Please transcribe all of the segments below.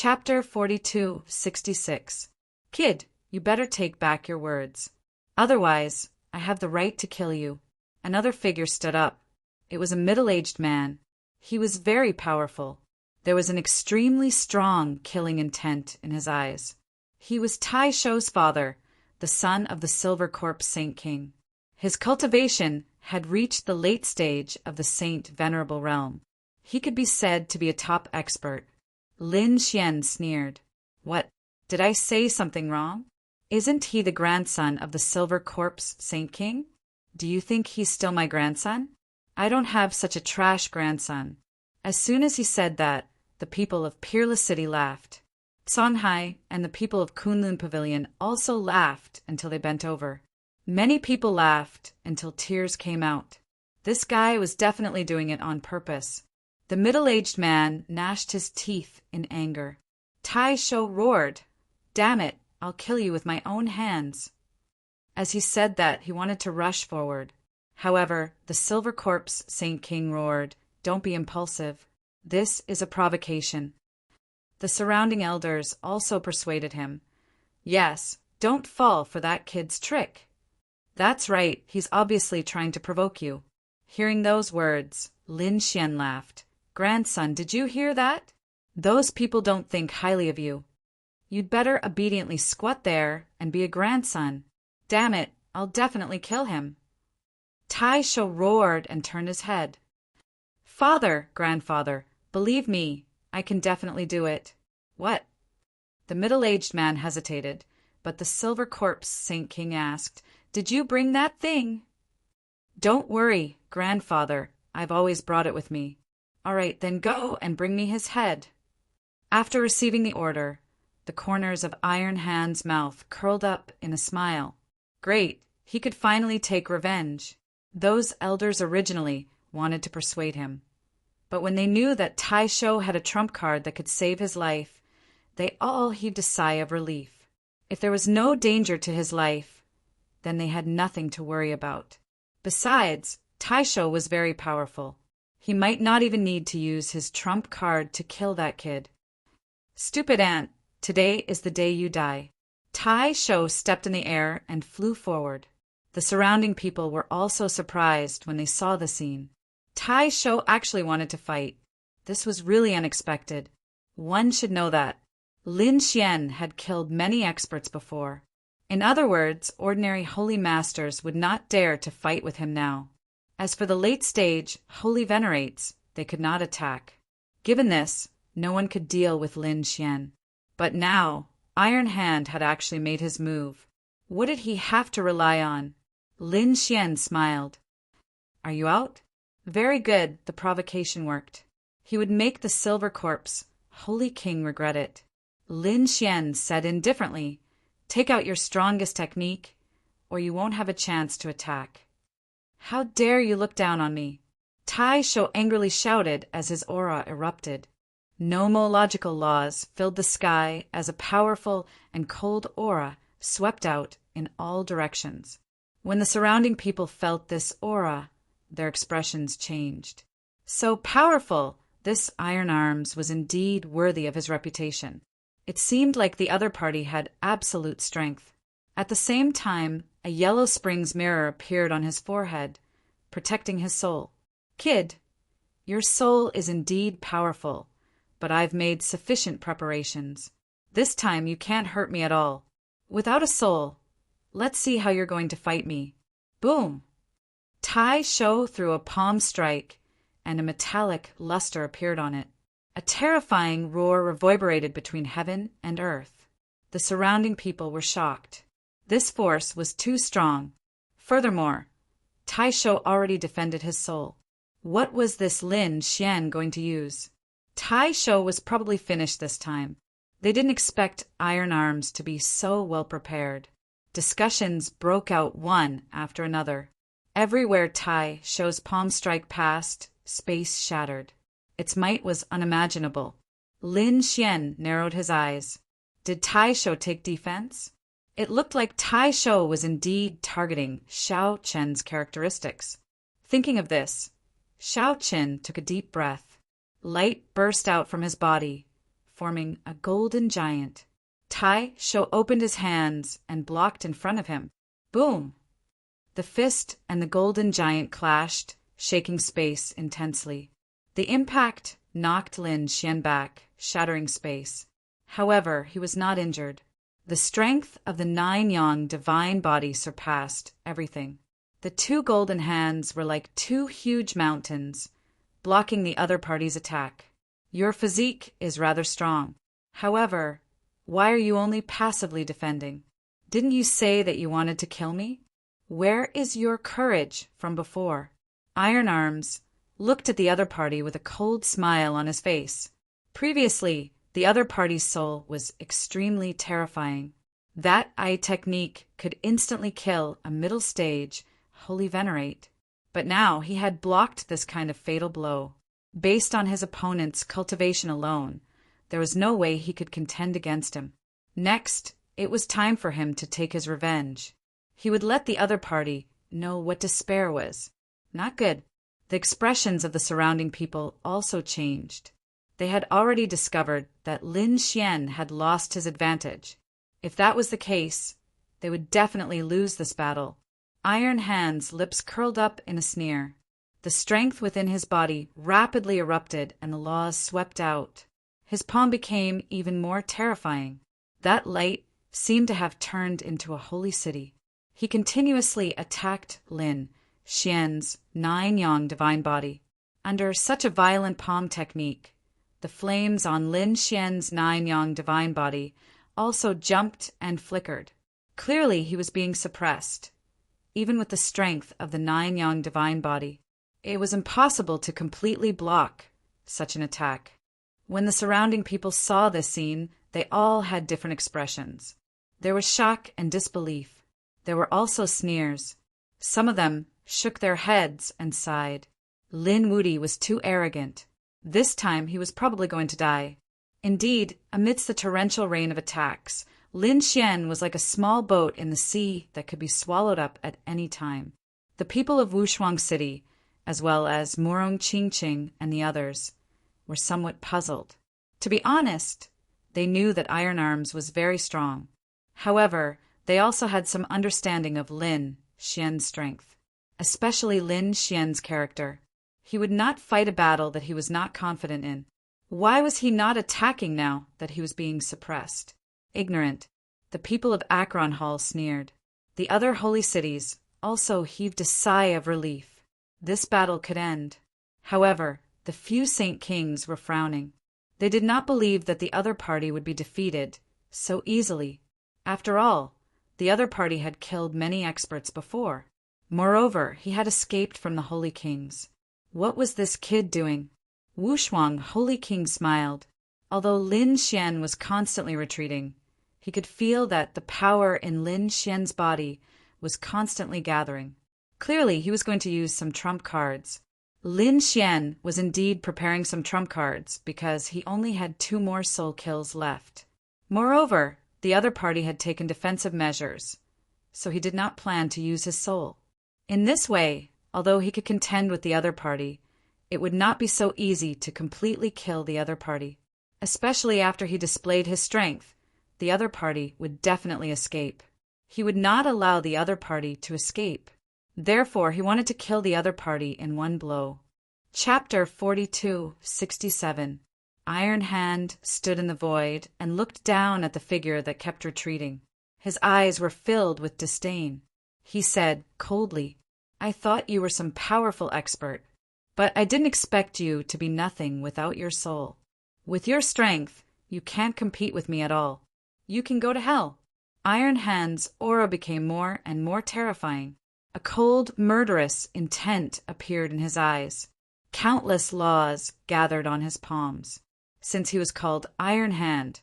Chapter 42-66. Kid, you better take back your words. Otherwise, I have the right to kill you. Another figure stood up. It was a middle-aged man. He was very powerful. There was an extremely strong killing intent in his eyes. He was Tai Shou's father, the son of the Silver Corpse Saint King. His cultivation had reached the late stage of the Saint Venerable realm. He could be said to be a top expert. Lin Xian sneered. What? Did I say something wrong? Isn't he the grandson of the Silver Corpse Saint King? Do you think he's still my grandson? I don't have such a trash grandson. As soon as he said that, the people of Peerless City laughed. Songhai and the people of Kunlun Pavilion also laughed until they bent over. Many people laughed until tears came out. This guy was definitely doing it on purpose. The middle-aged man gnashed his teeth in anger. Tai Shou roared, "Damn it, I'll kill you with my own hands." As he said that, he wanted to rush forward. However, the Silver Corpse Saint King roared, "Don't be impulsive. This is a provocation." The surrounding elders also persuaded him. "Yes, don't fall for that kid's trick." "That's right, he's obviously trying to provoke you." Hearing those words, Lin Xian laughed. "Grandson, did you hear that? Those people don't think highly of you. You'd better obediently squat there and be a grandson. Damn it, I'll definitely kill him." Tai Shou roared and turned his head. "Father, grandfather, believe me, I can definitely do it." "What?" The middle-aged man hesitated, but the Silver Corpse Saint King asked, "Did you bring that thing?" "Don't worry, grandfather, I've always brought it with me." "All right, then go and bring me his head." After receiving the order, the corners of Iron Hand's mouth curled up in a smile. Great, he could finally take revenge. Those elders originally wanted to persuade him. But when they knew that Tai Shou had a trump card that could save his life, they all heaved a sigh of relief. If there was no danger to his life, then they had nothing to worry about. Besides, Tai Shou was very powerful. He might not even need to use his trump card to kill that kid. "Stupid ant, today is the day you die." Tai Shou stepped in the air and flew forward. The surrounding people were also surprised when they saw the scene. Tai Shou actually wanted to fight. This was really unexpected. One should know that. Lin Xian had killed many experts before. In other words, ordinary holy masters would not dare to fight with him now. As for the late stage holy venerates, they could not attack. Given this, no one could deal with Lin Xian. But now, Iron Hand had actually made his move. What did he have to rely on? Lin Xian smiled. "Are you out?" Very good, the provocation worked. He would make the Silver Corpse Holy King regret it. Lin Xian said indifferently, "Take out your strongest technique, or you won't have a chance to attack." "How dare you look down on me?" Tai Shou angrily shouted as his aura erupted. Nomological laws filled the sky as a powerful and cold aura swept out in all directions. When the surrounding people felt this aura, their expressions changed. So powerful, this Iron Arms was indeed worthy of his reputation. It seemed like the other party had absolute strength. At the same time, a yellow springs mirror appeared on his forehead, protecting his soul. "Kid, your soul is indeed powerful, but I've made sufficient preparations. This time you can't hurt me at all. Without a soul, let's see how you're going to fight me." Boom! Tai Shou threw a palm strike, and a metallic luster appeared on it. A terrifying roar reverberated between heaven and earth. The surrounding people were shocked. This force was too strong. Furthermore, Tai Shou already defended his soul. What was this Lin Xian going to use? Tai Shou was probably finished this time. They didn't expect Iron Arms to be so well prepared. Discussions broke out one after another. Everywhere Tai Shou's palm strike passed, space shattered. Its might was unimaginable. Lin Xian narrowed his eyes. Did Tai Shou take defense? It looked like Tai Shou was indeed targeting Xiao Chen's characteristics. Thinking of this, Xiao Chen took a deep breath. Light burst out from his body, forming a golden giant. Tai Sho opened his hands and blocked in front of him. Boom! The fist and the golden giant clashed, shaking space intensely. The impact knocked Lin Xian back, shattering space. However, he was not injured. The strength of the nine-yang divine body surpassed everything. The two golden hands were like two huge mountains, blocking the other party's attack. Your physique is rather strong. However, why are you only passively defending? Didn't you say that you wanted to kill me? Where is your courage from before? Iron Arms looked at the other party with a cold smile on his face. Previously, the other party's soul was extremely terrifying. That eye technique could instantly kill a middle stage Holy Venerate. But now he had blocked this kind of fatal blow. Based on his opponent's cultivation alone, there was no way he could contend against him. Next, it was time for him to take his revenge. He would let the other party know what despair was. Not good. The expressions of the surrounding people also changed. They had already discovered that Lin Xian had lost his advantage. If that was the case, they would definitely lose this battle. Iron Hand's lips curled up in a sneer. The strength within his body rapidly erupted and the laws swept out. His palm became even more terrifying. That light seemed to have turned into a holy city. He continuously attacked Lin Xian's nine-yang divine body. Under such a violent palm technique, the flames on Lin Xian's nine-yang divine body also jumped and flickered. Clearly he was being suppressed. Even with the strength of the nine-yang divine body, it was impossible to completely block such an attack. When the surrounding people saw this scene, they all had different expressions. There was shock and disbelief. There were also sneers. Some of them shook their heads and sighed. Lin Wudi was too arrogant. This time he was probably going to die. Indeed, amidst the torrential rain of attacks, Lin Xian was like a small boat in the sea that could be swallowed up at any time. The people of Wushuang City, as well as Murong Qingqing and the others, were somewhat puzzled. To be honest, they knew that Iron Arms was very strong. However, they also had some understanding of Lin Xian's strength, especially Lin Xian's character. He would not fight a battle that he was not confident in. Why was he not attacking now that he was being suppressed? Ignorant. The people of Akron Hall sneered. The other holy cities also heaved a sigh of relief. This battle could end. However, the few Saint Kings were frowning. They did not believe that the other party would be defeated so easily. After all, the other party had killed many experts before. Moreover, he had escaped from the Holy Kings. What was this kid doing? Wushuang Holy King smiled. Although Lin Xian was constantly retreating, he could feel that the power in Lin Xian's body was constantly gathering. Clearly, he was going to use some trump cards. Lin Xian was indeed preparing some trump cards because he only had 2 more soul kills left. Moreover, the other party had taken defensive measures, so he did not plan to use his soul. In this way, although he could contend with the other party, it would not be so easy to completely kill the other party. Especially after he displayed his strength, the other party would definitely escape. He would not allow the other party to escape. Therefore, he wanted to kill the other party in one blow. Chapter 42:67. Iron Hand stood in the void and looked down at the figure that kept retreating. His eyes were filled with disdain. He said coldly, "I thought you were some powerful expert, but I didn't expect you to be nothing without your soul. With your strength, you can't compete with me at all. You can go to hell." Iron Hand's aura became more and more terrifying. A cold, murderous intent appeared in his eyes. Countless laws gathered on his palms. Since he was called Iron Hand,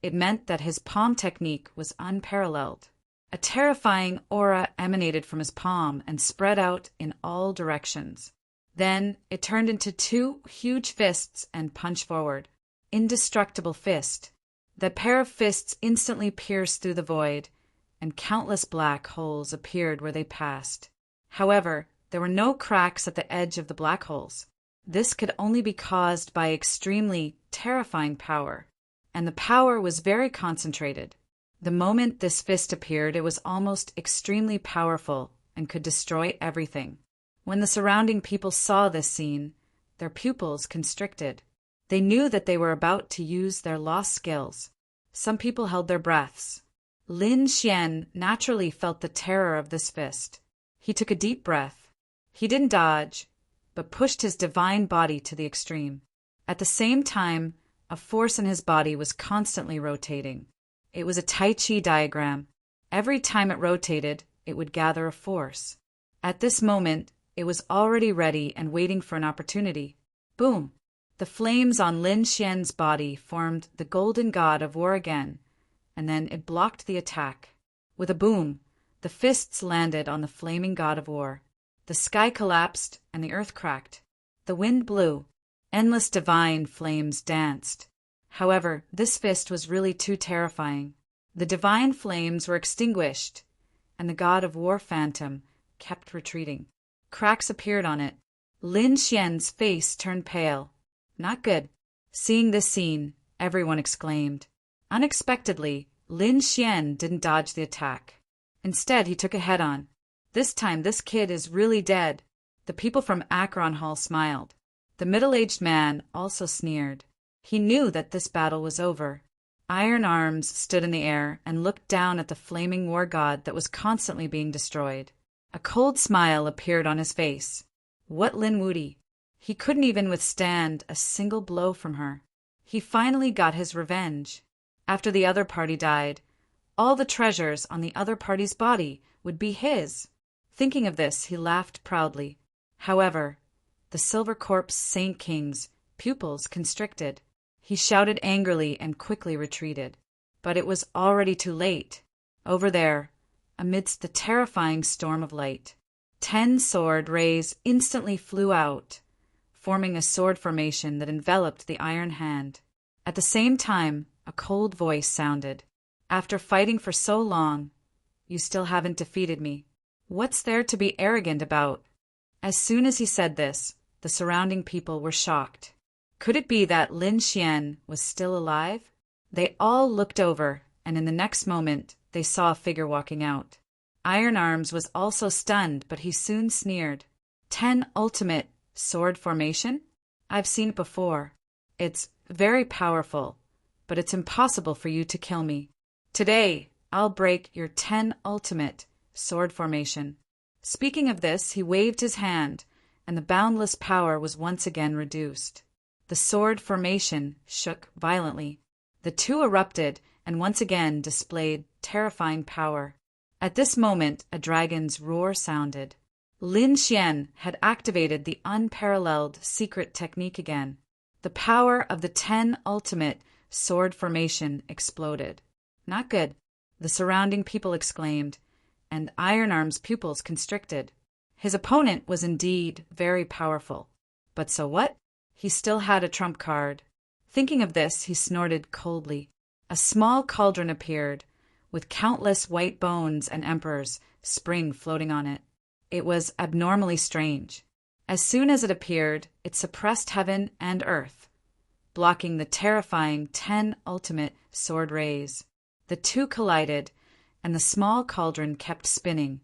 it meant that his palm technique was unparalleled. A terrifying aura emanated from his palm and spread out in all directions. Then it turned into 2 huge fists and punched forward. Indestructible fist. The pair of fists instantly pierced through the void, and countless black holes appeared where they passed. However, there were no cracks at the edge of the black holes. This could only be caused by extremely terrifying power. and the power was very concentrated. The moment this fist appeared, it was almost extremely powerful and could destroy everything. When the surrounding people saw this scene, their pupils constricted. They knew that they were about to use their lost skills. Some people held their breaths. Lin Xian naturally felt the terror of this fist. He took a deep breath. He didn't dodge, but pushed his divine body to the extreme. At the same time, a force in his body was constantly rotating. It was a Tai Chi diagram. Every time it rotated, it would gather a force. At this moment, it was already ready and waiting for an opportunity. Boom! The flames on Lin Xian's body formed the golden god of war again, and then it blocked the attack. With a boom, the fists landed on the flaming god of war. The sky collapsed and the earth cracked. The wind blew. Endless divine flames danced. However, this fist was really too terrifying. The divine flames were extinguished, and the god of war phantom kept retreating. Cracks appeared on it. Lin Xian's face turned pale. Not good. Seeing this scene, everyone exclaimed. Unexpectedly, Lin Xian didn't dodge the attack. Instead, he took it head-on. This time, this kid is really dead. The people from Akron Hall smiled. The middle-aged man also sneered. He knew that this battle was over. Iron arms stood in the air and looked down at the flaming war god that was constantly being destroyed. A cold smile appeared on his face. What Lin Wuti? He couldn't even withstand a single blow from her. He finally got his revenge. After the other party died, all the treasures on the other party's body would be his. Thinking of this, he laughed proudly. However, the Silver Corpse Saint King's pupils constricted. He shouted angrily and quickly retreated. But it was already too late. Over there, amidst the terrifying storm of light, 10 sword rays instantly flew out, forming a sword formation that enveloped the iron hand. At the same time, a cold voice sounded. After fighting for so long, you still haven't defeated me. What's there to be arrogant about? As soon as he said this, the surrounding people were shocked. Could it be that Lin Xian was still alive? They all looked over, and in the next moment, they saw a figure walking out. Iron Arms was also stunned, but he soon sneered. 10 ultimate sword formation? I've seen it before. It's very powerful, but it's impossible for you to kill me. Today, I'll break your 10 ultimate sword formation. Speaking of this, he waved his hand, and the boundless power was once again reduced. The sword formation shook violently. The two erupted and once again displayed terrifying power. At this moment, a dragon's roar sounded. Lin Xian had activated the unparalleled secret technique again. The power of the 10 ultimate sword formation exploded. Not good, the surrounding people exclaimed, and Iron Arm's pupils constricted. His opponent was indeed very powerful. But so what? He still had a trump card. Thinking of this, he snorted coldly. A small cauldron appeared, with countless white bones and emperors spring floating on it. It was abnormally strange. As soon as it appeared, it suppressed heaven and earth, blocking the terrifying 10 ultimate sword rays. The two collided, and the small cauldron kept spinning,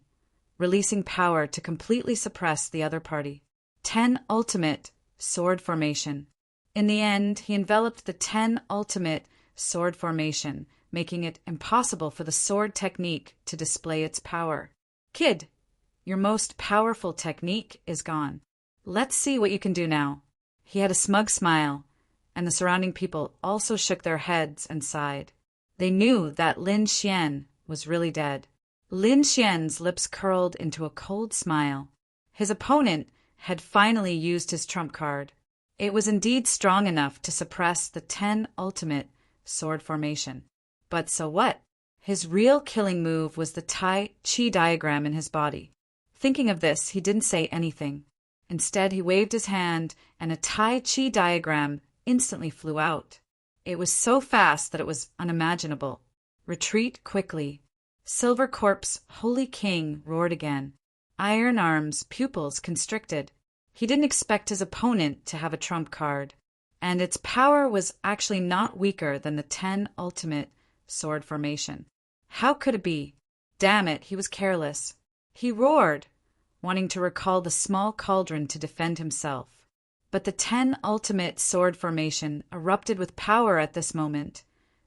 releasing power to completely suppress the other party. 10 ultimate sword formation. In the end, he enveloped the 10 ultimate sword formation, making it impossible for the sword technique to display its power. Kid, your most powerful technique is gone. Let's see what you can do now. He had a smug smile, and the surrounding people also shook their heads and sighed. They knew that Lin Xian was really dead. Lin Xian's lips curled into a cold smile. His opponent had finally used his trump card. It was indeed strong enough to suppress the 10 ultimate sword formation. But so what? His real killing move was the Tai Chi diagram in his body. Thinking of this, he didn't say anything. Instead, he waved his hand, and a Tai Chi diagram instantly flew out. It was so fast that it was unimaginable. Retreat quickly. Silver Corpse Holy King roared again. Iron Arm's pupils constricted. He didn't expect his opponent to have a trump card. and its power was actually not weaker than the 10 ultimate sword formation. How could it be? Damn it, he was careless. He roared, wanting to recall the small cauldron to defend himself. But the 10 ultimate sword formation erupted with power at this moment,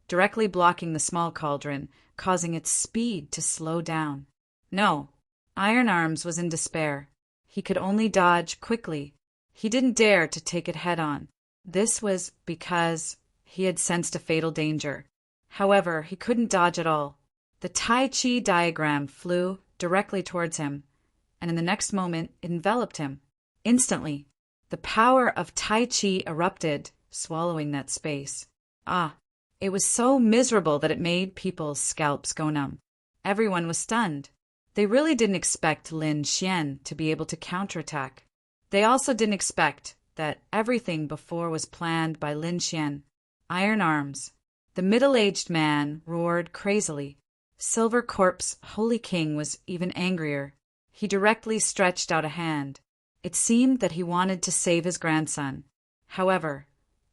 directly blocking the small cauldron, causing its speed to slow down. No, Iron Arms was in despair. He could only dodge quickly. He didn't dare to take it head-on. This was because he had sensed a fatal danger. However, he couldn't dodge at all. The Tai Chi diagram flew directly towards him, and in the next moment it enveloped him. Instantly, the power of Tai Chi erupted, swallowing that space. It was so miserable that it made people's scalps go numb. Everyone was stunned. They really didn't expect Lin Xian to be able to counterattack. They also didn't expect that everything before was planned by Lin Xian. Iron Arms. The middle-aged man roared crazily. Silver Corp's Holy King was even angrier. He directly stretched out a hand. It seemed that he wanted to save his grandson. However,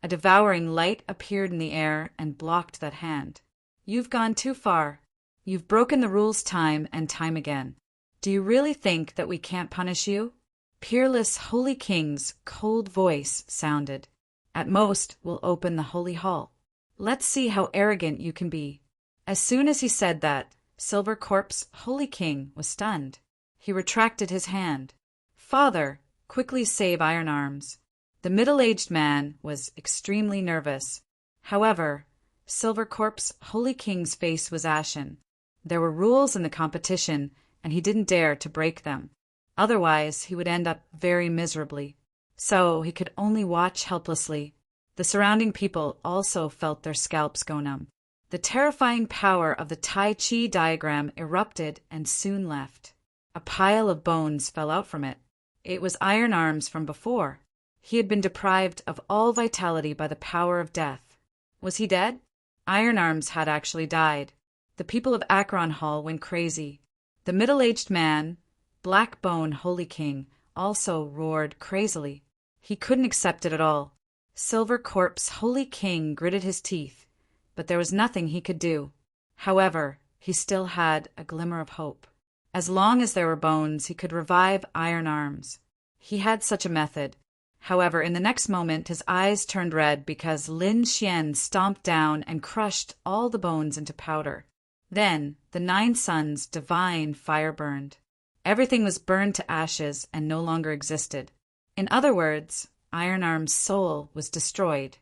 a devouring light appeared in the air and blocked that hand. You've gone too far. You've broken the rules time and time again. Do you really think that we can't punish you? Peerless Holy King's cold voice sounded. At most, we'll open the Holy Hall. Let's see how arrogant you can be. As soon as he said that, Silver Corp's Holy King was stunned. He retracted his hand. Father, quickly save Iron Arms. The middle-aged man was extremely nervous. However, Silver Corp's Holy King's face was ashen. There were rules in the competition, and he didn't dare to break them. Otherwise, he would end up very miserably. So he could only watch helplessly. The surrounding people also felt their scalps go numb. The terrifying power of the Tai Chi diagram erupted and soon left. A pile of bones fell out from it. It was Iron Arms from before. He had been deprived of all vitality by the power of death. Was he dead? Iron Arms had actually died. The people of Akron Hall went crazy. The middle-aged man, Black Bone Holy King, also roared crazily. He couldn't accept it at all. Silver Corp's Holy King gritted his teeth, but there was nothing he could do. However, he still had a glimmer of hope. As long as there were bones, he could revive Iron Arms. He had such a method. However, in the next moment, his eyes turned red because Lin Xian stomped down and crushed all the bones into powder. Then, the 9 suns' divine fire burned. Everything was burned to ashes and no longer existed. In other words, Iron Arm's soul was destroyed.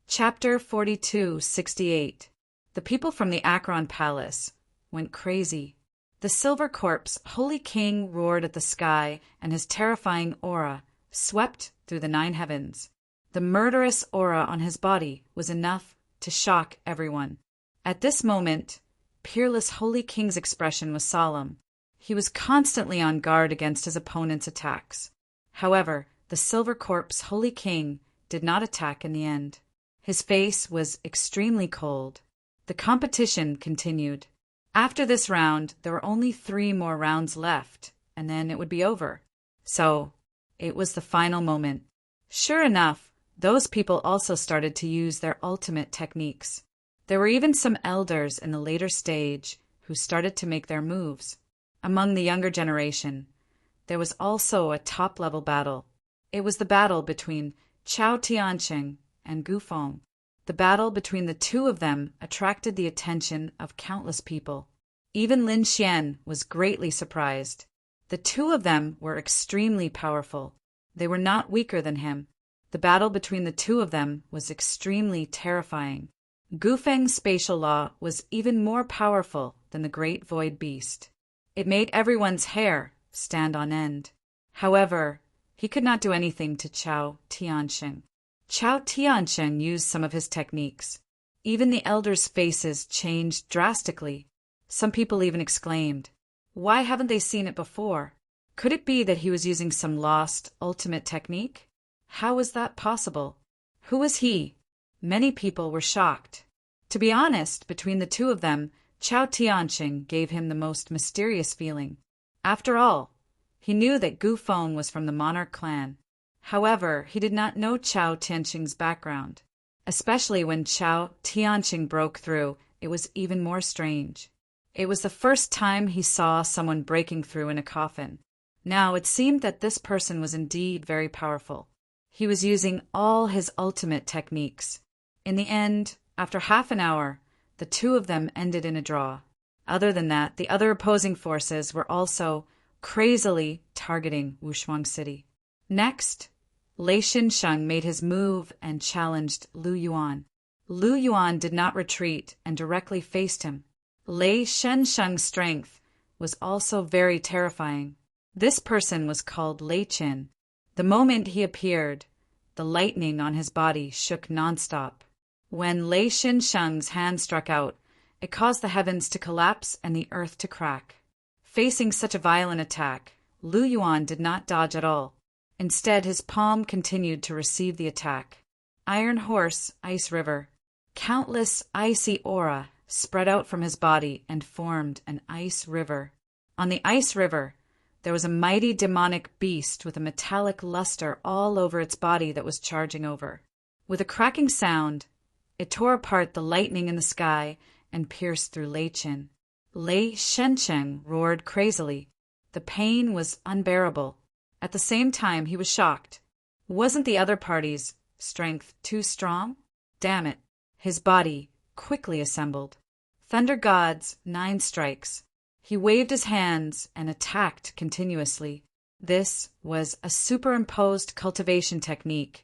Chapter 42:68. The people from the Akron Palace went crazy. The Silver Corp's Holy King roared at the sky, and his terrifying aura swept through the 9 heavens. The murderous aura on his body was enough to shock everyone. At this moment, Peerless Holy King's expression was solemn. He was constantly on guard against his opponent's attacks. However, the Silver Corp's Holy King did not attack in the end. His face was extremely cold. The competition continued. After this round, there were only 3 more rounds left, and then it would be over. So, it was the final moment. Sure enough, those people also started to use their ultimate techniques. There were even some elders in the later stage who started to make their moves. Among the younger generation, there was also a top-level battle. It was the battle between Chao Tianqing and Gu Feng. The battle between the 2 of them attracted the attention of countless people. Even Lin Xian was greatly surprised. The 2 of them were extremely powerful. They were not weaker than him. The battle between the 2 of them was extremely terrifying. Gu Feng's spatial law was even more powerful than the Great Void Beast. It made everyone's hair stand on end. However, he could not do anything to Chao Tianqing. Chao Tianqing used some of his techniques. Even the elders' faces changed drastically. Some people even exclaimed, "Why haven't they seen it before?" Could it be that he was using some lost ultimate technique? How was that possible? Who was he? Many people were shocked. To be honest, between the 2 of them, Chao Tianqing gave him the most mysterious feeling. After all, he knew that Gu Feng was from the Monarch clan. However, he did not know Chao Tianqing's background. Especially when Chao Tianqing broke through, it was even more strange. It was the first time he saw someone breaking through in a coffin. Now it seemed that this person was indeed very powerful. He was using all his ultimate techniques. In the end, after half an hour, the two of them ended in a draw. Other than that, the other opposing forces were also crazily targeting Wushuang City. Next, Lei Xinsheng made his move and challenged Lu Yuan. Lu Yuan did not retreat and directly faced him. Lei Xinsheng's strength was also very terrifying. This person was called Lei Qin. The moment he appeared, the lightning on his body shook nonstop. When Lei Xinsheng's hand struck out, it caused the heavens to collapse and the earth to crack. Facing such a violent attack, Lu Yuan did not dodge at all. Instead, his palm continued to receive the attack. Iron Horse, Ice River. Countless icy aura spread out from his body and formed an ice river. On the ice river, there was a mighty demonic beast with a metallic luster all over its body that was charging over. With a cracking sound, it tore apart the lightning in the sky and pierced through Lei Qin. Lei Xinsheng roared crazily. The pain was unbearable. At the same time, he was shocked. Wasn't the other party's strength too strong? Damn it. His body quickly assembled. Thunder God's 9 strikes. He waved his hands and attacked continuously. This was a superimposed cultivation technique,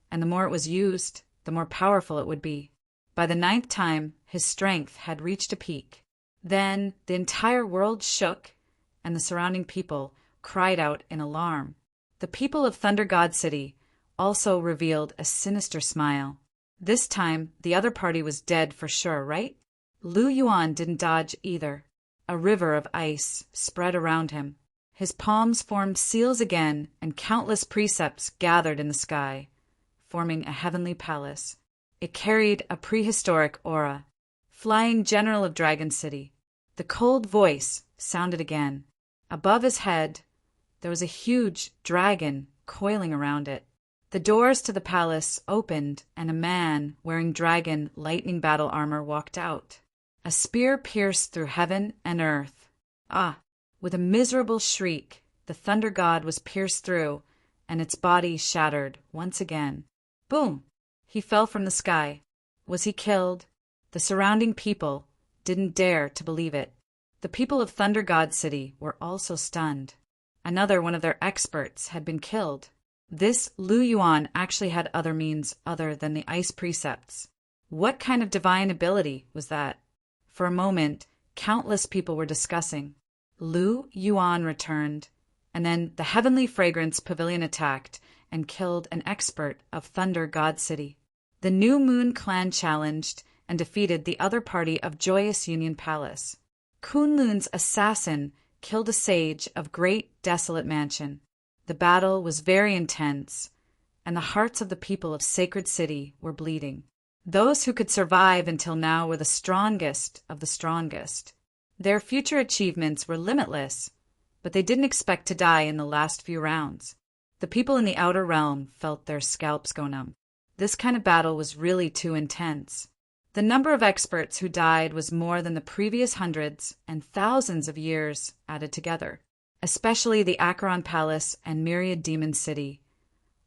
and the more it was used, the more powerful it would be. By the 9th time, his strength had reached a peak. Then the entire world shook, and the surrounding people cried out in alarm. The people of Thunder God City also revealed a sinister smile. This time, the other party was dead for sure, right? Lu Yuan didn't dodge either. A river of ice spread around him. His palms formed seals again, and countless precepts gathered in the sky, forming a heavenly palace. It carried a prehistoric aura. Flying General of Dragon City. The cold voice sounded again. Above his head, there was a huge dragon coiling around it. The doors to the palace opened, and a man wearing dragon lightning battle armor walked out. A spear pierced through heaven and earth. With a miserable shriek, the thunder god was pierced through, and its body shattered once again. Boom! He fell from the sky. Was he killed? The surrounding people didn't dare to believe it. The people of Thunder God City were also stunned. Another one of their experts had been killed. This Lu Yuan actually had other means other than the ice precepts. What kind of divine ability was that? For a moment, countless people were discussing. Lu Yuan returned, and then the Heavenly Fragrance Pavilion attacked and killed an expert of Thunder God City. The New Moon clan challenged and defeated the other party of Joyous Union Palace. Kunlun's assassin killed a sage of Great Desolate Mansion. The battle was very intense, and the hearts of the people of Sacred City were bleeding. Those who could survive until now were the strongest of the strongest. Their future achievements were limitless, but they didn't expect to die in the last few rounds. The people in the outer realm felt their scalps go numb. This kind of battle was really too intense. The number of experts who died was more than the previous hundreds and thousands of years added together, especially the Acheron Palace and Myriad Demon City.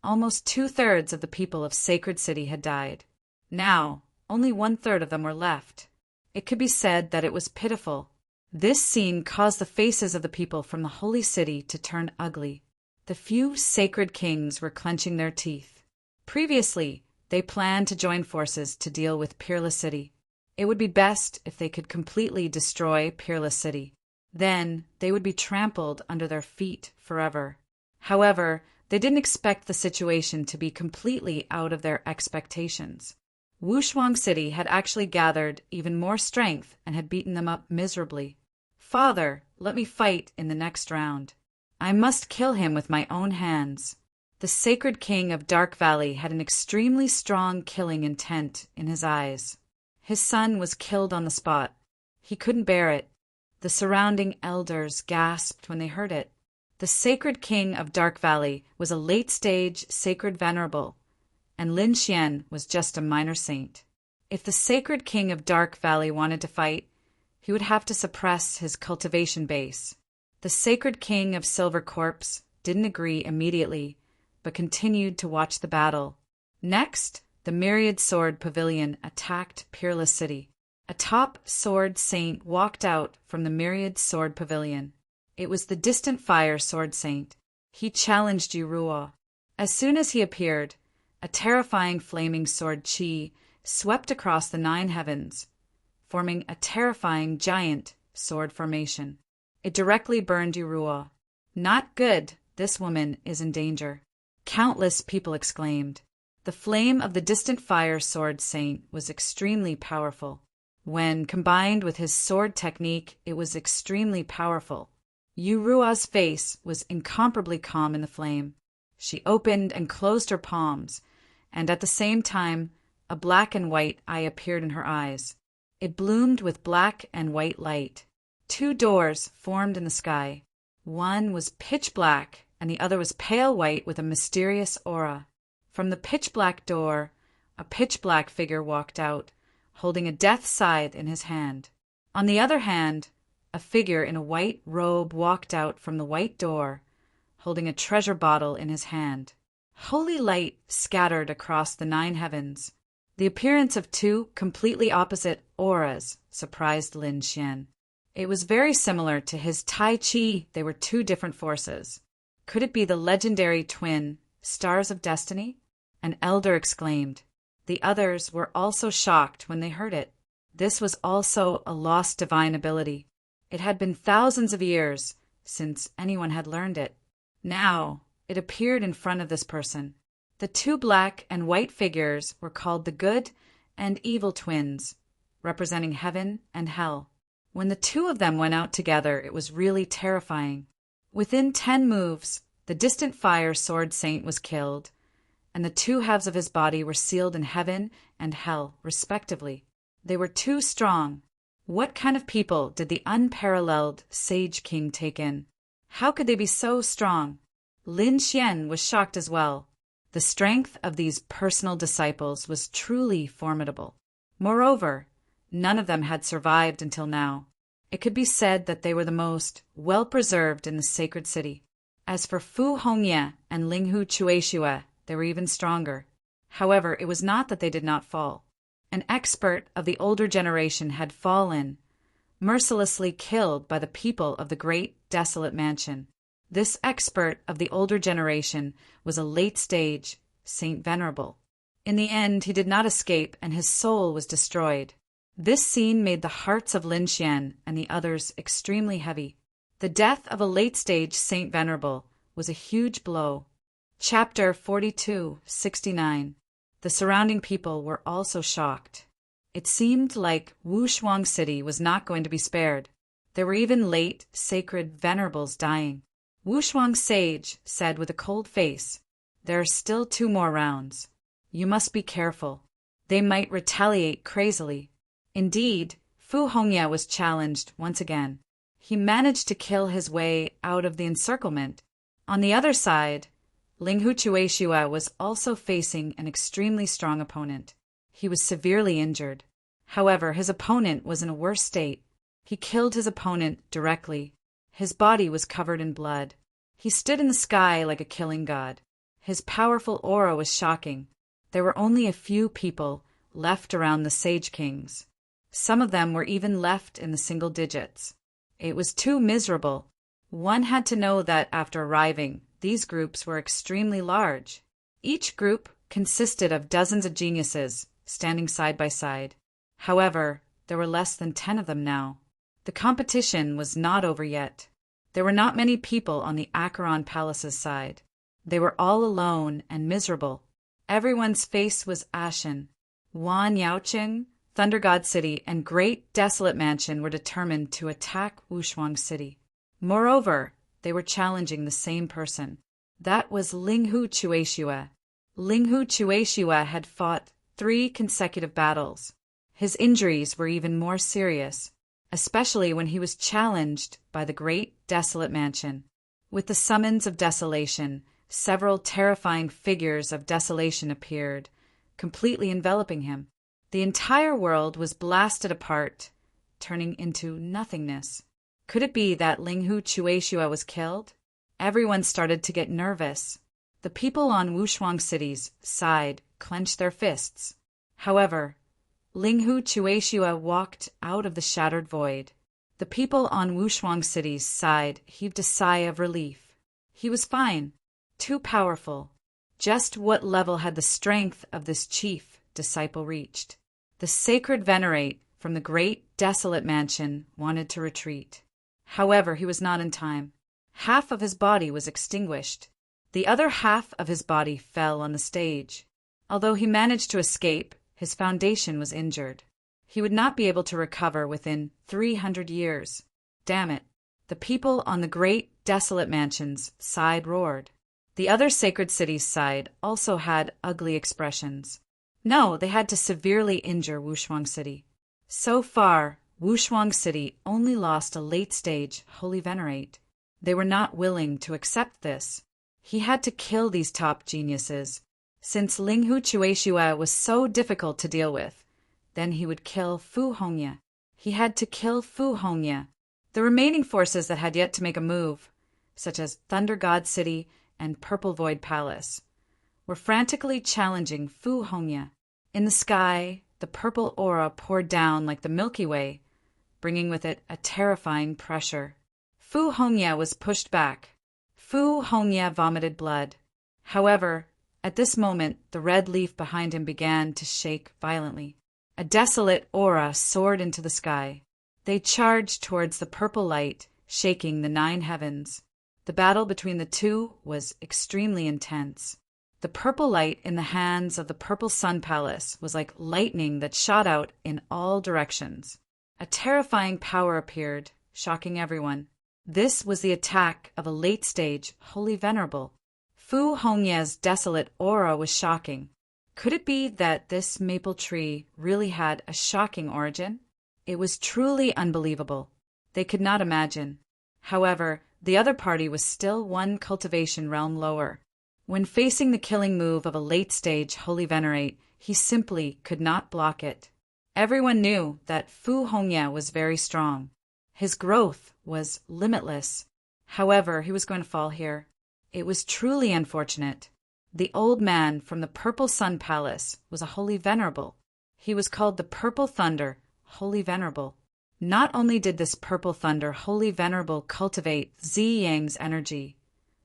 Almost 2/3 of the people of Sacred City had died. Now, only 1/3 of them were left. It could be said that it was pitiful. This scene caused the faces of the people from the Holy City to turn ugly. The few sacred kings were clenching their teeth. Previously, they planned to join forces to deal with Peerless City. It would be best if they could completely destroy Peerless City. Then they would be trampled under their feet forever. However, they didn't expect the situation to be completely out of their expectations. Wushuang City had actually gathered even more strength and had beaten them up miserably. Father, let me fight in the next round. I must kill him with my own hands. The sacred king of Dark Valley had an extremely strong killing intent in his eyes. His son was killed on the spot. He couldn't bear it. The surrounding elders gasped when they heard it. The sacred king of Dark Valley was a late-stage sacred venerable, and Lin Xian was just a minor saint. If the sacred king of Dark Valley wanted to fight, he would have to suppress his cultivation base. The sacred king of Silver Corpse didn't agree immediately, but continued to watch the battle. Next, the Myriad Sword Pavilion attacked Peerless City. A top sword saint walked out from the Myriad Sword Pavilion. It was the Distant Fire Sword Saint. He challenged Yu Ruo. As soon as he appeared, a terrifying flaming sword chi swept across the 9 heavens, forming a terrifying giant sword formation. It directly burned Yu Ruo. Not good, this woman is in danger. Countless people exclaimed. The flame of the Distant Fire Sword Saint was extremely powerful. When combined with his sword technique, it was extremely powerful. Yu Ruo's face was incomparably calm in the flame. She opened and closed her palms, and at the same time, a black and white eye appeared in her eyes. It bloomed with black and white light. 2 doors formed in the sky. One was pitch black, and the other was pale white with a mysterious aura. From the pitch black door, a pitch black figure walked out, holding a death scythe in his hand. On the other hand, a figure in a white robe walked out from the white door, holding a treasure bottle in his hand. Holy light scattered across the 9 heavens. The appearance of 2 completely opposite auras surprised Lin Xian. It was very similar to his Tai Chi. They were 2 different forces. Could it be the legendary twin, Stars of Destiny? An elder exclaimed. The others were also shocked when they heard it. This was also a lost divine ability. It had been thousands of years since anyone had learned it. Now, it appeared in front of this person. The 2 black and white figures were called the good and evil twins, representing heaven and hell. When the 2 of them went out together, it was really terrifying. Within 10 moves, the Distant Fire Sword Saint was killed, and the 2 halves of his body were sealed in heaven and hell, respectively. They were too strong. What kind of people did the unparalleled Sage King take in? How could they be so strong? Lin Xian was shocked as well. The strength of these personal disciples was truly formidable. Moreover, none of them had survived until now. It could be said that they were the most well-preserved in the sacred city. As for Fu Hongye and Linghu Chueshua, they were even stronger. However, it was not that they did not fall. An expert of the older generation had fallen, mercilessly killed by the people of the great desolate mansion. This expert of the older generation was a late-stage Saint Venerable. In the end, he did not escape, and his soul was destroyed. This scene made the hearts of Lin Xian and the others extremely heavy. The death of a late-stage Saint Venerable was a huge blow. Chapter 42:69. The surrounding people were also shocked. It seemed like Wushuang City was not going to be spared. There were even late, sacred venerables dying. Wushuang Sage said with a cold face, "There are still 2 more rounds. You must be careful. They might retaliate crazily." Indeed, Fu Hongye was challenged once again. He managed to kill his way out of the encirclement. On the other side, Linghu Chueshua was also facing an extremely strong opponent. He was severely injured. However, his opponent was in a worse state. He killed his opponent directly. His body was covered in blood. He stood in the sky like a killing god. His powerful aura was shocking. There were only a few people left around the Sage Kings. Some of them were even left in the single digits. It was too miserable. One had to know that after arriving, these groups were extremely large. Each group consisted of dozens of geniuses standing side by side. However, there were less than 10 of them now. The competition was not over yet. There were not many people on the Acheron Palace's side. They were all alone and miserable. Everyone's face was ashen. Wan Yaoqing, Thunder God City, and Great Desolate Mansion were determined to attack Wushuang City. Moreover, they were challenging the same person. That was Linghu Chueshua. Linghu Chueshua had fought 3 consecutive battles. His injuries were even more serious, especially when he was challenged by the Great Desolate Mansion. With the summons of desolation, several terrifying figures of desolation appeared, completely enveloping him. The entire world was blasted apart, turning into nothingness. Could it be that Linghu Chueshua was killed? Everyone started to get nervous. The people on Wushuang cities sighed, clenched their fists. However, Linghu Chueshua walked out of the shattered void. The people on Wushuang cities sighed, heaved a sigh of relief. He was fine. Too powerful. Just what level had the strength of this chief disciple reached? The sacred venerate from the great desolate mansion wanted to retreat. However, he was not in time. Half of his body was extinguished. The other half of his body fell on the stage. Although he managed to escape, his foundation was injured. He would not be able to recover within 300 years. Damn it. The people on the great desolate mansions sighed, roared. The other sacred cities sighed, also had ugly expressions. No, they had to severely injure Wushuang City. So far, Wushuang City only lost a late-stage holy venerate. They were not willing to accept this. He had to kill these top geniuses. Since Linghu Chueshua was so difficult to deal with, then he would kill Fu Hongye. He had to kill Fu Hongye. The remaining forces that had yet to make a move, such as Thunder God City and Purple Void Palace, were frantically challenging Fu Hongye. In the sky, the purple aura poured down like the Milky Way, bringing with it a terrifying pressure. Fu Hongye was pushed back. Fu Hongye vomited blood. However, at this moment, the red leaf behind him began to shake violently. A desolate aura soared into the sky. They charged towards the purple light, shaking the 9 heavens. The battle between the two was extremely intense. The purple light in the hands of the Purple Sun Palace was like lightning that shot out in all directions. A terrifying power appeared, shocking everyone. This was the attack of a late-stage Holy Venerable. Fu Hongye's desolate aura was shocking. Could it be that this maple tree really had a shocking origin? It was truly unbelievable. They could not imagine. However, the other party was still one cultivation realm lower. When facing the killing move of a late-stage Holy Venerate, he simply could not block it. Everyone knew that Fu Hongye was very strong. His growth was limitless. However, he was going to fall here. It was truly unfortunate. The old man from the Purple Sun Palace was a Holy Venerable. He was called the Purple Thunder, Holy Venerable. Not only did this Purple Thunder Holy Venerable cultivate Zi Yang's energy,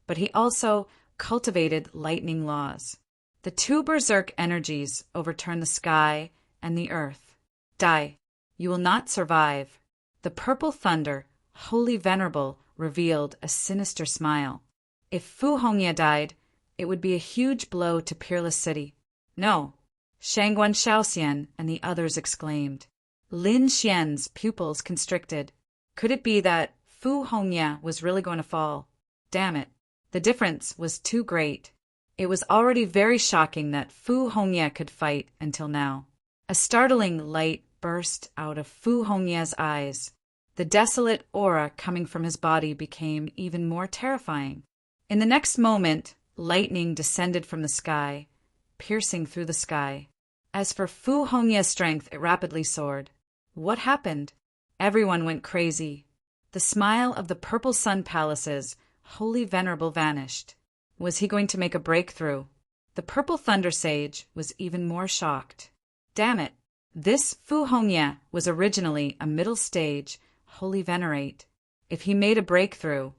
but he also cultivated lightning laws. The two berserk energies overturned the sky and the earth. Die. You will not survive. The Purple Thunder, Holy Venerable, revealed a sinister smile. If Fu Hongye died, it would be a huge blow to Peerless City. No. Shangguan Shaoxian and the others exclaimed. Lin Xian's pupils constricted. Could it be that Fu Hongye was really going to fall? Damn it. The difference was too great. It was already very shocking that Fu Hongye could fight until now. A startling light burst out of Fu Hongye's eyes. The desolate aura coming from his body became even more terrifying. In the next moment, lightning descended from the sky, piercing through the sky. As for Fu Hongye's strength, it rapidly soared. What happened? Everyone went crazy. The smile of the Purple Sun Palace's Holy Venerable vanished. Was he going to make a breakthrough? The Purple Thunder Sage was even more shocked. Damn it! This Fu Hongye was originally a middle stage Holy Venerate. If he made a breakthrough,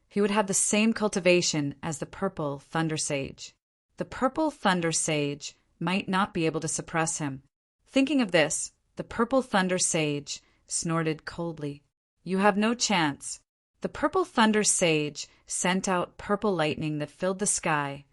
he would have the same cultivation as the Purple Thunder Sage. The Purple Thunder Sage might not be able to suppress him. Thinking of this, the Purple Thunder Sage snorted coldly. You have no chance. The Purple Thunder Sage sent out purple lightning that filled the sky,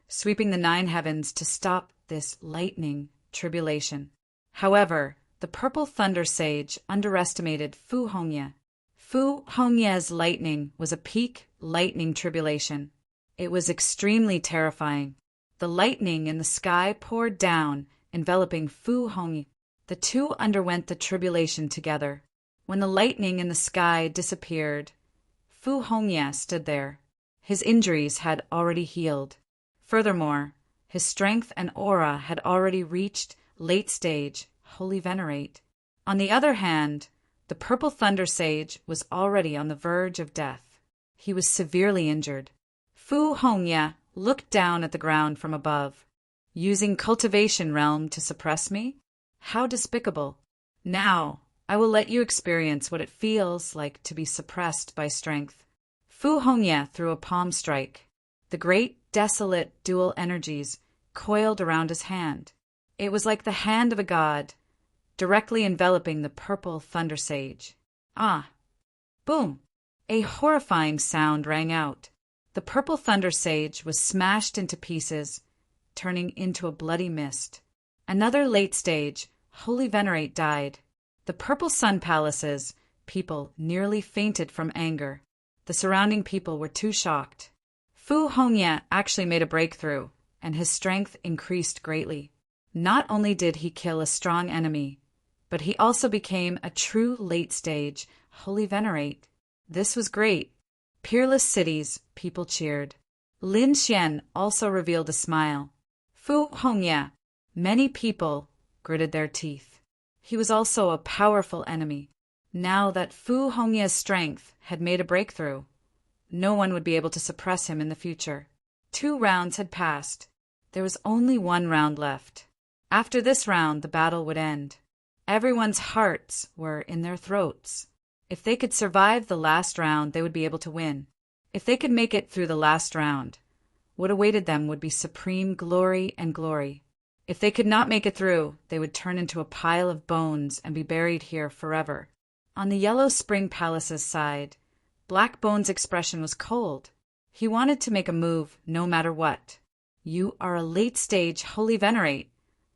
sweeping the 9 heavens to stop this lightning tribulation. However, the Purple Thunder Sage underestimated Fu Hongye. Fu Hongye's lightning was a peak lightning tribulation. It was extremely terrifying. The lightning in the sky poured down, enveloping Fu Hongye. The two underwent the tribulation together. When the lightning in the sky disappeared, Fu Hongye stood there. His injuries had already healed. Furthermore, his strength and aura had already reached late stage, holy venerate. On the other hand, the purple thunder sage was already on the verge of death. He was severely injured. Fu Hongya looked down at the ground from above. Using cultivation realm to suppress me? How despicable. Now, I will let you experience what it feels like to be suppressed by strength. Fu Hongya threw a palm strike. The great, desolate dual energies coiled around his hand. It was like the hand of a god, directly enveloping the purple thunder sage. Ah! Boom! A horrifying sound rang out. The purple thunder sage was smashed into pieces, turning into a bloody mist. Another late stage, holy venerate died. The purple sun palace's people nearly fainted from anger. The surrounding people were too shocked. Fu Hongya actually made a breakthrough, and his strength increased greatly. Not only did he kill a strong enemy, but he also became a true late stage, holy venerate. This was great. Peerless cities, people cheered. Lin Xian also revealed a smile. Fu Hongya, many people gritted their teeth. He was also a powerful enemy. Now that Fu Hongya's strength had made a breakthrough, no one would be able to suppress him in the future. 2 rounds had passed. There was only 1 round left. After this round, the battle would end. Everyone's hearts were in their throats. If they could survive the last round, they would be able to win. If they could make it through the last round, what awaited them would be supreme glory and glory. If they could not make it through, they would turn into a pile of bones and be buried here forever. On the Yellow Spring Palace's side, Black Bone's expression was cold. He wanted to make a move no matter what. You are a late-stage holy venerate,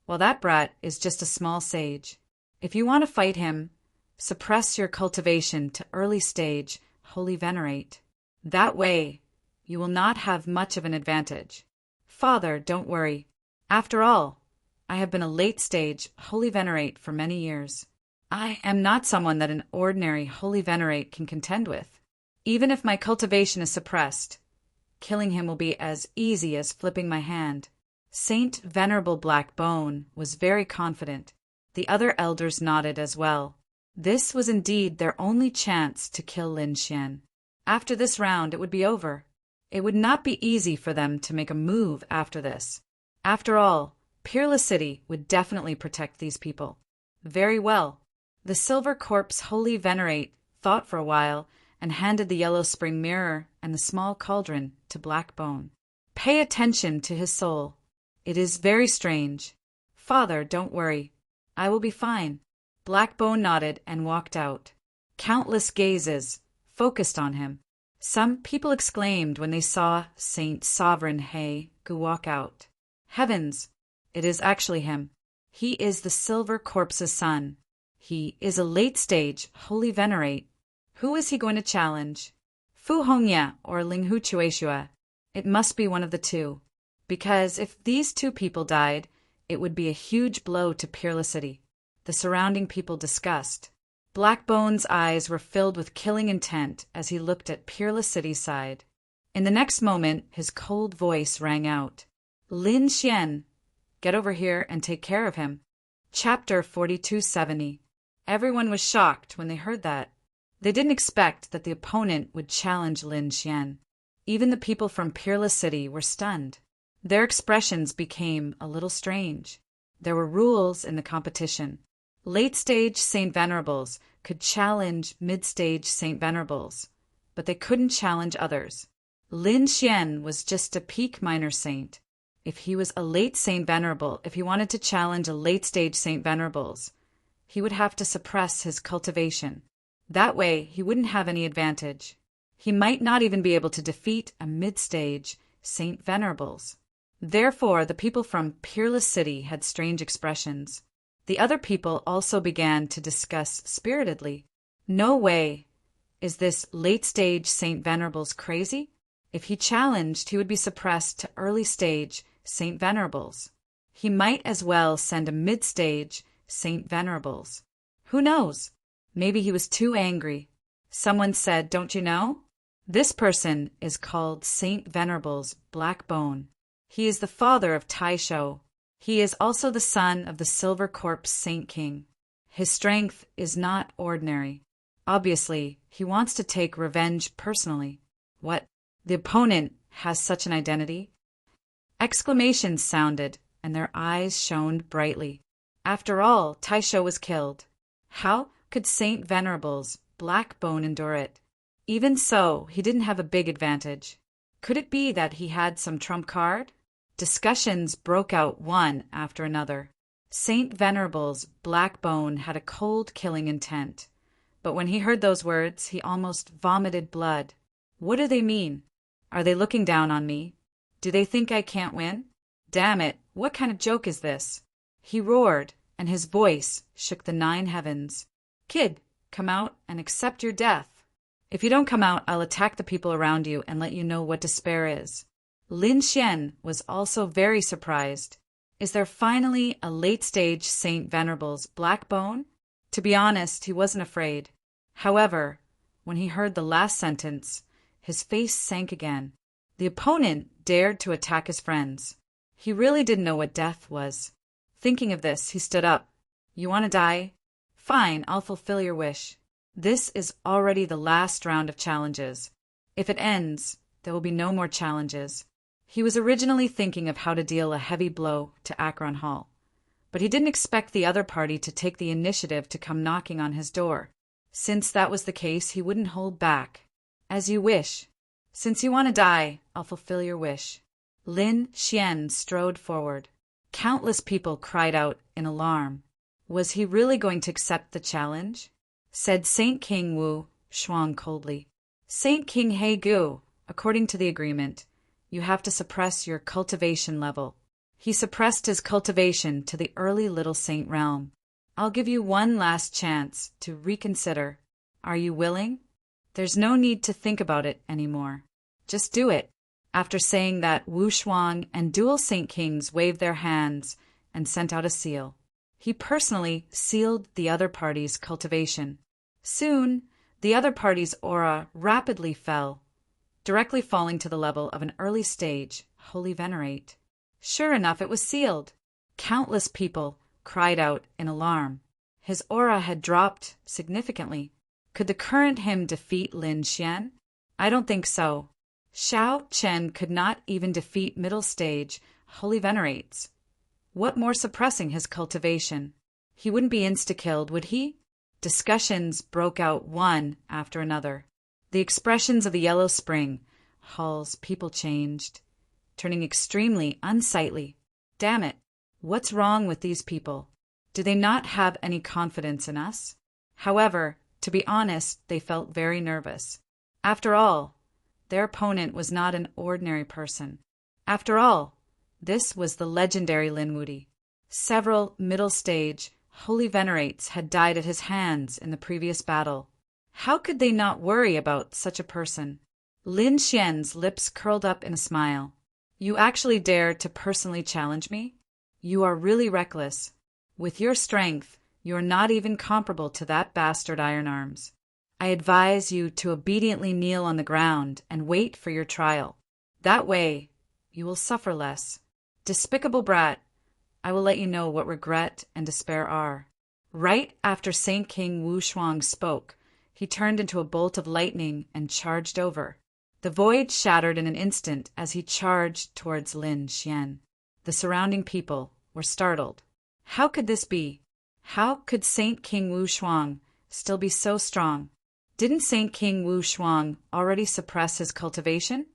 while that brat is just a small sage. If you want to fight him, suppress your cultivation to early stage, holy venerate. That way, you will not have much of an advantage. Father, don't worry. After all, I have been a late stage, holy venerate for many years. I am not someone that an ordinary holy venerate can contend with. Even if my cultivation is suppressed, killing him will be as easy as flipping my hand. Saint Venerable Black Bone was very confident. The other elders nodded as well. This was indeed their only chance to kill Lin Xian. After this round, it would be over. It would not be easy for them to make a move after this. After all, Peerless City would definitely protect these people. Very well. The Silver Corpse Holy Venerate thought for a while and handed the Yellow Spring Mirror and the small cauldron to Black Bone. Pay attention to his soul. It is very strange. Father, don't worry. I will be fine. Black Bone nodded and walked out. Countless gazes focused on him. Some people exclaimed when they saw Saint Sovereign He Gu walk out. Heavens! It is actually him. He is the Silver Corpse's son. He is a late-stage holy venerate. Who is he going to challenge? Fu Hongya or Linghu Chueshua? It must be one of the two. Because if these 2 people died, it would be a huge blow to Peerless City. The surrounding people discussed. Black Bone's eyes were filled with killing intent as he looked at Peerless City's side. In the next moment, his cold voice rang out. Lin Xian, get over here and take care of him. Chapter 4270. Everyone was shocked when they heard that. They didn't expect that the opponent would challenge Lin Xian. Even the people from Peerless City were stunned. Their expressions became a little strange. There were rules in the competition. Late-stage Saint Venerables could challenge mid-stage Saint Venerables, but they couldn't challenge others. Lin Xian was just a peak minor saint. If he was a late Saint Venerable, if he wanted to challenge a late-stage Saint Venerables, he would have to suppress his cultivation. That way, he wouldn't have any advantage. He might not even be able to defeat a mid-stage Saint Venerables. Therefore, the people from Peerless City had strange expressions. The other people also began to discuss spiritedly. No way. Is this late-stage Saint Venerables crazy? If he challenged, he would be suppressed to early-stage Saint Venerables. He might as well send a mid-stage Saint Venerables. Who knows? Maybe he was too angry. Someone said, "Don't you know? This person is called Saint Venerable's Black Bone. He is the father of Taisho. He is also the son of the Silver Corpse Saint King. His strength is not ordinary. Obviously, he wants to take revenge personally. What? The opponent has such an identity? Exclamations sounded, and their eyes shone brightly. After all, Taisho was killed. How could Saint Venerable's Black Bone endure it? Even so, he didn't have a big advantage. Could it be that he had some trump card? Discussions broke out one after another. Saint Venerable's Black Bone had a cold killing intent. But when he heard those words, he almost vomited blood. What do they mean? Are they looking down on me? Do they think I can't win? Damn it, what kind of joke is this? He roared, and his voice shook the 9 heavens. Kid, come out and accept your death. If you don't come out, I'll attack the people around you and let you know what despair is. Lin Xian was also very surprised. Is there finally a late-stage Saint Venerable's Black Bone? To be honest, he wasn't afraid. However, when he heard the last sentence, his face sank again. The opponent dared to attack his friends. He really didn't know what death was. Thinking of this, he stood up. You want to die? Fine, I'll fulfill your wish. This is already the last round of challenges. If it ends, there will be no more challenges. He was originally thinking of how to deal a heavy blow to Akron Hall, but he didn't expect the other party to take the initiative to come knocking on his door. Since that was the case, he wouldn't hold back. As you wish. Since you want to die, I'll fulfill your wish. Lin Xian strode forward. Countless people cried out in alarm. Was he really going to accept the challenge? Said Saint King Wu Shuang coldly. Saint King He Gu, according to the agreement, you have to suppress your cultivation level. He suppressed his cultivation to the early Little Saint realm. I'll give you one last chance to reconsider. Are you willing? There's no need to think about it anymore. Just do it. After saying that, Wu Shuang and dual Saint Kings waved their hands and sent out a seal. He personally sealed the other party's cultivation. Soon, the other party's aura rapidly fell, directly falling to the level of an early stage, Holy Venerate. Sure enough, it was sealed. Countless people cried out in alarm. His aura had dropped significantly. Could the current him defeat Lin Xian? I don't think so. Xiao Chen could not even defeat middle stage, Holy Venerates. What more suppressing his cultivation? He wouldn't be insta-killed, would he? Discussions broke out one after another. The expressions of the Yellow Spring Hall's people changed, turning extremely unsightly. Damn it, what's wrong with these people? Do they not have any confidence in us? However, to be honest, they felt very nervous. After all, their opponent was not an ordinary person. After all, this was the legendary Lin Wudi. Several middle-stage, Holy Venerates had died at his hands in the previous battle. How could they not worry about such a person? Lin Xian's lips curled up in a smile. You actually dare to personally challenge me? You are really reckless. With your strength, you are not even comparable to that bastard Iron Arms. I advise you to obediently kneel on the ground and wait for your trial. That way, you will suffer less. Despicable brat, I will let you know what regret and despair are. Right after Saint King Wu Shuang spoke, he turned into a bolt of lightning and charged over. The void shattered in an instant as he charged towards Lin Xian. The surrounding people were startled. How could this be? How could Saint King Wu Shuang still be so strong? Didn't Saint King Wu Shuang already suppress his cultivation?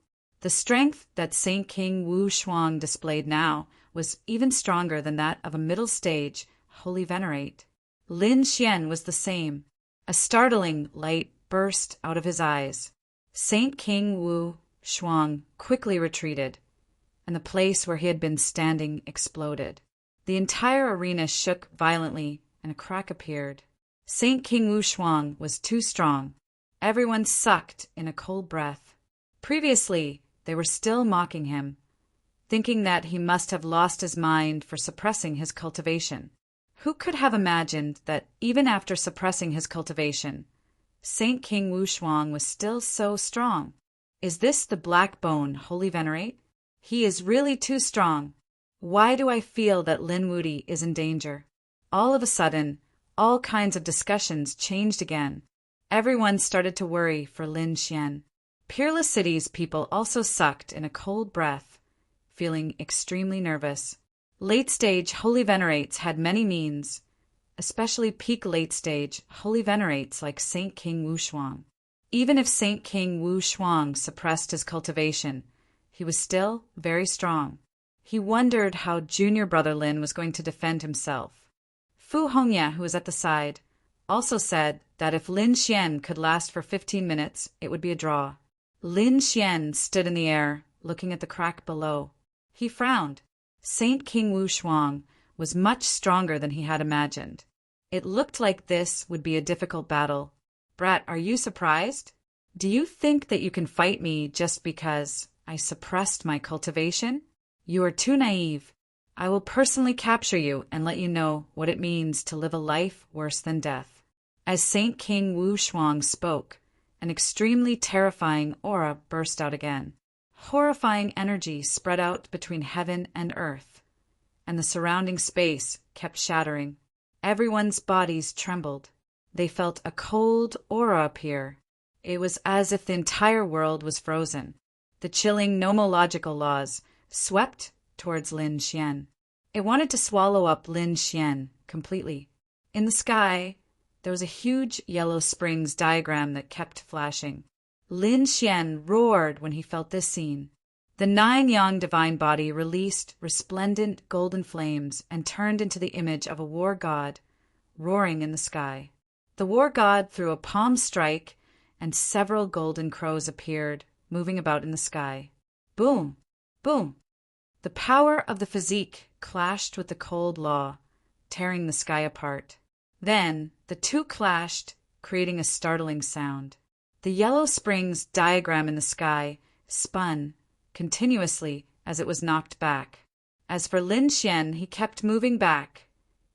The strength that Saint King Wu Shuang displayed now was even stronger than that of a middle stage Holy Venerate. Lin Xian was the same. A startling light burst out of his eyes. Saint King Wu Shuang quickly retreated, and the place where he had been standing exploded. The entire arena shook violently, and a crack appeared. Saint King Wu Shuang was too strong. Everyone sucked in a cold breath. Previously, they were still mocking him, thinking that he must have lost his mind for suppressing his cultivation. Who could have imagined that even after suppressing his cultivation, Saint King Wushuang was still so strong. Is this the Black Bone Holy Venerate? He is really too strong. Why do I feel that Lin Wuti is in danger? All of a sudden, all kinds of discussions changed again. Everyone started to worry for Lin Xian. Peerless City's people also sucked in a cold breath, feeling extremely nervous. Late-stage Holy Venerates had many means, especially peak late-stage Holy Venerates like Saint King Wushuang. Even if Saint King Wushuang suppressed his cultivation, he was still very strong. He wondered how junior brother Lin was going to defend himself. Fu Hongya, who was at the side, also said that if Lin Xian could last for 15 minutes, it would be a draw. Lin Xian stood in the air, looking at the crack below. He frowned. Saint King Wushuang was much stronger than he had imagined. It looked like this would be a difficult battle. Brat, are you surprised? Do you think that you can fight me just because I suppressed my cultivation? You are too naive. I will personally capture you and let you know what it means to live a life worse than death. As Saint King Wushuang spoke, an extremely terrifying aura burst out again. Horrifying energy spread out between heaven and earth, and the surrounding space kept shattering. Everyone's bodies trembled. They felt a cold aura appear. It was as if the entire world was frozen. The chilling nomological laws swept towards Lin Xian. It wanted to swallow up Lin Xian completely. In the sky, there was a huge yellow springs diagram that kept flashing. Lin Xian roared when he felt this scene. The 9-yang divine body released resplendent golden flames and turned into the image of a war god roaring in the sky. The war god threw a palm strike, and several golden crows appeared, moving about in the sky. Boom! Boom! The power of the physique clashed with the cold law, tearing the sky apart. Then the two clashed, creating a startling sound. The yellow springs diagram in the sky spun continuously as it was knocked back. As for Lin Xian, he kept moving back,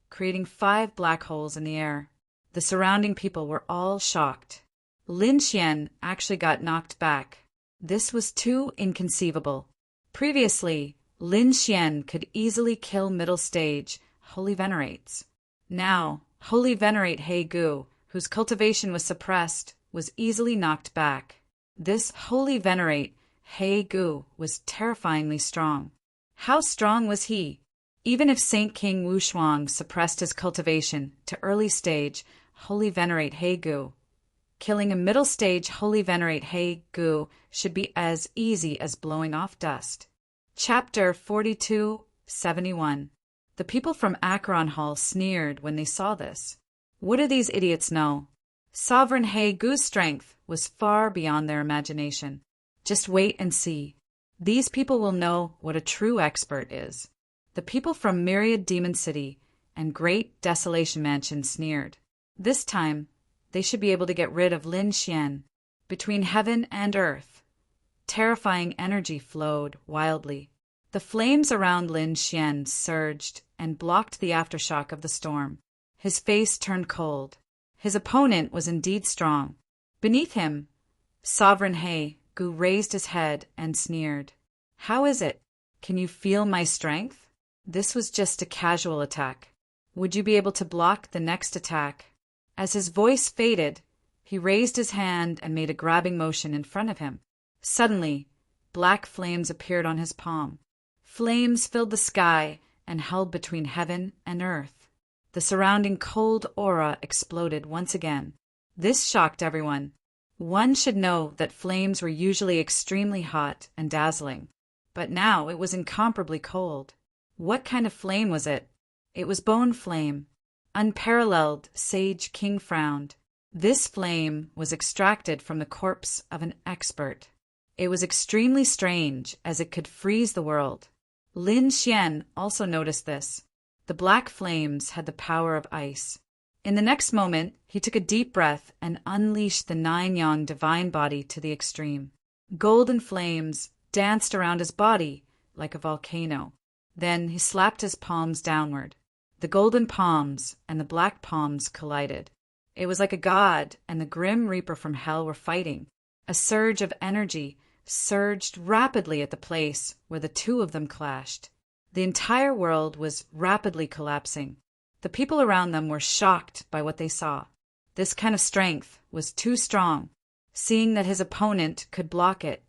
creating 5 black holes in the air. The surrounding people were all shocked. Lin Xian actually got knocked back. This was too inconceivable. Previously, Lin Xian could easily kill middle stage Holy Venerates. Now, Holy Venerate He Gu, whose cultivation was suppressed, was easily knocked back. This Holy Venerate He Gu was terrifyingly strong. How strong was he? Even if Saint King Wushuang suppressed his cultivation to early stage Holy Venerate He Gu, killing a middle stage Holy Venerate He Gu should be as easy as blowing off dust. Chapter 4271. The people from Acheron Hall sneered when they saw this. What do these idiots know? Sovereign He Gu's strength was far beyond their imagination. Just wait and see. These people will know what a true expert is. The people from Myriad Demon City and Great Desolation Mansion sneered. This time, they should be able to get rid of Lin Xian. Between heaven and earth, terrifying energy flowed wildly. The flames around Lin Xian surged and blocked the aftershock of the storm. His face turned cold. His opponent was indeed strong. Beneath him, Sovereign He Gu raised his head and sneered. How is it? Can you feel my strength? This was just a casual attack. Would you be able to block the next attack? As his voice faded, he raised his hand and made a grabbing motion in front of him. Suddenly, black flames appeared on his palm. Flames filled the sky and held between heaven and earth. The surrounding cold aura exploded once again. This shocked everyone. One should know that flames were usually extremely hot and dazzling, but now it was incomparably cold. What kind of flame was it? It was bone flame. Unparalleled, Sage King frowned. This flame was extracted from the corpse of an expert. It was extremely strange, as it could freeze the world. Lin Xian also noticed this. The black flames had the power of ice. In the next moment, he took a deep breath and unleashed the 9-yang divine body to the extreme. Golden flames danced around his body like a volcano. Then he slapped his palms downward. The golden palms and the black palms collided. It was like a god and the grim reaper from hell were fighting. A surge of energy surged rapidly at the place where the two of them clashed. The entire world was rapidly collapsing. The people around them were shocked by what they saw. This kind of strength was too strong. Seeing that his opponent could block it,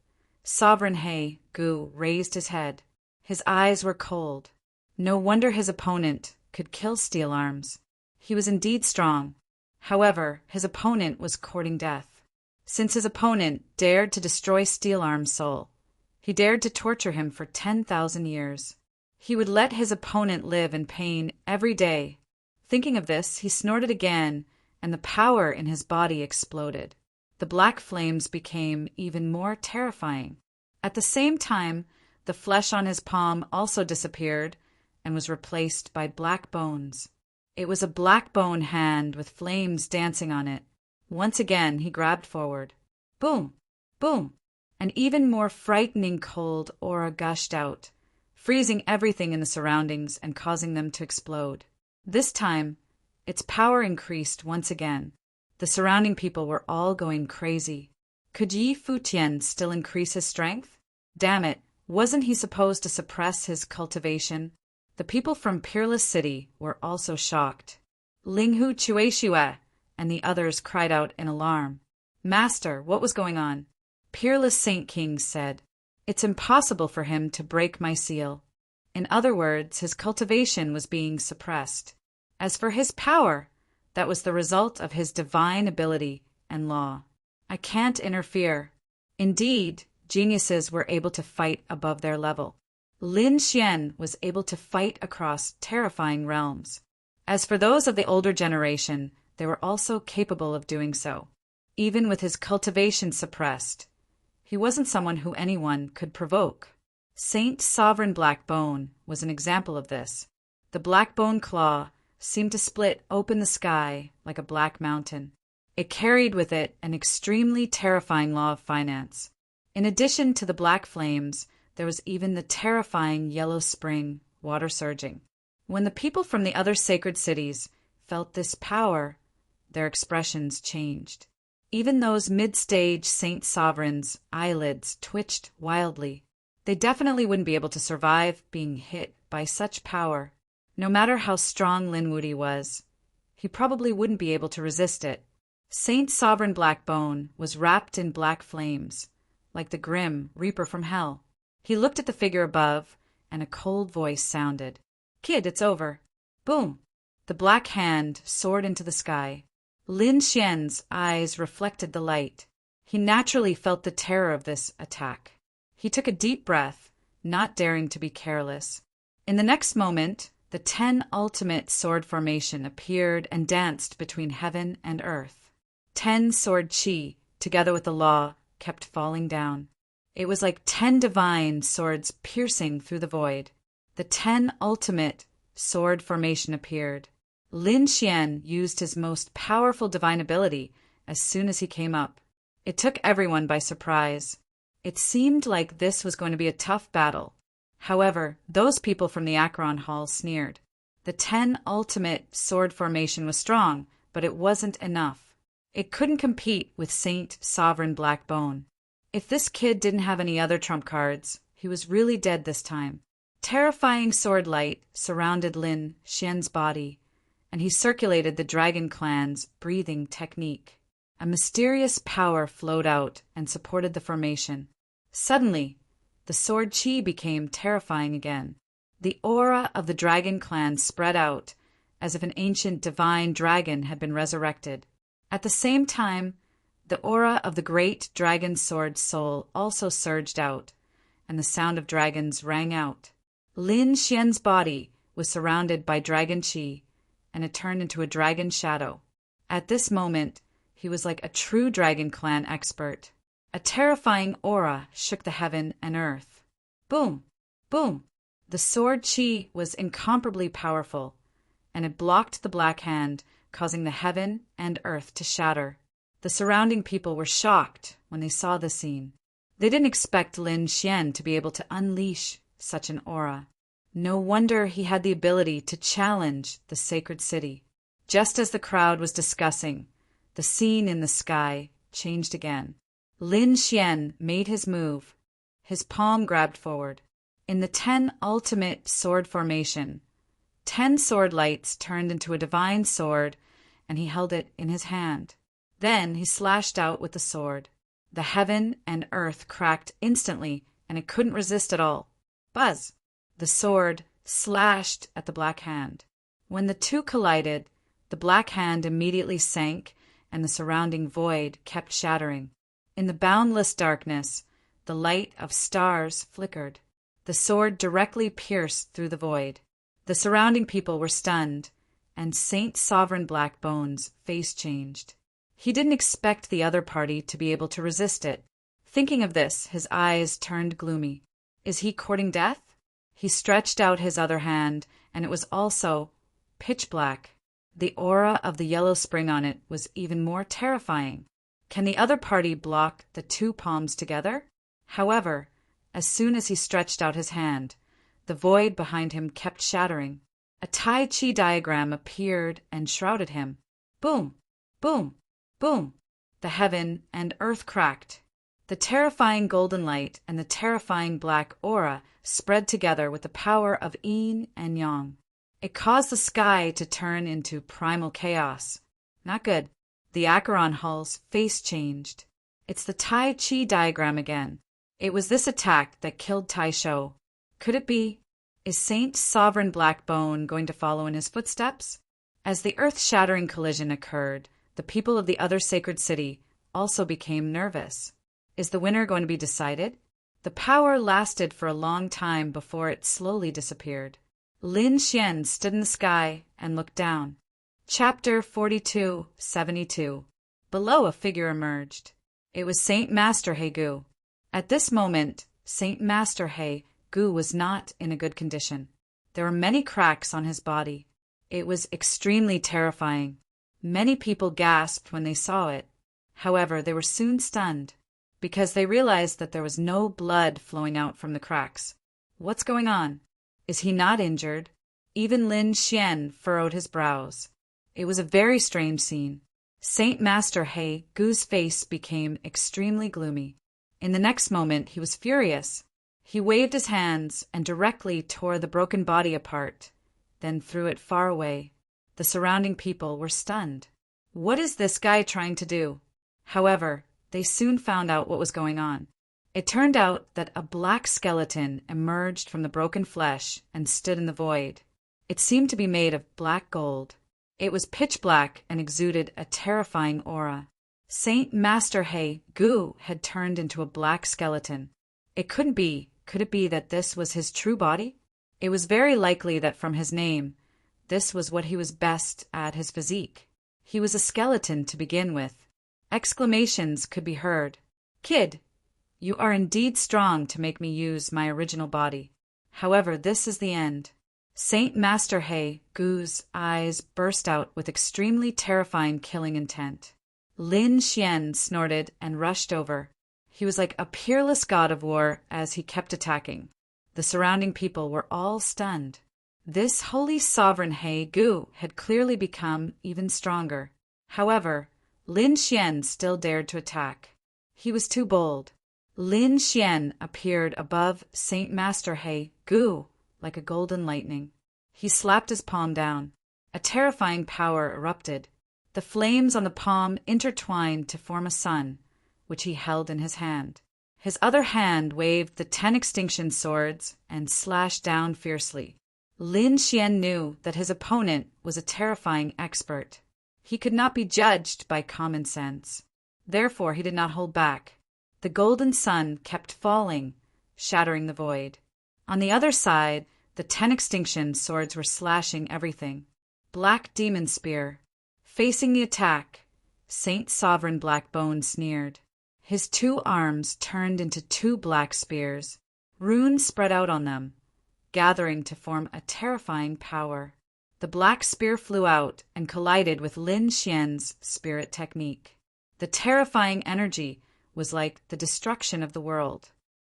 Sovereign Gu raised his head. His eyes were cold. No wonder his opponent could kill Steel Arms. He was indeed strong. However, his opponent was courting death. Since his opponent dared to destroy Steel Arm's soul, he dared to torture him for 10,000 years. He would let his opponent live in pain every day. Thinking of this, he snorted again, and the power in his body exploded. The black flames became even more terrifying. At the same time, the flesh on his palm also disappeared and was replaced by black bones. It was a black bone hand with flames dancing on it. Once again, he grabbed forward. Boom! Boom! An even more frightening cold aura gushed out, freezing everything in the surroundings and causing them to explode. This time, its power increased once again. The surrounding people were all going crazy. Could Yi Futian still increase his strength? Damn it, wasn't he supposed to suppress his cultivation? The people from Peerless City were also shocked. Linghu Chueshue and the others cried out in alarm. Master, what was going on? Peerless Saint King said, "It's impossible for him to break my seal." In other words, his cultivation was being suppressed. As for his power, that was the result of his divine ability and law. I can't interfere. Indeed, geniuses were able to fight above their level. Lin Xian was able to fight across terrifying realms. As for those of the older generation, they were also capable of doing so. Even with his cultivation suppressed, he wasn't someone who anyone could provoke. Saint Sovereign Black Bone was an example of this. The black bone claw seemed to split open the sky like a black mountain. It carried with it an extremely terrifying law of finance. In addition to the black flames, there was even the terrifying yellow spring, water surging. When the people from the other sacred cities felt this power, their expressions changed. Even those mid-stage saint sovereigns' eyelids twitched wildly. They definitely wouldn't be able to survive being hit by such power. No matter how strong Lin Wudi was, he probably wouldn't be able to resist it. Saint Sovereign Black Bone was wrapped in black flames, like the grim reaper from hell. He looked at the figure above, and a cold voice sounded. "Kid, it's over." Boom! The black hand soared into the sky. Lin Xian's eyes reflected the light. He naturally felt the terror of this attack. He took a deep breath, not daring to be careless. In the next moment, the 10 ultimate sword formation appeared and danced between heaven and earth. 10 sword chi, together with the law, kept falling down. It was like 10 divine swords piercing through the void. The 10 ultimate sword formation appeared. Lin Xian used his most powerful divine ability as soon as he came up. It took everyone by surprise. It seemed like this was going to be a tough battle. However, those people from the Acheron Hall sneered. The 10 ultimate sword formation was strong, but it wasn't enough. It couldn't compete with Saint Sovereign Black Bone. If this kid didn't have any other trump cards, he was really dead this time. Terrifying sword light surrounded Lin Xian's body, and he circulated the Dragon Clan's breathing technique. A mysterious power flowed out and supported the formation. Suddenly, the sword chi became terrifying again. The aura of the Dragon Clan spread out, as if an ancient divine dragon had been resurrected. At the same time, the aura of the great dragon sword soul also surged out, and the sound of dragons rang out. Lin Xian's body was surrounded by dragon chi, and it turned into a dragon shadow. At this moment, he was like a true Dragon Clan expert. A terrifying aura shook the heaven and earth. Boom! Boom! The sword chi was incomparably powerful, and it blocked the black hand, causing the heaven and earth to shatter. The surrounding people were shocked when they saw the scene. They didn't expect Lin Xian to be able to unleash such an aura. No wonder he had the ability to challenge the sacred city. Just as the crowd was discussing, The scene in the sky changed again. Lin Xian made his move. His palm grabbed forward. In the 10 ultimate sword formation, 10 sword lights turned into a divine sword, and he held it in his hand. Then he slashed out with the sword. The heaven and earth cracked instantly, and it couldn't resist at all. Buzz! The sword slashed at the black hand. When the two collided, the black hand immediately sank, and the surrounding void kept shattering. In the boundless darkness, the light of stars flickered. The sword directly pierced through the void. The surrounding people were stunned, and Saint Sovereign Blackbone's face changed. He didn't expect the other party to be able to resist it. Thinking of this, his eyes turned gloomy. Is he courting death? He stretched out his other hand, and it was also pitch black. The aura of the yellow spring on it was even more terrifying. Can the other party block the 2 palms together? However, as soon as he stretched out his hand, the void behind him kept shattering. A Tai Chi diagram appeared and shrouded him. Boom! Boom! Boom! The heaven and earth cracked. The terrifying golden light and the terrifying black aura spread together with the power of yin and yang. It caused the sky to turn into primal chaos. Not good. The Acheron hull's face changed. It's the Tai Chi diagram again. It was this attack that killed Tai Shou. Could it be? Is Saint Sovereign Blackbone going to follow in his footsteps? As the earth-shattering collision occurred, the people of the other sacred city also became nervous. Is the winner going to be decided? The power lasted for a long time before it slowly disappeared. Lin Xian stood in the sky and looked down. Chapter 42:72. Below a figure emerged. It was Saint Master He Gu. At this moment, Saint Master He Gu was not in a good condition. There were many cracks on his body. It was extremely terrifying. Many people gasped when they saw it. However, they were soon stunned, because they realized that there was no blood flowing out from the cracks. What's going on? Is he not injured? Even Lin Xian furrowed his brows. It was a very strange scene. Saint Master He Gu's face became extremely gloomy. In the next moment, he was furious. He waved his hands and directly tore the broken body apart, then threw it far away. The surrounding people were stunned. What is this guy trying to do? However, they soon found out what was going on. It turned out that a black skeleton emerged from the broken flesh and stood in the void. It seemed to be made of black gold. It was pitch black and exuded a terrifying aura. Saint Master He Gu had turned into a black skeleton. It couldn't be. Could it be that this was his true body? It was very likely that from his name, this was what he was best at, his physique. He was a skeleton to begin with. Exclamations could be heard. Kid, you are indeed strong to make me use my original body. However, this is the end. Saint Master He Gu's eyes burst out with extremely terrifying killing intent. Lin Xian snorted and rushed over. He was like a peerless god of war as he kept attacking. The surrounding people were all stunned. This holy sovereign He Gu had clearly become even stronger. However, Lin Xian still dared to attack. He was too bold. Lin Xian appeared above Saint Master He Gu like a golden lightning. He slapped his palm down. A terrifying power erupted. The flames on the palm intertwined to form a sun, which he held in his hand. His other hand waved the 10 extinction swords and slashed down fiercely. Lin Xian knew that his opponent was a terrifying expert. He could not be judged by common sense. Therefore, he did not hold back. The golden sun kept falling, shattering the void. On the other side, the 10 extinction swords were slashing everything. Black Demon Spear. Facing the attack, Saint Sovereign Blackbone sneered. His 2 arms turned into 2 black spears. Runes spread out on them, gathering to form a terrifying power. The black spear flew out and collided with Lin Xian's spirit technique. The terrifying energy was like the destruction of the world.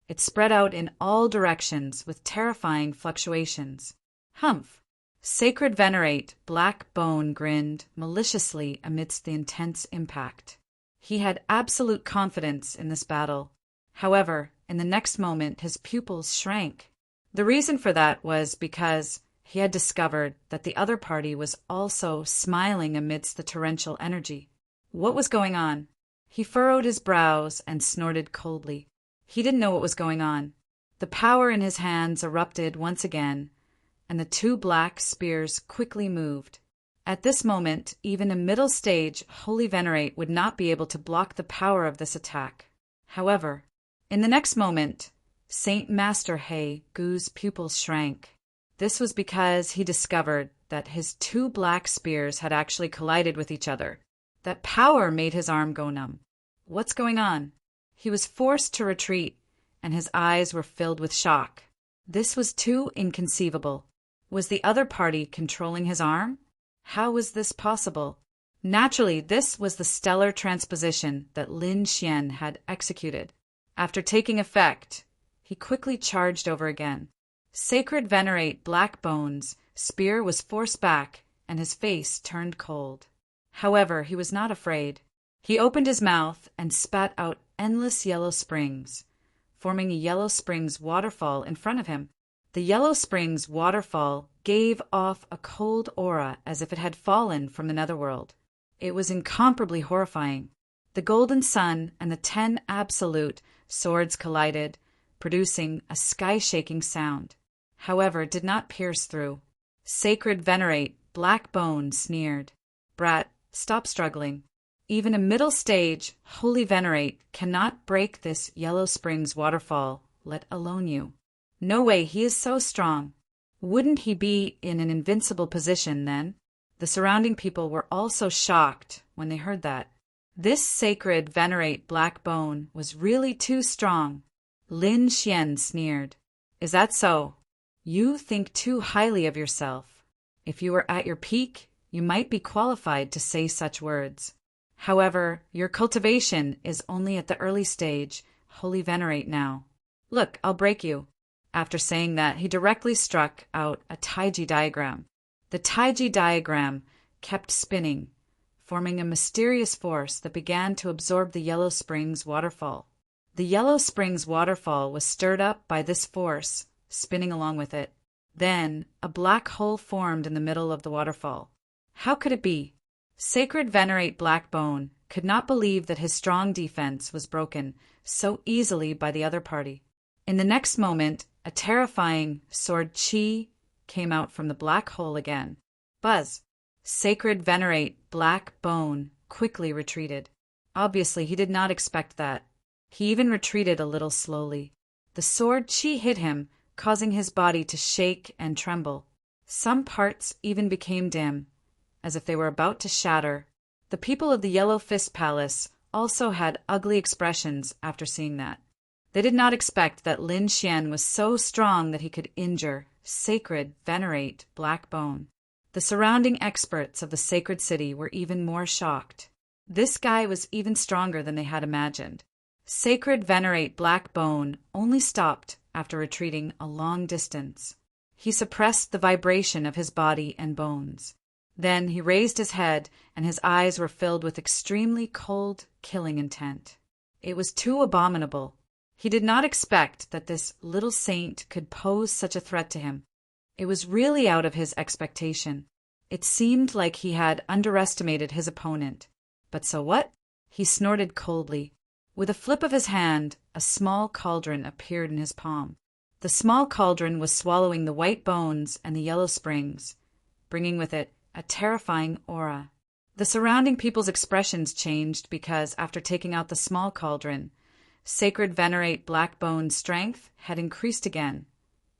It spread out in all directions with terrifying fluctuations. Humph! Sacred Venerate Black Bone grinned maliciously amidst the intense impact. He had absolute confidence in this battle. However, in the next moment his pupils shrank. The reason for that was because he had discovered that the other party was also smiling amidst the torrential energy. What was going on? He furrowed his brows and snorted coldly. He didn't know what was going on. The power in his hands erupted once again, and the two black spears quickly moved. At this moment, even a middle stage Holy Venerate would not be able to block the power of this attack. However, in the next moment, Saint Master He Gu's pupils shrank. This was because he discovered that his two black spears had actually collided with each other. That power made his arm go numb. What's going on? He was forced to retreat, and his eyes were filled with shock. This was too inconceivable. Was the other party controlling his arm? How was this possible? Naturally, this was the stellar transposition that Lin Xian had executed. After taking effect, he quickly charged over again. Sacred Venerate Black Bone's spear was forced back, and his face turned cold. However, he was not afraid. He opened his mouth and spat out endless yellow springs, forming a yellow springs waterfall in front of him. The yellow springs waterfall gave off a cold aura as if it had fallen from the netherworld. It was incomparably horrifying. The golden sun and the 10 absolute swords collided, producing a sky-shaking sound. However, it did not pierce through. Sacred Venerate Black Bone sneered. Brat, stop struggling. Even a middle stage Holy Venerate cannot break this yellow springs waterfall, let alone you. No way, he is so strong. Wouldn't he be in an invincible position then? The surrounding people were also shocked when they heard that. This Sacred Venerate Black Bone was really too strong. Lin Xian sneered. Is that so? You think too highly of yourself. If you were at your peak, you might be qualified to say such words. However, your cultivation is only at the early stage, Holy Venerate now. Look, I'll break you. After saying that, he directly struck out a Taiji diagram. The Taiji diagram kept spinning, forming a mysterious force that began to absorb the Yellow Springs waterfall. The Yellow Springs waterfall was stirred up by this force, spinning along with it. Then, a black hole formed in the middle of the waterfall. How could it be? Sacred Venerate Black Bone could not believe that his strong defense was broken so easily by the other party. In the next moment, a terrifying sword chi came out from the black hole again. Buzz! Sacred Venerate Black Bone quickly retreated. Obviously, he did not expect that. He even retreated a little slowly. The sword chi hit him, causing his body to shake and tremble. Some parts even became dim, as if they were about to shatter. The people of the Yellow Fist Palace also had ugly expressions after seeing that. They did not expect that Lin Xian was so strong that he could injure Sacred Venerate Black Bone. The surrounding experts of the sacred city were even more shocked. This guy was even stronger than they had imagined. Sacred Venerate Black Bone only stopped after retreating a long distance. He suppressed the vibration of his body and bones. Then he raised his head, and his eyes were filled with extremely cold, killing intent. It was too abominable. He did not expect that this little saint could pose such a threat to him. It was really out of his expectation. It seemed like he had underestimated his opponent. But so what? He snorted coldly. With a flip of his hand, a small cauldron appeared in his palm. The small cauldron was swallowing the white bones and the yellow springs, bringing with it a terrifying aura. The surrounding people's expressions changed because, after taking out the small cauldron, Sacred Venerate Black Bone's strength had increased again,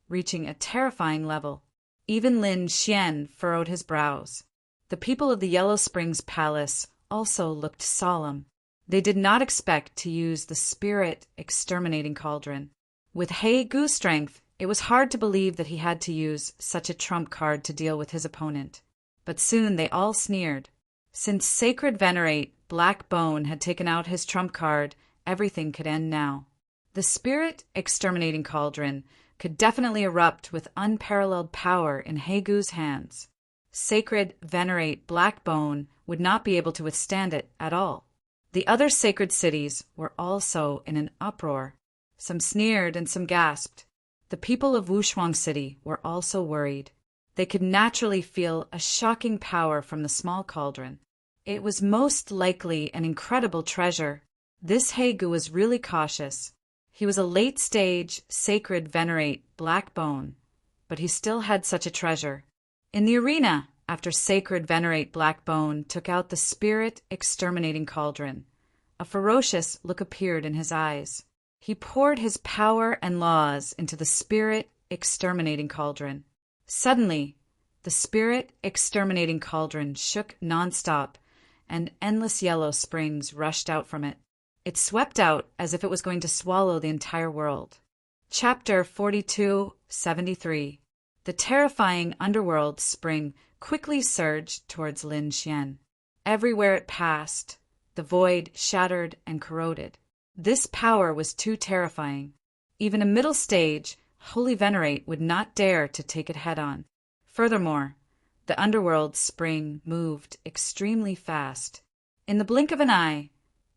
reaching a terrifying level. Even Lin Xian furrowed his brows. The people of the Yellow Springs Palace also looked solemn. They did not expect to use the spirit-exterminating cauldron. With He Gu's strength, it was hard to believe that he had to use such a trump card to deal with his opponent. But soon they all sneered. Since Sacred Venerate Black Bone had taken out his trump card, everything could end now. The spirit-exterminating cauldron could definitely erupt with unparalleled power in Haigu's hands. Sacred venerate black bone would not be able to withstand it at all. The other sacred cities were also in an uproar. Some sneered and some gasped. The people of Wushuang City were also worried. They could naturally feel a shocking power from the small cauldron. It was most likely an incredible treasure. This Haigu was really cautious. He was a late-stage, sacred venerate black bone, but he still had such a treasure. In the arena, after sacred venerate black bone took out the spirit exterminating cauldron, a ferocious look appeared in his eyes. He poured his power and laws into the spirit exterminating cauldron. Suddenly, the spirit exterminating cauldron shook nonstop, and endless yellow springs rushed out from it. It swept out as if it was going to swallow the entire world. Chapter 4273. The terrifying underworld spring quickly surged towards Lin Xian. Everywhere it passed, the void shattered and corroded. This power was too terrifying. Even a middle stage, Holy Venerate would not dare to take it head-on. Furthermore, the underworld spring moved extremely fast. In the blink of an eye,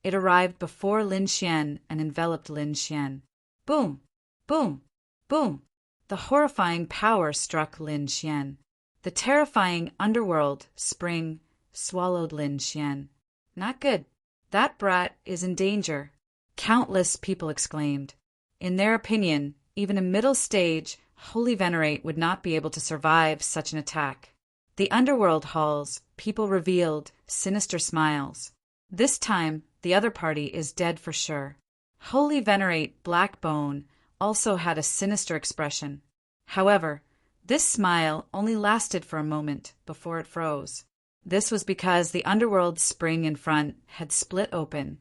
it arrived before Lin Xian and enveloped Lin Xian. Boom! Boom! Boom! The horrifying power struck Lin Xian. The terrifying underworld spring swallowed Lin Xian. Not good. That brat is in danger. Countless people exclaimed. In their opinion, even a middle stage, Holy Venerate would not be able to survive such an attack. The underworld halls, people revealed sinister smiles. This time, the other party is dead for sure. Holy Venerate Black Bone also had a sinister expression. However, this smile only lasted for a moment before it froze. This was because the underworld spring in front had split open,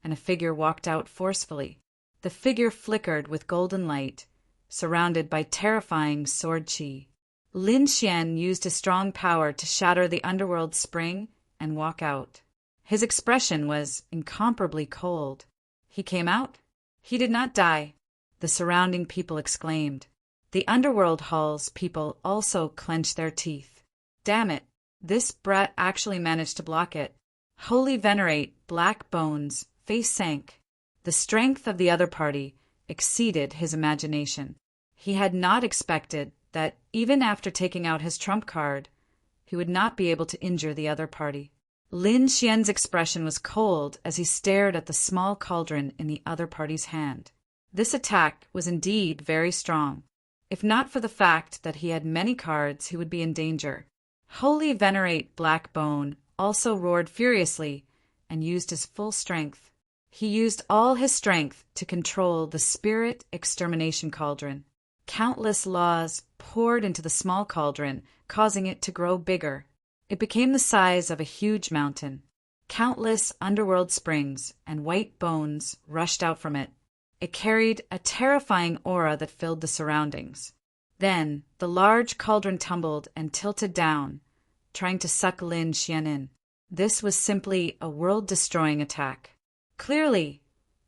and a figure walked out forcefully. The figure flickered with golden light, surrounded by terrifying sword qi. Lin Xian used his strong power to shatter the underworld spring and walk out. His expression was incomparably cold. He came out? He did not die. The surrounding people exclaimed. The underworld hall's people also clenched their teeth. Damn it, this brat actually managed to block it. Holy Venerate Black Bone's face sank. The strength of the other party exceeded his imagination. He had not expected that even after taking out his trump card, he would not be able to injure the other party. Lin Xian's expression was cold as he stared at the small cauldron in the other party's hand. This attack was indeed very strong. If not for the fact that he had many cards, he would be in danger. Holy Venerate Black Bone also roared furiously and used his full strength. He used all his strength to control the spirit extermination cauldron. Countless laws poured into the small cauldron, causing it to grow bigger. It became the size of a huge mountain. Countless underworld springs and white bones rushed out from it. It carried a terrifying aura that filled the surroundings. Then the large cauldron tumbled and tilted down, trying to suck Lin Xian in. This was simply a world-destroying attack. Clearly,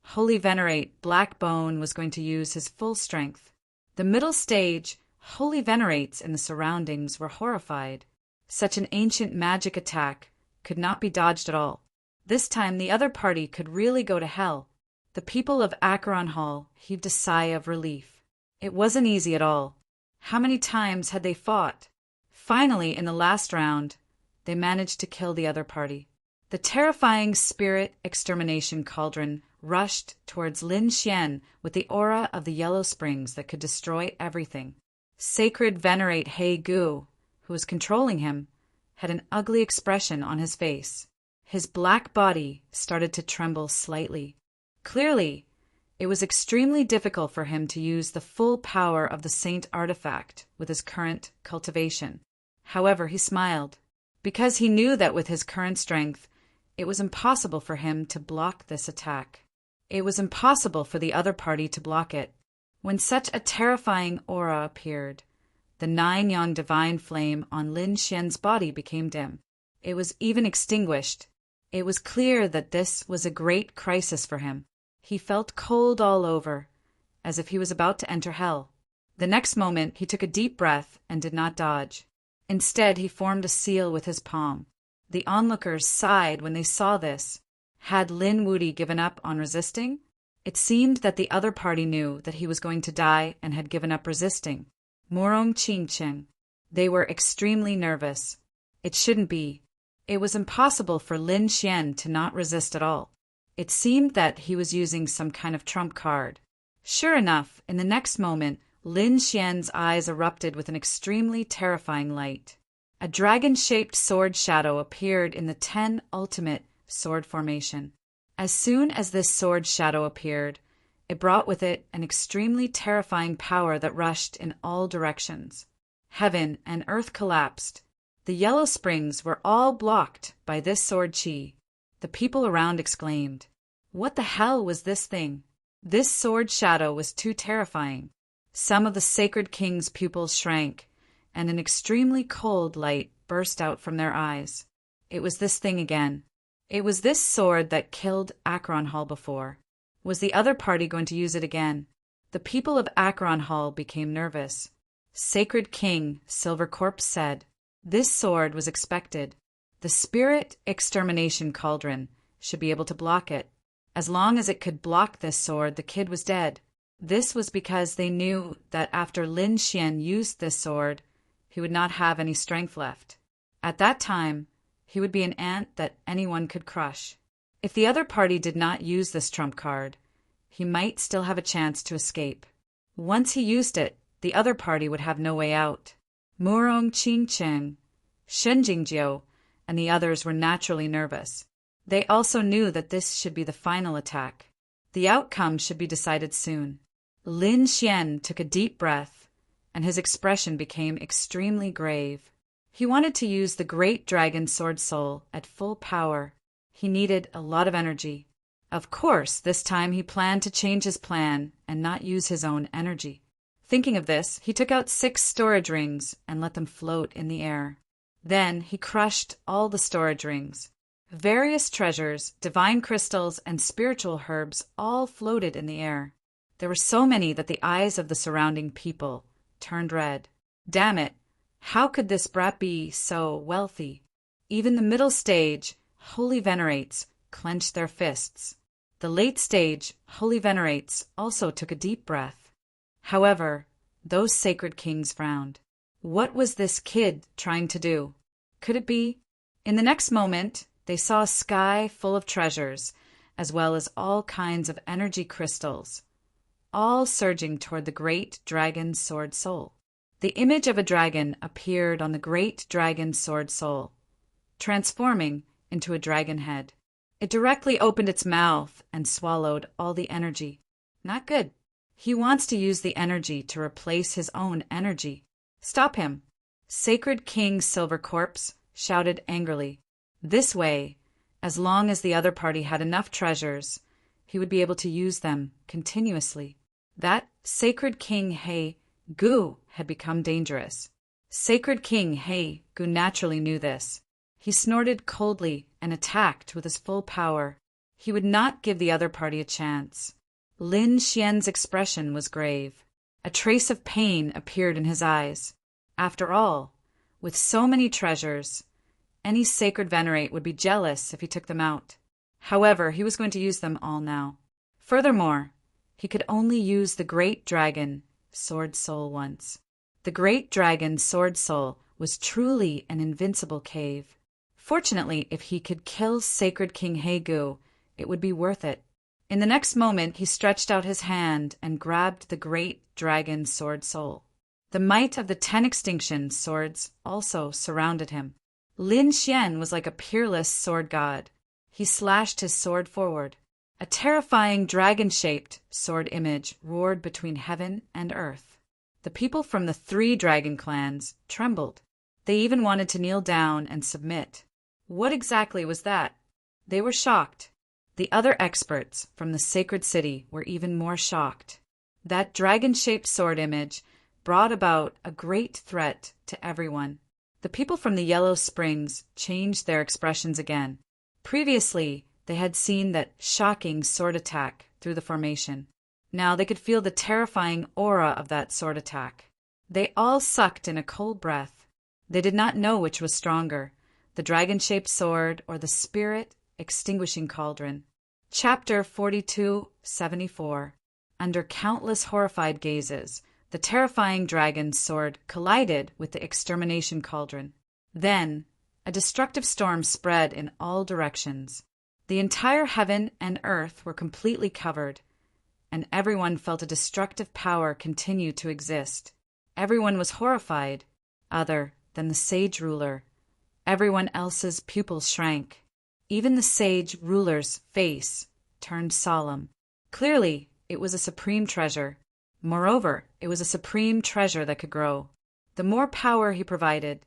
Holy Venerate Black Bone was going to use his full strength. The middle stage, Holy Venerates in the surroundings were horrified. Such an ancient magic attack could not be dodged at all. This time the other party could really go to hell. The people of Acheron Hall heaved a sigh of relief. It wasn't easy at all. How many times had they fought? Finally, in the last round, they managed to kill the other party. The terrifying spirit extermination cauldron rushed towards Lin Xian with the aura of the yellow springs that could destroy everything. Sacred Venerate He Gu, who was controlling him, had an ugly expression on his face. His black body started to tremble slightly. Clearly, it was extremely difficult for him to use the full power of the Saint artifact with his current cultivation. However, he smiled, because he knew that with his current strength, it was impossible for him to block this attack. It was impossible for the other party to block it. When such a terrifying aura appeared, the 9-yang divine flame on Lin Xian's body became dim. It was even extinguished. It was clear that this was a great crisis for him. He felt cold all over, as if he was about to enter hell. The next moment, he took a deep breath and did not dodge. Instead, he formed a seal with his palm. The onlookers sighed when they saw this. Had Lin Wudi given up on resisting? It seemed that the other party knew that he was going to die and had given up resisting. Morong Qingcheng. They were extremely nervous. It shouldn't be. It was impossible for Lin Xian to not resist at all. It seemed that he was using some kind of trump card. Sure enough, in the next moment, Lin Xian's eyes erupted with an extremely terrifying light. A dragon-shaped sword shadow appeared in the 10 ultimate sword formation. As soon as this sword shadow appeared, it brought with it an extremely terrifying power that rushed in all directions. Heaven and earth collapsed. The yellow springs were all blocked by this sword chi. The people around exclaimed, "What the hell was this thing?" This sword shadow was too terrifying. Some of the sacred king's pupils shrank, and an extremely cold light burst out from their eyes. It was this thing again. It was this sword that killed Akron Hall before. Was the other party going to use it again? The people of Akron Hall became nervous. Sacred King Silver Corpse said, "This sword was expected. The spirit extermination cauldron should be able to block it. As long as it could block this sword, the kid was dead." This was because they knew that after Lin Xian used this sword, he would not have any strength left. At that time, he would be an ant that anyone could crush. If the other party did not use this trump card, he might still have a chance to escape. Once he used it, the other party would have no way out. Murong Qingcheng, Shen Jingjiu, and the others were naturally nervous. They also knew that this should be the final attack. The outcome should be decided soon. Lin Xian took a deep breath, and his expression became extremely grave. He wanted to use the Great Dragon Sword Soul at full power. He needed a lot of energy. Of course, this time he planned to change his plan and not use his own energy. Thinking of this, he took out 6 storage rings and let them float in the air. Then he crushed all the storage rings. Various treasures, divine crystals, and spiritual herbs all floated in the air. There were so many that the eyes of the surrounding people turned red. Damn it! How could this brat be so wealthy? Even the middle stage, holy venerates, clenched their fists. The late stage, holy venerates, also took a deep breath. However, those sacred kings frowned. What was this kid trying to do? Could it be? In the next moment, they saw a sky full of treasures, as well as all kinds of energy crystals, all surging toward the great dragon sword soul. The image of a dragon appeared on the great dragon sword soul, transforming into a dragon head. It directly opened its mouth and swallowed all the energy. Not good. He wants to use the energy to replace his own energy. Stop him! Sacred King Silver Corpse shouted angrily. This way, as long as the other party had enough treasures, he would be able to use them continuously. That Sacred King He Gu had become dangerous. Sacred King He Gu naturally knew this. He snorted coldly and attacked with his full power. He would not give the other party a chance. Lin Xian's expression was grave. A trace of pain appeared in his eyes. After all, with so many treasures, any sacred venerate would be jealous if he took them out. However, he was going to use them all now. Furthermore, he could only use the Great Dragon Sword Soul once. The Great Dragon Sword Soul was truly an invincible cave. Fortunately, if he could kill Sacred King Hegu, it would be worth it. In the next moment, he stretched out his hand and grabbed the Great Dragon Sword Soul. The might of the 10 extinction swords also surrounded him. Lin Xian was like a peerless sword god. He slashed his sword forward. A terrifying dragon-shaped sword image roared between heaven and earth. The people from the 3 dragon clans trembled. They even wanted to kneel down and submit. What exactly was that? They were shocked. The other experts from the sacred city were even more shocked. That dragon-shaped sword image brought about a great threat to everyone. The people from the Yellow Springs changed their expressions again. Previously, they had seen that shocking sword attack through the formation. Now they could feel the terrifying aura of that sword attack. They all sucked in a cold breath. They did not know which was stronger, the dragon-shaped sword or the spirit-extinguishing cauldron. Chapter 4274. Under countless horrified gazes, the terrifying dragon's sword collided with the extermination cauldron. Then, a destructive storm spread in all directions. The entire heaven and earth were completely covered, and everyone felt a destructive power continue to exist. Everyone was horrified, other than the sage ruler. Everyone else's pupils shrank. Even the sage ruler's face turned solemn. Clearly, it was a supreme treasure. Moreover, it was a supreme treasure that could grow. The more power he provided,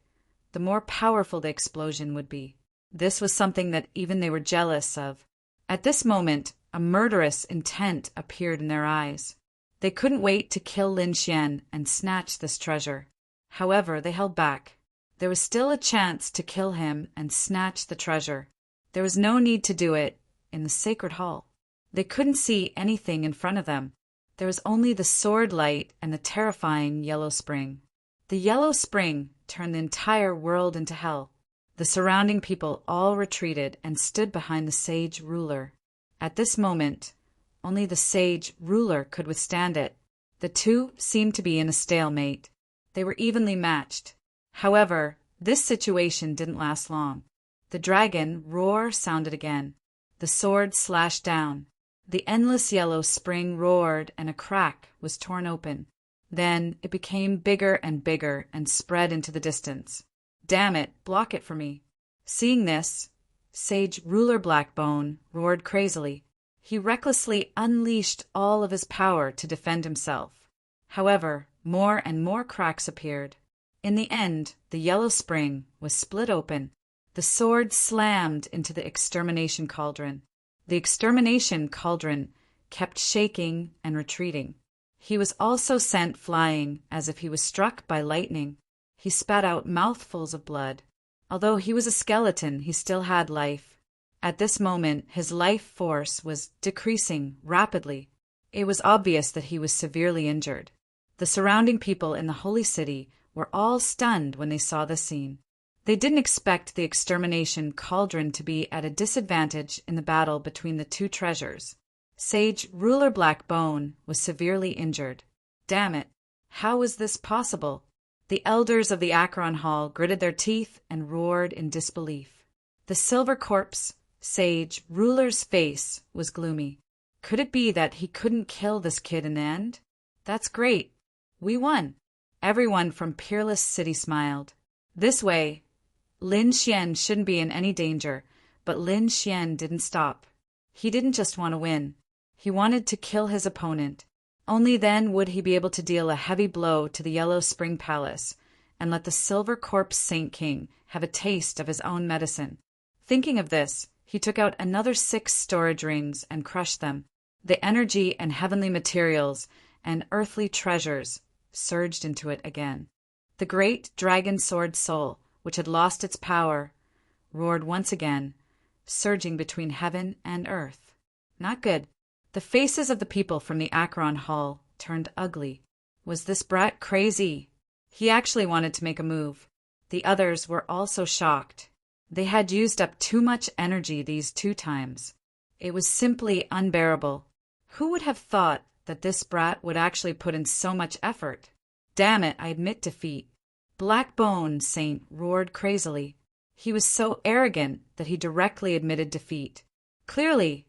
the more powerful the explosion would be. This was something that even they were jealous of. At this moment, a murderous intent appeared in their eyes. They couldn't wait to kill Lin Xian and snatch this treasure. However, they held back. There was still a chance to kill him and snatch the treasure. There was no need to do it in the sacred hall. They couldn't see anything in front of them. There was only the sword light and the terrifying yellow spring. The yellow spring turned the entire world into hell. The surrounding people all retreated and stood behind the sage ruler. At this moment, only the sage ruler could withstand it. The two seemed to be in a stalemate. They were evenly matched. However, this situation didn't last long. The dragon roar sounded again. The sword slashed down. The endless yellow spring roared and a crack was torn open. Then it became bigger and bigger and spread into the distance. Damn it, block it for me. Seeing this, Sage Ruler Blackbone roared crazily. He recklessly unleashed all of his power to defend himself. However, more and more cracks appeared. In the end, the yellow spring was split open. The sword slammed into the extermination cauldron. The extermination cauldron kept shaking and retreating. He was also sent flying as if he was struck by lightning. He spat out mouthfuls of blood. Although he was a skeleton, he still had life. At this moment, his life force was decreasing rapidly. It was obvious that he was severely injured. The surrounding people in the holy city were all stunned when they saw this scene. They didn't expect the extermination cauldron to be at a disadvantage in the battle between the two treasures. Sage Ruler Blackbone was severely injured. Damn it! How was this possible? The elders of the Acheron Hall gritted their teeth and roared in disbelief. The silver corpse, Sage Ruler's face was gloomy. Could it be that he couldn't kill this kid in the end? That's great. We won. Everyone from Peerless City smiled. This way, Lin Xian shouldn't be in any danger, but Lin Xian didn't stop. He didn't just want to win. He wanted to kill his opponent. Only then would he be able to deal a heavy blow to the Yellow Spring Palace and let the Silver Corpse Saint King have a taste of his own medicine. Thinking of this, he took out another 6 storage rings and crushed them. The energy and heavenly materials and earthly treasures surged into it again. The great dragon sword soul, which had lost its power, roared once again, surging between heaven and earth. Not good. The faces of the people from the Acheron Hall turned ugly. Was this brat crazy? He actually wanted to make a move. The others were also shocked. They had used up too much energy these 2 times. It was simply unbearable. Who would have thought that this brat would actually put in so much effort? Damn it, I admit defeat. Blackbone Saint roared crazily. He was so arrogant that he directly admitted defeat. Clearly,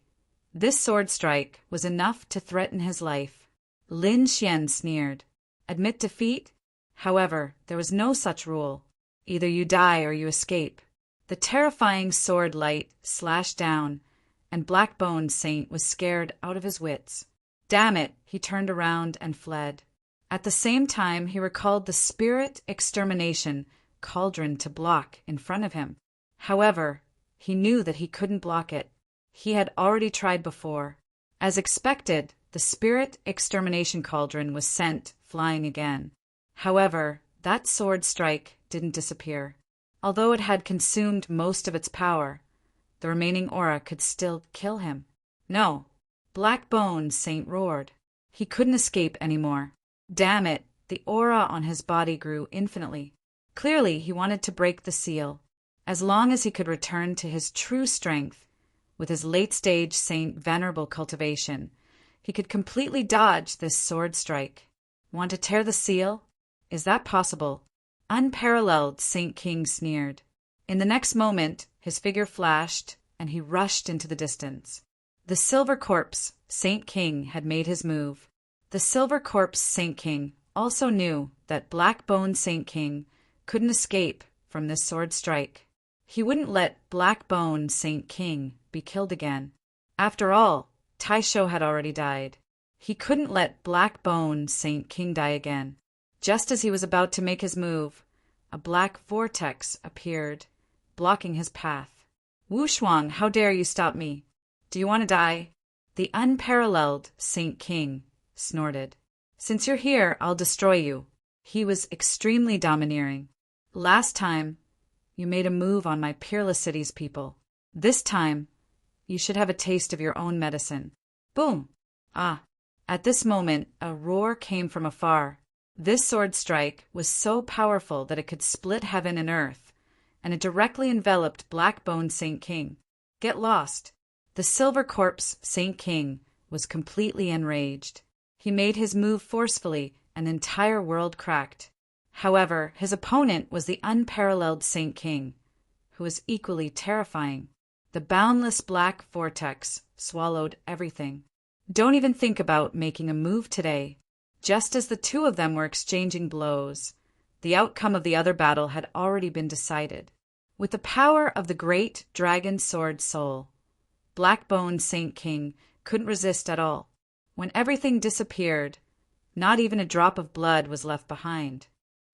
this sword strike was enough to threaten his life. Lin Xian sneered. Admit defeat? However, there was no such rule. Either you die or you escape. The terrifying sword light slashed down, and Blackbone Saint was scared out of his wits. Damn it, he turned around and fled. At the same time, he recalled the spirit extermination cauldron to block in front of him. However, he knew that he couldn't block it. He had already tried before. As expected, the spirit extermination cauldron was sent flying again. However, that sword strike didn't disappear. Although it had consumed most of its power, the remaining aura could still kill him. No, Blackbone Saint roared. He couldn't escape anymore. Damn it, the aura on his body grew infinitely. Clearly, he wanted to break the seal. As long as he could return to his true strength, with his late-stage Saint Venerable cultivation, he could completely dodge this sword strike. Want to tear the seal? Is that possible? Unparalleled, Saint King sneered. In the next moment, his figure flashed, and he rushed into the distance. The Silver Corpse, Saint King, had made his move. The Silver Corpse Saint King also knew that Black Bone Saint King couldn't escape from this sword strike. He wouldn't let Black Bone Saint King be killed again. After all, Taisho had already died. He couldn't let Black Bone Saint King die again. Just as he was about to make his move, a black vortex appeared, blocking his path. Wu Shuang, how dare you stop me? Do you want to die? The unparalleled Saint King snorted. Since you're here, I'll destroy you. He was extremely domineering. Last time, you made a move on my Peerless City's people. This time, you should have a taste of your own medicine. Boom! Ah! At this moment, a roar came from afar. This sword strike was so powerful that it could split heaven and earth, and it directly enveloped Blackbone Saint King. Get lost! The Silver Corpse Saint King was completely enraged. He made his move forcefully, and the entire world cracked. However, his opponent was the unparalleled Saint King, who was equally terrifying. The boundless black vortex swallowed everything. Don't even think about making a move today. Just as the two of them were exchanging blows, the outcome of the other battle had already been decided. With the power of the great dragon sword soul, Blackbone Saint King couldn't resist at all. When everything disappeared, not even a drop of blood was left behind.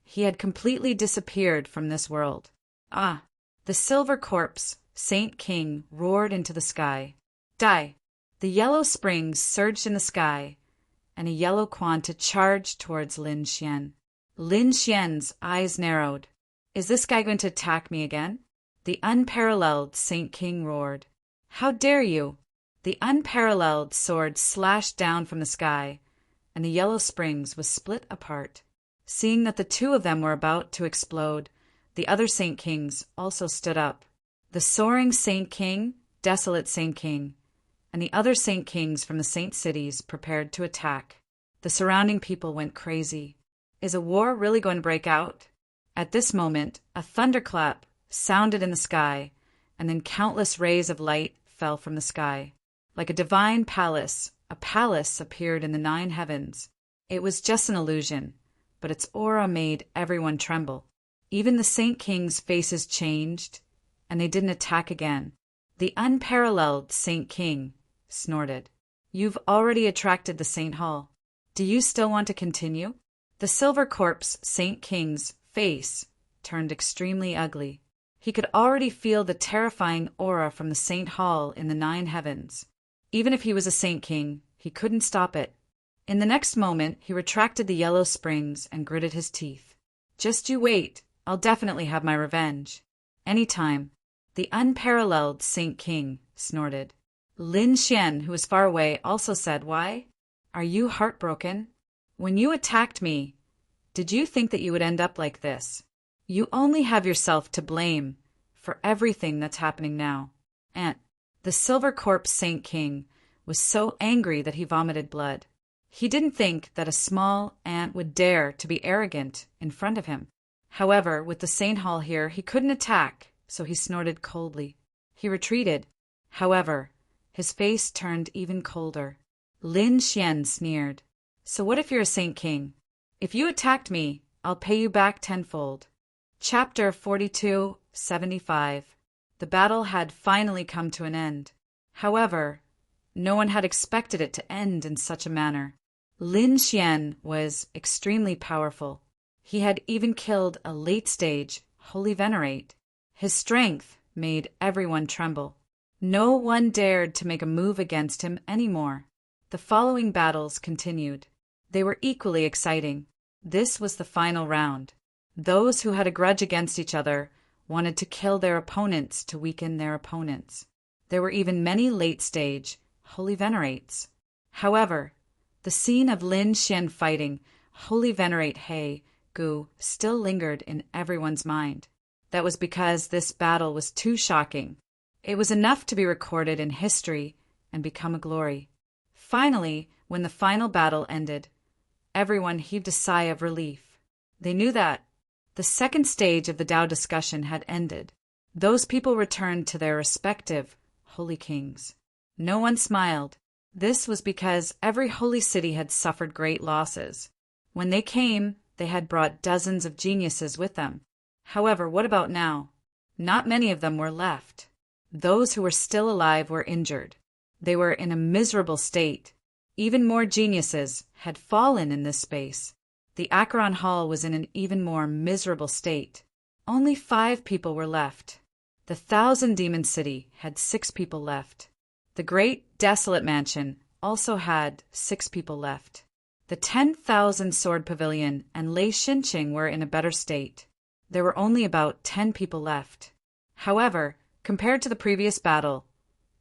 He had completely disappeared from this world. Ah! The Silver Corpse Saint King roared into the sky. Die! The yellow springs surged in the sky, and a yellow quanta charged towards Lin Xian. Lin Xian's eyes narrowed. Is this guy going to attack me again? The unparalleled Saint King roared. How dare you! The unparalleled sword slashed down from the sky, and the yellow springs was split apart. Seeing that the two of them were about to explode, the other Saint Kings also stood up. The soaring Saint King, desolate Saint King, and the other Saint Kings from the Saint cities prepared to attack. The surrounding people went crazy. Is a war really going to break out? At this moment, a thunderclap sounded in the sky, and then countless rays of light fell from the sky. Like a divine palace, a palace appeared in the 9 heavens. It was just an illusion, but its aura made everyone tremble. Even the Saint Kings' faces changed, and they didn't attack again. The unparalleled Saint King snorted. You've already attracted the Saint Hall. Do you still want to continue? The Silver Corpse Saint King's face turned extremely ugly. He could already feel the terrifying aura from the Saint Hall in the 9 heavens. Even if he was a Saint King, he couldn't stop it. In the next moment, he retracted the yellow springs and gritted his teeth. Just you wait, I'll definitely have my revenge. Anytime. The unparalleled Saint King snorted. Lin Xian, who was far away, also said, Why? Are you heartbroken? When you attacked me, did you think that you would end up like this? You only have yourself to blame for everything that's happening now. And the Silver Corpse Saint King was so angry that he vomited blood. He didn't think that a small ant would dare to be arrogant in front of him. However, with the Saint Hall here, he couldn't attack, so he snorted coldly. He retreated. However, his face turned even colder. Lin Xian sneered. So what if you're a Saint King? If you attacked me, I'll pay you back tenfold. Chapter 42:75. The battle had finally come to an end. However, no one had expected it to end in such a manner. Lin Xian was extremely powerful. He had even killed a late-stage Holy Venerate. His strength made everyone tremble. No one dared to make a move against him anymore. The following battles continued. They were equally exciting. This was the final round. Those who had a grudge against each other wanted to kill their opponents to weaken their opponents. There were even many late-stage Holy Venerates. However, The scene of Lin Xian fighting Holy Venerate He Gu still lingered in everyone's mind. That was because this battle was too shocking. It was enough to be recorded in history and become a glory. Finally, when the final battle ended, everyone heaved a sigh of relief. They knew that the second stage of the Tao discussion had ended. Those people returned to their respective holy kings. No one smiled. This was because every holy city had suffered great losses. When they came, they had brought dozens of geniuses with them. However, what about now? Not many of them were left. Those who were still alive were injured. They were in a miserable state. Even more geniuses had fallen in this space. The Acheron Hall was in an even more miserable state. Only 5 people were left. The 1,000-demon city had 6 people left. The great desolate mansion also had 6 people left. The 10,000 sword pavilion and Lei Xinqing were in a better state. There were only about 10 people left. However, compared to the previous battle,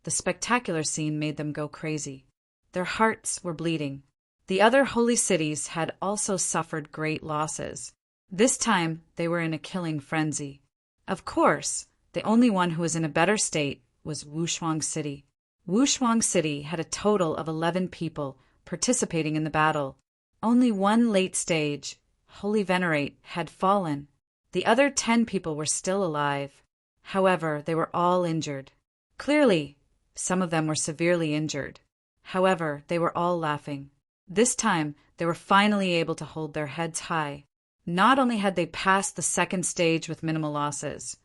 the spectacular scene made them go crazy. Their hearts were bleeding. The other holy cities had also suffered great losses. This time, they were in a killing frenzy. Of course, the only one who was in a better state was Wushuang City. Wushuang City had a total of 11 people participating in the battle. Only one late stage, Holy Venerate, had fallen. The other 10 people were still alive. However, they were all injured. Clearly, some of them were severely injured. However, they were all laughing. This time, they were finally able to hold their heads high. Not only had they passed the second stage with minimal losses,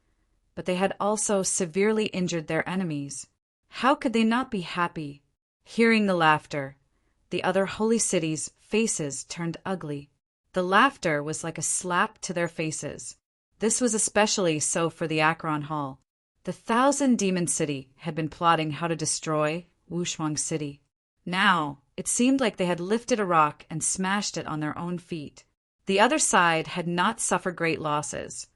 but they had also severely injured their enemies. How could they not be happy? Hearing the laughter, the other holy cities' faces turned ugly. The laughter was like a slap to their faces. This was especially so for the Acheron Hall. The 1,000-demon city had been plotting how to destroy Wushuang City. Now, it seemed like they had lifted a rock and smashed it on their own feet. The other side had not suffered great losses,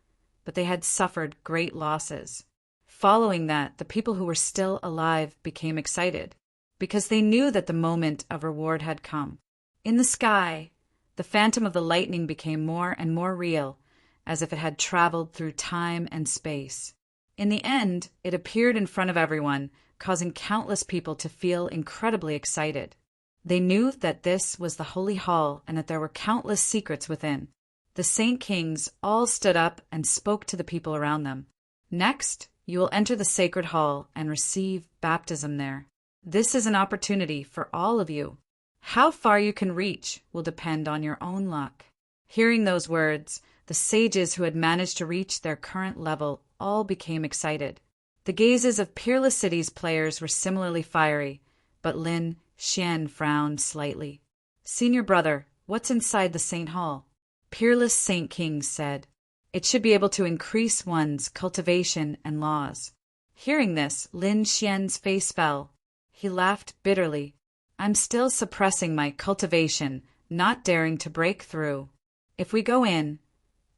but they had suffered great losses. Following that, the people who were still alive became excited, because they knew that the moment of reward had come. In the sky, the phantom of the lightning became more and more real, as if it had traveled through time and space. In the end, it appeared in front of everyone, causing countless people to feel incredibly excited. They knew that this was the Holy Hall and that there were countless secrets within. The Saint Kings all stood up and spoke to the people around them. Next, you will enter the Sacred Hall and receive baptism there. This is an opportunity for all of you. How far you can reach will depend on your own luck. Hearing those words, the sages who had managed to reach their current level all became excited. The gazes of Peerless City's players were similarly fiery, but Lin Xian frowned slightly. "Senior brother, what's inside the Saint Hall?" Peerless Saint King said. "It should be able to increase one's cultivation and laws." Hearing this, Lin Xian's face fell. He laughed bitterly. "I'm still suppressing my cultivation, not daring to break through. If we go in,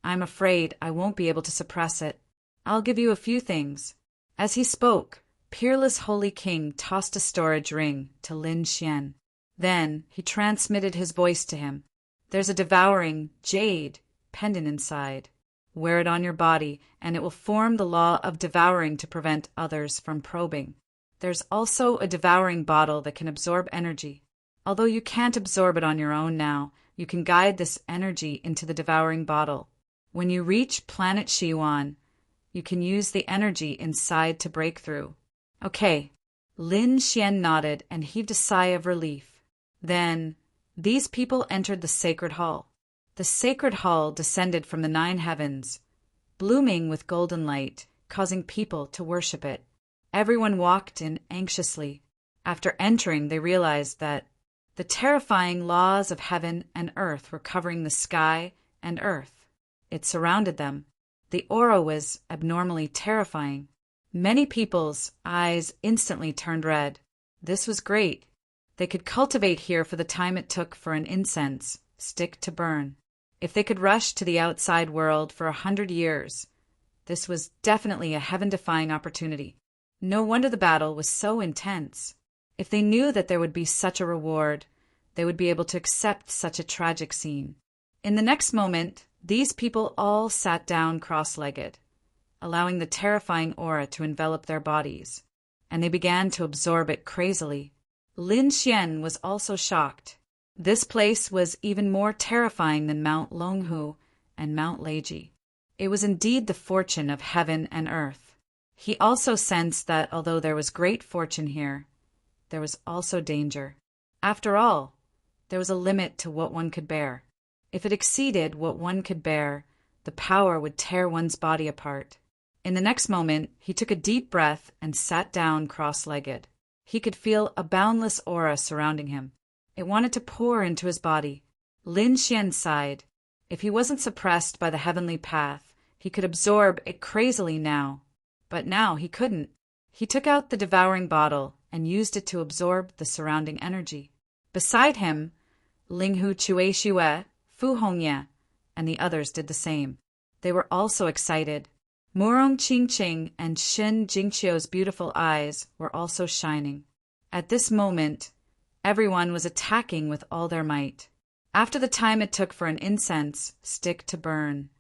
I'm afraid I won't be able to suppress it. I'll give you a few things." As he spoke, Peerless Holy King tossed a storage ring to Lin Xian. Then he transmitted his voice to him. "There's a devouring jade pendant inside. Wear it on your body, and it will form the law of devouring to prevent others from probing. There's also a devouring bottle that can absorb energy. Although you can't absorb it on your own now, you can guide this energy into the devouring bottle. When you reach planet Xiwan, you can use the energy inside to break through." "Okay." Lin Xian nodded and heaved a sigh of relief. Then, these people entered the Sacred Hall. The Sacred Hall descended from the 9 heavens, blooming with golden light, causing people to worship it. Everyone walked in anxiously. After entering, they realized that the terrifying laws of heaven and earth were covering the sky and earth. It surrounded them. The aura was abnormally terrifying. Many people's eyes instantly turned red. This was great. They could cultivate here for the time it took for an incense stick to burn. If they could rush to the outside world for 100 years, this was definitely a heaven-defying opportunity. No wonder the battle was so intense. If they knew that there would be such a reward, they would be able to accept such a tragic scene. In the next moment, these people all sat down cross-legged, allowing the terrifying aura to envelop their bodies, and they began to absorb it crazily. Lin Xian was also shocked. This place was even more terrifying than Mount Longhu and Mount Leiji. It was indeed the fortune of heaven and earth. He also sensed that although there was great fortune here, there was also danger. After all, there was a limit to what one could bear. If it exceeded what one could bear, the power would tear one's body apart. In the next moment, he took a deep breath and sat down cross-legged. He could feel a boundless aura surrounding him. It wanted to pour into his body. Lin Xian sighed. If he wasn't suppressed by the heavenly path, he could absorb it crazily now. But now he couldn't. He took out the devouring bottle and used it to absorb the surrounding energy. Beside him, Linghu Chue Xue, Fu Hongye, and the others did the same. They were also excited. Murong Qingqing and Shin Jingqiu's beautiful eyes were also shining. At this moment, everyone was attacking with all their might. After the time it took for an incense stick to burn,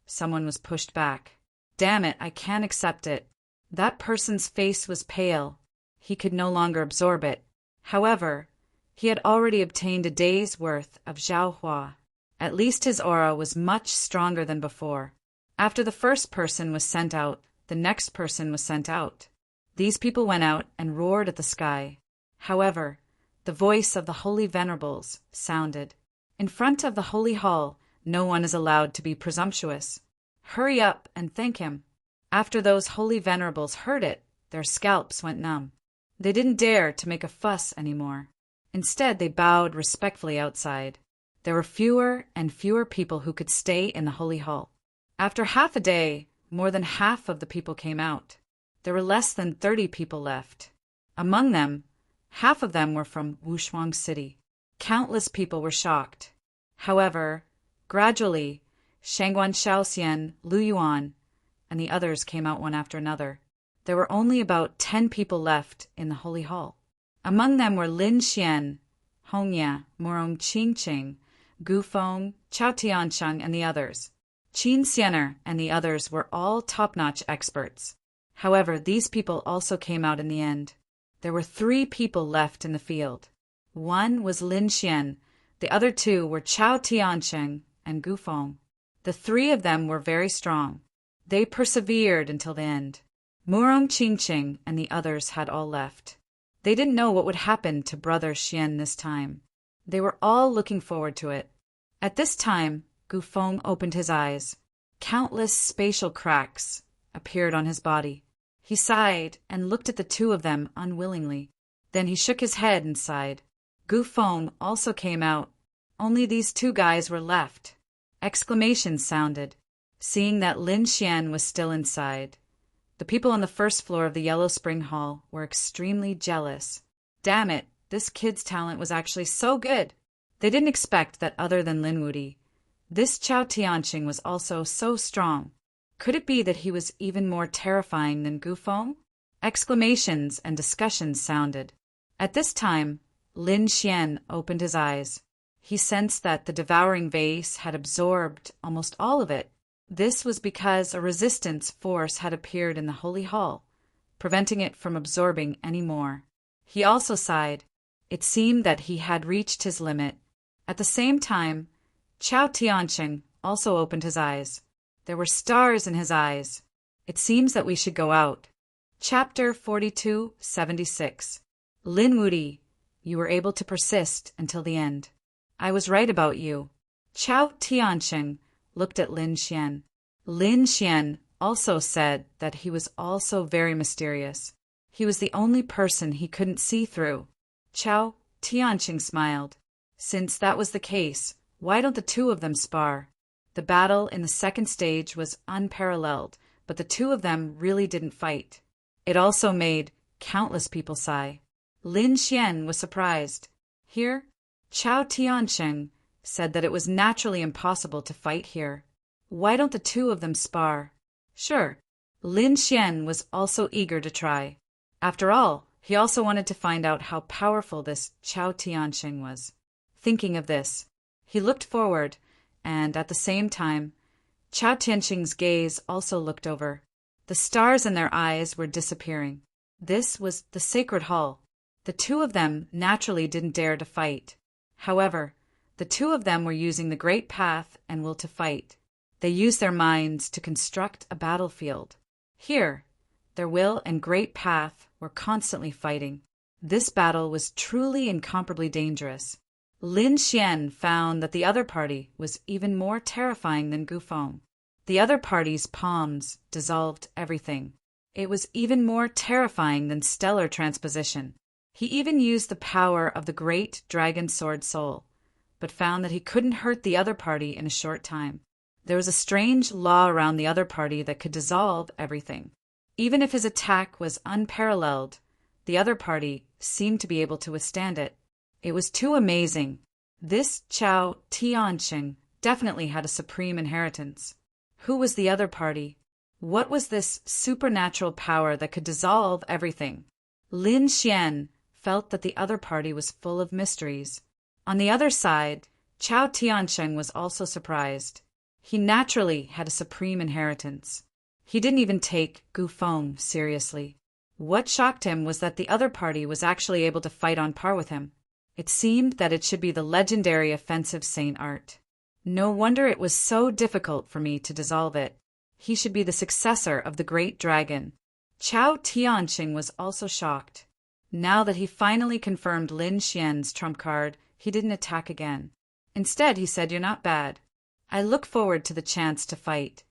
someone was pushed back. Damn it, I can't accept it. That person's face was pale. He could no longer absorb it. However, he had already obtained a day's worth of Zhaohua. At least his aura was much stronger than before. After the first person was sent out, the next person was sent out. These people went out and roared at the sky. However, the voice of the holy venerables sounded. In front of the holy hall, no one is allowed to be presumptuous. Hurry up and thank him. After those holy venerables heard it, their scalps went numb. They didn't dare to make a fuss anymore. Instead, they bowed respectfully outside. There were fewer and fewer people who could stay in the holy hall. After half a day, more than half of the people came out. There were less than 30 people left. Among them, half of them were from Wushuang City. Countless people were shocked. However, gradually, Shangguan Shaoxian, Lu Yuan, and the others came out one after another. There were only about 10 people left in the holy hall. Among them were Lin Xian, Hongye, Murong Qingqing, Gu Feng, Chao Tiancheng, and the others. Qin Xiener and the others were all top-notch experts. However, these people also came out in the end. There were 3 people left in the field. One was Lin Xian, the other 2 were Chao Tiancheng and Gu Feng. The 3 of them were very strong. They persevered until the end. Murong Qingqing and the others had all left. They didn't know what would happen to Brother Xian this time. They were all looking forward to it. At this time, Gu Feng opened his eyes. Countless spatial cracks appeared on his body. He sighed and looked at the 2 of them unwillingly. Then he shook his head and sighed. Gu Feng also came out. Only these 2 guys were left. Exclamations sounded. Seeing that Lin Xian was still inside, the people on the first floor of the Yellow Spring Hall were extremely jealous. Damn it, this kid's talent was actually so good. They didn't expect that other than Lin Wudi, this Chao Tianqing was also so strong. Could it be that he was even more terrifying than Gu Feng? Exclamations and discussions sounded. At this time, Lin Xian opened his eyes. He sensed that the devouring vase had absorbed almost all of it. This was because a resistance force had appeared in the holy hall, preventing it from absorbing any more. He also sighed. It seemed that he had reached his limit. At the same time, Chao Tianqing also opened his eyes. There were stars in his eyes. It seems that we should go out. Chapter 4276. Lin Wudi, you were able to persist until the end. I was right about you. Chao Tianqing looked at Lin Xian. Lin Xian also said that he was also very mysterious. He was the only person he couldn't see through. Chao Tianqing smiled. Since that was the case, why don't the 2 of them spar? The battle in the second stage was unparalleled, but the 2 of them really didn't fight. It also made countless people sigh. Lin Xian was surprised. Here, Chao Tianqing said that it was naturally impossible to fight here. Why don't the 2 of them spar? Sure. Lin Xian was also eager to try. After all, he also wanted to find out how powerful this Chao Tianqing was. thinking of this. He looked forward, and at the same time, Chao Tianqing's gaze also looked over. The stars in their eyes were disappearing. This was the sacred hall. The two of them naturally didn't dare to fight. However, the two of them were using the great path and will to fight. They used their minds to construct a battlefield. Here, their will and great path were constantly fighting. This battle was truly incomparably dangerous. Lin Xian found that the other party was even more terrifying than Gufeng. The other party's palms dissolved everything. It was even more terrifying than stellar transposition. He even used the power of the great dragon sword soul, but found that he couldn't hurt the other party in a short time. There was a strange law around the other party that could dissolve everything. Even if his attack was unparalleled, the other party seemed to be able to withstand it. It was too amazing. This Chao Tianqing definitely had a supreme inheritance. Who was the other party? What was this supernatural power that could dissolve everything? Lin Xian felt that the other party was full of mysteries. On the other side, Chao Tianqing was also surprised. He naturally had a supreme inheritance. He didn't even take Gufeng seriously. What shocked him was that the other party was actually able to fight on par with him. It seemed that it should be the legendary offensive saint art. No wonder it was so difficult for me to dissolve it. He should be the successor of the great dragon. Chao Tianqing was also shocked. Now that he finally confirmed Lin Xian's trump card, he didn't attack again. Instead, he said, "You're not bad. I look forward to the chance to fight."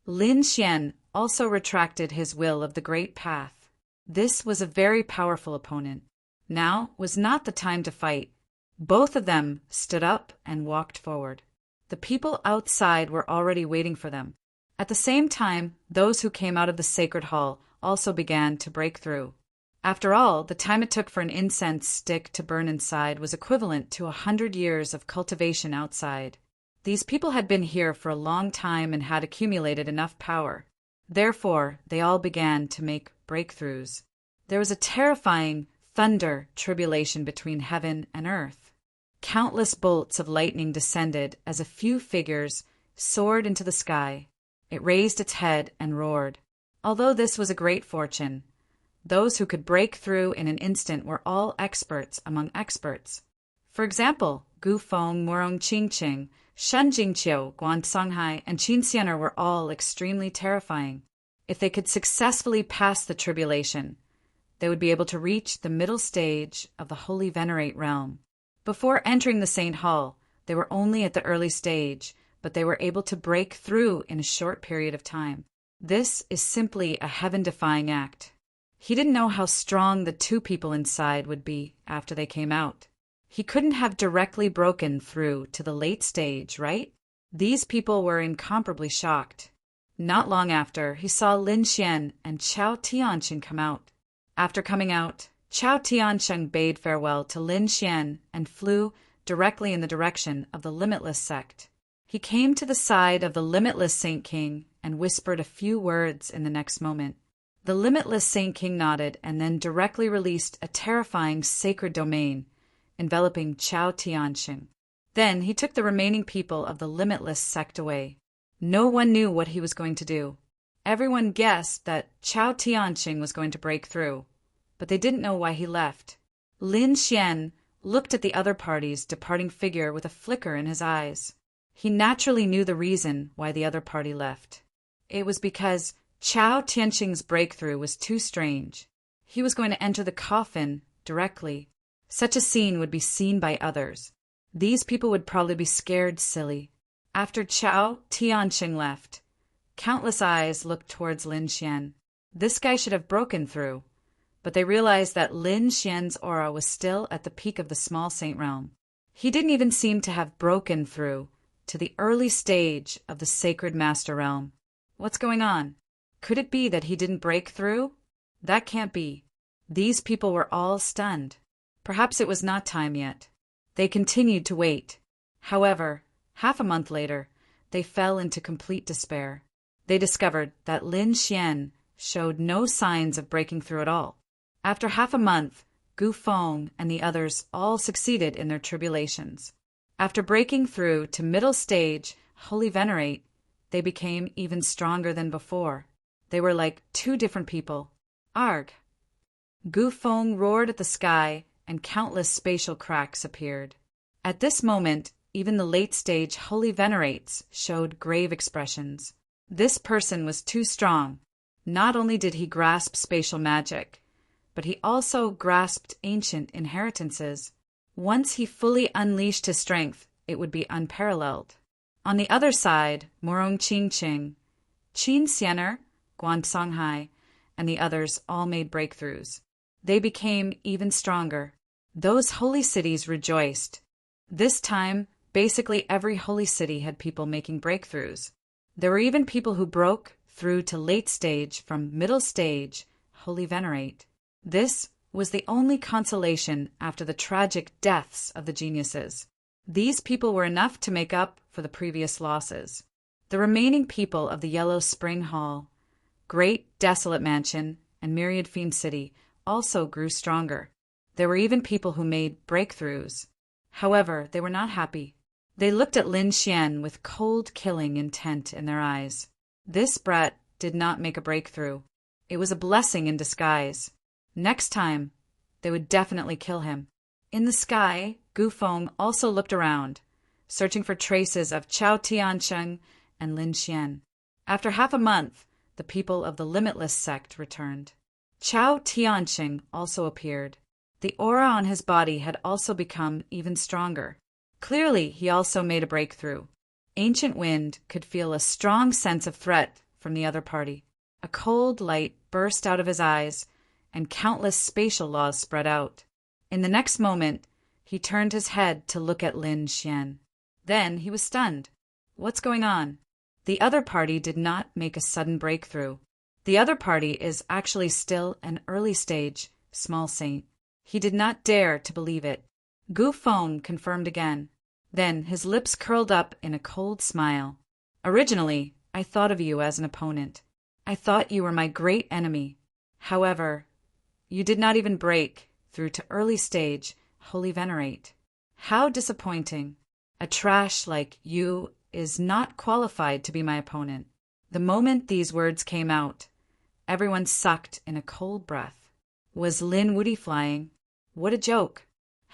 Lin Xian also retracted his will of the great path. This was a very powerful opponent. Now was not the time to fight. Both of them stood up and walked forward. The people outside were already waiting for them. At the same time, those who came out of the sacred hall also began to break through. After all, the time it took for an incense stick to burn inside was equivalent to 100 years of cultivation outside. These people had been here for a long time and had accumulated enough power. Therefore, they all began to make breakthroughs. There was a terrifying thunder tribulation between heaven and earth. Countless bolts of lightning descended as a few figures soared into the sky. It raised its head and roared. Although this was a great fortune, those who could break through in an instant were all experts among experts. For example, Gufeng, Morong Qingqing, Shen Jingqiu, Guan Songhai, and Qin Xianer were all extremely terrifying. If they could successfully pass the tribulation, they would be able to reach the middle stage of the Holy Venerate realm. Before entering the Saint Hall, they were only at the early stage, but they were able to break through in a short period of time. This is simply a heaven-defying act. He didn't know how strong the two people inside would be after they came out. He couldn't have directly broken through to the late stage, right? These people were incomparably shocked. Not long after, he saw Lin Xian and Chao Tianqing come out. After coming out, Chao Tianqing bade farewell to Lin Xian and flew directly in the direction of the Limitless sect. He came to the side of the Limitless Saint King and whispered a few words in the next moment. The Limitless Saint King nodded and then directly released a terrifying sacred domain, enveloping Chao Tianqing. Then he took the remaining people of the Limitless sect away. No one knew what he was going to do. Everyone guessed that Chao Tianqing was going to break through, but they didn't know why he left. Lin Xian looked at the other party's departing figure with a flicker in his eyes. He naturally knew the reason why the other party left. It was because Chao Tianqing's breakthrough was too strange. He was going to enter the coffin directly. Such a scene would be seen by others. These people would probably be scared silly. After Chao Tianqing left, countless eyes looked towards Lin Xian. This guy should have broken through, but they realized that Lin Xian's aura was still at the peak of the small saint realm. He didn't even seem to have broken through to the early stage of the sacred master realm. What's going on? Could it be that he didn't break through? That can't be. These people were all stunned. Perhaps it was not time yet. They continued to wait. However, half a month later, they fell into complete despair. They discovered that Lin Xian showed no signs of breaking through at all. After half a month, Gu Feng and the others all succeeded in their tribulations. After breaking through to middle stage, Holy Venerate, they became even stronger than before. They were like two different people. Arg! Gu Feng roared at the sky, and countless spatial cracks appeared. At this moment, even the late-stage Holy Venerates showed grave expressions. This person was too strong. Not only did he grasp spatial magic, but he also grasped ancient inheritances. Once he fully unleashed his strength, it would be unparalleled. On the other side, Morong Qingqing, Qin Xiener, Guan Songhai, and the others all made breakthroughs. They became even stronger. Those holy cities rejoiced. This time, basically every holy city had people making breakthroughs. There were even people who broke through to late stage from middle stage, Holy Venerate. This was the only consolation after the tragic deaths of the geniuses. These people were enough to make up for the previous losses. The remaining people of the Yellow Spring Hall, Great Desolate Mansion, and Myriad Fiend City also grew stronger. There were even people who made breakthroughs. However, they were not happy. They looked at Lin Xian with cold, killing intent in their eyes. This brat did not make a breakthrough. It was a blessing in disguise. Next time, they would definitely kill him. In the sky, Gu Feng also looked around, searching for traces of Chao Tiancheng and Lin Xian. After half a month, the people of the Limitless sect returned. Chao Tiancheng also appeared. The aura on his body had also become even stronger. Clearly, he also made a breakthrough. Ancient Wind could feel a strong sense of threat from the other party. A cold light burst out of his eyes, and countless spatial laws spread out. In the next moment, he turned his head to look at Lin Xian. Then he was stunned. What's going on? The other party did not make a sudden breakthrough. The other party is actually still an early stage small saint. He did not dare to believe it. Gu Feng confirmed again. Then his lips curled up in a cold smile. Originally, I thought of you as an opponent. I thought you were my great enemy. However, you did not even break through to early stage Holy Venerate. How disappointing. A trash like you is not qualified to be my opponent. The moment these words came out, everyone sucked in a cold breath. Was Lin Wudi flying? What a joke.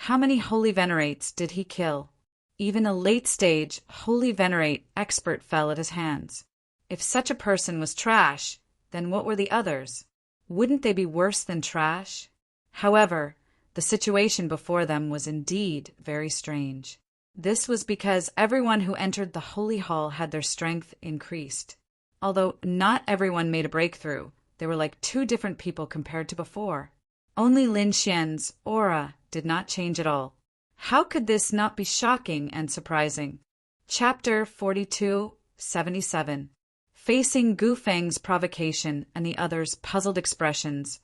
How many Holy Venerates did he kill? Even a late-stage Holy Venerate expert fell at his hands. If such a person was trash, then what were the others? Wouldn't they be worse than trash? However, the situation before them was indeed very strange. This was because everyone who entered the Holy Hall had their strength increased. Although not everyone made a breakthrough, they were like two different people compared to before. Only Lin Xian's aura did not change at all. How could this not be shocking and surprising? Chapter 42:77. Facing Gu Feng's provocation and the others' puzzled expressions,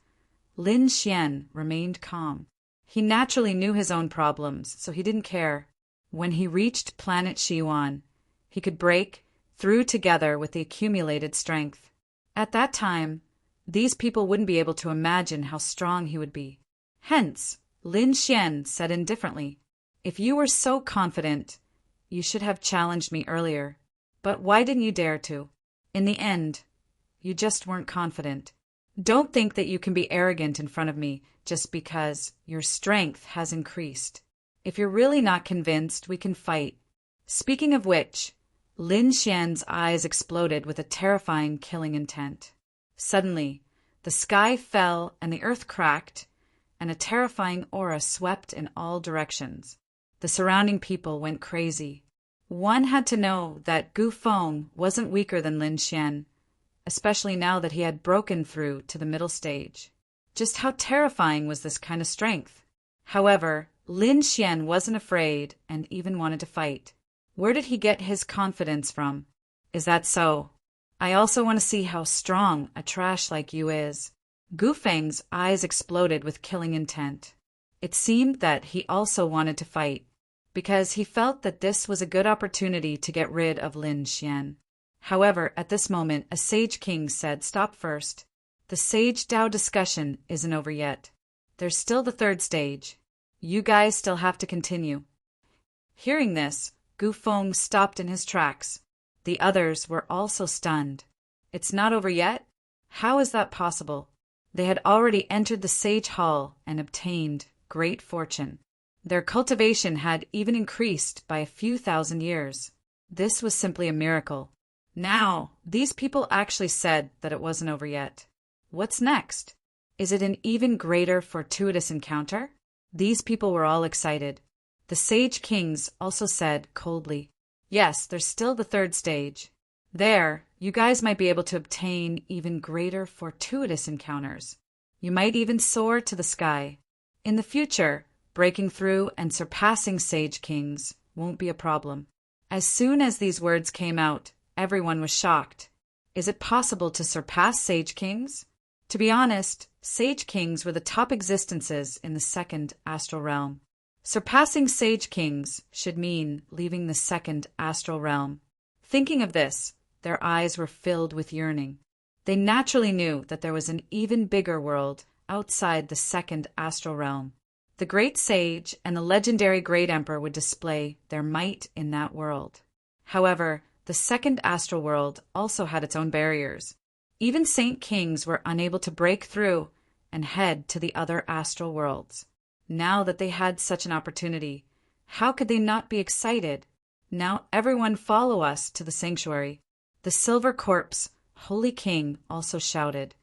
Lin Xian remained calm. He naturally knew his own problems, so he didn't care. When he reached planet Xiwan, he could break through together with the accumulated strength. At that time, these people wouldn't be able to imagine how strong he would be. Hence, Lin Xian said indifferently, "If you were so confident, you should have challenged me earlier. But why didn't you dare to? In the end, you just weren't confident. Don't think that you can be arrogant in front of me just because your strength has increased. If you're really not convinced, we can fight." Speaking of which, Lin Xian's eyes exploded with a terrifying killing intent. Suddenly, the sky fell and the earth cracked, and a terrifying aura swept in all directions. The surrounding people went crazy. One had to know that Gu Feng wasn't weaker than Lin Xian, especially now that he had broken through to the middle stage. Just how terrifying was this kind of strength? However, Lin Xian wasn't afraid and even wanted to fight. Where did he get his confidence from? Is that so? I also want to see how strong a trash like you is. Gu Feng's eyes exploded with killing intent. It seemed that he also wanted to fight, because he felt that this was a good opportunity to get rid of Lin Xian. However, at this moment, a Sage King said, "Stop first. The Sage Dao discussion isn't over yet. There's still the third stage. You guys still have to continue. Hearing this, Gufeng stopped in his tracks. The others were also stunned. It's not over yet? How is that possible? They had already entered the Sage Hall and obtained great fortune. Their cultivation had even increased by a few thousand years. This was simply a miracle. Now, these people actually said that it wasn't over yet. What's next? Is it an even greater fortuitous encounter? These people were all excited. The Sage Kings also said coldly, yes, there's still the third stage. There, you guys might be able to obtain even greater fortuitous encounters. You might even soar to the sky. In the future, breaking through and surpassing Sage Kings won't be a problem. As soon as these words came out, everyone was shocked. Is it possible to surpass Sage Kings? To be honest, Sage Kings were the top existences in the second astral realm. Surpassing Sage Kings should mean leaving the second astral realm. Thinking of this, their eyes were filled with yearning. They naturally knew that there was an even bigger world outside the second astral realm. The great sage and the legendary great emperor would display their might in that world. However, the second astral world also had its own barriers. Even Saint Kings were unable to break through and head to the other astral worlds. Now that they had such an opportunity, how could they not be excited? Now everyone follow us to the sanctuary. The Silver Corpse, Holy King, also shouted.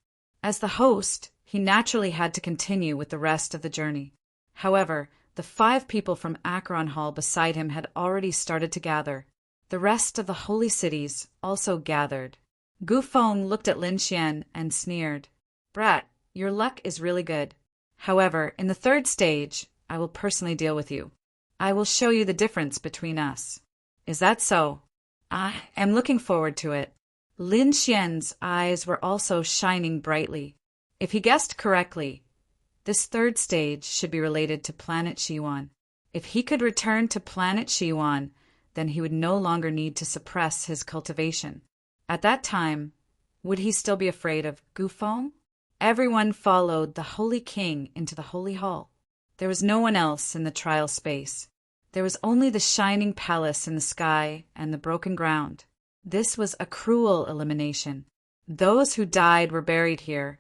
As the host, he naturally had to continue with the rest of the journey. However, the 5 people from Acheron Hall beside him had already started to gather. The rest of the holy cities also gathered. Gufeng looked at Lin Xian and sneered. Brat, your luck is really good. However, in the third stage, I will personally deal with you. I will show you the difference between us. Is that so? I am looking forward to it. Lin Xian's eyes were also shining brightly. If he guessed correctly, this third stage should be related to planet Xiwan. If he could return to planet Xiwan, then he would no longer need to suppress his cultivation. At that time, would he still be afraid of Gufeng? Everyone followed the Holy King into the Holy Hall. There was no one else in the trial space. There was only the shining palace in the sky and the broken ground. This was a cruel elimination. Those who died were buried here,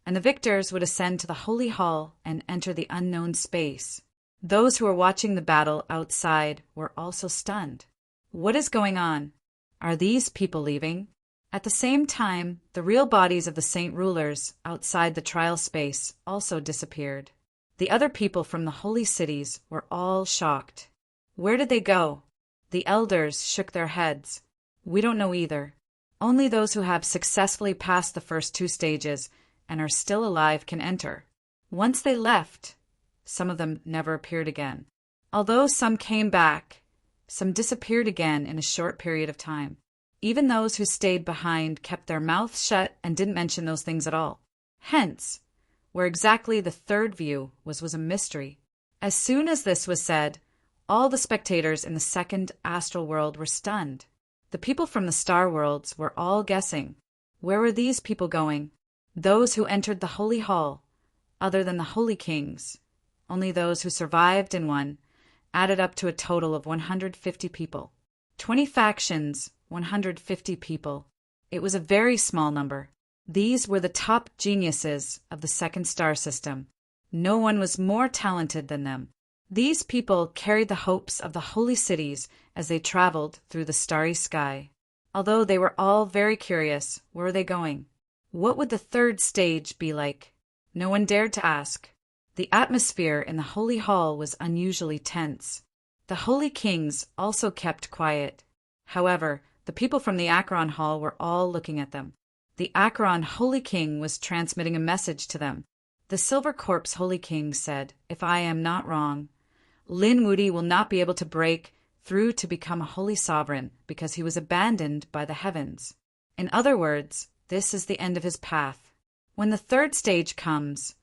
and the victors would ascend to the Holy Hall and enter the unknown space. Those who were watching the battle outside were also stunned. What is going on? Are these people leaving? At the same time, the real bodies of the saint rulers outside the trial space also disappeared. The other people from the holy cities were all shocked. Where did they go? The elders shook their heads. We don't know either. Only those who have successfully passed the first 2 stages and are still alive can enter. Once they left, some of them never appeared again. Although some came back, some disappeared again in a short period of time. Even those who stayed behind kept their mouths shut and didn't mention those things at all. Hence, where exactly the third view was a mystery. As soon as this was said, all the spectators in the second astral world were stunned. The people from the star worlds were all guessing. Where were these people going? Those who entered the Holy Hall, other than the Holy Kings, only those who survived and won, added up to a total of 150 people. 20 factions, 150 people. It was a very small number. These were the top geniuses of the second star system. No one was more talented than them. These people carried the hopes of the holy cities as they traveled through the starry sky. Although they were all very curious, where were they going? What would the third stage be like? No one dared to ask. The atmosphere in the holy hall was unusually tense. The holy kings also kept quiet. However, the people from the Acheron Hall were all looking at them. The Acheron Holy King was transmitting a message to them. The Silver Corpse Holy King said, if I am not wrong, Lin Wudi will not be able to break through to become a holy sovereign because he was abandoned by the heavens. In other words, this is the end of his path. When the third stage comes,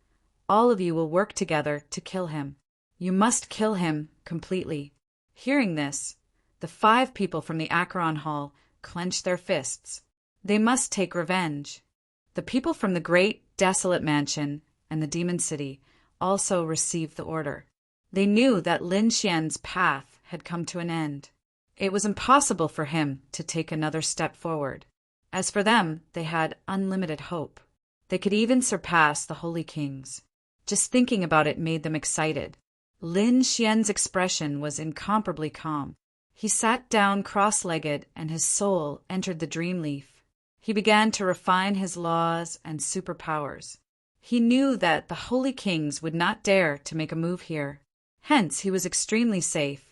all of you will work together to kill him. You must kill him completely. Hearing this, the 5 people from the Acheron Hall clenched their fists. They must take revenge. The people from the great, desolate mansion and the demon city also received the order. They knew that Lin Xian's path had come to an end. It was impossible for him to take another step forward. As for them, they had unlimited hope. They could even surpass the Holy Kings. Just thinking about it made them excited. Lin Xian's expression was incomparably calm. He sat down cross-legged and his soul entered the dream leaf. He began to refine his laws and superpowers. He knew that the Holy Kings would not dare to make a move here. Hence, he was extremely safe.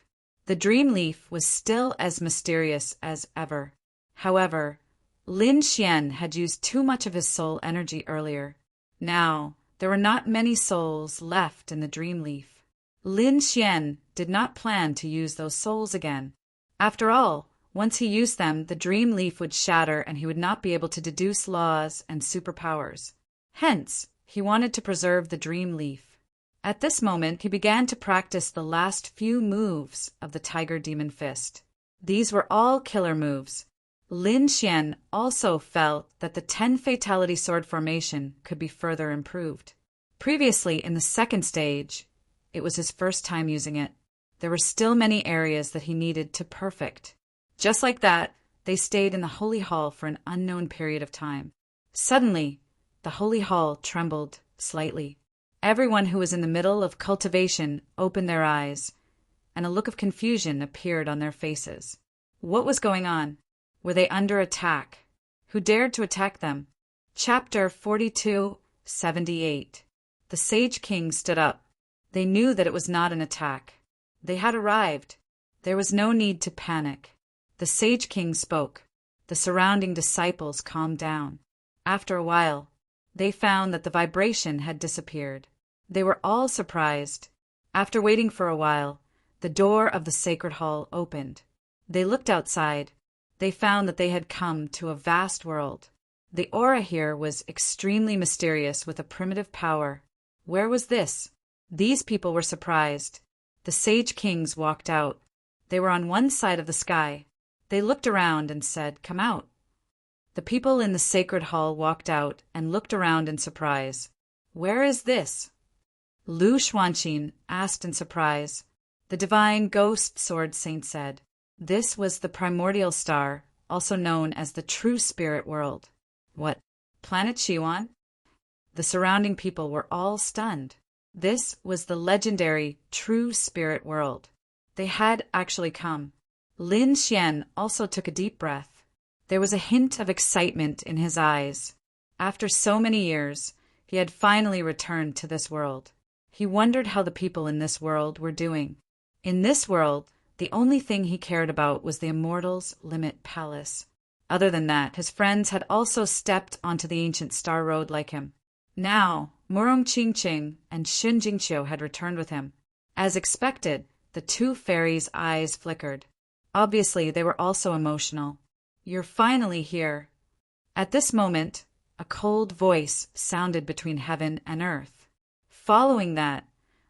The dream leaf was still as mysterious as ever. However, Lin Xian had used too much of his soul energy earlier. Now, there were not many souls left in the dream leaf. Lin Xian did not plan to use those souls again. After all, once he used them, the dream leaf would shatter and he would not be able to deduce laws and superpowers. Hence, he wanted to preserve the dream leaf. At this moment, he began to practice the last few moves of the Tiger Demon Fist. These were all killer moves. Lin Xian also felt that the 10 Fatality Sword formation could be further improved. Previously, in the second stage, it was his first time using it. There were still many areas that he needed to perfect. Just like that, they stayed in the Holy Hall for an unknown period of time. Suddenly, the Holy Hall trembled slightly. Everyone who was in the middle of cultivation opened their eyes, and a look of confusion appeared on their faces. What was going on? Were they under attack? Who dared to attack them? Chapter 42:78. The Sage King stood up. They knew that it was not an attack. They had arrived. There was no need to panic. The Sage King spoke. The surrounding disciples calmed down. After a while, they found that the vibration had disappeared. They were all surprised. After waiting for a while, the door of the sacred hall opened. They looked outside. They found that they had come to a vast world. The aura here was extremely mysterious with a primitive power. Where was this? These people were surprised. The Sage Kings walked out. They were on one side of the sky. They looked around and said, "Come out." The people in the sacred hall walked out and looked around in surprise. "Where is this?" Lu Xuanqin asked in surprise. The divine ghost sword saint said, "This was the primordial star, also known as the true spirit world." What? Planet Xiwan? The surrounding people were all stunned. This was the legendary true spirit world. They had actually come. Lin Xian also took a deep breath. There was a hint of excitement in his eyes. After so many years, he had finally returned to this world. He wondered how the people in this world were doing. In this world, the only thing he cared about was the Immortals' Limit Palace. Other than that, his friends had also stepped onto the ancient star road like him. Now, Murong Qingqing and Xun Jingqiu had returned with him. As expected, the two fairies' eyes flickered. Obviously, they were also emotional. "You're finally here." At this moment, a cold voice sounded between heaven and earth. Following that,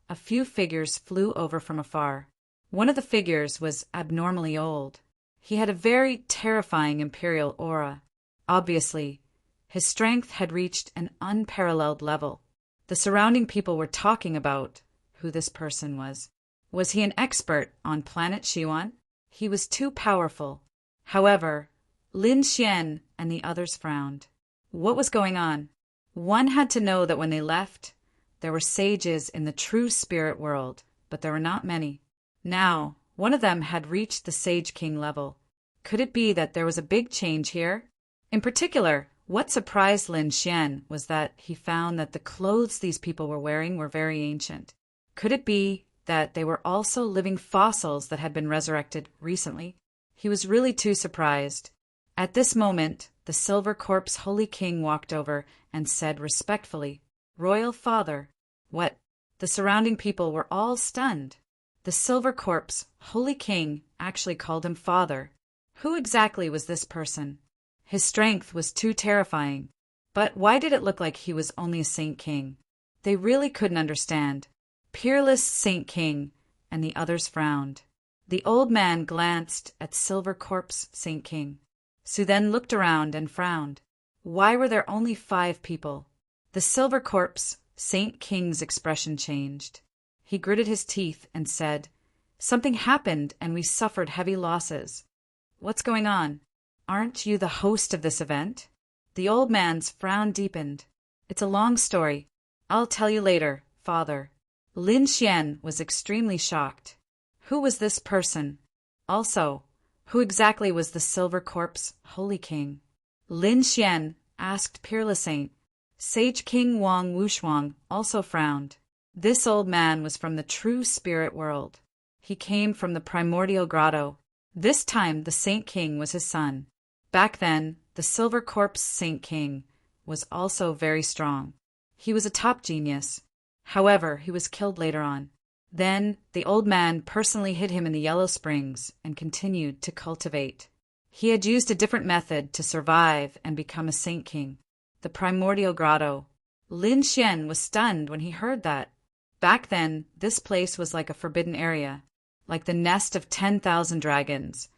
a few figures flew over from afar. One of the figures was abnormally old. He had a very terrifying imperial aura. Obviously, his strength had reached an unparalleled level. The surrounding people were talking about who this person was. Was he an expert on planet Xiwan? He was too powerful. However, Lin Xian and the others frowned. What was going on? One had to know that when they left, there were sages in the true spirit world, but there were not many. Now, one of them had reached the Sage King level. Could it be that there was a big change here? In particular, what surprised Lin Xian was that he found that the clothes these people were wearing were very ancient. Could it be that they were also living fossils that had been resurrected recently? He was really too surprised. At this moment, the Silver Corpse Holy King walked over and said respectfully, "Royal Father." What? The surrounding people were all stunned. The Silver Corpse Holy King actually called him Father. Who exactly was this person? His strength was too terrifying. But why did it look like he was only a Saint King? They really couldn't understand. Peerless Saint King, and the others frowned. The old man glanced at Silver Corpse Saint King. Su then looked around and frowned. Why were there only 5 people? The Silver Corpse Saint King's expression changed. He gritted his teeth and said, "Something happened and we suffered heavy losses." "What's going on? Aren't you the host of this event?" The old man's frown deepened. "It's a long story. I'll tell you later, father." Lin Xian was extremely shocked. Who was this person? Also, who exactly was the Silver Corpse Holy King? Lin Xian asked Peerless Saint. Sage King Wang Wushuang also frowned. This old man was from the true spirit world. He came from the primordial grotto. This time the Saint King was his son. Back then, the Silver Corpse Saint King was also very strong. He was a top genius. However, he was killed later on. Then, the old man personally hid him in the Yellow Springs and continued to cultivate. He had used a different method to survive and become a Saint King. The primordial grotto. Lin Xian was stunned when he heard that. Back then, this place was like a forbidden area, like the nest of 10,000 dragons.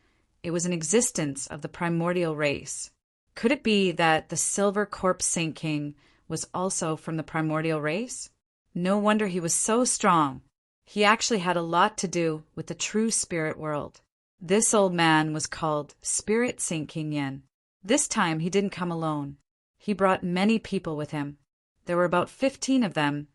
It was an existence of the primordial race. Could it be that the Silver Corpse Saint King was also from the primordial race? No wonder he was so strong. He actually had a lot to do with the true spirit world. This old man was called Spirit Saint King Yen. This time he didn't come alone. He brought many people with him. There were about 15 of them,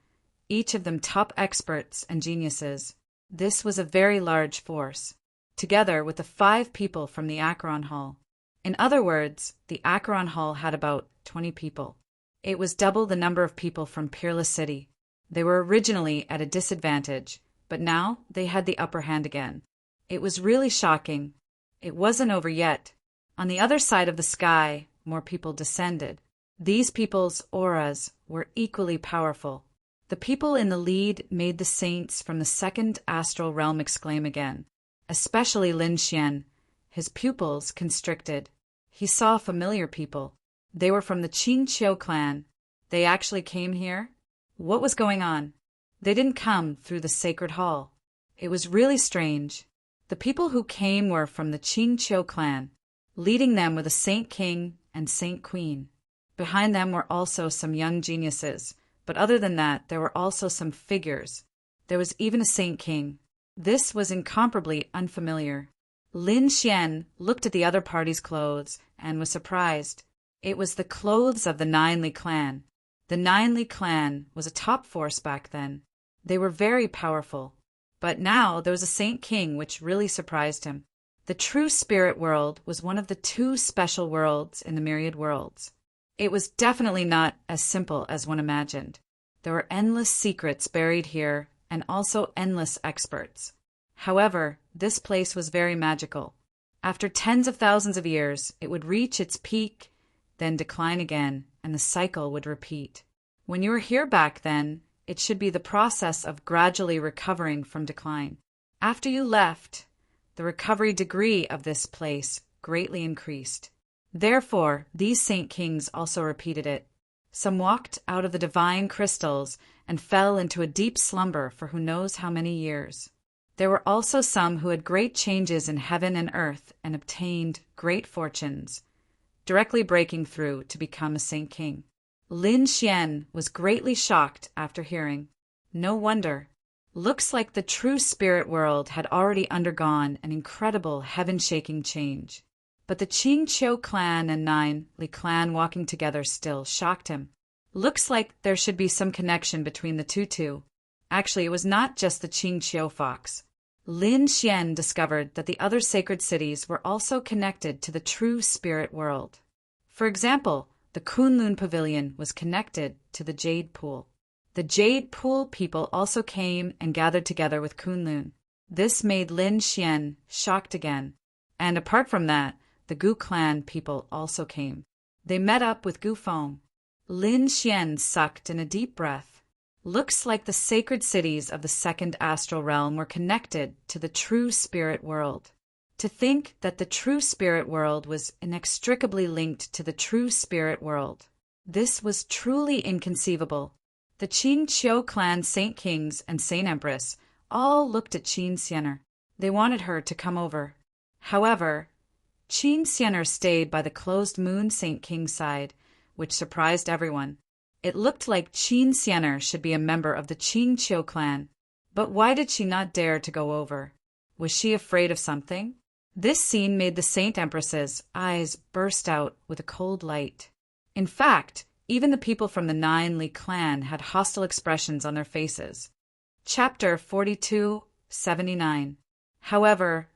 each of them top experts and geniuses. This was a very large force, together with the 5 people from the Acheron Hall. In other words, the Acheron Hall had about 20 people. It was double the number of people from Peerless City. They were originally at a disadvantage, but now they had the upper hand again. It was really shocking. It wasn't over yet. On the other side of the sky, more people descended. These people's auras were equally powerful. The people in the lead made the saints from the second astral realm exclaim again, especially Lin Xian. His pupils constricted. He saw familiar people. They were from the Qing Qiu clan. They actually came here? What was going on? They didn't come through the sacred hall. It was really strange. The people who came were from the Qing Qiu clan. Leading them were the Saint King and Saint Queen. Behind them were also some young geniuses, but other than that, there were also some figures. There was even a Saint King. This was incomparably unfamiliar. Lin Xian looked at the other party's clothes and was surprised. It was the clothes of the Ninely clan. The Ninely clan was a top force back then. They were very powerful. But now there was a Saint King, which really surprised him. The true spirit world was one of the 2 special worlds in the myriad worlds. It was definitely not as simple as one imagined. There were endless secrets buried here and also endless experts. However, this place was very magical. After tens of thousands of years, it would reach its peak, then decline again, and the cycle would repeat. When you were here back then, it should be the process of gradually recovering from decline. After you left, the recovery degree of this place greatly increased. Therefore, these Saint Kings also repeated it. Some walked out of the divine crystals and fell into a deep slumber for who knows how many years. There were also some who had great changes in heaven and earth and obtained great fortunes, directly breaking through to become a Saint King. Lin Xian was greatly shocked after hearing. No wonder. Looks like the true spirit world had already undergone an incredible heaven-shaking change. But the Qing Qiu clan and Ninely clan walking together still shocked him. Looks like there should be some connection between the two. Actually, it was not just the Qing Qiu fox. Lin Xian discovered that the other sacred cities were also connected to the true spirit world. For example, the Kunlun Pavilion was connected to the Jade Pool. The Jade Pool people also came and gathered together with Kunlun. This made Lin Xian shocked again. And apart from that, the Gu clan people also came. They met up with Gu Feng. Lin Xian sucked in a deep breath. Looks like the sacred cities of the second astral realm were connected to the true spirit world. To think that the true spirit world was inextricably linked to the true spirit world. This was truly inconceivable. The Qing Qiu clan Saint Kings and Saint Empress all looked at Qin Xianer. They wanted her to come over. However, Qin Xianer stayed by the closed moon Saint King's side, which surprised everyone. It looked like Qin Xianer should be a member of the Qing Qiu clan. But why did she not dare to go over? Was she afraid of something? This scene made the Saint Empress's eyes burst out with a cold light. In fact, even the people from the Nine Li clan had hostile expressions on their faces. Chapter 42:79. However,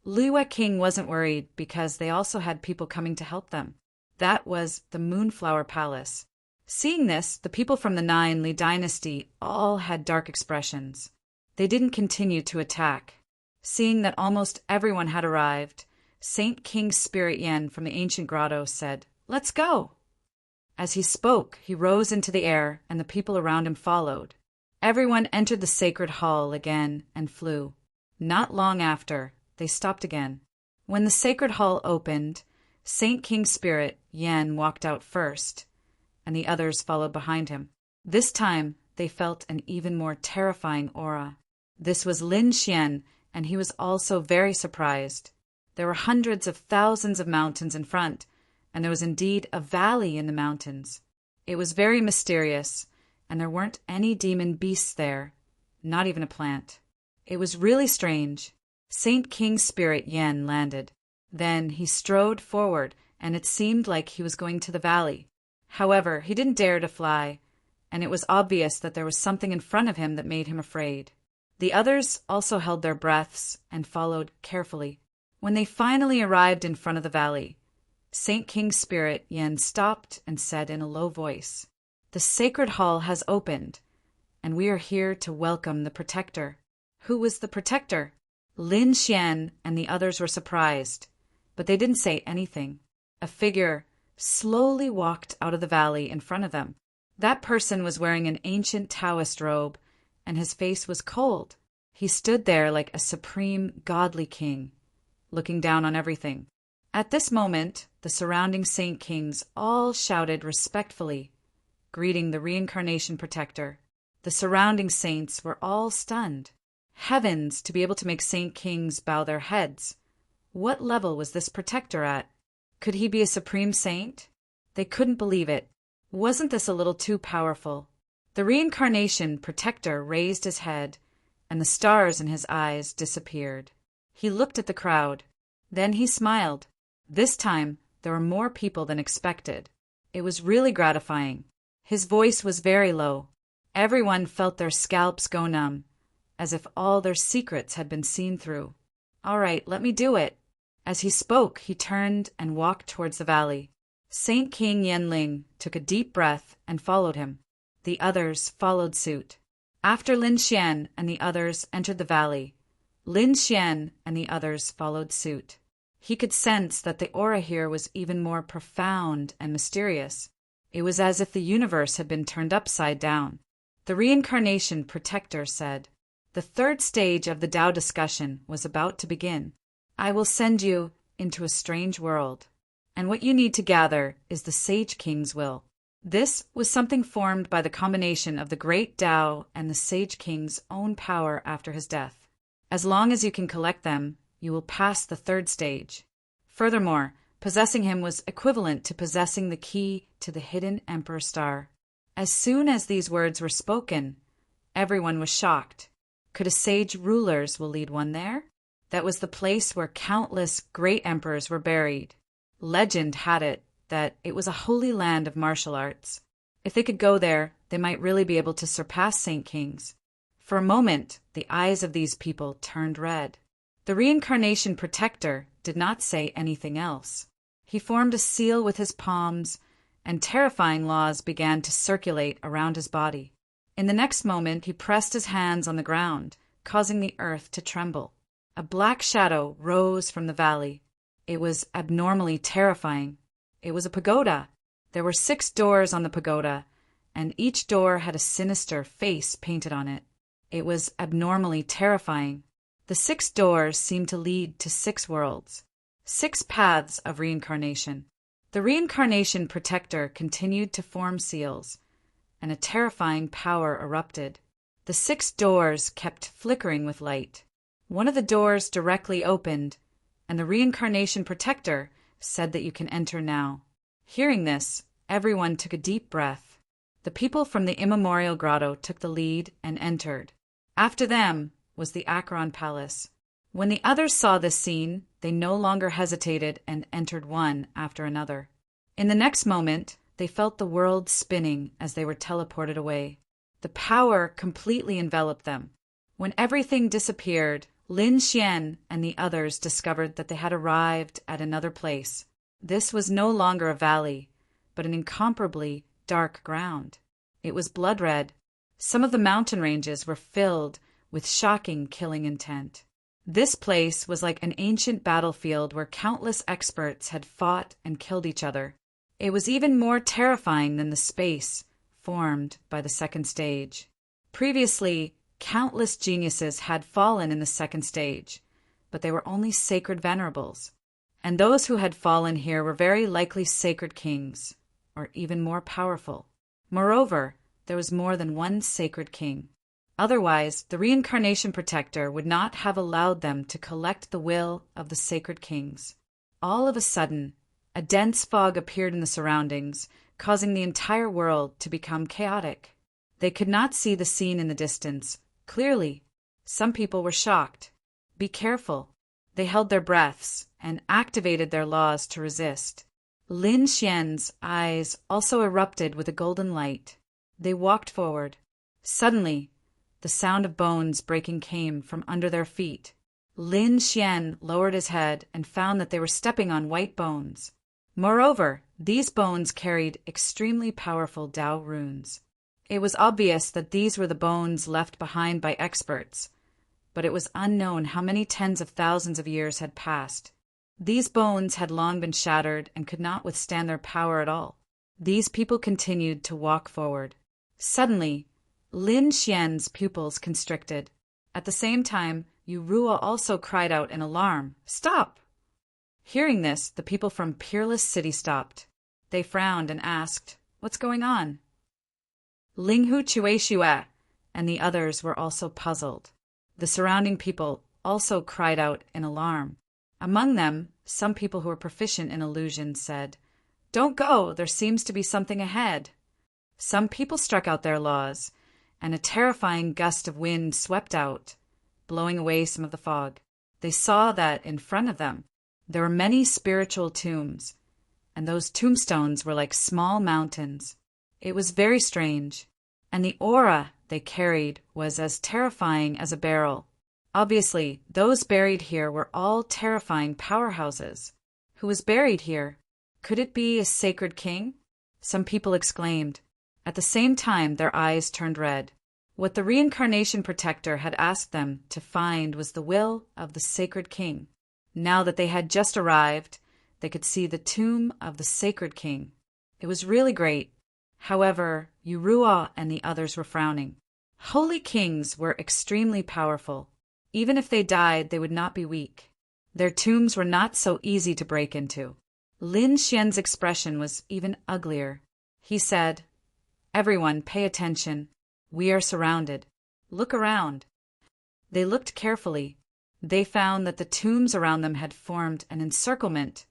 Liyue King wasn't worried because they also had people coming to help them. That was the Moonflower Palace. Seeing this, the people from the Nine Li dynasty all had dark expressions. They didn't continue to attack. Seeing that almost everyone had arrived, Saint King Spirit Yen from the ancient grotto said, "Let's go!" As he spoke, he rose into the air, and the people around him followed. Everyone entered the sacred hall again and flew. Not long after, they stopped again. When the sacred hall opened, Saint King Spirit Yen walked out first, and the others followed behind him. This time, they felt an even more terrifying aura. This was Lin Xian, and he was also very surprised. There were hundreds of thousands of mountains in front, and there was indeed a valley in the mountains. It was very mysterious, and there weren't any demon beasts there, not even a plant. It was really strange. Saint King Spirit Yen landed. Then he strode forward, and it seemed like he was going to the valley. However, he didn't dare to fly, and it was obvious that there was something in front of him that made him afraid. The others also held their breaths and followed carefully. When they finally arrived in front of the valley, Saint King Spirit Yen stopped and said in a low voice, "The sacred hall has opened, and we are here to welcome the protector." Who was the protector? Lin Xian and the others were surprised, but they didn't say anything. A figure slowly walked out of the valley in front of them. That person was wearing an ancient Taoist robe, and his face was cold. He stood there like a supreme godly king, looking down on everything. At this moment, the surrounding Saint Kings all shouted respectfully, greeting the reincarnation protector. The surrounding saints were all stunned. Heavens, to be able to make Saint Kings bow their heads. What level was this protector at? Could he be a supreme saint? They couldn't believe it. Wasn't this a little too powerful? The reincarnation protector raised his head, and the stars in his eyes disappeared. He looked at the crowd. Then he smiled. This time, there were more people than expected. It was really gratifying. His voice was very low. Everyone felt their scalps go numb, as if all their secrets had been seen through. "All right, let me do it." As he spoke, he turned and walked towards the valley. Saint King Yenling took a deep breath and followed him. The others followed suit. After Lin Xian and the others entered the valley, Lin Xian and the others followed suit. He could sense that the aura here was even more profound and mysterious. It was as if the universe had been turned upside down. The reincarnation protector said, "The third stage of the Tao discussion was about to begin. I will send you into a strange world, and what you need to gather is the Sage King's will." This was something formed by the combination of the great Tao and the Sage King's own power after his death. As long as you can collect them, you will pass the third stage. Furthermore, possessing him was equivalent to possessing the key to the hidden Emperor Star. As soon as these words were spoken, everyone was shocked. Could a sage rulers will lead one there? That was the place where countless great emperors were buried. Legend had it that it was a holy land of martial arts. If they could go there, they might really be able to surpass Saint Kings. For a moment, the eyes of these people turned red. The reincarnation protector did not say anything else. He formed a seal with his palms, and terrifying laws began to circulate around his body. In the next moment, he pressed his hands on the ground, causing the earth to tremble. A black shadow rose from the valley. It was abnormally terrifying. It was a pagoda. There were 6 doors on the pagoda, and each door had a sinister face painted on it. It was abnormally terrifying. The 6 doors seemed to lead to 6 worlds, 6 paths of reincarnation. The reincarnation protector continued to form seals, and a terrifying power erupted. The 6 doors kept flickering with light. One of the doors directly opened, and the reincarnation protector said that you can enter now. Hearing this, everyone took a deep breath. The people from the immemorial grotto took the lead and entered. After them was the Acheron Palace. When the others saw this scene, they no longer hesitated and entered one after another. In the next moment, they felt the world spinning as they were teleported away. The power completely enveloped them. When everything disappeared, Lin Xian and the others discovered that they had arrived at another place. This was no longer a valley, but an incomparably dark ground. It was blood red. Some of the mountain ranges were filled with shocking killing intent. This place was like an ancient battlefield where countless experts had fought and killed each other. It was even more terrifying than the space formed by the second stage. Previously, countless geniuses had fallen in the second stage, but they were only sacred venerables. And those who had fallen here were very likely sacred kings, or even more powerful. Moreover, there was more than one sacred king. Otherwise, the reincarnation protector would not have allowed them to collect the will of the sacred kings. All of a sudden, a dense fog appeared in the surroundings, causing the entire world to become chaotic. They could not see the scene in the distance clearly. Some people were shocked. Be careful. They held their breaths and activated their laws to resist. Lin Xian's eyes also erupted with a golden light. They walked forward. Suddenly, the sound of bones breaking came from under their feet. Lin Xian lowered his head and found that they were stepping on white bones. Moreover, these bones carried extremely powerful Dao runes. It was obvious that these were the bones left behind by experts, but it was unknown how many tens of thousands of years had passed. These bones had long been shattered and could not withstand their power at all. These people continued to walk forward. Suddenly, Lin Xian's pupils constricted. At the same time, Yu Ruo also cried out in alarm, "Stop!" Hearing this, the people from Peerless City stopped. They frowned and asked, "What's going on?" Linghu Chueshue and the others were also puzzled. The surrounding people also cried out in alarm. Among them, some people who were proficient in illusions said, "Don't go, there seems to be something ahead." Some people struck out their laws, and a terrifying gust of wind swept out, blowing away some of the fog. They saw that in front of them, there were many spiritual tombs, and those tombstones were like small mountains. It was very strange, and the aura they carried was as terrifying as a barrel. Obviously, those buried here were all terrifying powerhouses. Who was buried here? Could it be a sacred king? Some people exclaimed. At the same time, their eyes turned red. What the reincarnation protector had asked them to find was the will of the sacred king. Now that they had just arrived, they could see the tomb of the sacred king. It was really great. However, Yu Ruo and the others were frowning. Holy kings were extremely powerful. Even if they died, they would not be weak. Their tombs were not so easy to break into. Lin Xian's expression was even uglier. He said, "Everyone, pay attention. We are surrounded. Look around." They looked carefully. They found that the tombs around them had formed an encirclement,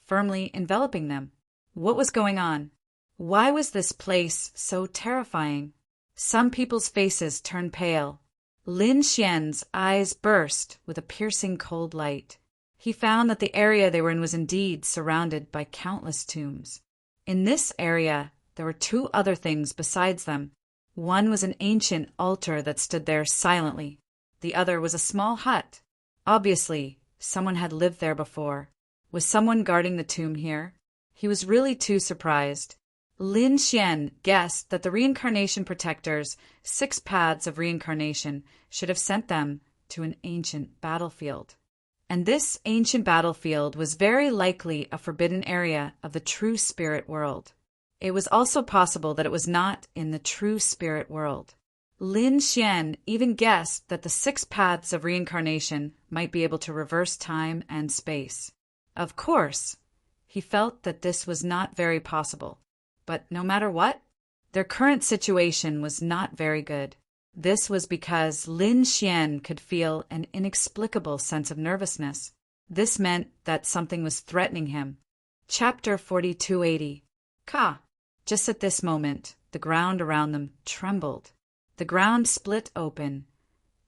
firmly enveloping them. What was going on? Why was this place so terrifying? Some people's faces turned pale. Lin Xian's eyes burst with a piercing cold light. He found that the area they were in was indeed surrounded by countless tombs. In this area, there were two other things besides them. One was an ancient altar that stood there silently. The other was a small hut. Obviously, someone had lived there before. Was someone guarding the tomb here? He was really too surprised. Lin Xian guessed that the reincarnation protector's 6 paths of reincarnation should have sent them to an ancient battlefield. And this ancient battlefield was very likely a forbidden area of the true spirit world. It was also possible that it was not in the true spirit world. Lin Xian even guessed that the 6 paths of reincarnation might be able to reverse time and space. Of course, he felt that this was not very possible. But no matter what, their current situation was not very good. This was because Lin Xian could feel an inexplicable sense of nervousness. This meant that something was threatening him. Chapter 4280. Ka. Just at this moment, the ground around them trembled. The ground split open,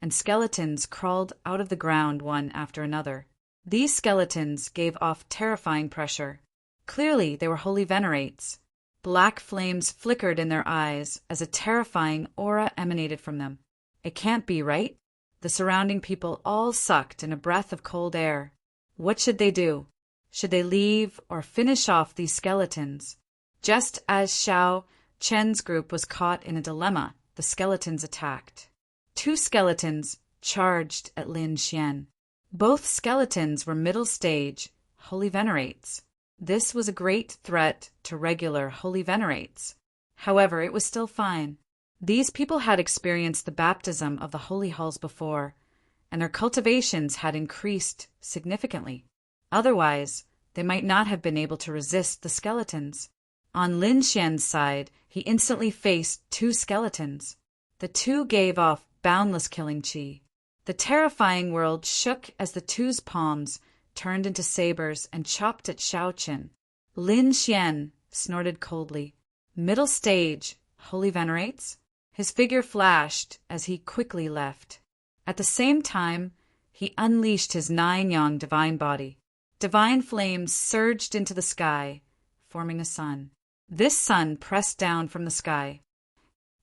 and skeletons crawled out of the ground one after another. These skeletons gave off terrifying pressure. Clearly, they were holy venerates. Black flames flickered in their eyes as a terrifying aura emanated from them. It can't be, right? The surrounding people all sucked in a breath of cold air. What should they do? Should they leave or finish off these skeletons? Just as Xiao Chen's group was caught in a dilemma, the skeletons attacked. 2 skeletons charged at Lin Xian. Both skeletons were middle stage, holy venerates. This was a great threat to regular holy venerates. However, it was still fine. These people had experienced the baptism of the holy halls before, and their cultivations had increased significantly. Otherwise, they might not have been able to resist the skeletons. On Lin Xian's side, he instantly faced 2 skeletons. The 2 gave off boundless killing chi. The terrifying world shook as the 2's palms turned into sabers and chopped at Xiao Chen. Lin Xian snorted coldly. Middle stage, holy venerates? His figure flashed as he quickly left. At the same time, he unleashed his 9-yang divine body. Divine flames surged into the sky, forming a sun. This sun pressed down from the sky.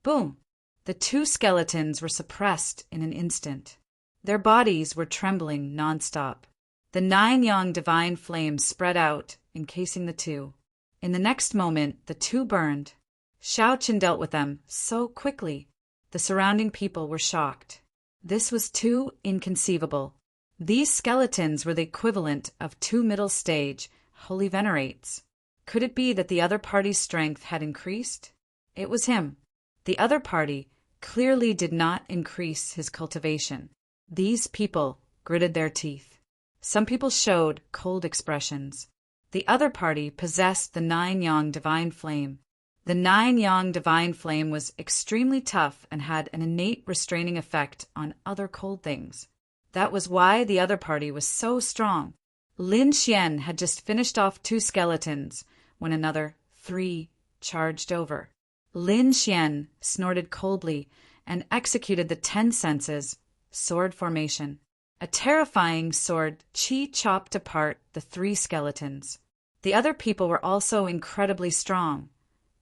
Boom! The 2 skeletons were suppressed in an instant. Their bodies were trembling nonstop. The 9-yang divine flames spread out, encasing the 2. In the next moment, the 2 burned. Xiao Chen dealt with them so quickly. The surrounding people were shocked. This was too inconceivable. These skeletons were the equivalent of 2 middle stage, holy venerates. Could it be that the other party's strength had increased? It was him. The other party clearly did not increase his cultivation. These people gritted their teeth. Some people showed cold expressions. The other party possessed the 9-yang divine flame. The 9-yang divine flame was extremely tough and had an innate restraining effect on other cold things. That was why the other party was so strong. Lin Xian had just finished off 2 skeletons when another 3 charged over. Lin Xian snorted coldly and executed the 10 senses, sword formation. A terrifying sword chi chopped apart the 3 skeletons. The other people were also incredibly strong,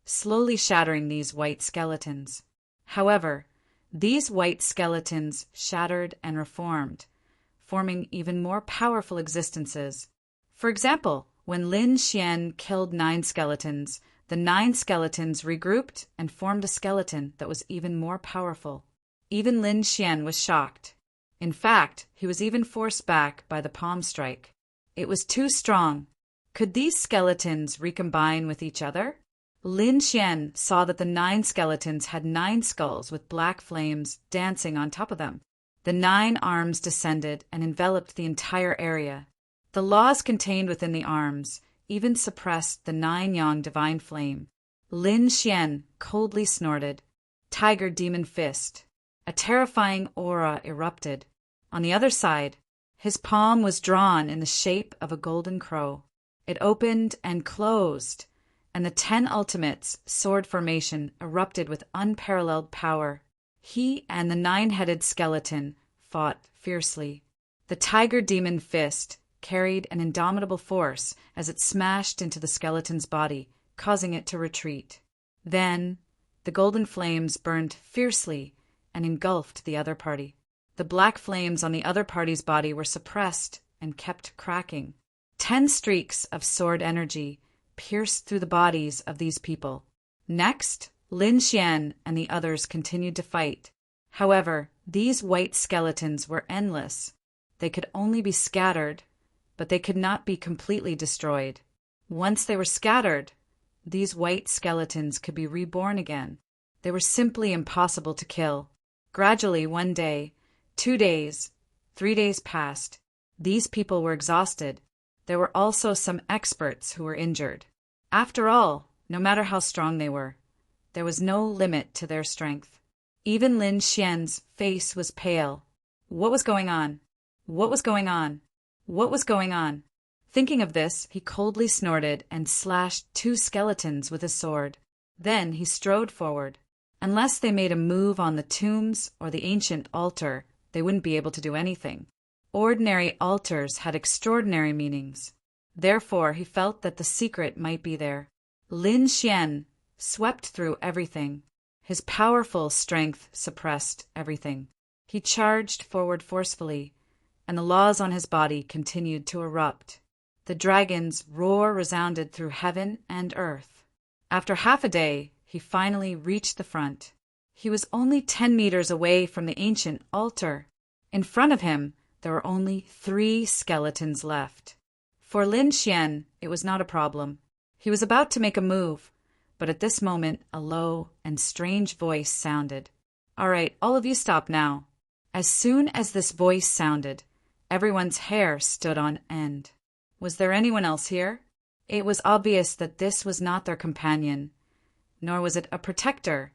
slowly shattering these white skeletons. However, these white skeletons shattered and reformed, forming even more powerful existences. For example, when Lin Xian killed 9 skeletons, the 9 skeletons regrouped and formed a skeleton that was even more powerful. Even Lin Xian was shocked. In fact, he was even forced back by the palm strike. It was too strong. Could these skeletons recombine with each other? Lin Xian saw that the 9 skeletons had 9 skulls with black flames dancing on top of them. The 9 arms descended and enveloped the entire area. The laws contained within the arms even suppressed the 9-yang divine flame. Lin Xian coldly snorted. Tiger demon fist. A terrifying aura erupted. On the other side, his palm was drawn in the shape of a golden crow. It opened and closed, and the 10 ultimates, sword formation, erupted with unparalleled power. He and the 9-headed skeleton fought fiercely. The tiger demon fist carried an indomitable force as it smashed into the skeleton's body, causing it to retreat. Then, the golden flames burned fiercely and engulfed the other party. The black flames on the other party's body were suppressed and kept cracking. 10 streaks of sword energy pierced through the bodies of these people. Next, Lin Xian and the others continued to fight. However, these white skeletons were endless. They could only be scattered, but they could not be completely destroyed. Once they were scattered, these white skeletons could be reborn again. They were simply impossible to kill. Gradually, 1 day, 2 days, 3 days passed. These people were exhausted. There were also some experts who were injured. After all, no matter how strong they were, there was no limit to their strength. Even Lin Xian's face was pale. What was going on? What was going on? What was going on? Thinking of this, he coldly snorted and slashed 2 skeletons with his sword. Then he strode forward. Unless they made a move on the tombs or the ancient altar, they wouldn't be able to do anything. Ordinary altars had extraordinary meanings. Therefore, he felt that the secret might be there. Lin Xian swept through everything. His powerful strength suppressed everything. He charged forward forcefully, and the laws on his body continued to erupt. The dragon's roar resounded through heaven and earth. After half a day, he finally reached the front. He was only 10 meters away from the ancient altar. In front of him, there were only 3 skeletons left. For Lin Xian, it was not a problem. He was about to make a move, but at this moment, a low and strange voice sounded. "All right, all of you stop now." As soon as this voice sounded, everyone's hair stood on end. Was there anyone else here? It was obvious that this was not their companion, nor was it a protector,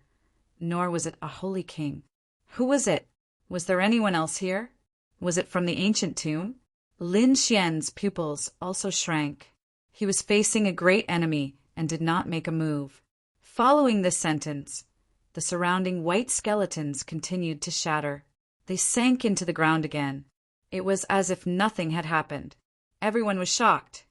nor was it a holy king. Who was it? Was there anyone else here? Was it from the ancient tomb? Lin Xian's pupils also shrank. He was facing a great enemy and did not make a move. Following this sentence, the surrounding white skeletons continued to shatter. They sank into the ground again. It was as if nothing had happened. Everyone was shocked.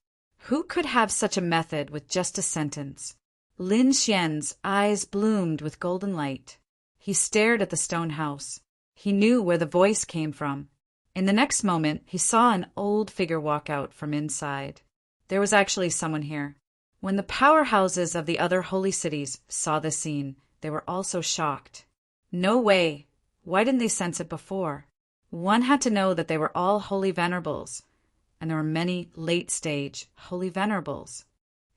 Who could have such a method with just a sentence? Lin Xian's eyes bloomed with golden light. He stared at the stone house. He knew where the voice came from. In the next moment, he saw an old figure walk out from inside. There was actually someone here. When the powerhouses of the other holy cities saw this scene, they were also shocked. No way! Why didn't they sense it before? One had to know that they were all holy venerables, and there were many late-stage holy venerables.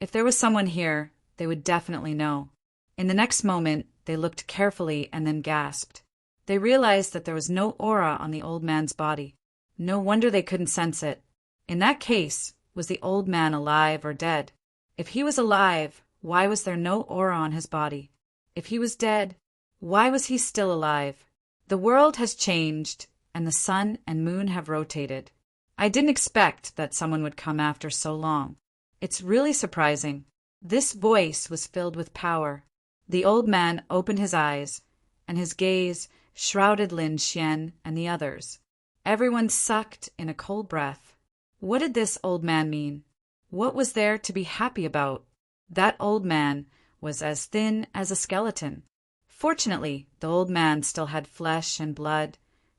If there was someone here, they would definitely know. In the next moment, they looked carefully and then gasped. They realized that there was no aura on the old man's body. No wonder they couldn't sense it. In that case, was the old man alive or dead? If he was alive, why was there no aura on his body? If he was dead, why was he still alive? The world has changed, and the sun and moon have rotated. I didn't expect that someone would come after so long. It's really surprising. This voice was filled with power. The old man opened his eyes, and his gaze shrouded Lin Xian and the others. Everyone sucked in a cold breath. What did this old man mean? What was there to be happy about? That old man was as thin as a skeleton. Fortunately, the old man still had flesh and blood,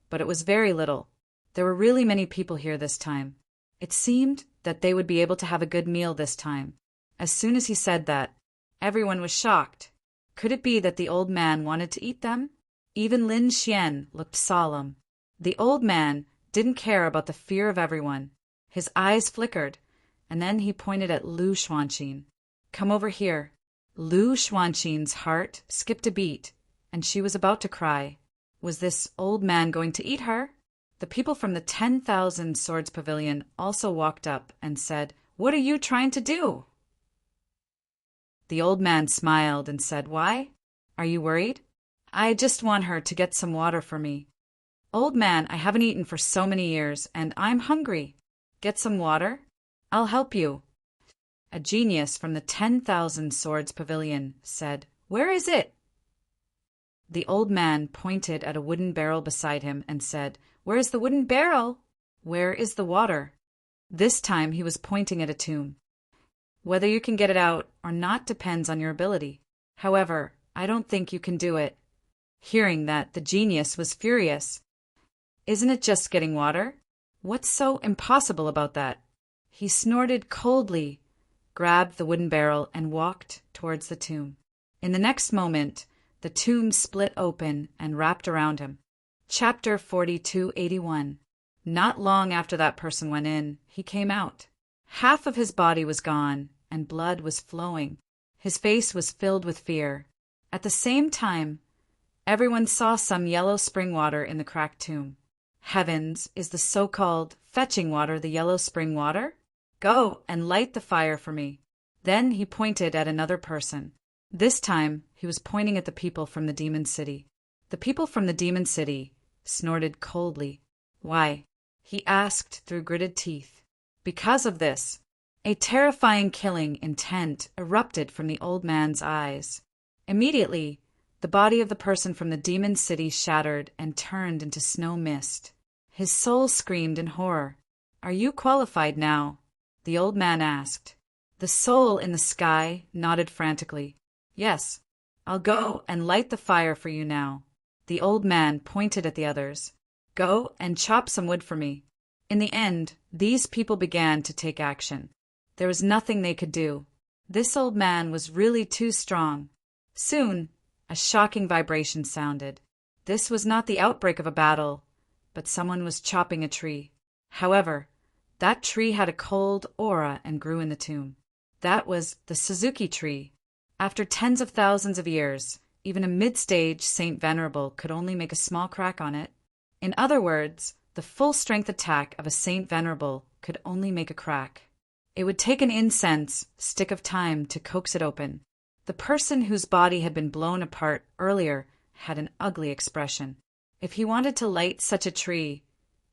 but it was very little. There were really many people here this time. It seemed that they would be able to have a good meal this time. As soon as he said that, everyone was shocked. Could it be that the old man wanted to eat them? Even Lin Xian looked solemn. The old man didn't care about the fear of everyone. His eyes flickered, and then he pointed at Lu Xuanqin. "Come over here." Lu Xuanqin's heart skipped a beat, and she was about to cry. Was this old man going to eat her? The people from the 10,000 Swords Pavilion also walked up and said, "What are you trying to do?" The old man smiled and said, "Why? Are you worried? I just want her to get some water for me." "Old man, I haven't eaten for so many years, and I'm hungry. Get some water? I'll help you." A genius from the 10,000 Swords Pavilion said, "Where is it?" The old man pointed at a wooden barrel beside him and said, "Where is the wooden barrel? Where is the water?" This time he was pointing at a tomb. Whether you can get it out or not depends on your ability. However, I don't think you can do it. Hearing that, the genius was furious. "Isn't it just getting water? What's so impossible about that?" He snorted coldly, grabbed the wooden barrel, and walked towards the tomb. In the next moment, the tomb split open and wrapped around him. Chapter 4281. Not long after that person went in, he came out. Half of his body was gone, and blood was flowing. His face was filled with fear. At the same time, everyone saw some yellow spring water in the cracked tomb. Heavens, is the so-called fetching water the yellow spring water? Go and light the fire for me. Then he pointed at another person. This time, he was pointing at the people from the Demon City. The people from the Demon City snorted coldly. "Why?" he asked through gritted teeth. Because of this. A terrifying killing intent erupted from the old man's eyes. Immediately, the body of the person from the demon city shattered and turned into snow mist. His soul screamed in horror. "Are you qualified now?" the old man asked. The soul in the sky nodded frantically. "Yes, I'll go and light the fire for you now." The old man pointed at the others. "Go and chop some wood for me." In the end, these people began to take action. There was nothing they could do. This old man was really too strong. Soon, a shocking vibration sounded. This was not the outbreak of a battle, but someone was chopping a tree. However, that tree had a cold aura and grew in the tomb. That was the Suzuki tree. After tens of thousands of years, even a mid-stage Saint Venerable could only make a small crack on it. In other words, the full-strength attack of a Saint Venerable could only make a crack. It would take an incense stick of time to coax it open. The person whose body had been blown apart earlier had an ugly expression. If he wanted to light such a tree,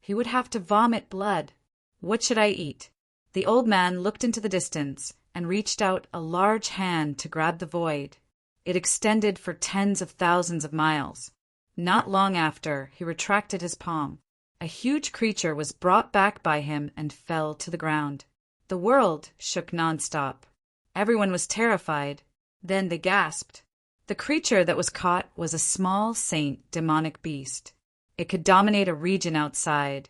he would have to vomit blood. "What should I eat?" The old man looked into the distance and reached out a large hand to grab the void. It extended for tens of thousands of miles. Not long after, he retracted his palm. A huge creature was brought back by him and fell to the ground. The world shook nonstop. Everyone was terrified. Then they gasped. The creature that was caught was a small saint demonic beast. It could dominate a region outside,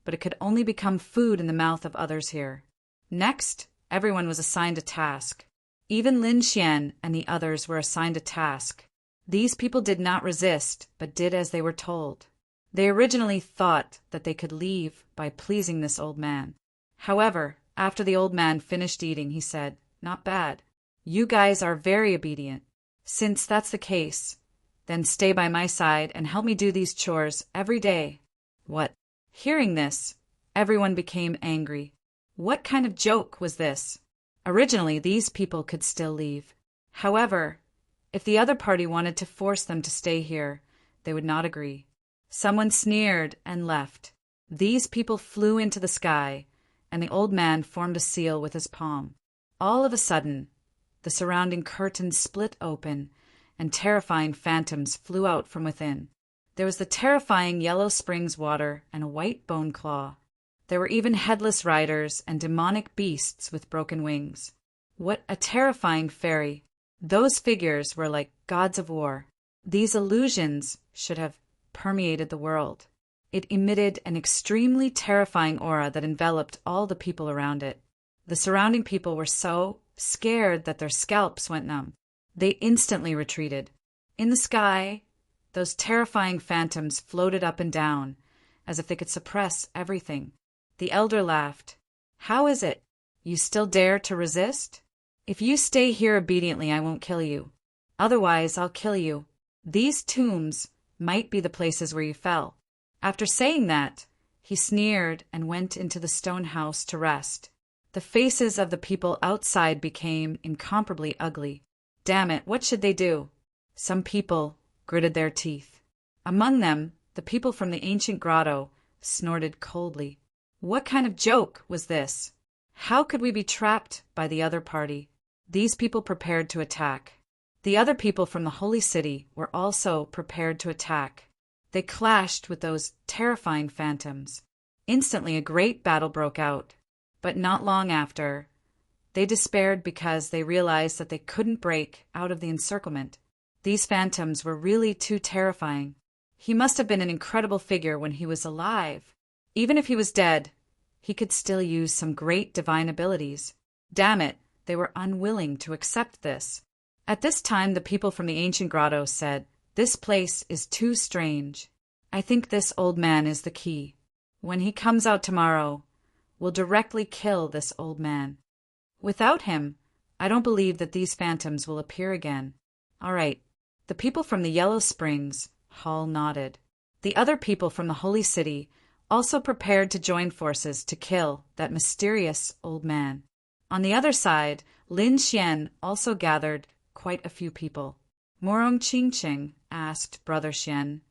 but it could only become food in the mouth of others here. Next, everyone was assigned a task. Even Lin Xian and the others were assigned a task. These people did not resist, but did as they were told. They originally thought that they could leave by pleasing this old man. However, after the old man finished eating, he said, "Not bad. You guys are very obedient. Since that's the case, then stay by my side and help me do these chores every day." What? Hearing this, everyone became angry. What kind of joke was this? Originally, these people could still leave. However, if the other party wanted to force them to stay here, they would not agree. Someone sneered and left. These people flew into the sky, and the old man formed a seal with his palm. All of a sudden, the surrounding curtains split open, and terrifying phantoms flew out from within. There was the terrifying Yellow Springs water and a white bone claw. There were even headless riders and demonic beasts with broken wings. What a terrifying fairy! Those figures were like gods of war. These illusions should have permeated the world. It emitted an extremely terrifying aura that enveloped all the people around it. The surrounding people were so scared that their scalps went numb. They instantly retreated. In the sky, those terrifying phantoms floated up and down, as if they could suppress everything. The elder laughed. "How is it? You still dare to resist? If you stay here obediently, I won't kill you. Otherwise, I'll kill you. These tombs might be the places where you fell." After saying that, he sneered and went into the stone house to rest. The faces of the people outside became incomparably ugly. Damn it, what should they do? Some people gritted their teeth. Among them, the people from the ancient grotto snorted coldly. What kind of joke was this? How could we be trapped by the other party? These people prepared to attack. The other people from the holy city were also prepared to attack. They clashed with those terrifying phantoms. Instantly, a great battle broke out. But not long after, they despaired because they realized that they couldn't break out of the encirclement. These phantoms were really too terrifying. He must have been an incredible figure when he was alive. Even if he was dead, he could still use some great divine abilities. Damn it, they were unwilling to accept this. At this time, the people from the ancient grotto said, "This place is too strange. I think this old man is the key. When he comes out tomorrow, we'll directly kill this old man. Without him, I don't believe that these phantoms will appear again." All right. The people from the Yellow Springs, Hall nodded. The other people from the Holy City also prepared to join forces to kill that mysterious old man. On the other side, Lin Xian also gathered quite a few people. Morong Qingqing asked Brother Xian,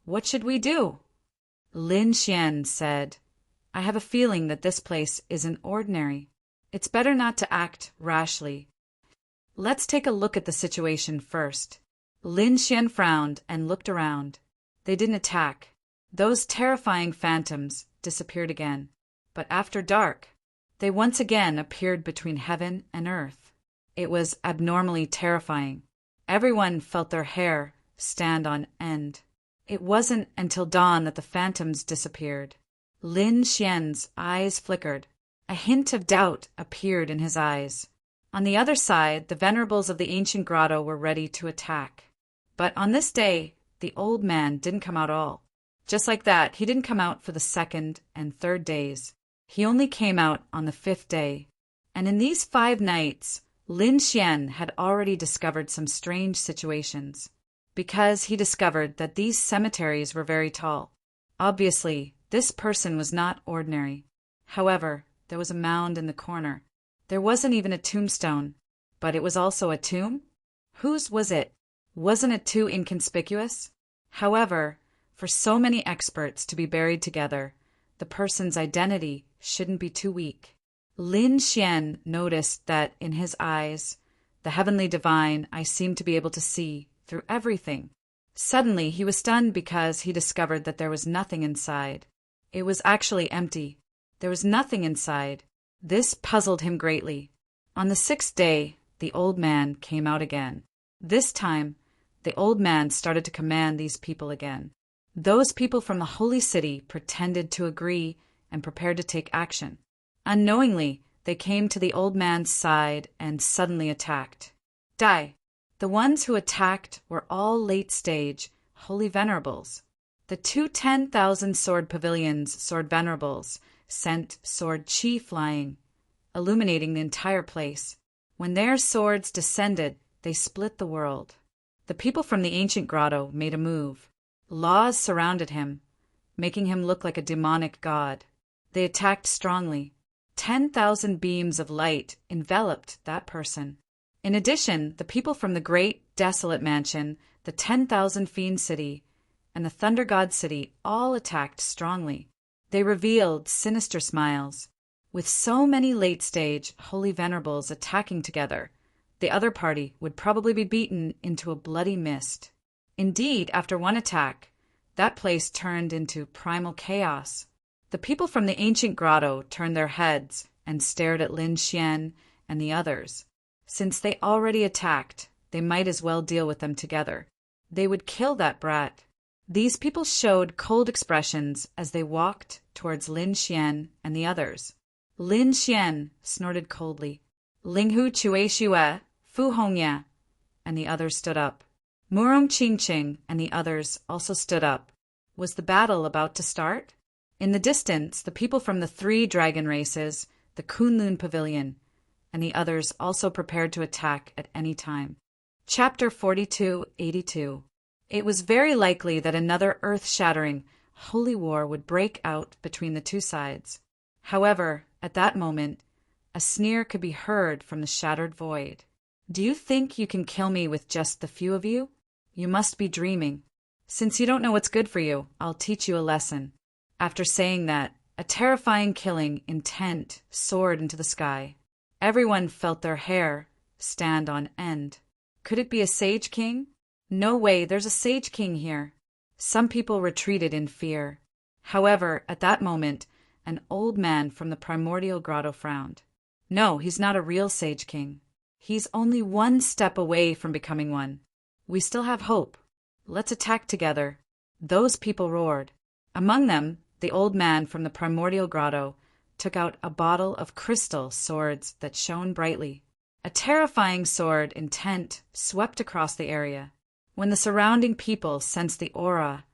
"What should we do?" Lin Xian said, "I have a feeling that this place isn't ordinary. It's better not to act rashly. Let's take a look at the situation first. Lin Xian frowned and looked around. They didn't attack. Those terrifying phantoms disappeared again. But after dark, they once again appeared between heaven and earth. It was abnormally terrifying. Everyone felt their hair stand on end. It wasn't until dawn that the phantoms disappeared. Lin Xian's eyes flickered. A hint of doubt appeared in his eyes. On the other side, the venerables of the ancient grotto were ready to attack. But on this day, the old man didn't come out at all. Just like that, he didn't come out for the second and third days. He only came out on the fifth day. And in these 5 nights, Lin Xian had already discovered some strange situations. Because he discovered that these cemeteries were very tall. Obviously, this person was not ordinary. However, there was a mound in the corner. There wasn't even a tombstone, but it was also a tomb? Whose was it? Wasn't it too inconspicuous? However, for so many experts to be buried together, the person's identity shouldn't be too weak. Lin Xian noticed that in his eyes, the heavenly divine, I seemed to be able to see through everything. Suddenly, he was stunned because he discovered that there was nothing inside. It was actually empty. There was nothing inside. This puzzled him greatly. On the 6th day, the old man came out again. This time, the old man started to command these people again. Those people from the holy city pretended to agree and prepared to take action. Unknowingly, they came to the old man's side and suddenly attacked. Die. The ones who attacked were all late-stage, holy venerables. The 2 10,000 sword pavilions, sword venerables, sent sword chi flying, illuminating the entire place. When their swords descended, they split the world. The people from the ancient grotto made a move. Laws surrounded him, making him look like a demonic god. They attacked strongly. 10,000 beams of light enveloped that person. In addition, the people from the great, desolate mansion, the 10,000 fiend city, and the thunder god city all attacked strongly. They revealed sinister smiles. With so many late-stage, holy venerables attacking together, the other party would probably be beaten into a bloody mist. Indeed, after one attack, that place turned into primal chaos. The people from the ancient grotto turned their heads and stared at Lin Xian and the others. Since they already attacked, they might as well deal with them together. They would kill that brat. These people showed cold expressions as they walked towards Lin Xian and the others. Lin Xian snorted coldly. Linghu Chue Xue, Fu Hongya, and the others stood up. Murong Qingqing and the others also stood up. Was the battle about to start? In the distance, the people from the 3 dragon races, the Kunlun Pavilion, and the others also prepared to attack at any time. Chapter 4282. It was very likely that another earth-shattering, holy war would break out between the 2 sides. However, at that moment, a sneer could be heard from the shattered void. Do you think you can kill me with just the few of you? You must be dreaming. Since you don't know what's good for you, I'll teach you a lesson. After saying that, a terrifying killing intent soared into the sky. Everyone felt their hair stand on end. Could it be a sage king? No way, there's a sage king here. Some people retreated in fear. However, at that moment, an old man from the primordial grotto frowned. No, he's not a real sage king. He's only 1 step away from becoming one. We still have hope. Let's attack together. Those people roared. Among them, the old man from the primordial grotto took out a bottle of crystal swords that shone brightly. A terrifying sword intent swept across the area. When the surrounding people sensed the aura,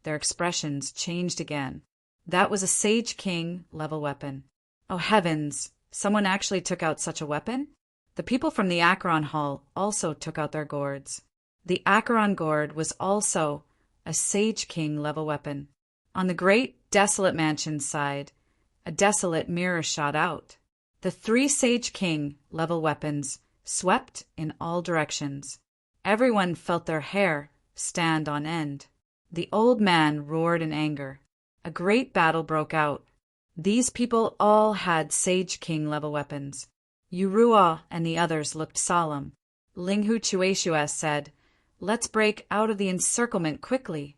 their expressions changed again. That was a Sage King level weapon. Oh heavens, someone actually took out such a weapon? The people from the Acheron Hall also took out their gourds. The Acheron gourd was also a Sage King level weapon. On the great, desolate mansion's side, a desolate mirror shot out. The 3 Sage King level weapons swept in all directions. Everyone felt their hair stand on end. The old man roared in anger. A great battle broke out. These people all had Sage King level weapons. Yurua and the others looked solemn. Linghu Chueshua said, Let's break out of the encirclement quickly."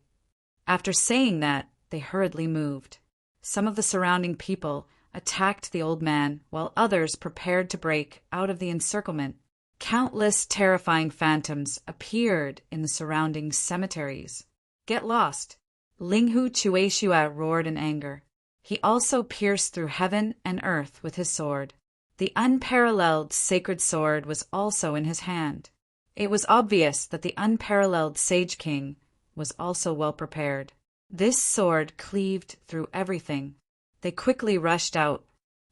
After saying that, they hurriedly moved. Some of the surrounding people attacked the old man, while others prepared to break out of the encirclement. Countless terrifying phantoms appeared in the surrounding cemeteries. "Get lost!" Linghu Chueshua roared in anger. He also pierced through heaven and earth with his sword. The unparalleled sacred sword was also in his hand. It was obvious that the unparalleled Sage King was also well prepared. This sword cleaved through everything. They quickly rushed out.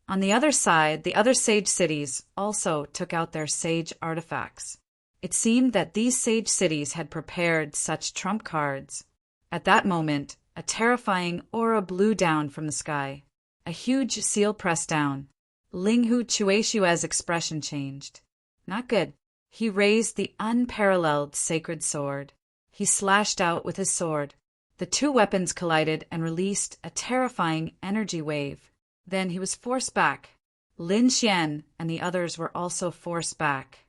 On the other side, the other sage cities also took out their sage artifacts. It seemed that these sage cities had prepared such trump cards. At that moment, a terrifying aura blew down from the sky. A huge seal pressed down. Linghu Chueshua's expression changed. Not good. He raised the unparalleled sacred sword. He slashed out with his sword. The two weapons collided and released a terrifying energy wave. Then he was forced back. Lin Xian and the others were also forced back.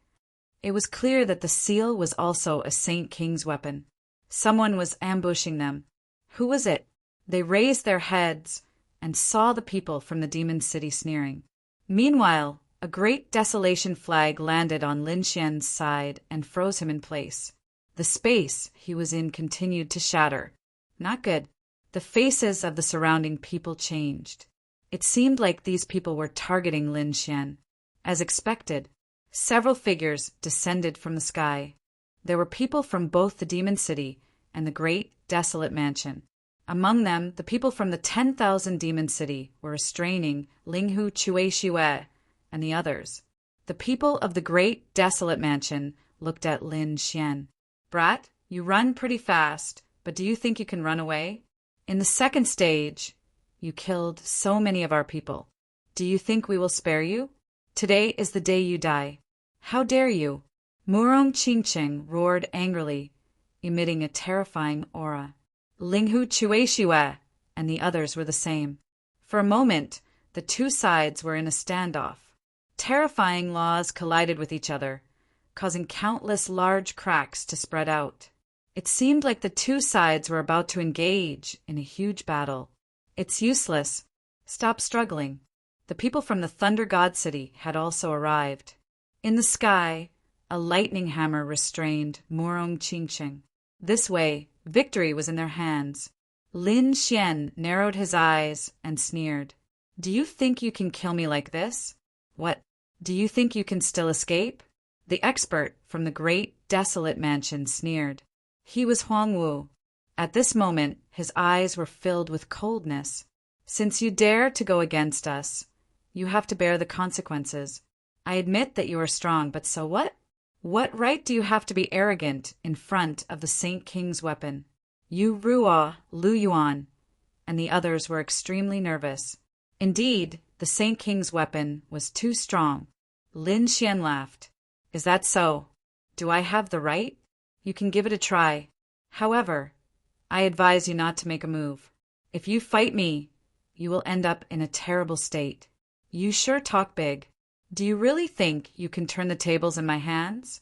It was clear that the seal was also a Saint King's weapon. Someone was ambushing them. Who was it? They raised their heads and saw the people from the demon city sneering. Meanwhile, a great desolation flag landed on Lin Xian's side and froze him in place. The space he was in continued to shatter. Not good. The faces of the surrounding people changed. It seemed like these people were targeting Lin Xian. As expected, several figures descended from the sky. There were people from both the demon city and the great desolate mansion. Among them, the people from the 10,000 demon city were restraining Linghu Chueshue and the others. The people of the great desolate mansion looked at Lin Xian. "Brat, you run pretty fast, but do you think you can run away? In the second stage, you killed so many of our people. Do you think we will spare you? Today is the day you die. How dare you?" Murong Qingqing roared angrily, emitting a terrifying aura. Linghu Chueshue and the others were the same. For a moment, the two sides were in a standoff. Terrifying laws collided with each other, causing countless large cracks to spread out. It seemed like the two sides were about to engage in a huge battle. "It's useless. Stop struggling." The people from the Thunder God City had also arrived. In the sky, a lightning hammer restrained Murong Qingqing. This way, victory was in their hands. Lin Xian narrowed his eyes and sneered. "Do you think you can kill me like this? What? Do you think you can still escape?" The expert from the great desolate mansion sneered. He was Huang Wu. At this moment, his eyes were filled with coldness. "Since you dare to go against us, you have to bear the consequences. I admit that you are strong, but so what? What right do you have to be arrogant in front of the Saint King's weapon?" Yu Ruo, Lu Yuan, and the others were extremely nervous. Indeed, the Saint King's weapon was too strong. Lin Xian laughed. "Is that so? Do I have the right? You can give it a try. However, I advise you not to make a move. If you fight me, you will end up in a terrible state. You sure talk big. Do you really think you can turn the tables in my hands?"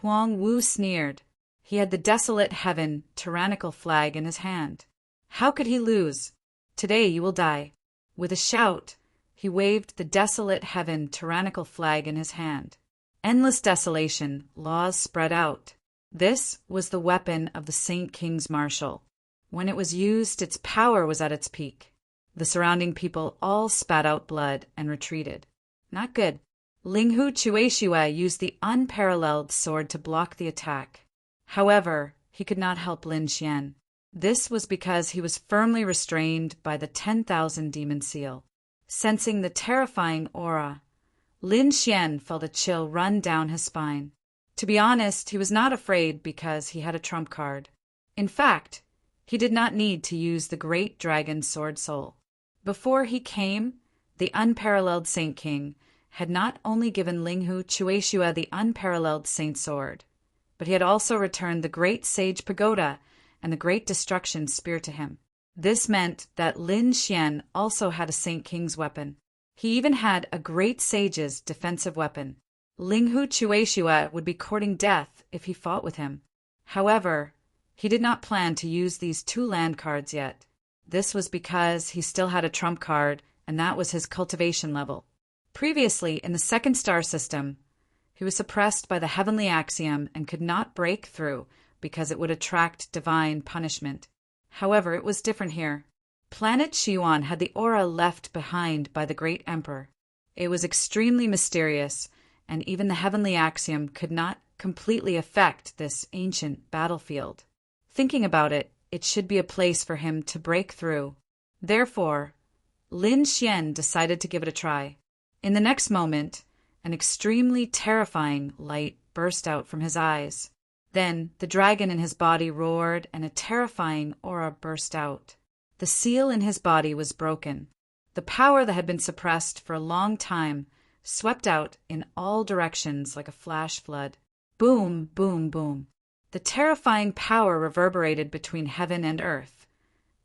Huang Wu sneered. He had the desolate heaven tyrannical flag in his hand. How could he lose? "Today you will die." With a shout, he waved the desolate heaven tyrannical flag in his hand. Endless desolation, laws spread out. This was the weapon of the Saint King's marshal. When it was used, its power was at its peak. The surrounding people all spat out blood and retreated. Not good. Linghu Chueshue used the unparalleled sword to block the attack. However, he could not help Lin Xian. This was because he was firmly restrained by the 10,000 demon seal. Sensing the terrifying aura, Lin Xian felt a chill run down his spine. To be honest, he was not afraid because he had a trump card. In fact, he did not need to use the great dragon sword soul. Before he came, the unparalleled Saint King had not only given Linghu Chueshue the unparalleled Saint Sword, but he had also returned the great Sage Pagoda and the great Destruction Spear to him. This meant that Lin Xian also had a Saint King's weapon. He even had a great Sage's defensive weapon. Linghu Chueshue would be courting death if he fought with him. However, he did not plan to use these 2 land cards yet. This was because he still had a trump card, and that was his cultivation level. Previously, in the 2nd star system, he was suppressed by the heavenly axiom and could not break through because it would attract divine punishment. However, it was different here. Planet Xiuan had the aura left behind by the great emperor. It was extremely mysterious, and even the heavenly axiom could not completely affect this ancient battlefield. Thinking about it, it should be a place for him to break through. Therefore, Lin Xian decided to give it a try. In the next moment, an extremely terrifying light burst out from his eyes. Then the dragon in his body roared and a terrifying aura burst out. The seal in his body was broken. The power that had been suppressed for a long time swept out in all directions like a flash flood. Boom, boom, boom. The terrifying power reverberated between heaven and earth.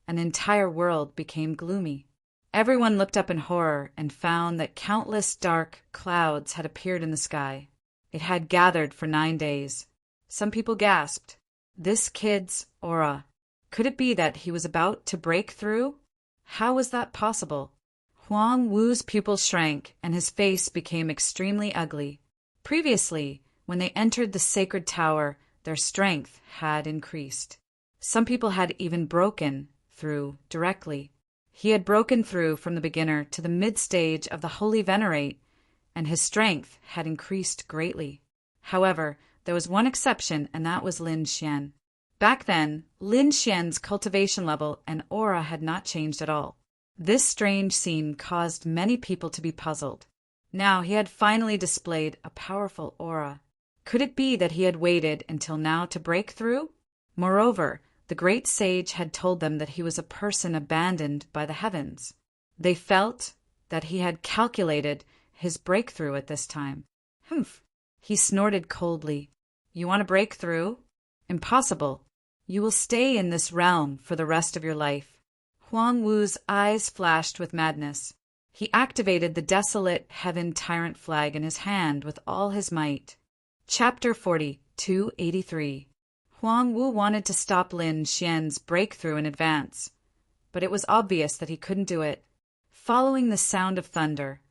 An entire world became gloomy. Everyone looked up in horror and found that countless dark clouds had appeared in the sky. It had gathered for 9 days. Some people gasped. This kid's aura. Could it be that he was about to break through? How was that possible? Huang Wu's pupils shrank and his face became extremely ugly. Previously, when they entered the sacred tower, their strength had increased. Some people had even broken through directly. He had broken through from the beginner to the mid-stage of the Holy Venerate, and his strength had increased greatly. However, there was one exception, and that was Lin Xian. Back then, Lin Xian's cultivation level and aura had not changed at all. This strange scene caused many people to be puzzled. Now he had finally displayed a powerful aura. Could it be that he had waited until now to break through? Moreover, the great sage had told them that he was a person abandoned by the heavens. They felt that he had calculated his breakthrough at this time. Humph! He snorted coldly. You want to break through? Impossible. You will stay in this realm for the rest of your life. Huang Wu's eyes flashed with madness. He activated the desolate heaven tyrant flag in his hand with all his might. Chapter 40, 283. Huang Wu wanted to stop Lin Xian's breakthrough in advance, but it was obvious that he couldn't do it. Following the sound of thunder,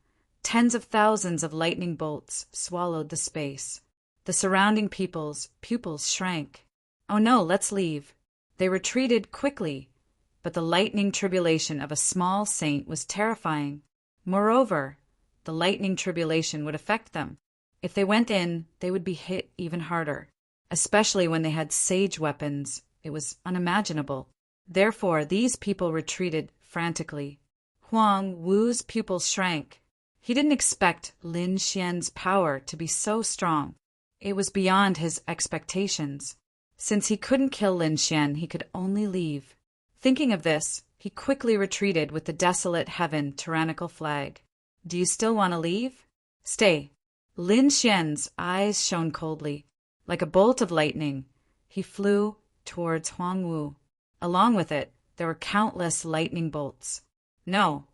tens of thousands of lightning bolts swallowed the space. The surrounding people's pupils shrank. Oh no, let's leave. They retreated quickly, but the lightning tribulation of a small saint was terrifying. Moreover, the lightning tribulation would affect them. If they went in, they would be hit even harder. Especially when they had sage weapons, it was unimaginable. Therefore, these people retreated frantically. Huang Wu's pupils shrank. He didn't expect Lin Xian's power to be so strong. It was beyond his expectations. Since he couldn't kill Lin Xian, he could only leave. Thinking of this, he quickly retreated with the desolate heaven tyrannical flag. Do you still want to leave? Stay. Lin Xian's eyes shone coldly. Like a bolt of lightning, he flew towards Huang Wu. Along with it, there were countless lightning bolts. No,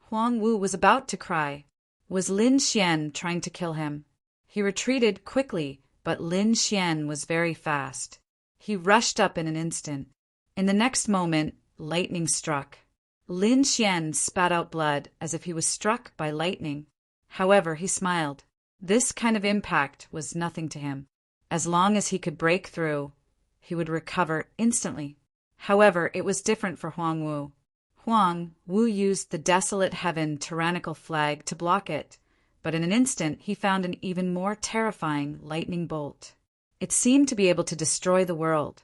Huang Wu was about to cry. Was Lin Xian trying to kill him? He retreated quickly, but Lin Xian was very fast. He rushed up in an instant. In the next moment, lightning struck. Lin Xian spat out blood as if he was struck by lightning. However, he smiled. This kind of impact was nothing to him. As long as he could break through, he would recover instantly. However, it was different for Huang Wu. Huang Wu used the desolate heaven tyrannical flag to block it, but in an instant he found an even more terrifying lightning bolt. It seemed to be able to destroy the world.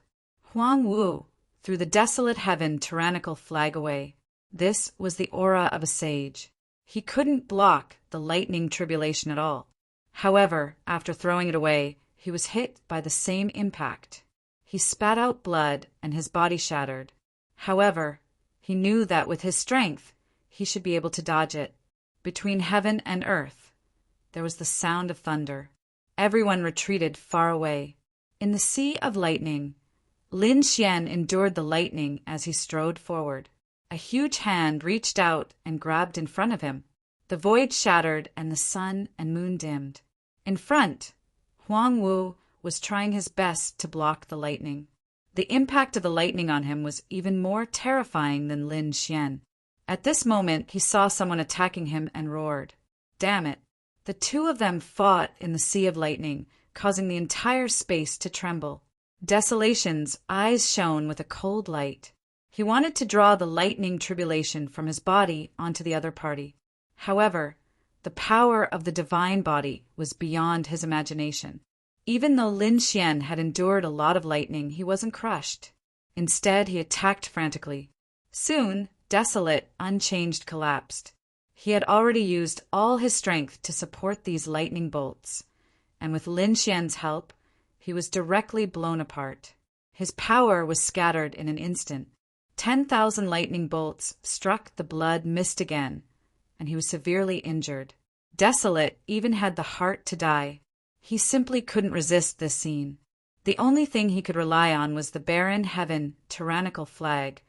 Huang Wu threw the desolate heaven tyrannical flag away. This was the aura of a sage. He couldn't block the lightning tribulation at all. However, after throwing it away, he was hit by the same impact. He spat out blood and his body shattered. However, he knew that with his strength, he should be able to dodge it. Between heaven and earth, there was the sound of thunder. Everyone retreated far away. In the sea of lightning, Lin Xian endured the lightning as he strode forward. A huge hand reached out and grabbed in front of him. The void shattered and the sun and moon dimmed. In front, Huang Wu was trying his best to block the lightning. The impact of the lightning on him was even more terrifying than Lin Xian. At this moment, he saw someone attacking him and roared, "Damn it!" The two of them fought in the sea of lightning, causing the entire space to tremble. Desolation's eyes shone with a cold light. He wanted to draw the lightning tribulation from his body onto the other party. However, the power of the divine body was beyond his imagination. Even though Lin Xian had endured a lot of lightning, he wasn't crushed. Instead, he attacked frantically. Soon, Desolate, unchanged, collapsed. He had already used all his strength to support these lightning bolts, and with Lin Xian's help, he was directly blown apart. His power was scattered in an instant. 10,000 lightning bolts struck the blood mist again, and he was severely injured. Desolate even had the heart to die. He simply couldn't resist this scene. The only thing he could rely on was the barren heaven tyrannical flag,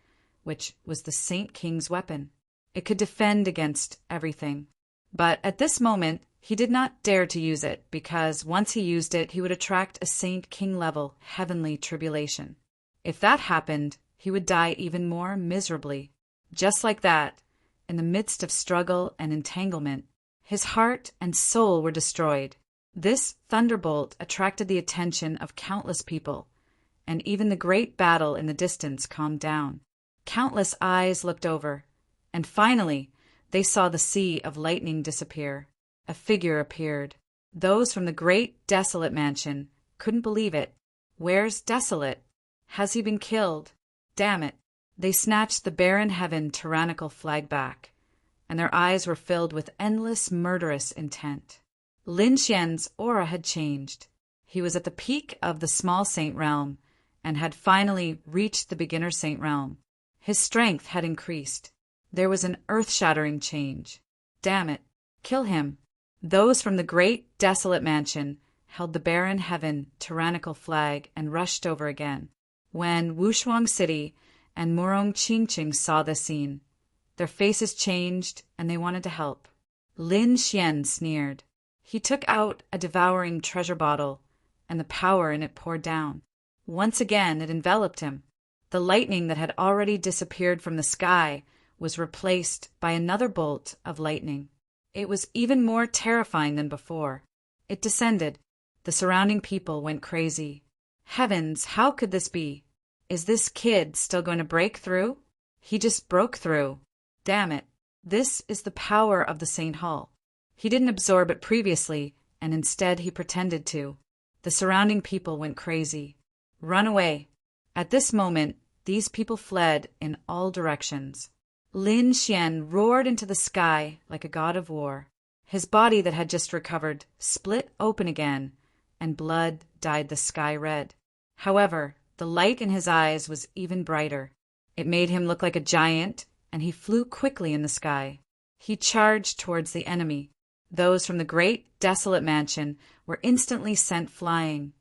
which was the Saint King's weapon. It could defend against everything. But at this moment, he did not dare to use it, because once he used it, he would attract a Saint King-level heavenly tribulation. If that happened, he would die even more miserably. Just like that, in the midst of struggle and entanglement, his heart and soul were destroyed. This thunderbolt attracted the attention of countless people, and even the great battle in the distance calmed down. Countless eyes looked over, and finally they saw the sea of lightning disappear. A figure appeared. Those from the great Desolate mansion couldn't believe it. "Where's Desolate? Has he been killed? Damn it!" They snatched the barren heaven tyrannical flag back, and their eyes were filled with endless murderous intent. Lin Xian's aura had changed. He was at the peak of the small saint realm, and had finally reached the beginner saint realm. His strength had increased. There was an earth-shattering change. Damn it! Kill him! Those from the great Desolate mansion held the barren heaven tyrannical flag and rushed over again. When Wushuang City and Murong Qingqing saw this scene, their faces changed and they wanted to help. Lin Xian sneered. He took out a devouring treasure bottle, and the power in it poured down. Once again it enveloped him. The lightning that had already disappeared from the sky was replaced by another bolt of lightning. It was even more terrifying than before. It descended. The surrounding people went crazy. Heavens, how could this be? Is this kid still going to break through? He just broke through. Damn it. This is the power of the Saint Hall. He didn't absorb it previously, and instead he pretended to. The surrounding people went crazy. Run away. At this moment, these people fled in all directions. Lin Xian roared into the sky like a god of war. His body that had just recovered split open again, and blood dyed the sky red. However, the light in his eyes was even brighter. It made him look like a giant, and he flew quickly in the sky. He charged towards the enemy. Those from the great Desolate mansion were instantly sent flying,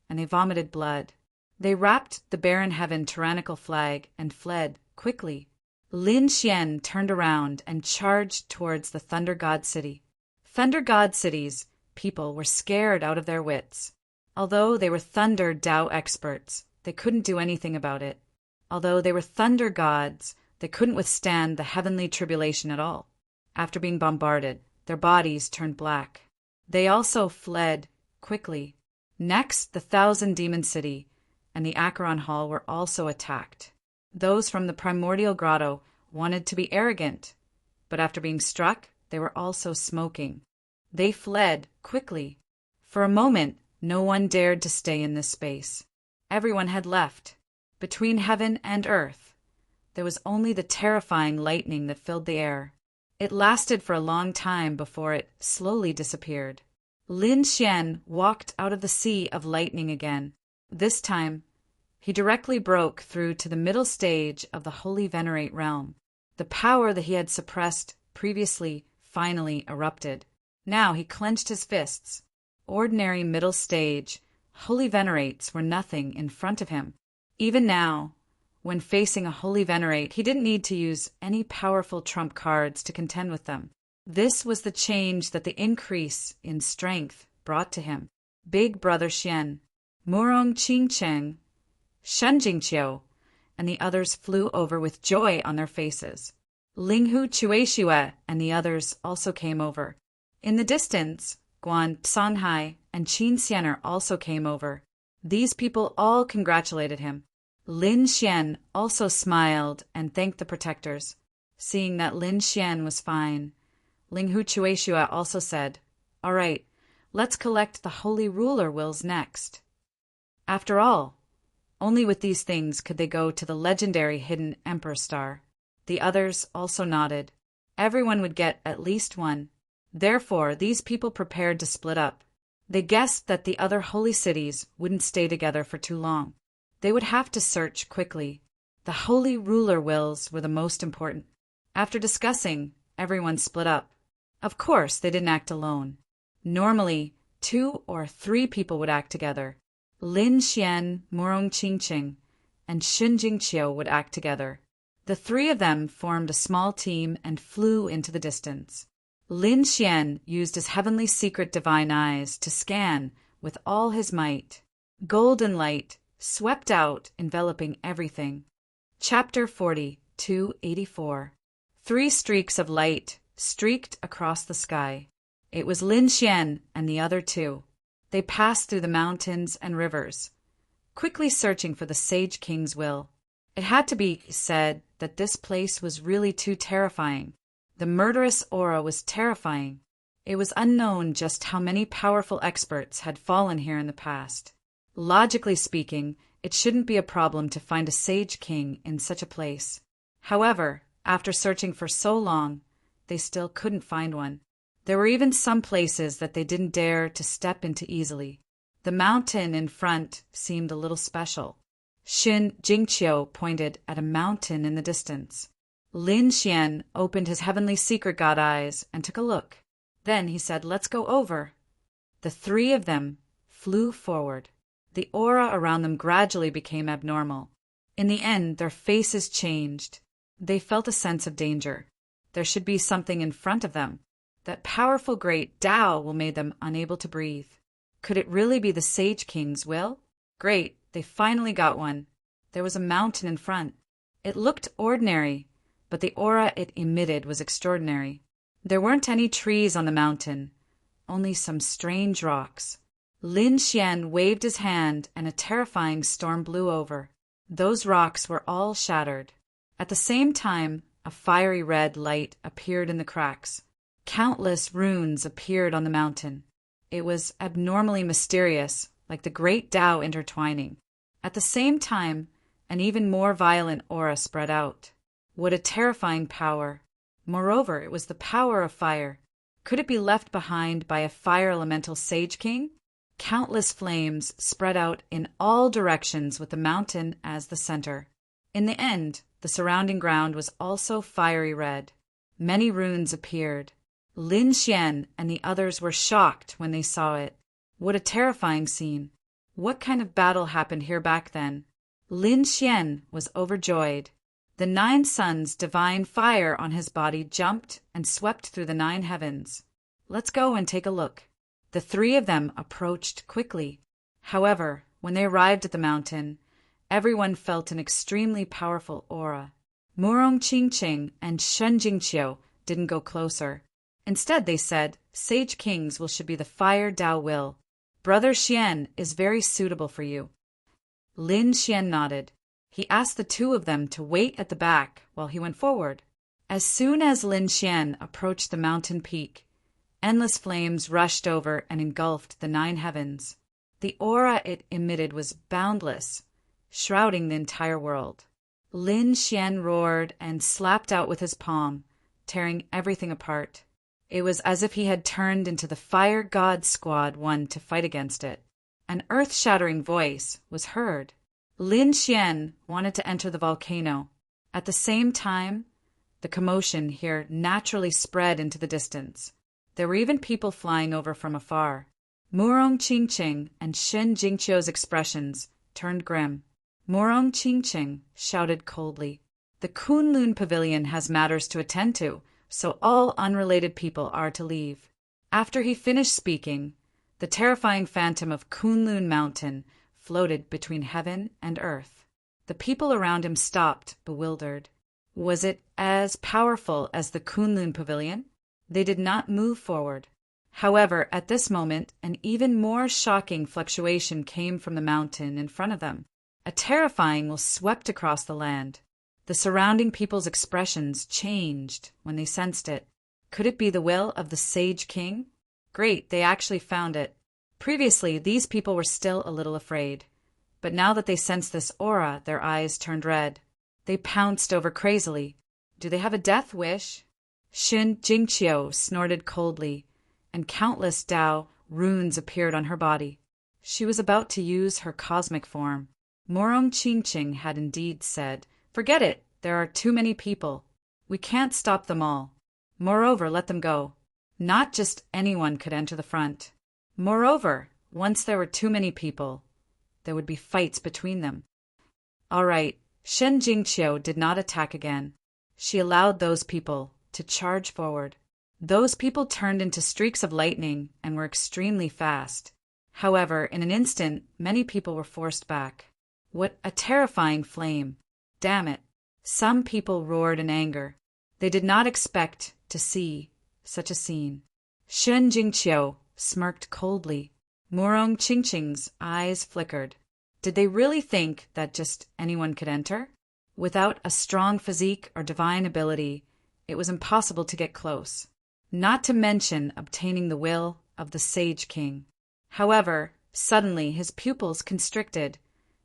and they vomited blood. They wrapped the barren heaven tyrannical flag and fled quickly. Lin Xian turned around and charged towards the Thunder God City. Thunder God City's people were scared out of their wits. Although they were Thunder Dao experts, they couldn't do anything about it. Although they were thunder gods, they couldn't withstand the heavenly tribulation at all. After being bombarded, their bodies turned black. They also fled quickly. Next, the Thousand Demon City and the Acheron Hall were also attacked. Those from the Primordial Grotto wanted to be arrogant, but after being struck, they were also smoking. They fled quickly. For a moment, no one dared to stay in this space. Everyone had left. Between heaven and earth, there was only the terrifying lightning that filled the air. It lasted for a long time before it slowly disappeared. Lin Xian walked out of the sea of lightning again. This time, he directly broke through to the middle stage of the Holy Venerate realm. The power that he had suppressed previously finally erupted. Now he clenched his fists. Ordinary middle stage, Holy Venerates were nothing in front of him. Even now, when facing a Holy Venerate, he didn't need to use any powerful trump cards to contend with them. This was the change that the increase in strength brought to him. Big Brother Xian, Murong Qingcheng, Shenjingqiu, and the others flew over with joy on their faces. Linghu Chueshue and the others also came over. In the distance, Guan Psanhai and Qin Xianer also came over. These people all congratulated him. Lin Xian also smiled and thanked the protectors. Seeing that Lin Xian was fine, Linghu Chueshue also said, "All right, let's collect the holy ruler wills next." After all, only with these things could they go to the legendary hidden Emperor Star. The others also nodded. Everyone would get at least one. Therefore, these people prepared to split up. They guessed that the other holy cities wouldn't stay together for too long. They would have to search quickly. The holy ruler wills were the most important. After discussing, everyone split up. Of course, they didn't act alone. Normally, 2 or 3 people would act together. Lin Xian, Murong Qingqing, and Shenjingqiu would act together. The 3 of them formed a small team and flew into the distance. Lin Xian used his heavenly secret divine eyes to scan with all his might. Golden light swept out, enveloping everything. Chapter 40, 284. 3 streaks of light streaked across the sky. It was Lin Xian and the other 2. They passed through the mountains and rivers, quickly searching for the Sage King's will. It had to be said that this place was really too terrifying. The murderous aura was terrifying. It was unknown just how many powerful experts had fallen here in the past. Logically speaking, it shouldn't be a problem to find a Sage King in such a place. However, after searching for so long, they still couldn't find one. There were even some places that they didn't dare to step into easily. The mountain in front seemed a little special. Shenjingqiu pointed at a mountain in the distance. Lin Xian opened his heavenly secret god eyes and took a look. Then he said, "Let's go over." The 3 of them flew forward. The aura around them gradually became abnormal. In the end, their faces changed. They felt a sense of danger. There should be something in front of them. That powerful great Tao will made them unable to breathe. Could it really be the Sage King's will? Great, they finally got one. There was a mountain in front. It looked ordinary, but the aura it emitted was extraordinary. There weren't any trees on the mountain, only some strange rocks. Lin Xian waved his hand and a terrifying storm blew over. Those rocks were all shattered. At the same time, a fiery red light appeared in the cracks. Countless runes appeared on the mountain. It was abnormally mysterious, like the great Tao intertwining. At the same time, an even more violent aura spread out. What a terrifying power! Moreover, it was the power of fire. Could it be left behind by a fire elemental Sage King? Countless flames spread out in all directions with the mountain as the center. In the end, the surrounding ground was also fiery red. Many runes appeared. Lin Xian and the others were shocked when they saw it. What a terrifying scene! What kind of battle happened here back then? Lin Xian was overjoyed. The 9 suns' divine fire on his body jumped and swept through the 9 heavens. Let's go and take a look. The 3 of them approached quickly. However, when they arrived at the mountain, everyone felt an extremely powerful aura. Murong Qingqing and Shenjingqiu didn't go closer. Instead, they said, "Sage Kings should be the fire Tao will. Brother Xian is very suitable for you." Lin Xian nodded. He asked the 2 of them to wait at the back while he went forward. As soon as Lin Xian approached the mountain peak, endless flames rushed over and engulfed the 9 heavens. The aura it emitted was boundless, shrouding the entire world. Lin Xian roared and slapped out with his palm, tearing everything apart. It was as if he had turned into the Fire God Squad 1 to fight against it. An earth-shattering voice was heard. Lin Xian wanted to enter the volcano. At the same time, the commotion here naturally spread into the distance. There were even people flying over from afar. Murong Qingqing and Shenjingqiu's expressions turned grim. Murong Qingqing shouted coldly, "The Kunlun Pavilion has matters to attend to, so all unrelated people are to leave." After he finished speaking, the terrifying phantom of Kunlun Mountain floated between heaven and earth. The people around him stopped, bewildered. Was it as powerful as the Kunlun pavilion? They did not move forward. However, at this moment, an even more shocking fluctuation came from the mountain in front of them. A terrifying will swept across the land. The surrounding people's expressions changed when they sensed it. Could it be the will of the Sage King? Great, they actually found it. Previously, these people were still a little afraid. But now that they sensed this aura, their eyes turned red. They pounced over crazily. Do they have a death wish? Shun Jingqiu snorted coldly, and countless Dao runes appeared on her body. She was about to use her cosmic form. Morong Qingqing had indeed said, "Forget it, there are too many people. We can't stop them all. Moreover, let them go." Not just anyone could enter the front. Moreover, once there were too many people, there would be fights between them. All right, Shen Jingqiu did not attack again. She allowed those people to charge forward. Those people turned into streaks of lightning and were extremely fast. However, in an instant, many people were forced back. What a terrifying flame! Damn it! Some people roared in anger. They did not expect to see such a scene. Shen Jingqiu smirked coldly. Morong Qingqing's eyes flickered. Did they really think that just anyone could enter? Without a strong physique or divine ability, it was impossible to get close, not to mention obtaining the will of the Sage King. However, suddenly his pupils constricted,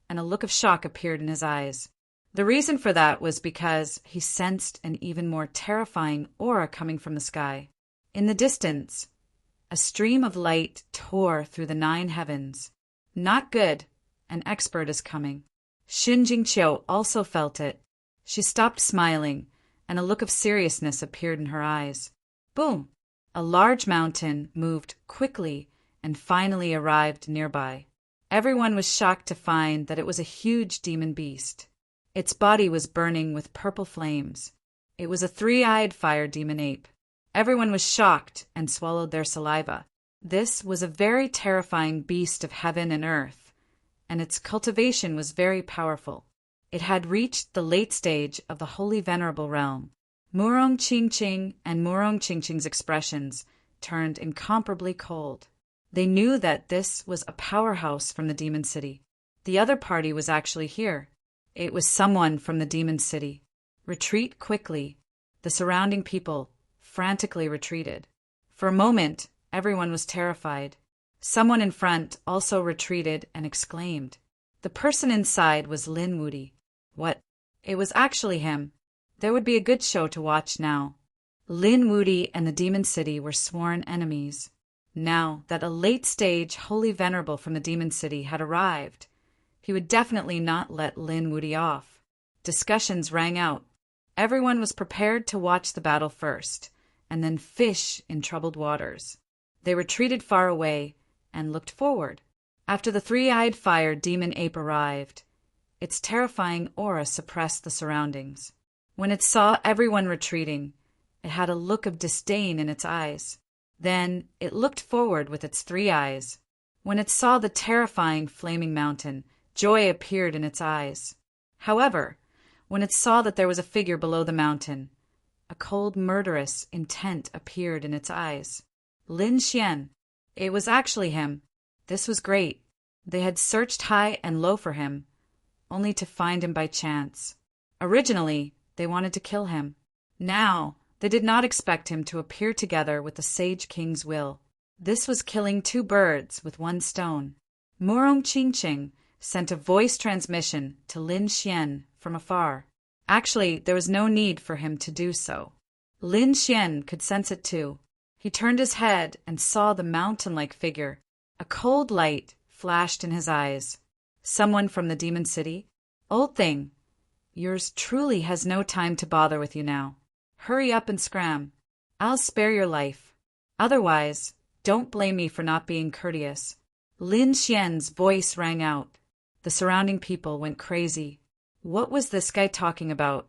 and a look of shock appeared in his eyes. The reason for that was because he sensed an even more terrifying aura coming from the sky. In the distance, a stream of light tore through the 9 heavens. Not good. An expert is coming. Shin Jingqiu also felt it. She stopped smiling, and a look of seriousness appeared in her eyes. Boom! A large mountain moved quickly and finally arrived nearby. Everyone was shocked to find that it was a huge demon beast. Its body was burning with purple flames. It was a 3-eyed fire demon ape. Everyone was shocked and swallowed their saliva. This was a very terrifying beast of heaven and earth, and its cultivation was very powerful. It had reached the late stage of the Holy Venerable Realm. Morong Qingqing and Morong Qingqing's expressions turned incomparably cold. They knew that this was a powerhouse from the Demon City. The other party was actually here. It was someone from the Demon City. Retreat quickly. The surrounding people frantically retreated. For a moment, everyone was terrified. Someone in front also retreated and exclaimed. The person inside was Lin Wudi. What? It was actually him. There would be a good show to watch now. Lin Wudi and the Demon City were sworn enemies. Now that a late-stage Holy Venerable from the Demon City had arrived, he would definitely not let Lin Wudi off. Discussions rang out. Everyone was prepared to watch the battle first, and then fish in troubled waters. They retreated far away and looked forward. After the 3-eyed fire demon ape arrived, its terrifying aura suppressed the surroundings. When it saw everyone retreating, it had a look of disdain in its eyes. Then it looked forward with its 3 eyes. When it saw the terrifying flaming mountain, joy appeared in its eyes. However, when it saw that there was a figure below the mountain, a cold, murderous intent appeared in its eyes. Lin Xian. It was actually him. This was great. They had searched high and low for him, only to find him by chance. Originally, they wanted to kill him. Now, they did not expect him to appear together with the Sage King's will. This was killing 2 birds with 1 stone. Morong Qingqing sent a voice transmission to Lin Xian from afar. Actually, there was no need for him to do so. Lin Xian could sense it too. He turned his head and saw the mountain-like figure. A cold light flashed in his eyes. Someone from the Demon City? Old thing, yours truly has no time to bother with you now. Hurry up and scram. I'll spare your life. Otherwise, don't blame me for not being courteous. Lin Xian's voice rang out. The surrounding people went crazy. What was this guy talking about?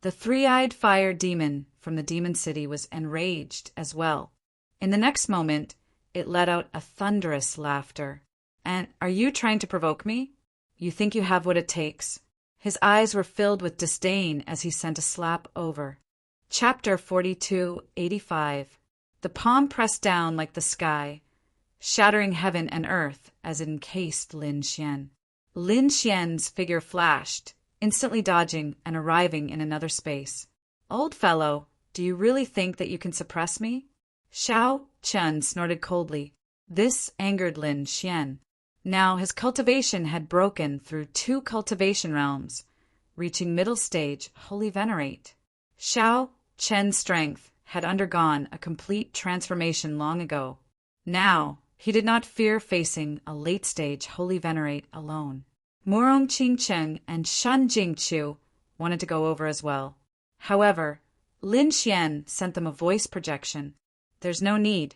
The 3-eyed fire demon from the Demon City was enraged as well. In the next moment, it let out a thunderous laughter. And are you trying to provoke me? You think you have what it takes. His eyes were filled with disdain as he sent a slap over. Chapter 42:85. The palm pressed down like the sky, shattering heaven and earth as it encased Lin Xian. Lin Xian's figure flashed, instantly dodging and arriving in another space. Old fellow, do you really think that you can suppress me? Xiao Chen snorted coldly. This angered Lin Xian. Now his cultivation had broken through 2 cultivation realms, reaching middle stage Holy Venerate. Xiao Chen's strength had undergone a complete transformation long ago. Now, he did not fear facing a late-stage Holy Venerate alone. Murong Qingcheng and Shan Jingqiu wanted to go over as well. However, Lin Xian sent them a voice projection. There's no need.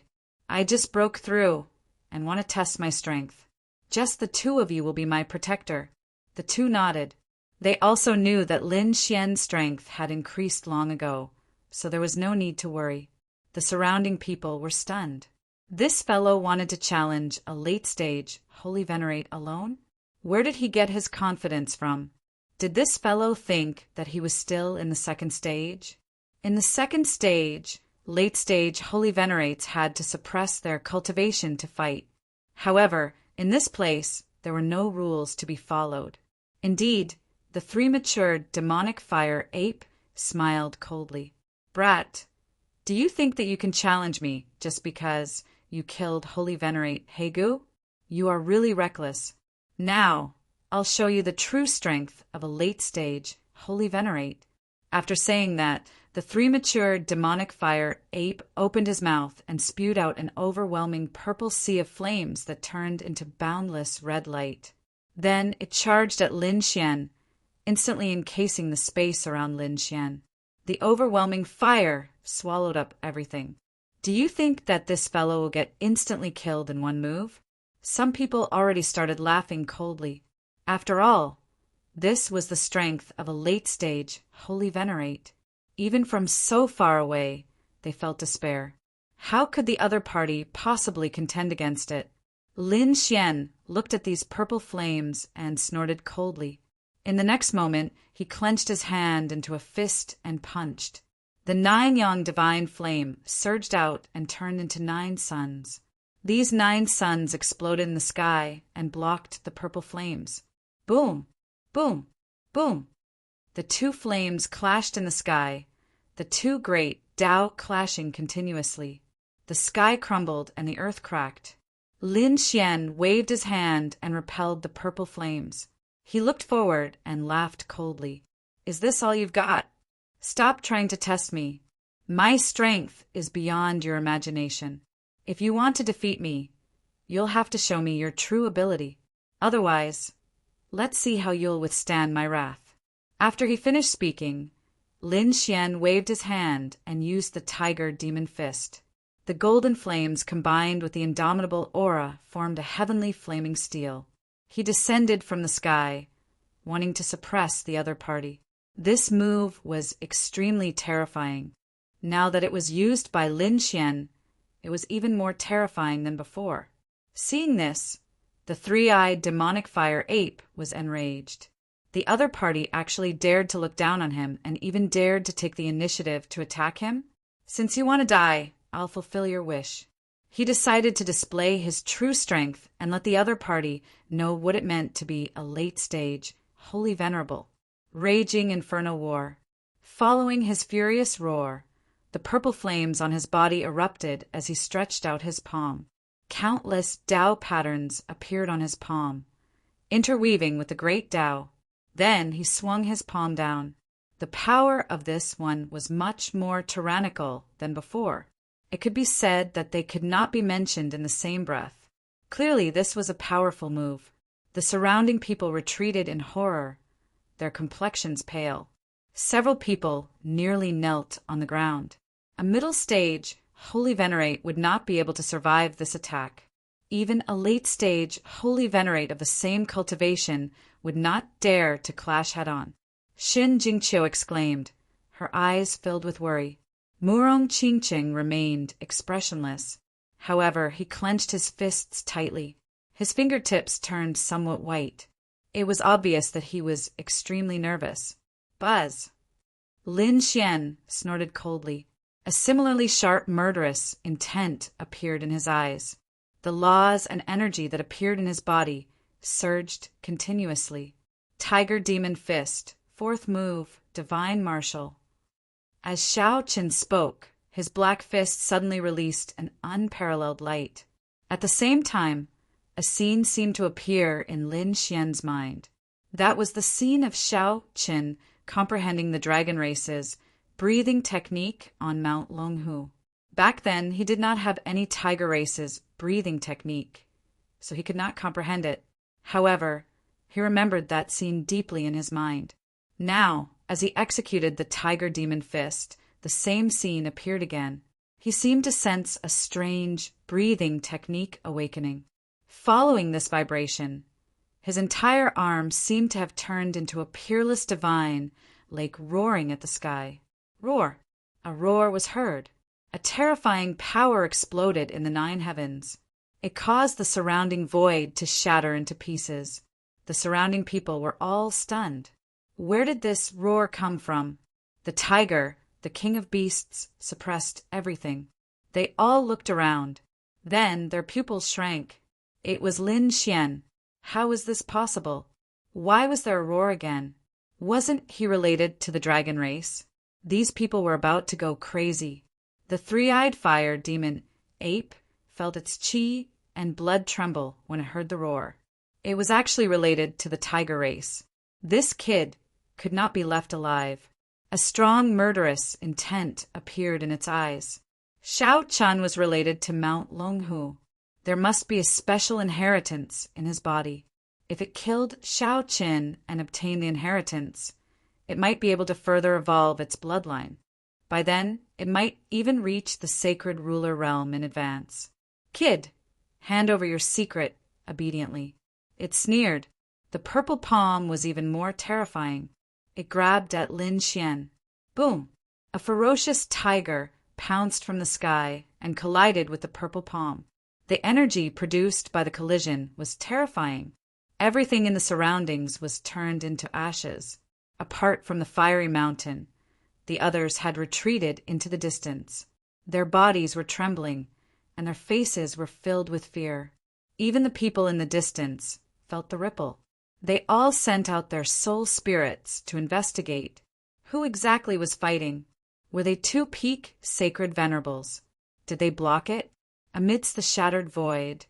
I just broke through and want to test my strength. Just the 2 of you will be my protector. The 2 nodded. They also knew that Lin Xian's strength had increased long ago, so there was no need to worry. The surrounding people were stunned. This fellow wanted to challenge a late-stage Holy Venerate alone? Where did he get his confidence from? Did this fellow think that he was still in the 2nd stage? In the 2nd stage, late-stage Holy Venerates had to suppress their cultivation to fight. However, in this place, there were no rules to be followed. Indeed, the 3 matured demonic fire ape smiled coldly. Brat, do you think that you can challenge me just because you killed Holy Venerate Hegu? You are really reckless. Now, I'll show you the true strength of a late-stage Holy Venerate. After saying that, the 3 matured demonic fire ape opened his mouth and spewed out an overwhelming purple sea of flames that turned into boundless red light. Then it charged at Lin Xian, instantly encasing the space around Lin Xian. The overwhelming fire swallowed up everything. Do you think that this fellow will get instantly killed in one move? Some people already started laughing coldly. After all, this was the strength of a late-stage Holy Venerate. Even from so far away, they felt despair. How could the other party possibly contend against it? Lin Xian looked at these purple flames and snorted coldly. In the next moment, he clenched his hand into a fist and punched. The 9-yang divine flame surged out and turned into 9 suns. These 9 suns exploded in the sky and blocked the purple flames. Boom! Boom! Boom! The 2 flames clashed in the sky, the 2 great Tao clashing continuously. The sky crumbled and the earth cracked. Lin Xian waved his hand and repelled the purple flames. He looked forward and laughed coldly. Is this all you've got? Stop trying to test me. My strength is beyond your imagination. If you want to defeat me, you'll have to show me your true ability. Otherwise, let's see how you'll withstand my wrath. After he finished speaking, Lin Xian waved his hand and used the tiger demon fist. The golden flames combined with the indomitable aura formed a heavenly flaming steel. He descended from the sky, wanting to suppress the other party. This move was extremely terrifying. Now that it was used by Lin Xian, it was even more terrifying than before. Seeing this, the 3-eyed demonic fire ape was enraged. The other party actually dared to look down on him and even dared to take the initiative to attack him. Since you want to die, I'll fulfill your wish. He decided to display his true strength and let the other party know what it meant to be a late-stage, Holy Venerable. Raging infernal war. Following his furious roar, the purple flames on his body erupted as he stretched out his palm. Countless Tao patterns appeared on his palm, interweaving with the great Tao. Then he swung his palm down. The power of this one was much more tyrannical than before. It could be said that they could not be mentioned in the same breath. Clearly, this was a powerful move. The surrounding people retreated in horror, their complexions pale. Several people nearly knelt on the ground. A middle stage, Holy Venerate would not be able to survive this attack. Even a late stage, Holy Venerate of the same cultivation would not dare to clash head-on. Shin Jingqiu exclaimed, her eyes filled with worry. Murong Qingcheng remained expressionless. However, he clenched his fists tightly. His fingertips turned somewhat white. It was obvious that he was extremely nervous. Buzz! Lin Xian snorted coldly. A similarly sharp, murderous intent appeared in his eyes. The laws and energy that appeared in his body surged continuously. Tiger Demon Fist, fourth move, Divine Martial. As Xiao Qin spoke, his black fist suddenly released an unparalleled light. At the same time, a scene seemed to appear in Lin Xian's mind. That was the scene of Xiao Qin comprehending the dragon race's breathing technique on Mount Longhu. Back then, he did not have any tiger race's breathing technique, so he could not comprehend it. However, he remembered that scene deeply in his mind. Now, as he executed the Tiger Demon Fist, the same scene appeared again. He seemed to sense a strange breathing technique awakening. Following this vibration, his entire arm seemed to have turned into a peerless divine lake roaring at the sky. Roar! A roar was heard. A terrifying power exploded in the 9 heavens. It caused the surrounding void to shatter into pieces. The surrounding people were all stunned. Where did this roar come from? The tiger, the king of beasts, suppressed everything. They all looked around. Then their pupils shrank. It was Lin Xian. How was this possible? Why was there a roar again? Wasn't he related to the dragon race? These people were about to go crazy. The three-eyed fire demon, Ape, felt its chi and blood tremble when it heard the roar. It was actually related to the tiger race. This kid could not be left alive. A strong murderous intent appeared in its eyes. Xiao Chun was related to Mount Longhu. There must be a special inheritance in his body. If it killed Xiao Qin and obtained the inheritance, it might be able to further evolve its bloodline. By then, it might even reach the sacred ruler realm in advance. Kid, hand over your secret obediently. It sneered. The purple palm was even more terrifying. It grabbed at Lin Xian. Boom! A ferocious tiger pounced from the sky and collided with the purple palm. The energy produced by the collision was terrifying. Everything in the surroundings was turned into ashes. Apart from the fiery mountain, the others had retreated into the distance. Their bodies were trembling, and their faces were filled with fear. Even the people in the distance felt the ripple. They all sent out their soul spirits to investigate who exactly was fighting. Were they two peak sacred venerables? Did they block it? Amidst the shattered void,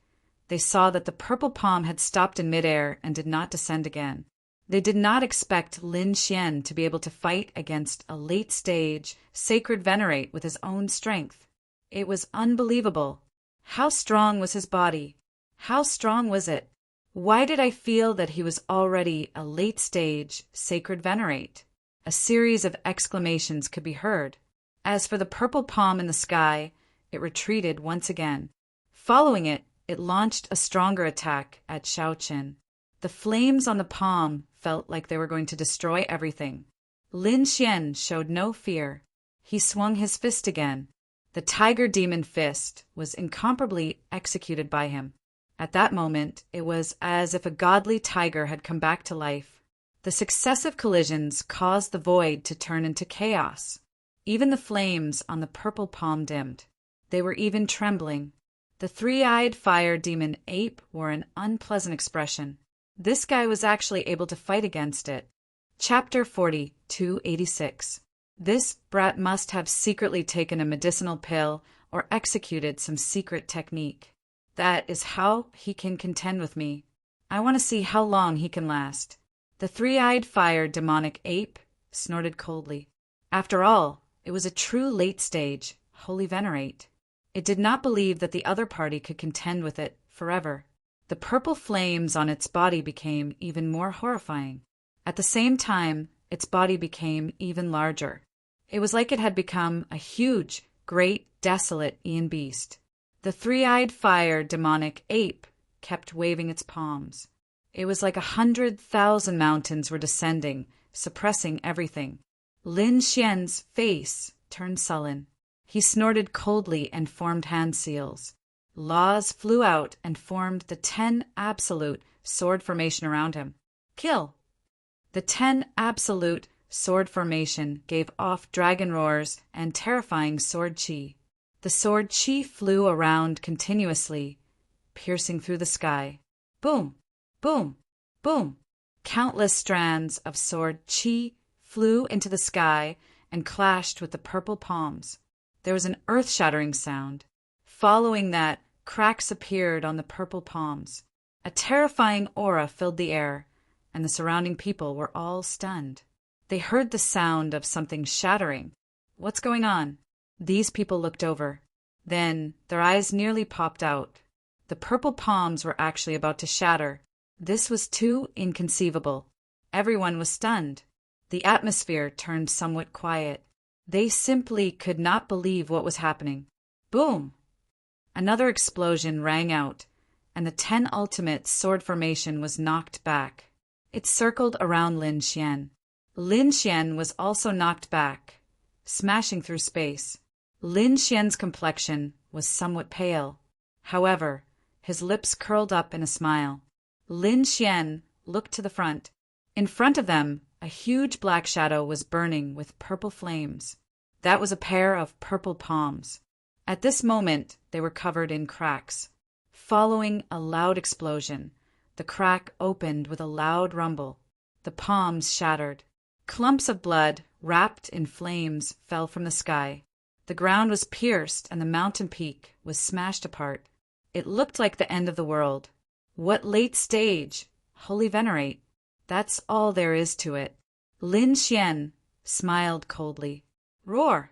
they saw that the purple palm had stopped in midair and did not descend again. They did not expect Lin Xian to be able to fight against a late-stage sacred venerate with his own strength. It was unbelievable. How strong was his body? How strong was it? Why did I feel that he was already a late-stage sacred venerate? A series of exclamations could be heard. As for the purple palm in the sky, it retreated once again. Following it, it launched a stronger attack at Xiao Qin. The flames on the palm felt like they were going to destroy everything. Lin Xian showed no fear. He swung his fist again. The Tiger Demon Fist was incomparably executed by him. At that moment, it was as if a godly tiger had come back to life. The successive collisions caused the void to turn into chaos. Even the flames on the purple palm dimmed. They were even trembling. The three-eyed fire demon Ape wore an unpleasant expression. This guy was actually able to fight against it. Chapter 40, 286. This brat must have secretly taken a medicinal pill or executed some secret technique. That is how he can contend with me. I want to see how long he can last. The three-eyed fire demonic Ape snorted coldly. After all, it was a true late-stage, holy venerate. It did not believe that the other party could contend with it forever. The purple flames on its body became even more horrifying. At the same time, its body became even larger. It was like it had become a huge, great, desolate Ian beast. The three-eyed fire demonic Ape kept waving its palms. It was like 100,000 mountains were descending, suppressing everything. Lin Xian's face turned sullen. He snorted coldly and formed hand seals. Laws flew out and formed the 10 absolute sword formation around him. Kill! The 10 absolute sword formation gave off dragon roars and terrifying sword chi. The sword chi flew around continuously, piercing through the sky. Boom! Boom! Boom! Countless strands of sword chi flew into the sky and clashed with the purple palms. There was an earth-shattering sound. Following that, cracks appeared on the purple palms. A terrifying aura filled the air, and the surrounding people were all stunned. They heard the sound of something shattering. What's going on? These people looked over. Then their eyes nearly popped out. The purple palms were actually about to shatter. This was too inconceivable. Everyone was stunned. The atmosphere turned somewhat quiet. They simply could not believe what was happening. Boom! Another explosion rang out, and the 10 ultimate sword formation was knocked back. It circled around Lin Xian. Lin Xian was also knocked back, smashing through space. Lin Xian's complexion was somewhat pale. However, his lips curled up in a smile. Lin Xian looked to the front. In front of them, a huge black shadow was burning with purple flames. That was a pair of purple palms. At this moment, they were covered in cracks. Following a loud explosion, the crack opened with a loud rumble. The palms shattered. Clumps of blood, wrapped in flames, fell from the sky. The ground was pierced and the mountain peak was smashed apart. It looked like the end of the world. What late stage? Holy venerate. That's all there is to it. Lin Xian smiled coldly. Roar!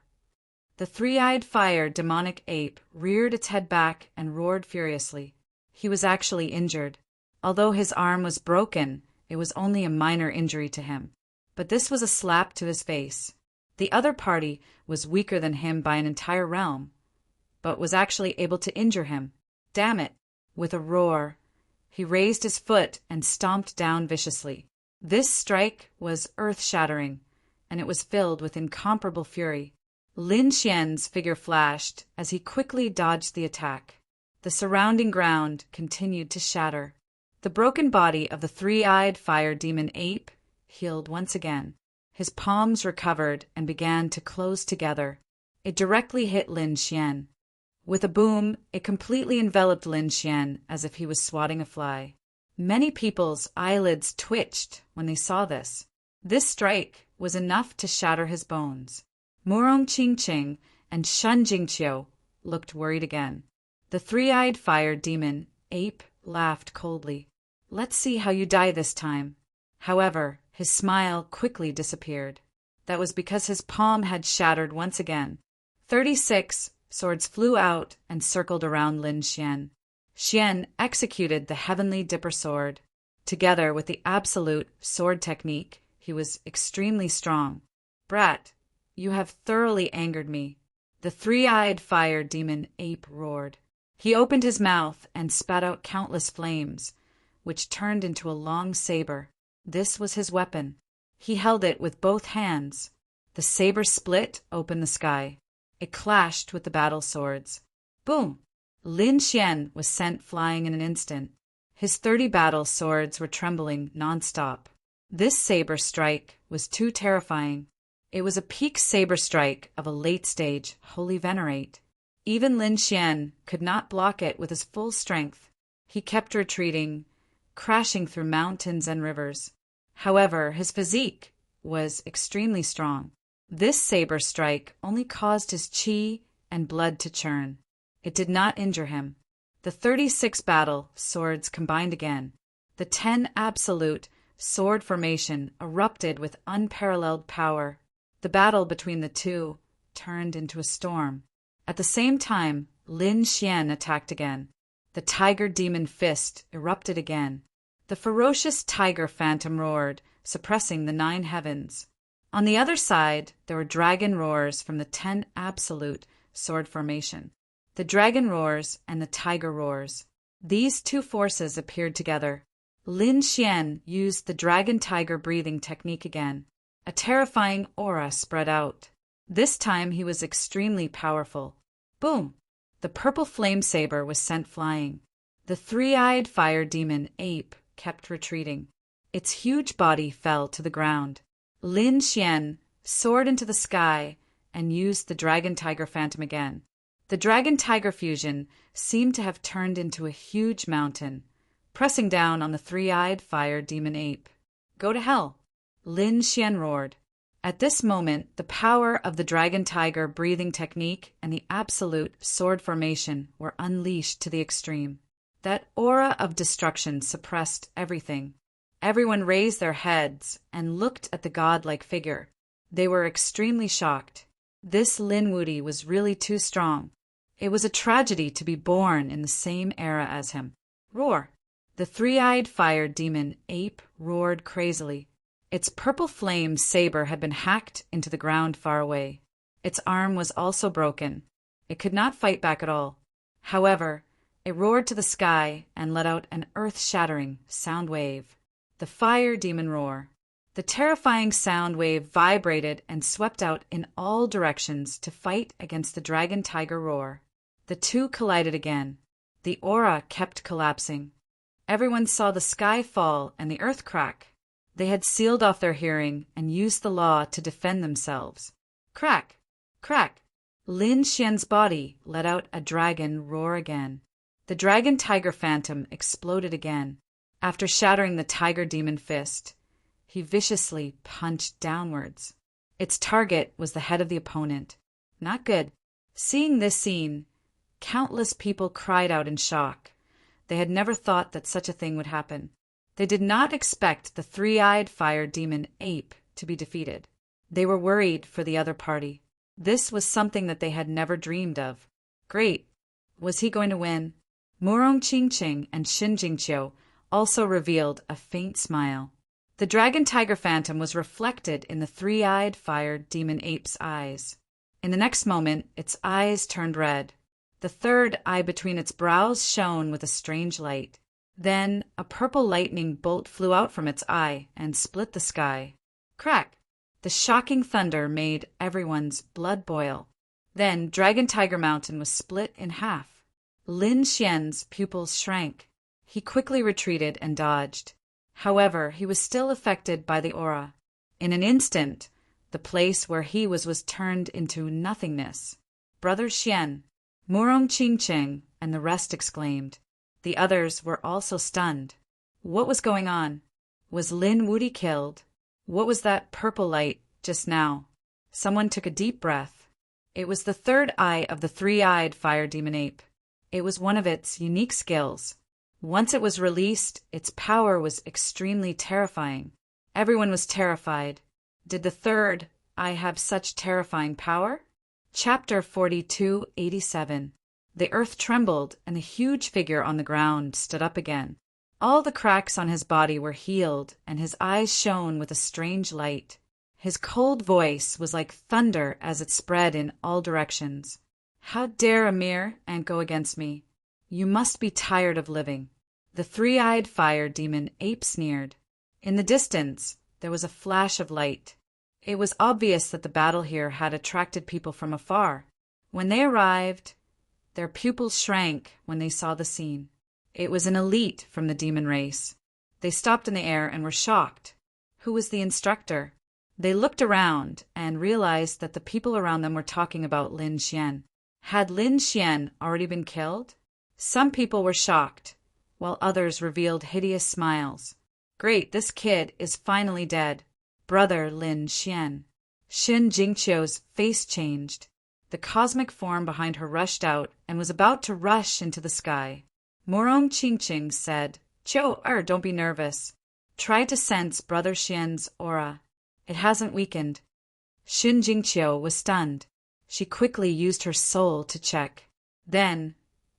The three-eyed fire demonic ape reared its head back and roared furiously. He was actually injured. Although his arm was broken, it was only a minor injury to him. But this was a slap to his face. The other party was weaker than him by an entire realm, but was actually able to injure him. Damn it! With a roar, he raised his foot and stomped down viciously. This strike was earth-shattering, and it was filled with incomparable fury. Lin Xian's figure flashed as he quickly dodged the attack. The surrounding ground continued to shatter. The broken body of the three-eyed fire demon ape healed once again. His palms recovered and began to close together. It directly hit Lin Xian. With a boom, it completely enveloped Lin Xian as if he was swatting a fly. Many people's eyelids twitched when they saw this. This strike was enough to shatter his bones. Murong Qingqing and Shun Jingqiu looked worried again. The three-eyed fire demon ape laughed coldly. Let's see how you die this time. However, his smile quickly disappeared. That was because his palm had shattered once again. 36 swords flew out and circled around Lin Xian. Xian executed the Heavenly Dipper Sword. Together with the absolute sword technique, he was extremely strong. Brat, you have thoroughly angered me. The three-eyed fire demon ape roared. He opened his mouth and spat out countless flames, which turned into a long saber. This was his weapon. He held it with both hands. The saber split open the sky. It clashed with the battle swords. Boom! Lin Xian was sent flying in an instant. His 30 battle swords were trembling nonstop. This saber strike was too terrifying. It was a peak saber strike of a late stage holy venerate. Even Lin Xian could not block it with his full strength. He kept retreating, crashing through mountains and rivers. However, his physique was extremely strong. This saber strike only caused his chi and blood to churn. It did not injure him. The 36 battle swords combined again. The 10 absolute sword formation erupted with unparalleled power. The battle between the two turned into a storm. At the same time, Lin Xian attacked again. The tiger demon fist erupted again. The ferocious tiger phantom roared, suppressing the 9 heavens. On the other side, there were dragon roars from the 10 absolute sword formation. The dragon roars and the tiger roars. These two forces appeared together. Lin Xian used the dragon-tiger breathing technique again. A terrifying aura spread out. This time he was extremely powerful. Boom! The purple flame saber was sent flying. The three-eyed fire demon ape kept retreating. Its huge body fell to the ground. Lin Xian soared into the sky and used the Dragon Tiger Phantom again. The Dragon Tiger fusion seemed to have turned into a huge mountain, pressing down on the three-eyed fire demon ape. "Go to hell!" Lin Xian roared. At this moment, the power of the Dragon Tiger breathing technique and the absolute sword formation were unleashed to the extreme. That aura of destruction suppressed everything. Everyone raised their heads and looked at the godlike figure. They were extremely shocked. This Lin Wuti was really too strong. It was a tragedy to be born in the same era as him. Roar! The three-eyed fire demon ape roared crazily. Its purple flame saber had been hacked into the ground far away. Its arm was also broken. It could not fight back at all. However, it roared to the sky and let out an earth-shattering sound wave. The fire demon roar. The terrifying sound wave vibrated and swept out in all directions to fight against the Dragon Tiger roar. The two collided again. The aura kept collapsing. Everyone saw the sky fall and the earth crack. They had sealed off their hearing and used the law to defend themselves. Crack! Crack! Lin Xian's body let out a dragon roar again. The Dragon Tiger Phantom exploded again. After shattering the Tiger Demon Fist, he viciously punched downwards. Its target was the head of the opponent. Not good. Seeing this scene, countless people cried out in shock. They had never thought that such a thing would happen. They did not expect the three-eyed fire demon ape to be defeated. They were worried for the other party. This was something that they had never dreamed of. Great. Was he going to win? Murong Qingqing and Xin Jingqiu also revealed a faint smile. The Dragon Tiger Phantom was reflected in the three-eyed fire demon ape's eyes. In the next moment, its eyes turned red. The third eye between its brows shone with a strange light. Then a purple lightning bolt flew out from its eye and split the sky. Crack! The shocking thunder made everyone's blood boil. Then Dragon Tiger Mountain was split in half. Lin Xian's pupils shrank. He quickly retreated and dodged. However, he was still affected by the aura. In an instant, the place where he was turned into nothingness. Brother Xian, Murong Qingqing, and the rest exclaimed. The others were also stunned. What was going on? Was Lin Wuti killed? What was that purple light just now? Someone took a deep breath. It was the third eye of the three-eyed fire demon ape. It was one of its unique skills. Once it was released, its power was extremely terrifying. Everyone was terrified. Did the third eye have such terrifying power? Chapter 4287. The earth trembled, and the huge figure on the ground stood up again. All the cracks on his body were healed, and his eyes shone with a strange light. His cold voice was like thunder as it spread in all directions. How dare a mere ant go against me? You must be tired of living. The three-eyed fire demon ape sneered. In the distance, there was a flash of light. It was obvious that the battle here had attracted people from afar. When they arrived, their pupils shrank when they saw the scene. It was an elite from the demon race. They stopped in the air and were shocked. Who was the instructor? They looked around and realized that the people around them were talking about Lin Xian. Had Lin Xian already been killed? Some people were shocked, while others revealed hideous smiles. Great, this kid is finally dead. Brother Lin Xian. Xin Jingqiu's face changed. The cosmic form behind her rushed out and was about to rush into the sky. Murong Qingqing said, Qiu don't be nervous. Try to sense Brother Xian's aura. It hasn't weakened. Xin Jingqiu was stunned. She quickly used her soul to check. Then,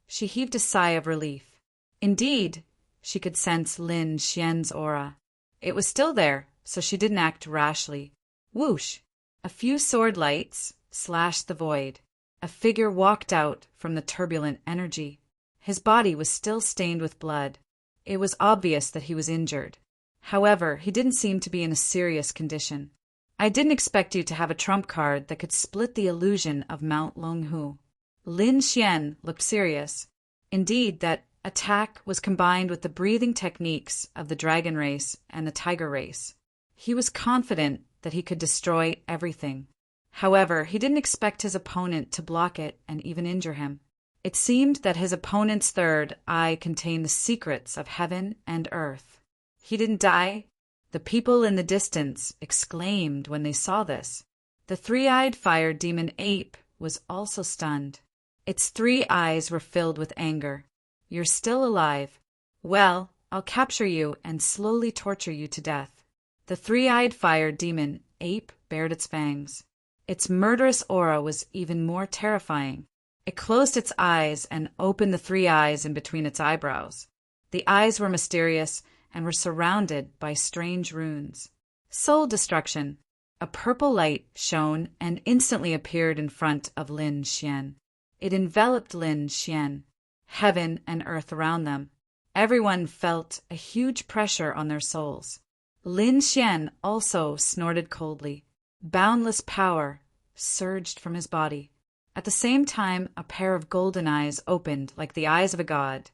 she heaved a sigh of relief. Indeed, she could sense Lin Xian's aura. It was still there, so she didn't act rashly. Whoosh! A few sword lights slashed the void. A figure walked out from the turbulent energy. His body was still stained with blood. It was obvious that he was injured. However, he didn't seem to be in a serious condition. I didn't expect you to have a trump card that could split the illusion of Mount Longhu. Lin Xian looked serious. Indeed, that attack was combined with the breathing techniques of the dragon race and the tiger race. He was confident that he could destroy everything. However, he didn't expect his opponent to block it and even injure him. It seemed that his opponent's third eye contained the secrets of heaven and earth. He didn't die. The people in the distance exclaimed when they saw this. The three-eyed fire demon ape was also stunned. Its 3 eyes were filled with anger. "You're still alive. Well, I'll capture you and slowly torture you to death." The three-eyed fire demon ape bared its fangs. Its murderous aura was even more terrifying. It closed its eyes and opened the 3 eyes in between its eyebrows. The eyes were mysterious and were surrounded by strange runes. Soul destruction. A purple light shone and instantly appeared in front of Lin Xian. It enveloped Lin Xian, heaven and earth around them. Everyone felt a huge pressure on their souls. Lin Xian also snorted coldly. Boundless power surged from his body. At the same time, a pair of golden eyes opened like the eyes of a god.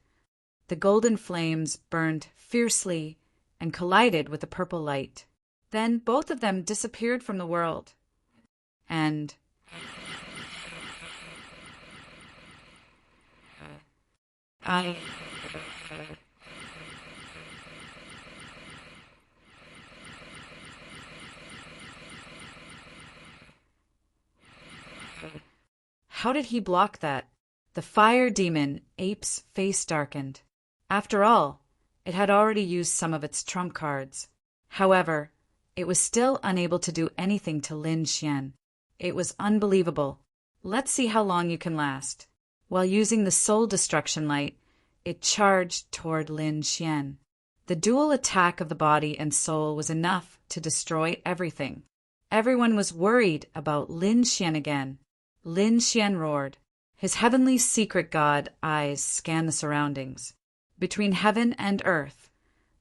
The golden flames burned fiercely and collided with the purple light. Then both of them disappeared from the world. And how did he block that? The fire demon ape's face darkened. After all, it had already used some of its trump cards. However, it was still unable to do anything to Lin Xian. It was unbelievable. Let's see how long you can last. While using the soul destruction light, it charged toward Lin Xian. The dual attack of the body and soul was enough to destroy everything. Everyone was worried about Lin Xian again. Lin Xian roared. His heavenly secret god eyes scanned the surroundings. Between heaven and earth,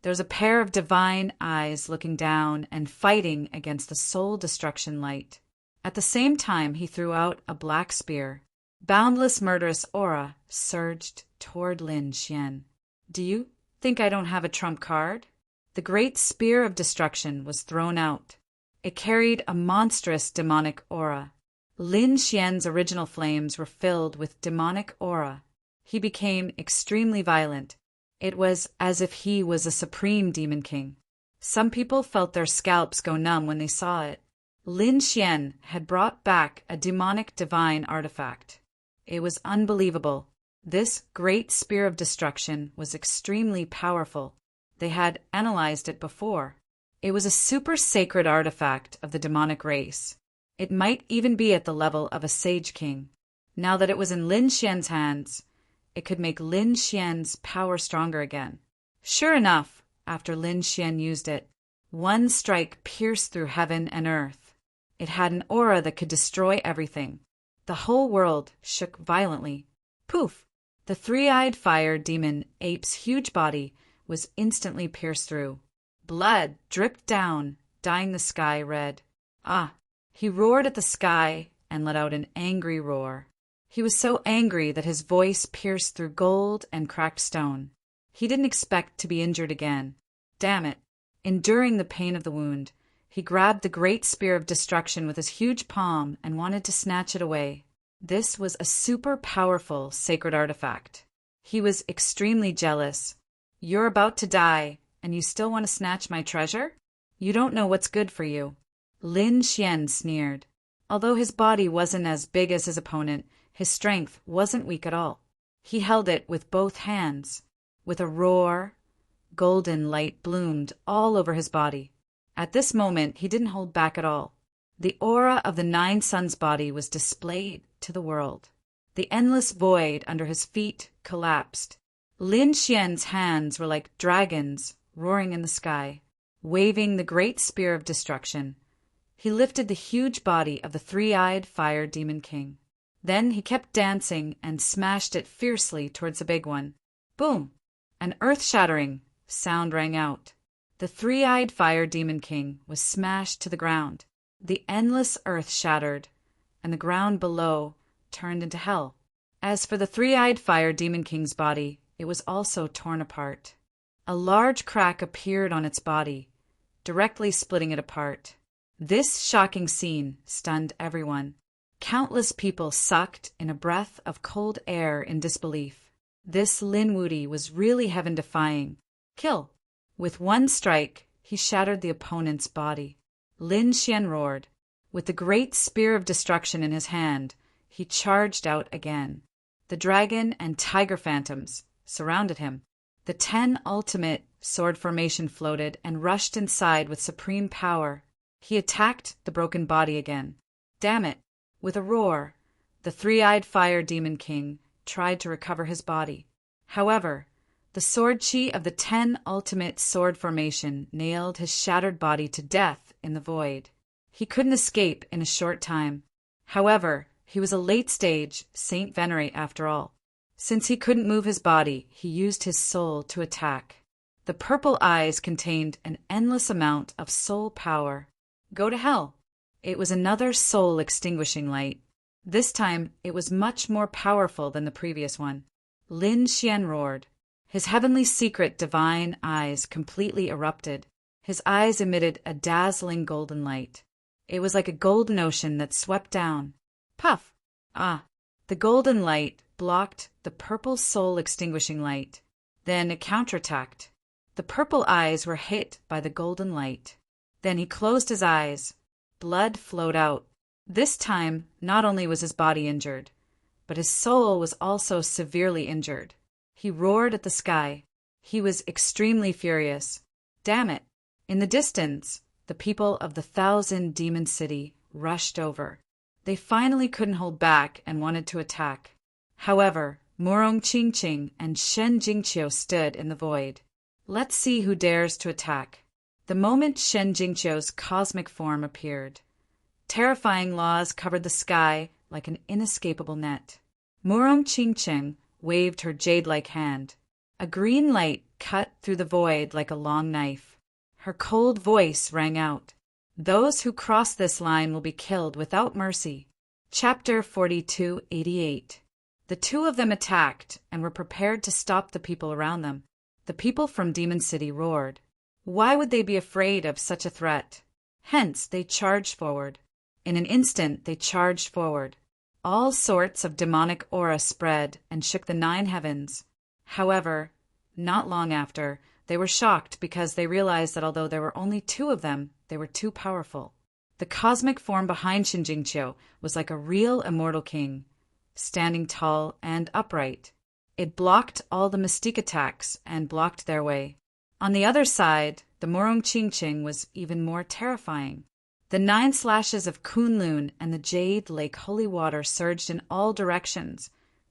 there's a pair of divine eyes looking down and fighting against the soul destruction light. At the same time, he threw out a black spear. Boundless murderous aura surged toward Lin Xian. "Do you think I don't have a trump card?" The great spear of destruction was thrown out. It carried a monstrous demonic aura. Lin Xian's original flames were filled with demonic aura. He became extremely violent. It was as if he was a supreme demon king. Some people felt their scalps go numb when they saw it. Lin Xian had brought back a demonic divine artifact. It was unbelievable. This great spear of destruction was extremely powerful. They had analyzed it before. It was a super sacred artifact of the demonic race. It might even be at the level of a sage king. Now that it was in Lin Xian's hands, it could make Lin Xian's power stronger again. Sure enough, after Lin Xian used it, one strike pierced through heaven and earth. It had an aura that could destroy everything. The whole world shook violently. Poof! The three-eyed fire demon ape's huge body was instantly pierced through. Blood dripped down, dyeing the sky red. Ah! He roared at the sky and let out an angry roar. He was so angry that his voice pierced through gold and cracked stone. He didn't expect to be injured again. Damn it! Enduring the pain of the wound, he grabbed the great spear of destruction with his huge palm and wanted to snatch it away. This was a super powerful sacred artifact. He was extremely jealous. "You're about to die, and you still want to snatch my treasure? You don't know what's good for you." Lin Xian sneered. Although his body wasn't as big as his opponent, his strength wasn't weak at all. He held it with both hands. With a roar, golden light bloomed all over his body. At this moment, he didn't hold back at all. The aura of the 9 suns body was displayed to the world. The endless void under his feet collapsed. Lin Xian's hands were like dragons roaring in the sky, waving the great spear of destruction. He lifted the huge body of the three-eyed fire demon king. Then he kept dancing and smashed it fiercely towards the big one. Boom! An earth-shattering sound rang out. The three-eyed fire demon king was smashed to the ground. The endless earth shattered, and the ground below turned into hell. As for the three-eyed fire demon king's body, it was also torn apart. A large crack appeared on its body, directly splitting it apart. This shocking scene stunned everyone. Countless people sucked in a breath of cold air in disbelief. This Lin Wuti was really heaven-defying. Kill! With one strike, he shattered the opponent's body. Lin Xian roared. With the great spear of destruction in his hand, he charged out again. The dragon and tiger phantoms surrounded him. The 10 ultimate sword formation floated and rushed inside with supreme power. He attacked the broken body again. Damn it! With a roar, the three-eyed fire demon king tried to recover his body. However, the sword chi of the 10 ultimate sword formation nailed his shattered body to death in the void. He couldn't escape in a short time. However, he was a late-stage Saint Venerate after all. Since he couldn't move his body, he used his soul to attack. The purple eyes contained an endless amount of soul power. Go to hell! It was another soul-extinguishing light. This time, it was much more powerful than the previous one. Lin Xian roared. His heavenly secret divine eyes completely erupted. His eyes emitted a dazzling golden light. It was like a golden ocean that swept down. Puff! Ah! The golden light blocked the purple soul-extinguishing light. Then it counterattacked. The purple eyes were hit by the golden light. Then he closed his eyes. Blood flowed out. This time, not only was his body injured, but his soul was also severely injured. He roared at the sky. He was extremely furious. Damn it! In the distance, the people of the 1,000 Demon City rushed over. They finally couldn't hold back and wanted to attack. However, Murong Qingqing and Shen Jingqiu stood in the void. Let's see who dares to attack. The moment Shen Jingqiu's cosmic form appeared, terrifying laws covered the sky like an inescapable net. Murong Qingqing waved her jade-like hand. A green light cut through the void like a long knife. Her cold voice rang out. Those who cross this line will be killed without mercy. Chapter 4288. The two of them attacked and were prepared to stop the people around them. The people from Demon City roared. Why would they be afraid of such a threat? Hence, they charged forward. In an instant, they charged forward. All sorts of demonic aura spread and shook the 9 heavens. However, not long after, they were shocked because they realized that although there were only 2 of them, they were too powerful. The cosmic form behind Shen Jingqiu was like a real immortal king, standing tall and upright. It blocked all the mystique attacks and blocked their way. On the other side, the Murong Qingqing was even more terrifying. The 9 slashes of Kunlun and the Jade Lake holy water surged in all directions,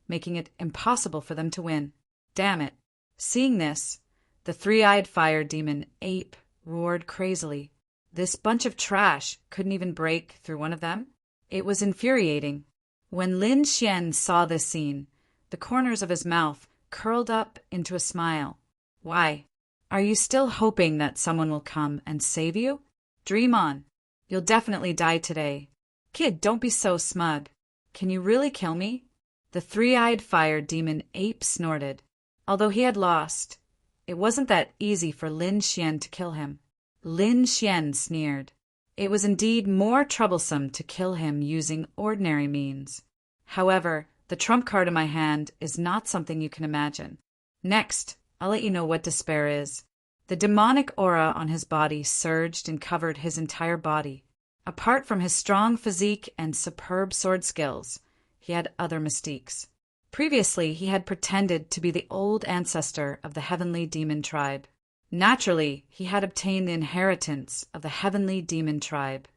making it impossible for them to win. Damn it! Seeing this, the three-eyed fire demon Ape roared crazily. This bunch of trash couldn't even break through one of them? It was infuriating. When Lin Xian saw this scene, the corners of his mouth curled up into a smile. Why? Are you still hoping that someone will come and save you? Dream on. You'll definitely die today. Kid, don't be so smug. Can you really kill me? The three-eyed fire demon Ape snorted. Although he had lost, it wasn't that easy for Lin Xian to kill him. Lin Xian sneered. It was indeed more troublesome to kill him using ordinary means. However, the trump card in my hand is not something you can imagine. Next, I'll let you know what despair is. The demonic aura on his body surged and covered his entire body. Apart from his strong physique and superb sword skills, he had other mystiques. Previously, he had pretended to be the old ancestor of the heavenly demon tribe. Naturally, he had obtained the inheritance of the heavenly demon tribe.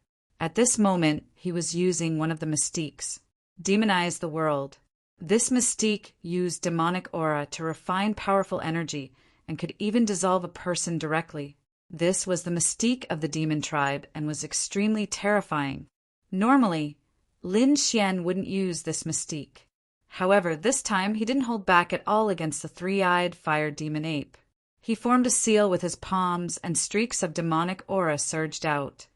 At this moment, he was using one of the mystiques. Demonize the world. This mystique used demonic aura to refine powerful energy and could even dissolve a person directly. This was the mystique of the demon tribe and was extremely terrifying. Normally, Lin Xian wouldn't use this mystique. However, this time he didn't hold back at all against the three-eyed fire demon ape. He formed a seal with his palms and streaks of demonic aura surged out,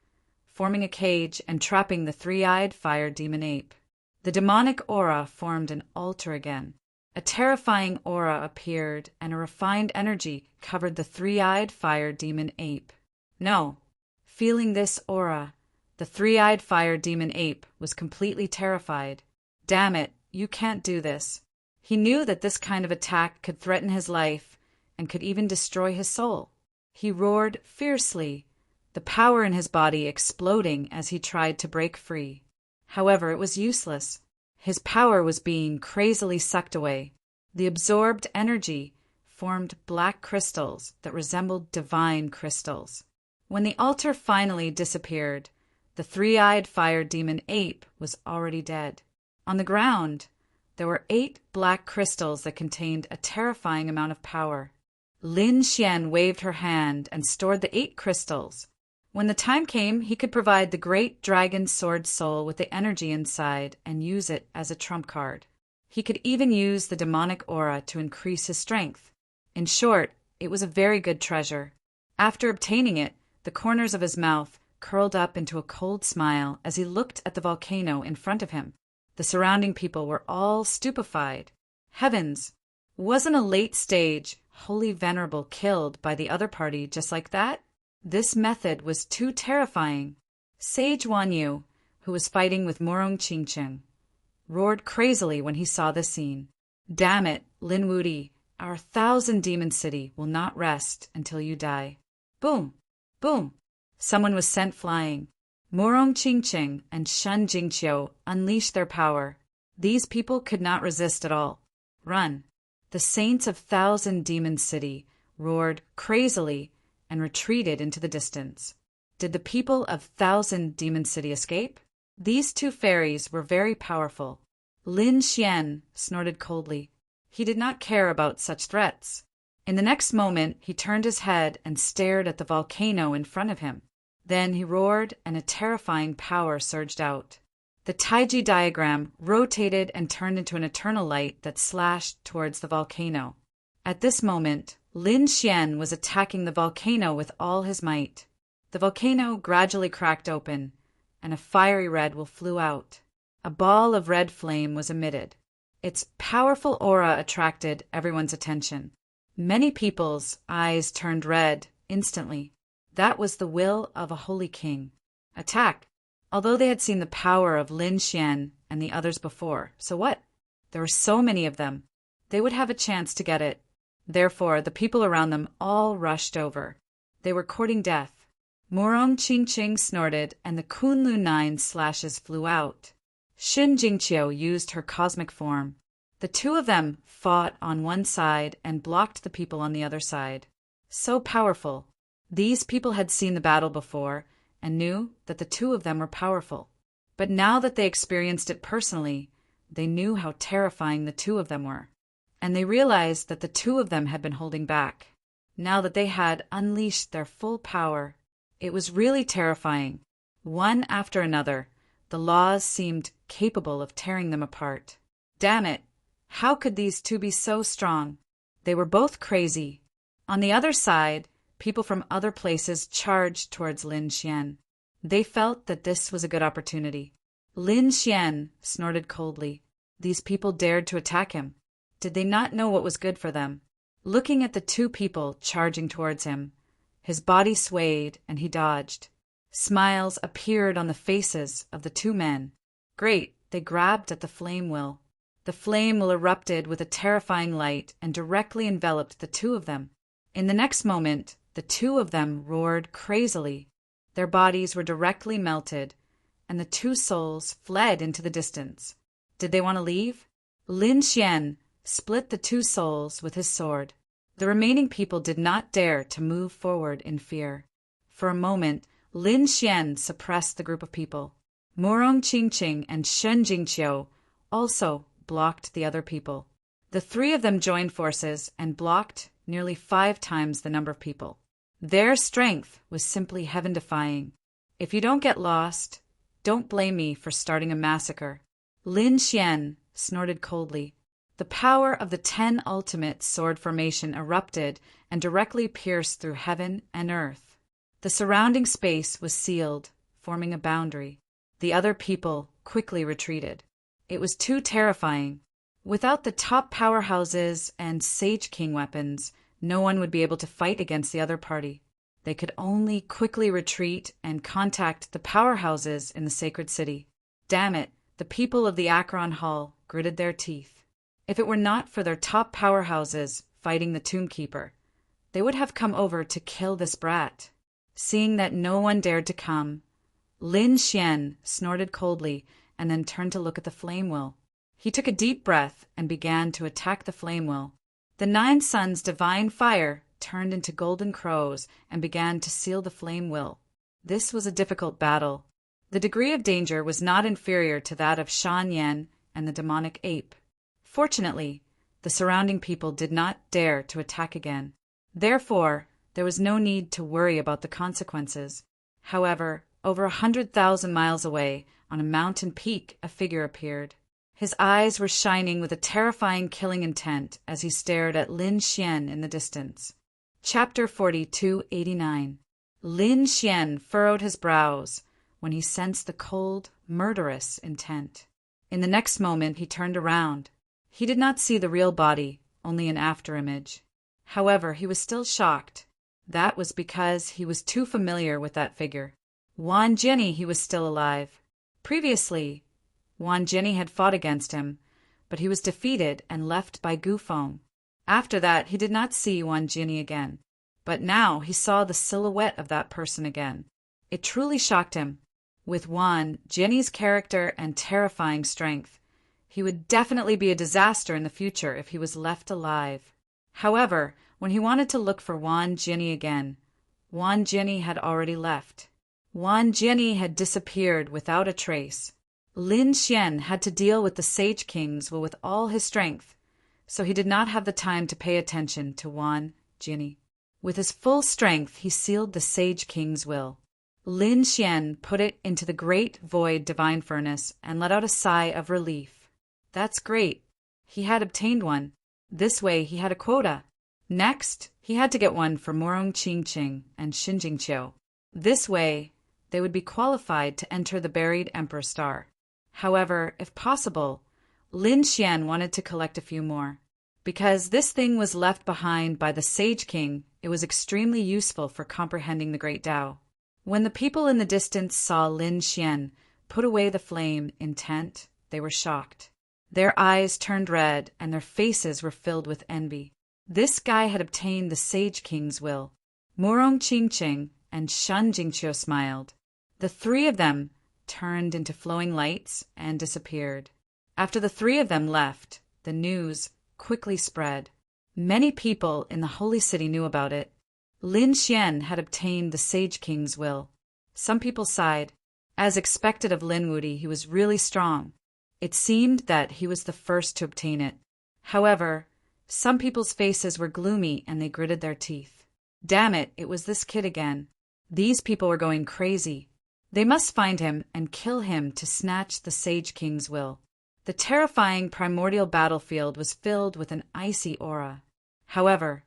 forming a cage and trapping the three-eyed fire demon ape. The demonic aura formed an altar again. A terrifying aura appeared, and a refined energy covered the three-eyed fire demon ape. No. Feeling this aura, the three-eyed fire demon ape was completely terrified. Damn it, you can't do this. He knew that this kind of attack could threaten his life and could even destroy his soul. He roared fiercely, the power in his body exploding as he tried to break free. However, it was useless. His power was being crazily sucked away. The absorbed energy formed black crystals that resembled divine crystals. When the altar finally disappeared, the three-eyed fire demon ape was already dead. On the ground, there were 8 black crystals that contained a terrifying amount of power. Lin Xian waved her hand and stored the 8 crystals. When the time came, he could provide the great dragon sword soul with the energy inside and use it as a trump card. He could even use the demonic aura to increase his strength. In short, it was a very good treasure. After obtaining it, the corners of his mouth curled up into a cold smile as he looked at the volcano in front of him. The surrounding people were all stupefied. Heavens! Wasn't a late-stage, holy venerable killed by the other party just like that? This method was too terrifying. Sage Wanyu, who was fighting with Morong Qingqing, roared crazily when he saw this scene. Damn it, Lin Wudi, our 1,000-demon city will not rest until you die. Boom! Boom! Someone was sent flying. Morong Qingqing and Shun Jingqiu unleashed their power. These people could not resist at all. Run! The saints of 1,000-demon city roared crazily and retreated into the distance. Did the people of 1,000-demon city escape? These 2 fairies were very powerful. Lin Xian snorted coldly. He did not care about such threats. In the next moment, he turned his head and stared at the volcano in front of him. Then he roared, and a terrifying power surged out. The Taiji diagram rotated and turned into an eternal light that slashed towards the volcano. At this moment, Lin Xian was attacking the volcano with all his might. The volcano gradually cracked open, and a fiery red flew out. A ball of red flame was emitted. Its powerful aura attracted everyone's attention. Many people's eyes turned red instantly. That was the will of a holy king. Attack! Although they had seen the power of Lin Xian and the others before, so what? There were so many of them. They would have a chance to get it. Therefore, the people around them all rushed over. They were courting death. Morong Qingqing snorted, and the Kunlu 9 slashes flew out. Shun Jingqiu used her cosmic form. The 2 of them fought on one side and blocked the people on the other side. So powerful. These people had seen the battle before and knew that the 2 of them were powerful. But now that they experienced it personally, they knew how terrifying the 2 of them were. And they realized that the 2 of them had been holding back. Now that they had unleashed their full power, it was really terrifying. One after another, the laws seemed capable of tearing them apart. Damn it! How could these 2 be so strong? They were both crazy. On the other side, people from other places charged towards Lin Xian. They felt that this was a good opportunity. Lin Xian snorted coldly. These people dared to attack him. Did they not know what was good for them? Looking at the 2 people charging towards him, his body swayed and he dodged. Smiles appeared on the faces of the 2 men. Great, they grabbed at the flame wheel. The flame wheel erupted with a terrifying light and directly enveloped the 2 of them. In the next moment, the 2 of them roared crazily. Their bodies were directly melted, and the 2 souls fled into the distance. Did they want to leave? Lin Xian split the 2 souls with his sword. The remaining people did not dare to move forward in fear. For a moment, Lin Xian suppressed the group of people. Morong Qingqing and Shun Jingqiu also blocked the other people. The 3 of them joined forces and blocked nearly 5 times the number of people. Their strength was simply heaven-defying. If you don't get lost, don't blame me for starting a massacre. Lin Xian snorted coldly. The power of the 10 ultimate sword formation erupted and directly pierced through heaven and earth. The surrounding space was sealed, forming a boundary. The other people quickly retreated. It was too terrifying. Without the top powerhouses and Sage King weapons, no one would be able to fight against the other party. They could only quickly retreat and contact the powerhouses in the sacred city. Damn it, the people of the Acheron Hall gritted their teeth. If it were not for their top powerhouses fighting the Tomb Keeper, they would have come over to kill this brat. Seeing that no one dared to come, Lin Xian snorted coldly and then turned to look at the flame wheel. He took a deep breath and began to attack the flame wheel. The 9 suns' divine fire turned into golden crows and began to seal the flame wheel. This was a difficult battle. The degree of danger was not inferior to that of Shan Yan and the demonic ape. Fortunately, the surrounding people did not dare to attack again. Therefore, there was no need to worry about the consequences. However, over 100,000 miles away, on a mountain peak, a figure appeared. His eyes were shining with a terrifying killing intent as he stared at Lin Xian in the distance. Chapter 4289. Lin Xian furrowed his brows when he sensed the cold, murderous intent. In the next moment he turned around. He did not see the real body, only an afterimage. However, he was still shocked. That was because he was too familiar with that figure. Wan Jinni, he was still alive. Previously, Wan Jinni had fought against him, but he was defeated and left by Gufeng. After that, he did not see Wan Jinni again. But now he saw the silhouette of that person again. It truly shocked him. With Wan Jinni's character and terrifying strength, he would definitely be a disaster in the future if he was left alive. However, when he wanted to look for Wan Jinni again, Wan Jinni had already left. Wan Jinni had disappeared without a trace. Lin Xian had to deal with the Sage Kings with all his strength, so he did not have the time to pay attention to Wan Jinni. With his full strength, he sealed the Sage King's will. Lin Xian put it into the great void divine furnace and let out a sigh of relief. That's great. He had obtained one. This way he had a quota. Next, he had to get one for Morong Qingqing and Xinjingqiu. This way, they would be qualified to enter the buried Emperor Star. However, if possible, Lin Xian wanted to collect a few more. Because this thing was left behind by the Sage King, it was extremely useful for comprehending the Great Tao. When the people in the distance saw Lin Xian put away the flame intent, they were shocked. Their eyes turned red and their faces were filled with envy. This guy had obtained the Sage King's will. Morong Qingqing and Shan Jingqiu smiled. The 3 of them turned into flowing lights and disappeared. After the 3 of them left, the news quickly spread. Many people in the holy city knew about it. Lin Xian had obtained the Sage King's will. Some people sighed. As expected of Lin Wudi, he was really strong. It seemed that he was the first to obtain it. However, some people's faces were gloomy and they gritted their teeth. Damn it, it was this kid again. These people were going crazy. They must find him and kill him to snatch the Sage King's will. The terrifying primordial battlefield was filled with an icy aura. However,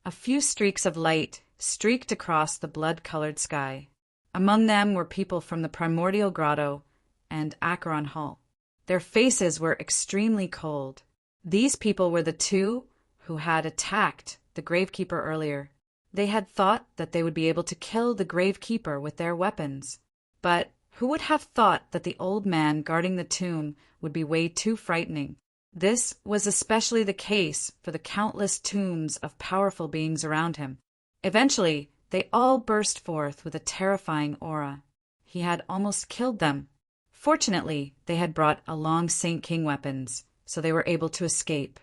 a few streaks of light streaked across the blood-colored sky. Among them were people from the Primordial Grotto and Acheron Hall. Their faces were extremely cold. These people were the 2 who had attacked the Gravekeeper earlier. They had thought that they would be able to kill the Gravekeeper with their weapons. But who would have thought that the old man guarding the tomb would be way too frightening? This was especially the case for the countless tombs of powerful beings around him. Eventually, they all burst forth with a terrifying aura. He had almost killed them. Fortunately, they had brought along Saint King weapons, so they were able to escape.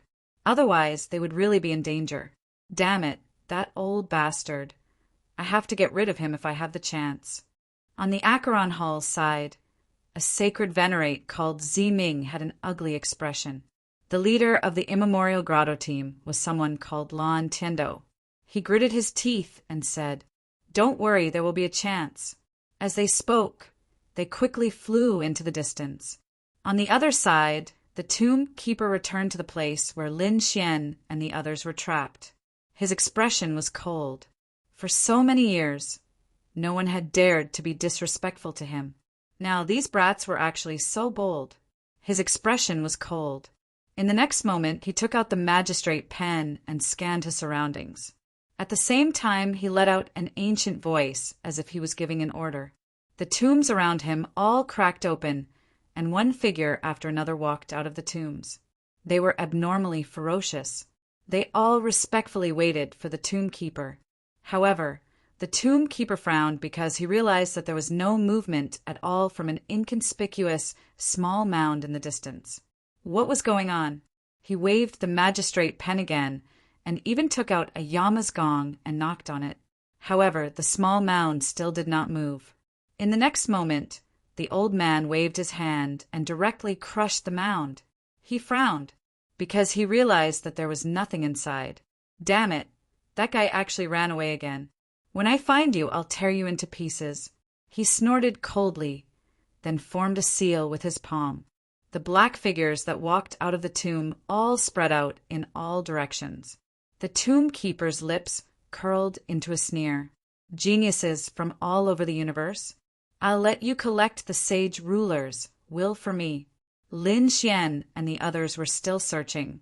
Otherwise, they would really be in danger. Damn it, that old bastard. I have to get rid of him if I have the chance. On the Acheron Hall side, a sacred venerate called Ziming had an ugly expression. The leader of the immemorial grotto team was someone called Lan Tiendo. He gritted his teeth and said, "Don't worry, there will be a chance." As they spoke, they quickly flew into the distance. On the other side, the tomb keeper returned to the place where Lin Xian and the others were trapped. His expression was cold. For so many years, no one had dared to be disrespectful to him. Now these brats were actually so bold. His expression was cold. In the next moment, he took out the magistrate pen and scanned his surroundings. At the same time, he let out an ancient voice, as if he was giving an order. The tombs around him all cracked open, and one figure after another walked out of the tombs. They were abnormally ferocious. They all respectfully waited for the tomb keeper. However, the tomb keeper frowned because he realized that there was no movement at all from an inconspicuous, small mound in the distance. What was going on? He waved the magistrate pen again, and even took out a Yama's gong and knocked on it. However, the small mound still did not move. In the next moment, the old man waved his hand and directly crushed the mound. He frowned, because he realized that there was nothing inside. Damn it, that guy actually ran away again. When I find you, I'll tear you into pieces. He snorted coldly, then formed a seal with his palm. The black figures that walked out of the tomb all spread out in all directions. The tomb keeper's lips curled into a sneer. Geniuses from all over the universe, I'll let you collect the sage rulers, will for me. Lin Xian and the others were still searching,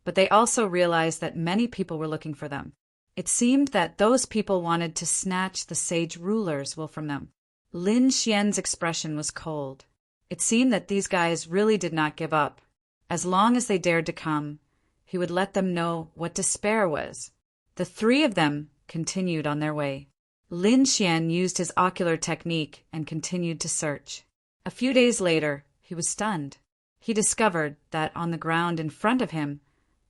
but they also realized that many people were looking for them. It seemed that those people wanted to snatch the sage rulers' will from them. Lin Xian's expression was cold. It seemed that these guys really did not give up. As long as they dared to come, he would let them know what despair was. The three of them continued on their way. Lin Xian used his ocular technique and continued to search. A few days later, he was stunned. He discovered that on the ground in front of him,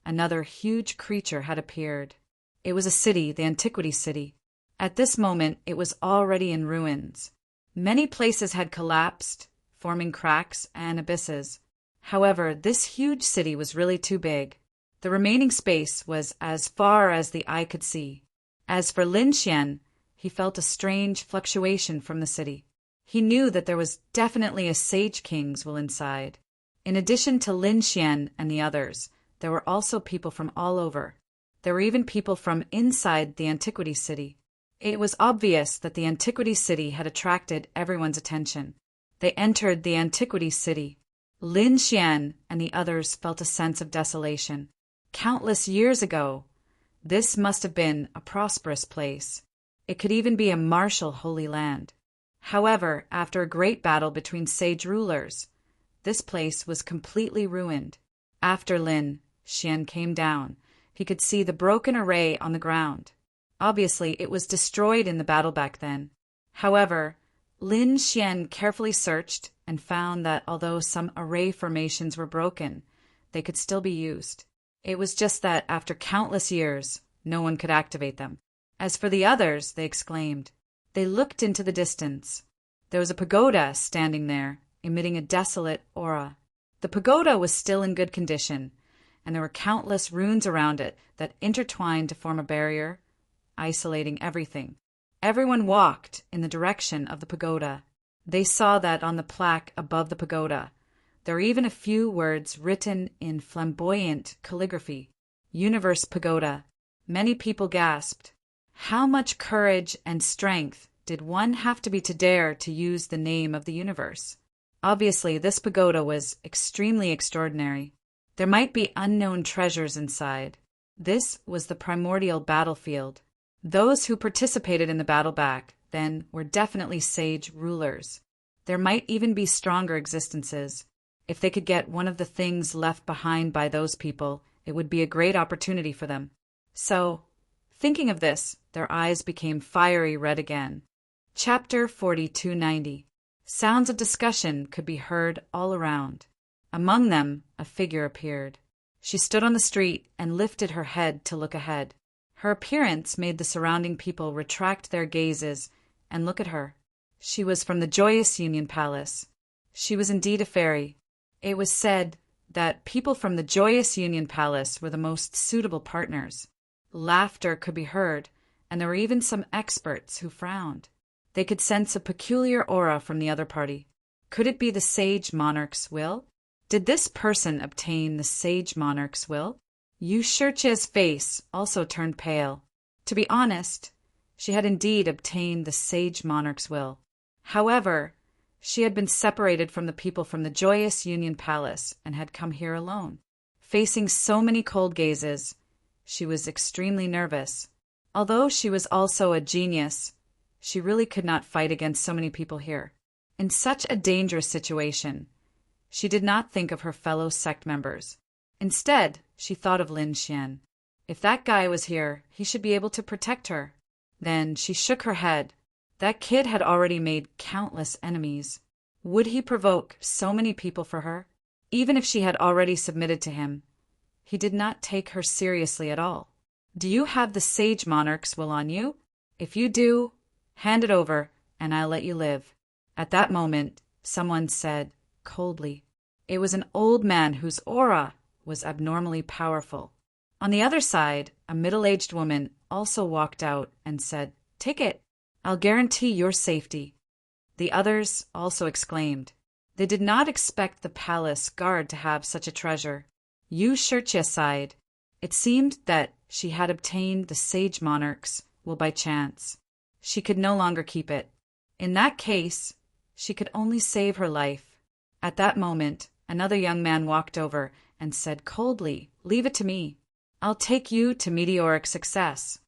another huge creature had appeared. It was a city, the Antiquity City. At this moment, it was already in ruins. Many places had collapsed, forming cracks and abysses. However, this huge city was really too big. The remaining space was as far as the eye could see. As for Lin Xian, he felt a strange fluctuation from the city. He knew that there was definitely a Sage King's will inside. In addition to Lin Xian and the others, there were also people from all over. There were even people from inside the Antiquity City. It was obvious that the Antiquity City had attracted everyone's attention. They entered the Antiquity City. Lin Xian and the others felt a sense of desolation. Countless years ago, this must have been a prosperous place. It could even be a martial holy land. However, after a great battle between sage rulers, this place was completely ruined. After Lin Xian came down, he could see the broken array on the ground. Obviously, it was destroyed in the battle back then. However, Lin Xian carefully searched and found that although some array formations were broken, they could still be used. It was just that after countless years, no one could activate them. As for the others, they exclaimed. They looked into the distance. There was a pagoda standing there, emitting a desolate aura. The pagoda was still in good condition, and there were countless runes around it that intertwined to form a barrier, isolating everything. Everyone walked in the direction of the pagoda. They saw that on the plaque above the pagoda, there were even a few words written in flamboyant calligraphy. Universe Pagoda. Many people gasped. How much courage and strength did one have to be to dare to use the name of the universe? Obviously, this pagoda was extremely extraordinary. There might be unknown treasures inside. This was the primordial battlefield. Those who participated in the battle back then were definitely sage rulers. There might even be stronger existences. If they could get one of the things left behind by those people, it would be a great opportunity for them. So, thinking of this, their eyes became fiery red again. Chapter 4290. Sounds of discussion could be heard all around. Among them, a figure appeared. She stood on the street and lifted her head to look ahead. Her appearance made the surrounding people retract their gazes and look at her. She was from the Joyous Union Palace. She was indeed a fairy. It was said that people from the Joyous Union Palace were the most suitable partners. Laughter could be heard, and there were even some experts who frowned. They could sense a peculiar aura from the other party. Could it be the Sage Monarch's will? Did this person obtain the Sage Monarch's will? Yu Shiche's face also turned pale. To be honest, she had indeed obtained the Sage Monarch's will. However, she had been separated from the people from the Joyous Union Palace and had come here alone. Facing so many cold gazes, she was extremely nervous. Although she was also a genius, she really could not fight against so many people here. In such a dangerous situation, she did not think of her fellow sect members. Instead, she thought of Lin Xian. If that guy was here, he should be able to protect her. Then she shook her head. That kid had already made countless enemies. Would he provoke so many people for her? Even if she had already submitted to him, he did not take her seriously at all. Do you have the Sage Monarch's will on you? If you do, hand it over, and I'll let you live. At that moment, someone said, coldly. It was an old man whose aura was abnormally powerful. On the other side, a middle-aged woman also walked out and said, Take it. I'll guarantee your safety. The others also exclaimed. They did not expect the palace guard to have such a treasure. Yu Shirchia sighed. It seemed that she had obtained the Sage Monarch's will by chance. She could no longer keep it. In that case, she could only save her life. At that moment, another young man walked over and said coldly, Leave it to me. I'll take you to meteoric success.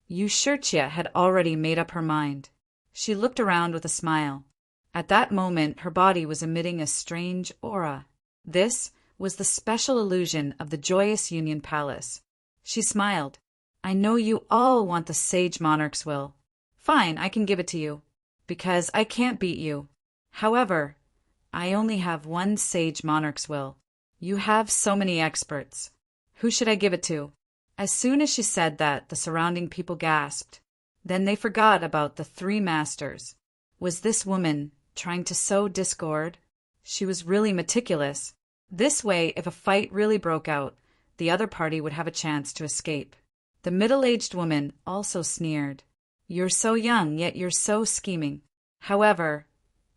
Yu Shirchia had already made up her mind. She looked around with a smile. At that moment, her body was emitting a strange aura. This was the special illusion of the Joyous Union Palace. She smiled. I know you all want the Sage Monarch's will. Fine, I can give it to you, because I can't beat you. However, I only have one Sage Monarch's will. You have so many experts. Who should I give it to? As soon as she said that, the surrounding people gasped. Then they forgot about the three masters. Was this woman trying to sow discord? She was really meticulous. This way, if a fight really broke out, the other party would have a chance to escape. The middle-aged woman also sneered. You're so young, yet you're so scheming. However,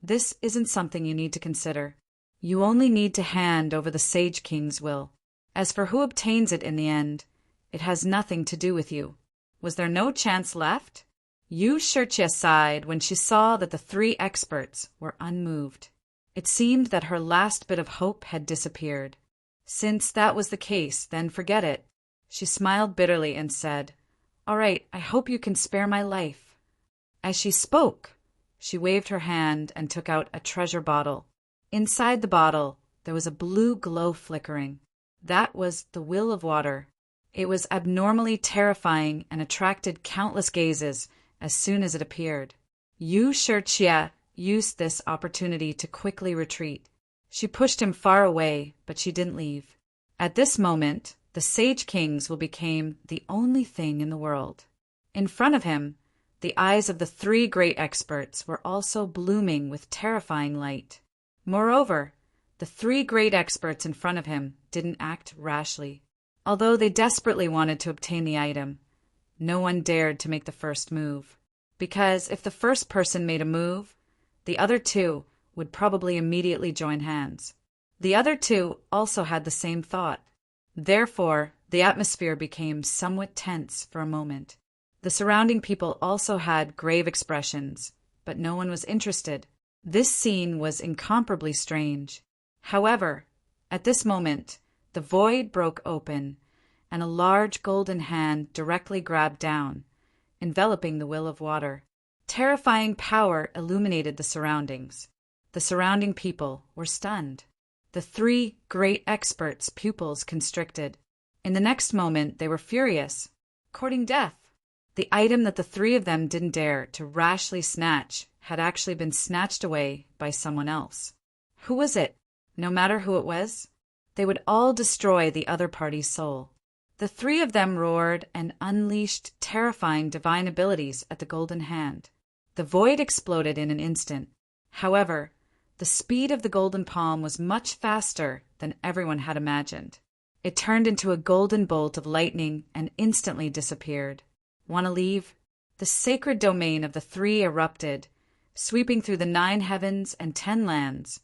this isn't something you need to consider. You only need to hand over the Sage King's will. As for who obtains it in the end, it has nothing to do with you. Was there no chance left? Yu Shirchia sighed when she saw that the three experts were unmoved. It seemed that her last bit of hope had disappeared. Since that was the case, then forget it. She smiled bitterly and said, All right, I hope you can spare my life. As she spoke, she waved her hand and took out a treasure bottle. Inside the bottle, there was a blue glow flickering. That was the will of water. It was abnormally terrifying and attracted countless gazes as soon as it appeared. Yu Shirchia used this opportunity to quickly retreat. She pushed him far away, but she didn't leave. At this moment, the Sage King's will became the only thing in the world. In front of him, the eyes of the three great experts were also blooming with terrifying light. Moreover, the three great experts in front of him didn't act rashly. Although they desperately wanted to obtain the item, no one dared to make the first move. Because if the first person made a move, the other two would probably immediately join hands. The other two also had the same thought. Therefore, the atmosphere became somewhat tense for a moment. The surrounding people also had grave expressions, but no one was interested. This scene was incomparably strange. However, at this moment, the void broke open, and a large golden hand directly grabbed down, enveloping the will of water. Terrifying power illuminated the surroundings. The surrounding people were stunned. The three great experts' pupils constricted. In the next moment, they were furious, courting death. The item that the three of them didn't dare to rashly snatch had actually been snatched away by someone else. Who was it? No matter who it was, they would all destroy the other party's soul. The three of them roared and unleashed terrifying divine abilities at the golden hand. The void exploded in an instant. However, the speed of the golden palm was much faster than everyone had imagined. It turned into a golden bolt of lightning and instantly disappeared. Want to leave? The sacred domain of the three erupted, sweeping through the 9 heavens and 10 lands,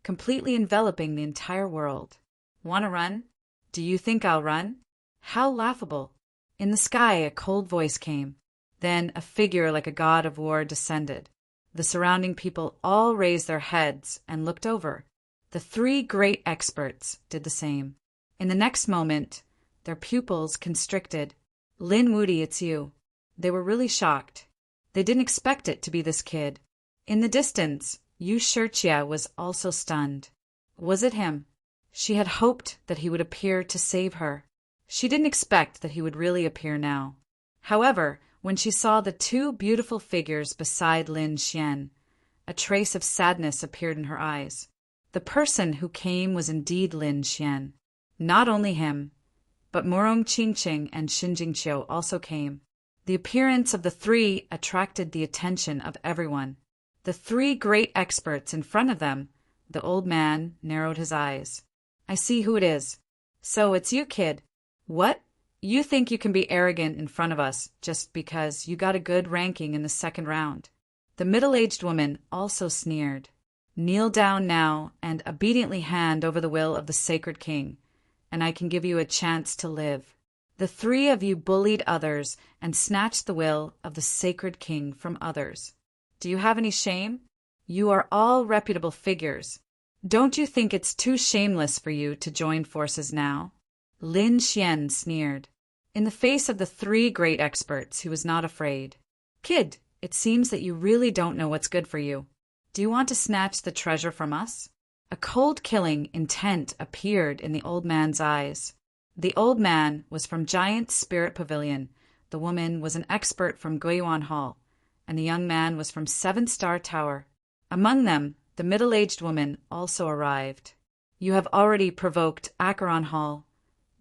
completely enveloping the entire world. Want to run? Do you think I'll run? How laughable. In the sky, a cold voice came. Then a figure like a god of war descended. The surrounding people all raised their heads and looked over. The three great experts did the same. In the next moment, their pupils constricted. "Lin Wudi, it's you." They were really shocked. They didn't expect it to be this kid. In the distance, Yu Shirchia was also stunned. Was it him? She had hoped that he would appear to save her. She didn't expect that he would really appear now. However, when she saw the two beautiful figures beside Lin Xian, a trace of sadness appeared in her eyes. The person who came was indeed Lin Xian. Not only him, but Murong Qingqing and Xin Jingqiu also came. The appearance of the three attracted the attention of everyone. The three great experts in front of them. The old man narrowed his eyes. "I see who it is. So it's you, kid. What? You think you can be arrogant in front of us just because you got a good ranking in the second round?" The middle-aged woman also sneered. "Kneel down now and obediently hand over the will of the sacred king, and I can give you a chance to live." The three of you bullied others and snatched the will of the sacred king from others. Do you have any shame? You are all reputable figures. Don't you think it's too shameless for you to join forces now? Lin Xian sneered. In the face of the three great experts, he was not afraid. "Kid, it seems that you really don't know what's good for you. Do you want to snatch the treasure from us?" A cold killing intent appeared in the old man's eyes. The old man was from Giant Spirit Pavilion, the woman was an expert from Guiyuan Hall, and the young man was from Seven Star Tower. Among them, the middle-aged woman also arrived. "You have already provoked Acheron Hall,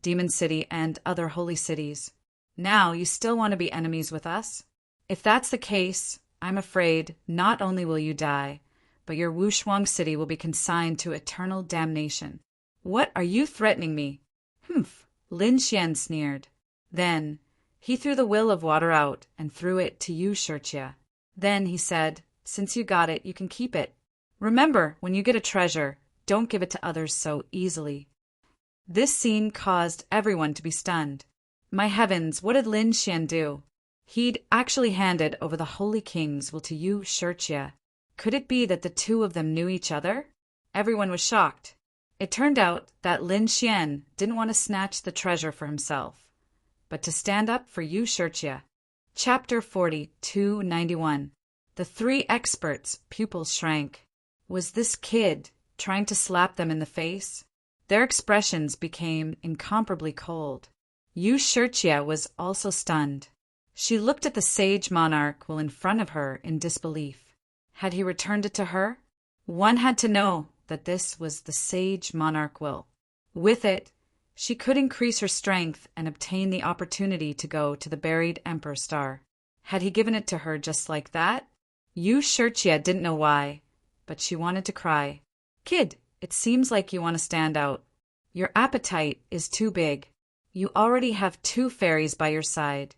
Demon City, and other holy cities. Now you still want to be enemies with us? If that's the case, I'm afraid not only will you die, but your Wushuang City will be consigned to eternal damnation." "What are you threatening me?" "Humph," Lin Xian sneered. Then he threw the will of water out and threw it to Yu Shirchia. Then he said, "Since you got it, you can keep it. Remember, when you get a treasure, don't give it to others so easily." This scene caused everyone to be stunned. My heavens, what did Lin Xian do? He'd actually handed over the Holy King's will to Yu Shirchia. Could it be that the two of them knew each other? Everyone was shocked. It turned out that Lin Xian didn't want to snatch the treasure for himself, but to stand up for Yu Shirchia. Chapter 4291. The three experts' pupils shrank. Was this kid trying to slap them in the face? Their expressions became incomparably cold. Yu Shirchia was also stunned. She looked at the sage monarch will in front of her in disbelief. Had he returned it to her? One had to know that this was the sage monarch will. With it, she could increase her strength and obtain the opportunity to go to the buried Emperor Star. Had he given it to her just like that? Yu Shirchia didn't know why, but she wanted to cry. "Kid, it seems like you want to stand out. Your appetite is too big. You already have two fairies by your side,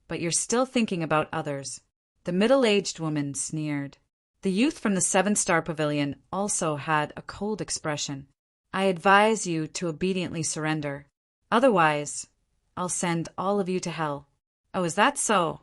but you're still thinking about others." The middle-aged woman sneered. The youth from the Seven-Star Pavilion also had a cold expression. "I advise you to obediently surrender. Otherwise, I'll send all of you to hell." "Oh, is that so?"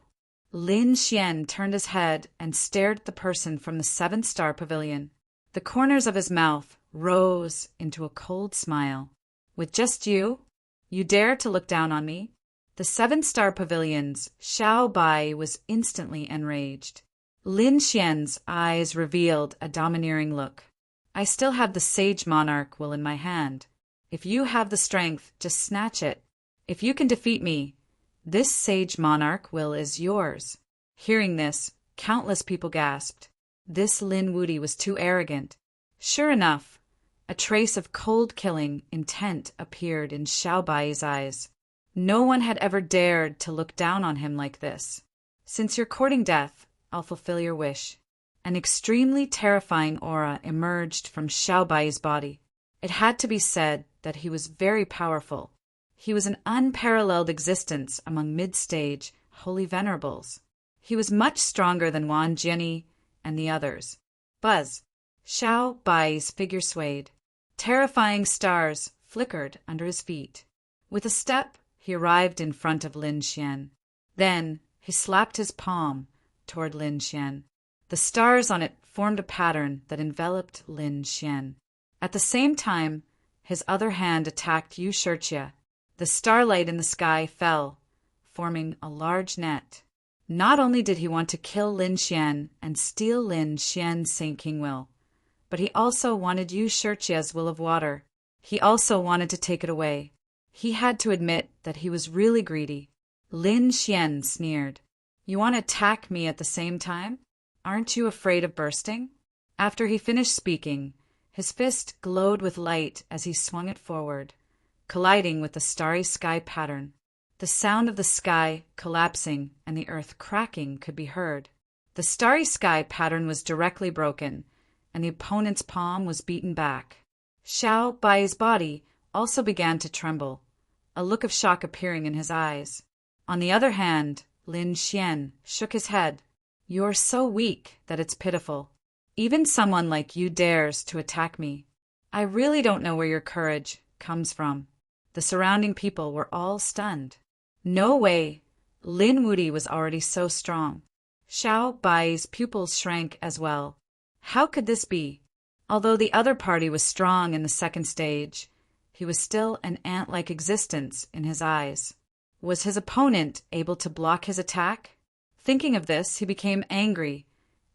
Lin Xian turned his head and stared at the person from the Seven-Star Pavilion. The corners of his mouth rose into a cold smile. "With just you? You dare to look down on me?" The Seven-Star Pavilion's Xiao Bai was instantly enraged. Lin Xian's eyes revealed a domineering look. "I still have the Sage Monarch will in my hand. If you have the strength, just snatch it. If you can defeat me, this Sage Monarch will is yours." Hearing this, countless people gasped. This Lin Wudi was too arrogant. Sure enough, a trace of cold killing intent appeared in Xiao Bai's eyes. No one had ever dared to look down on him like this. "Since you're courting death, I'll fulfill your wish." An extremely terrifying aura emerged from Xiao Bai's body. It had to be said that he was very powerful. He was an unparalleled existence among mid-stage holy venerables. He was much stronger than Wan Jianyi and the others. Buzz! Xiao Bai's figure swayed. Terrifying stars flickered under his feet. With a step, he arrived in front of Lin Xian. Then he slapped his palm toward Lin Xian. The stars on it formed a pattern that enveloped Lin Xian. At the same time, his other hand attacked Yu Shirchia. The starlight in the sky fell, forming a large net. Not only did he want to kill Lin Xian and steal Lin Xian's Saint King will, but he also wanted Yu Shirchia's will of water. He also wanted to take it away. He had to admit that he was really greedy. Lin Xian sneered. "You want to attack me at the same time? Aren't you afraid of bursting?" After he finished speaking, his fist glowed with light as he swung it forward, colliding with the starry sky pattern. The sound of the sky collapsing and the earth cracking could be heard. The starry sky pattern was directly broken, and the opponent's palm was beaten back. Xiao Bai's body also began to tremble, a look of shock appearing in his eyes. On the other hand, Lin Xian shook his head. "You're so weak that it's pitiful. Even someone like you dares to attack me. I really don't know where your courage comes from." The surrounding people were all stunned. No way! Lin Wudi was already so strong. Xiao Bai's pupils shrank as well. How could this be? Although the other party was strong in the second stage, he was still an ant-like existence in his eyes. Was his opponent able to block his attack? Thinking of this, he became angry,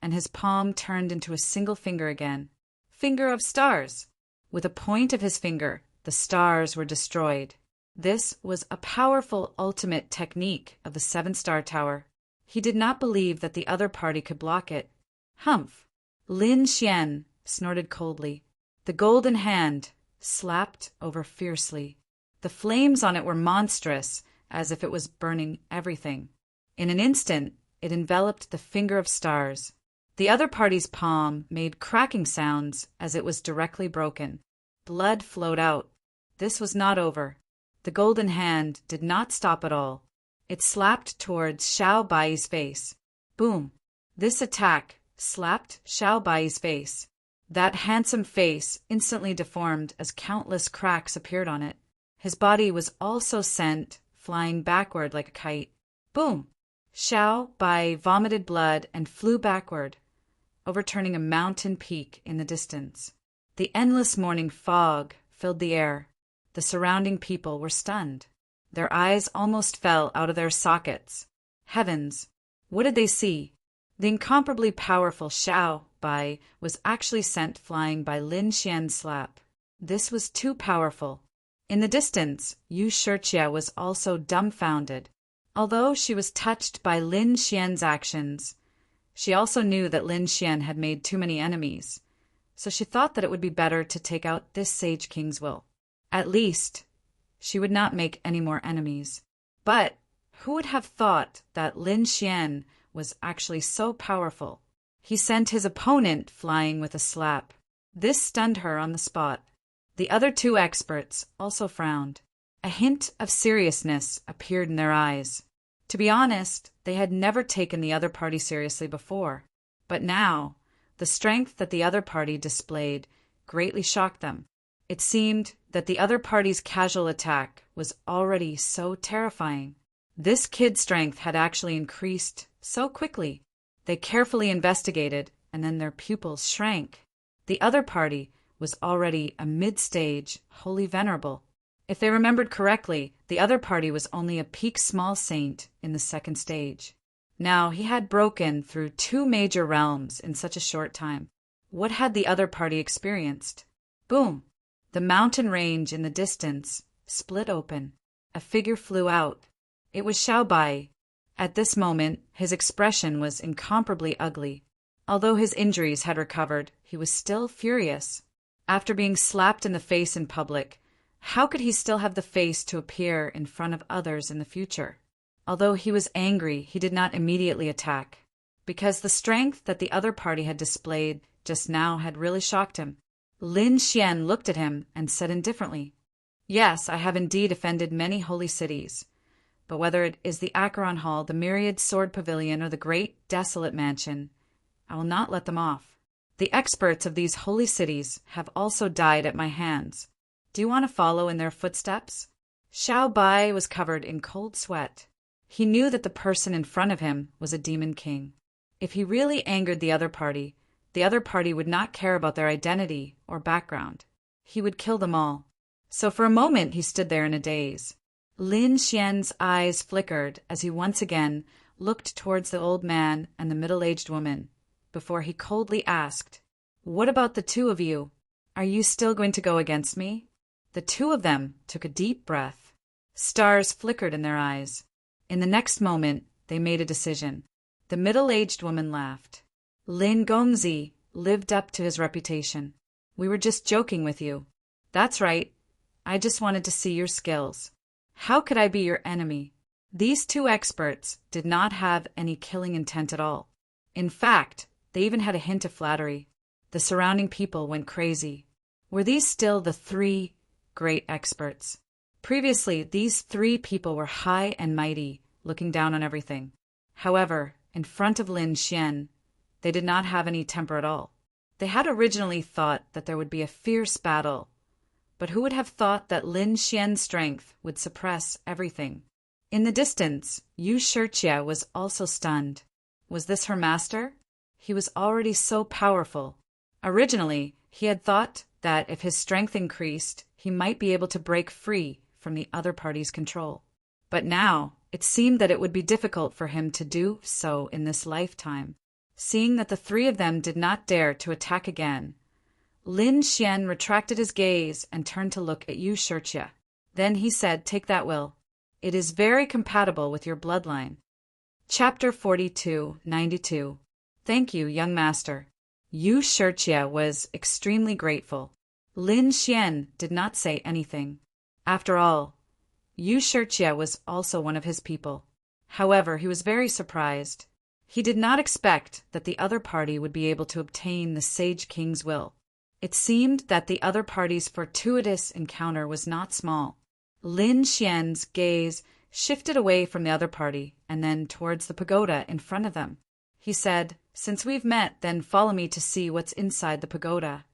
and his palm turned into a single finger again. Finger of stars! With a point of his finger, the stars were destroyed. This was a powerful ultimate technique of the seven-star tower. He did not believe that the other party could block it. Humph! Lin Xian snorted coldly. The golden hand slapped over fiercely. The flames on it were monstrous, as if it was burning everything. In an instant, it enveloped the finger of stars. The other party's palm made cracking sounds as it was directly broken. Blood flowed out. This was not over. The golden hand did not stop at all. It slapped towards Xiao Bai's face. Boom! This attack slapped Xiao Bai's face. That handsome face instantly deformed as countless cracks appeared on it. His body was also sent flying backward like a kite. Boom! Xiao Bai vomited blood and flew backward, overturning a mountain peak in the distance. The endless morning fog filled the air. The surrounding people were stunned. Their eyes almost fell out of their sockets. Heavens! What did they see? The incomparably powerful Xiao Bai was actually sent flying by Lin Xian's slap. This was too powerful. In the distance, Yu Shirchia was also dumbfounded. Although she was touched by Lin Xian's actions, she also knew that Lin Xian had made too many enemies, so she thought that it would be better to take out this Sage King's will. At least, she would not make any more enemies. But who would have thought that Lin Xian was actually so powerful? He sent his opponent flying with a slap. This stunned her on the spot. The other two experts also frowned. A hint of seriousness appeared in their eyes. To be honest, they had never taken the other party seriously before. But now, the strength that the other party displayed greatly shocked them. It seemed that the other party's casual attack was already so terrifying. This kid's strength had actually increased so quickly. They carefully investigated, and then their pupils shrank. The other party was already a mid-stage, holy venerable. If they remembered correctly, the other party was only a peak small saint in the second stage. Now he had broken through 2 major realms in such a short time. What had the other party experienced? Boom! The mountain range in the distance split open. A figure flew out. It was Xiao Bai. At this moment, his expression was incomparably ugly. Although his injuries had recovered, he was still furious. After being slapped in the face in public, how could he still have the face to appear in front of others in the future? Although he was angry, he did not immediately attack, because the strength that the other party had displayed just now had really shocked him. Lin Xian looked at him and said indifferently, "Yes, I have indeed offended many holy cities, but whether it is the Acheron Hall, the myriad sword pavilion, or the great desolate mansion, I will not let them off. The experts of these holy cities have also died at my hands. Do you want to follow in their footsteps?" Xiao Bai was covered in cold sweat. He knew that the person in front of him was a demon king. If he really angered the other party would not care about their identity or background. He would kill them all. So for a moment he stood there in a daze. Lin Xian's eyes flickered as he once again looked towards the old man and the middle-aged woman, before he coldly asked, "What about the two of you? Are you still going to go against me?" The two of them took a deep breath. Stars flickered in their eyes. In the next moment, they made a decision. The middle-aged woman laughed. "Lin Gongzi lived up to his reputation. We were just joking with you." "That's right. I just wanted to see your skills. How could I be your enemy?" These two experts did not have any killing intent at all. In fact, they even had a hint of flattery. The surrounding people went crazy. Were these still the three great experts? Previously, these three people were high and mighty, looking down on everything. However, in front of Lin Xian, they did not have any temper at all. They had originally thought that there would be a fierce battle, but who would have thought that Lin Xian's strength would suppress everything? In the distance, Yu Shijie was also stunned. Was this her master? He was already so powerful. Originally, he had thought that if his strength increased, he might be able to break free from the other party's control. But now, it seemed that it would be difficult for him to do so in this lifetime. Seeing that the three of them did not dare to attack again, Lin Xian retracted his gaze and turned to look at Yu Shijie. Then he said, "Take that will. It is very compatible with your bloodline." Chapter 42:92. Thank you, young master. Yu Shijie was extremely grateful. Lin Xian did not say anything. After all, Yu Shijie was also one of his people. However, he was very surprised. He did not expect that the other party would be able to obtain the Sage King's will. It seemed that the other party's fortuitous encounter was not small. Lin Xian's gaze shifted away from the other party and then towards the pagoda in front of them. He said, "Since we've met, then follow me to see what's inside the pagoda."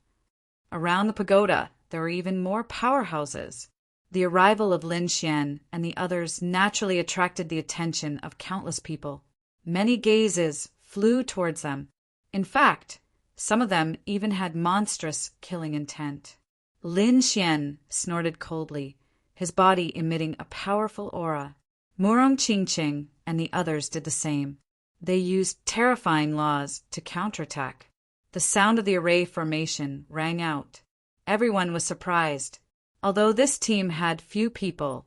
Around the pagoda, there were even more powerhouses. The arrival of Lin Xian and the others naturally attracted the attention of countless people. Many gazes flew towards them. In fact, some of them even had monstrous killing intent. Lin Xian snorted coldly, his body emitting a powerful aura. Murong Qingqing and the others did the same. They used terrifying laws to counterattack. The sound of the array formation rang out. Everyone was surprised. Although this team had few people,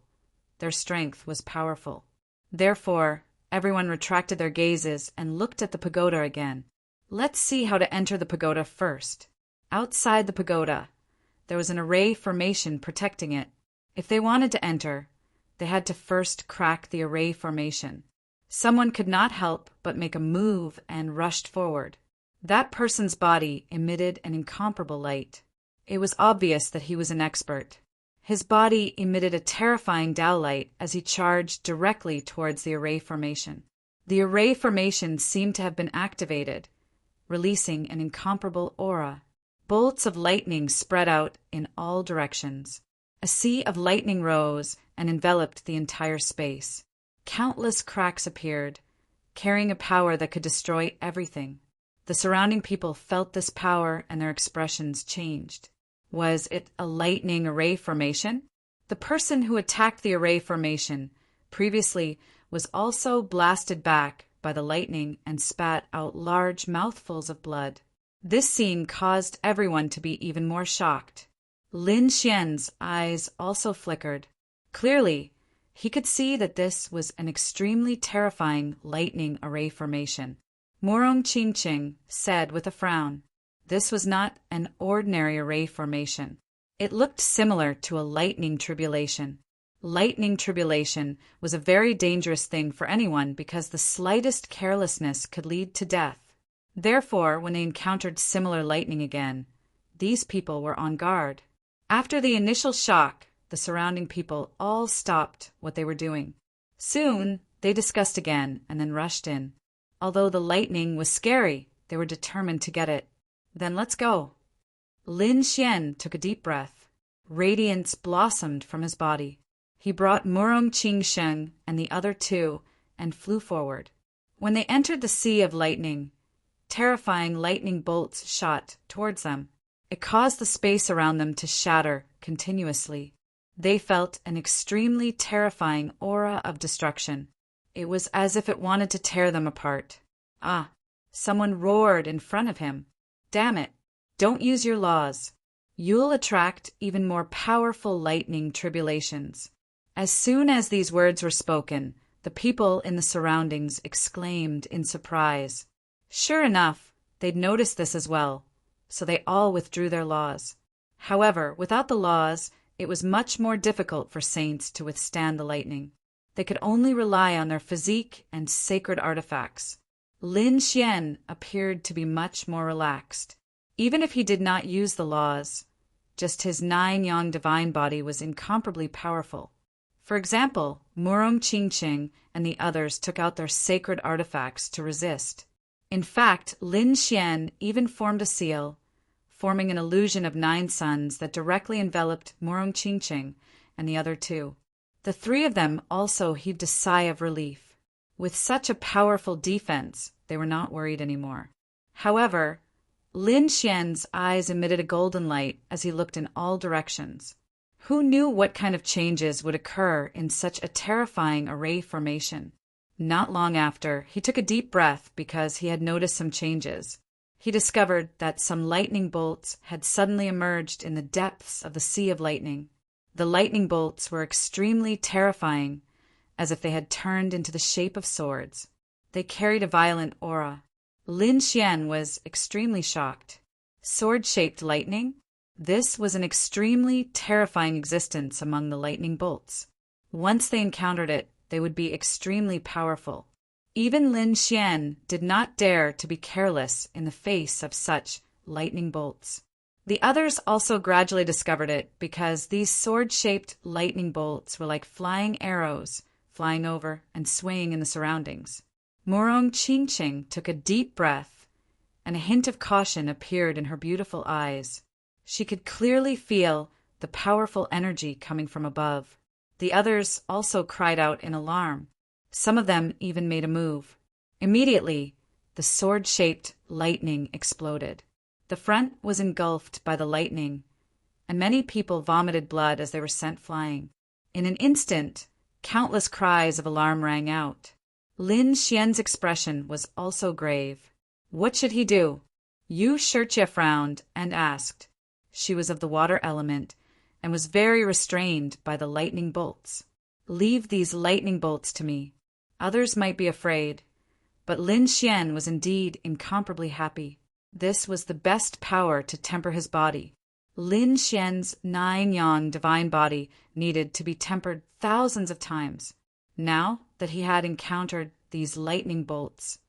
their strength was powerful. Therefore, everyone retracted their gazes and looked at the pagoda again. Let's see how to enter the pagoda first. Outside the pagoda, there was an array formation protecting it. If they wanted to enter, they had to first crack the array formation. Someone could not help but make a move and rushed forward. That person's body emitted an incomparable light. It was obvious that he was an expert. His body emitted a terrifying dowlight as he charged directly towards the array formation. The array formation seemed to have been activated, releasing an incomparable aura. Bolts of lightning spread out in all directions. A sea of lightning rose and enveloped the entire space. Countless cracks appeared, carrying a power that could destroy everything. The surrounding people felt this power and their expressions changed. Was it a lightning array formation? The person who attacked the array formation previously was also blasted back by the lightning and spat out large mouthfuls of blood. This scene caused everyone to be even more shocked. Lin Xian's eyes also flickered. Clearly, he could see that this was an extremely terrifying lightning array formation. Murong Qingqing said with a frown, "This was not an ordinary array formation. It looked similar to a lightning tribulation." Lightning tribulation was a very dangerous thing for anyone because the slightest carelessness could lead to death. Therefore, when they encountered similar lightning again, these people were on guard. After the initial shock, the surrounding people all stopped what they were doing. Soon, they discussed again and then rushed in. Although the lightning was scary, they were determined to get it. "Then let's go." Lin Xian took a deep breath. Radiance blossomed from his body. He brought Murong Qingsheng and the other two and flew forward. When they entered the sea of lightning, terrifying lightning bolts shot towards them. It caused the space around them to shatter continuously. They felt an extremely terrifying aura of destruction. It was as if it wanted to tear them apart. Ah! Someone roared in front of him. Damn it! Don't use your laws. You'll attract even more powerful lightning tribulations. As soon as these words were spoken, the people in the surroundings exclaimed in surprise. Sure enough, they'd noticed this as well, so they all withdrew their laws. However, without the laws, it was much more difficult for saints to withstand the lightning. They could only rely on their physique and sacred artifacts. Lin Xian appeared to be much more relaxed. Even if he did not use the laws, just his 9-yang divine body was incomparably powerful. For example, Murong Qingqing and the others took out their sacred artifacts to resist. In fact, Lin Xian even formed a seal, forming an illusion of 9 suns that directly enveloped Murong Qingqing and the other 2. The 3 of them also heaved a sigh of relief. With such a powerful defense, they were not worried anymore. However, Lin Xian's eyes emitted a golden light as he looked in all directions. Who knew what kind of changes would occur in such a terrifying array formation? Not long after, he took a deep breath because he had noticed some changes. He discovered that some lightning bolts had suddenly emerged in the depths of the sea of lightning. The lightning bolts were extremely terrifying, as if they had turned into the shape of swords. They carried a violent aura. Lin Xian was extremely shocked. Sword-shaped lightning? This was an extremely terrifying existence among the lightning bolts. Once they encountered it, they would be extremely powerful. Even Lin Xian did not dare to be careless in the face of such lightning bolts. The others also gradually discovered it because these sword-shaped lightning bolts were like flying arrows, flying over and swaying in the surroundings. Murong Qingqing took a deep breath, and a hint of caution appeared in her beautiful eyes. She could clearly feel the powerful energy coming from above. The others also cried out in alarm. Some of them even made a move. Immediately, the sword-shaped lightning exploded. The front was engulfed by the lightning, and many people vomited blood as they were sent flying. In an instant, countless cries of alarm rang out. Lin Xian's expression was also grave. What should he do? Yu Shijie frowned and asked. She was of the water element and was very restrained by the lightning bolts. Leave these lightning bolts to me. Others might be afraid, but Lin Xian was indeed incomparably happy. This was the best power to temper his body. Lin Xian's 9-yang divine body needed to be tempered thousands of times. Now that he had encountered these lightning bolts,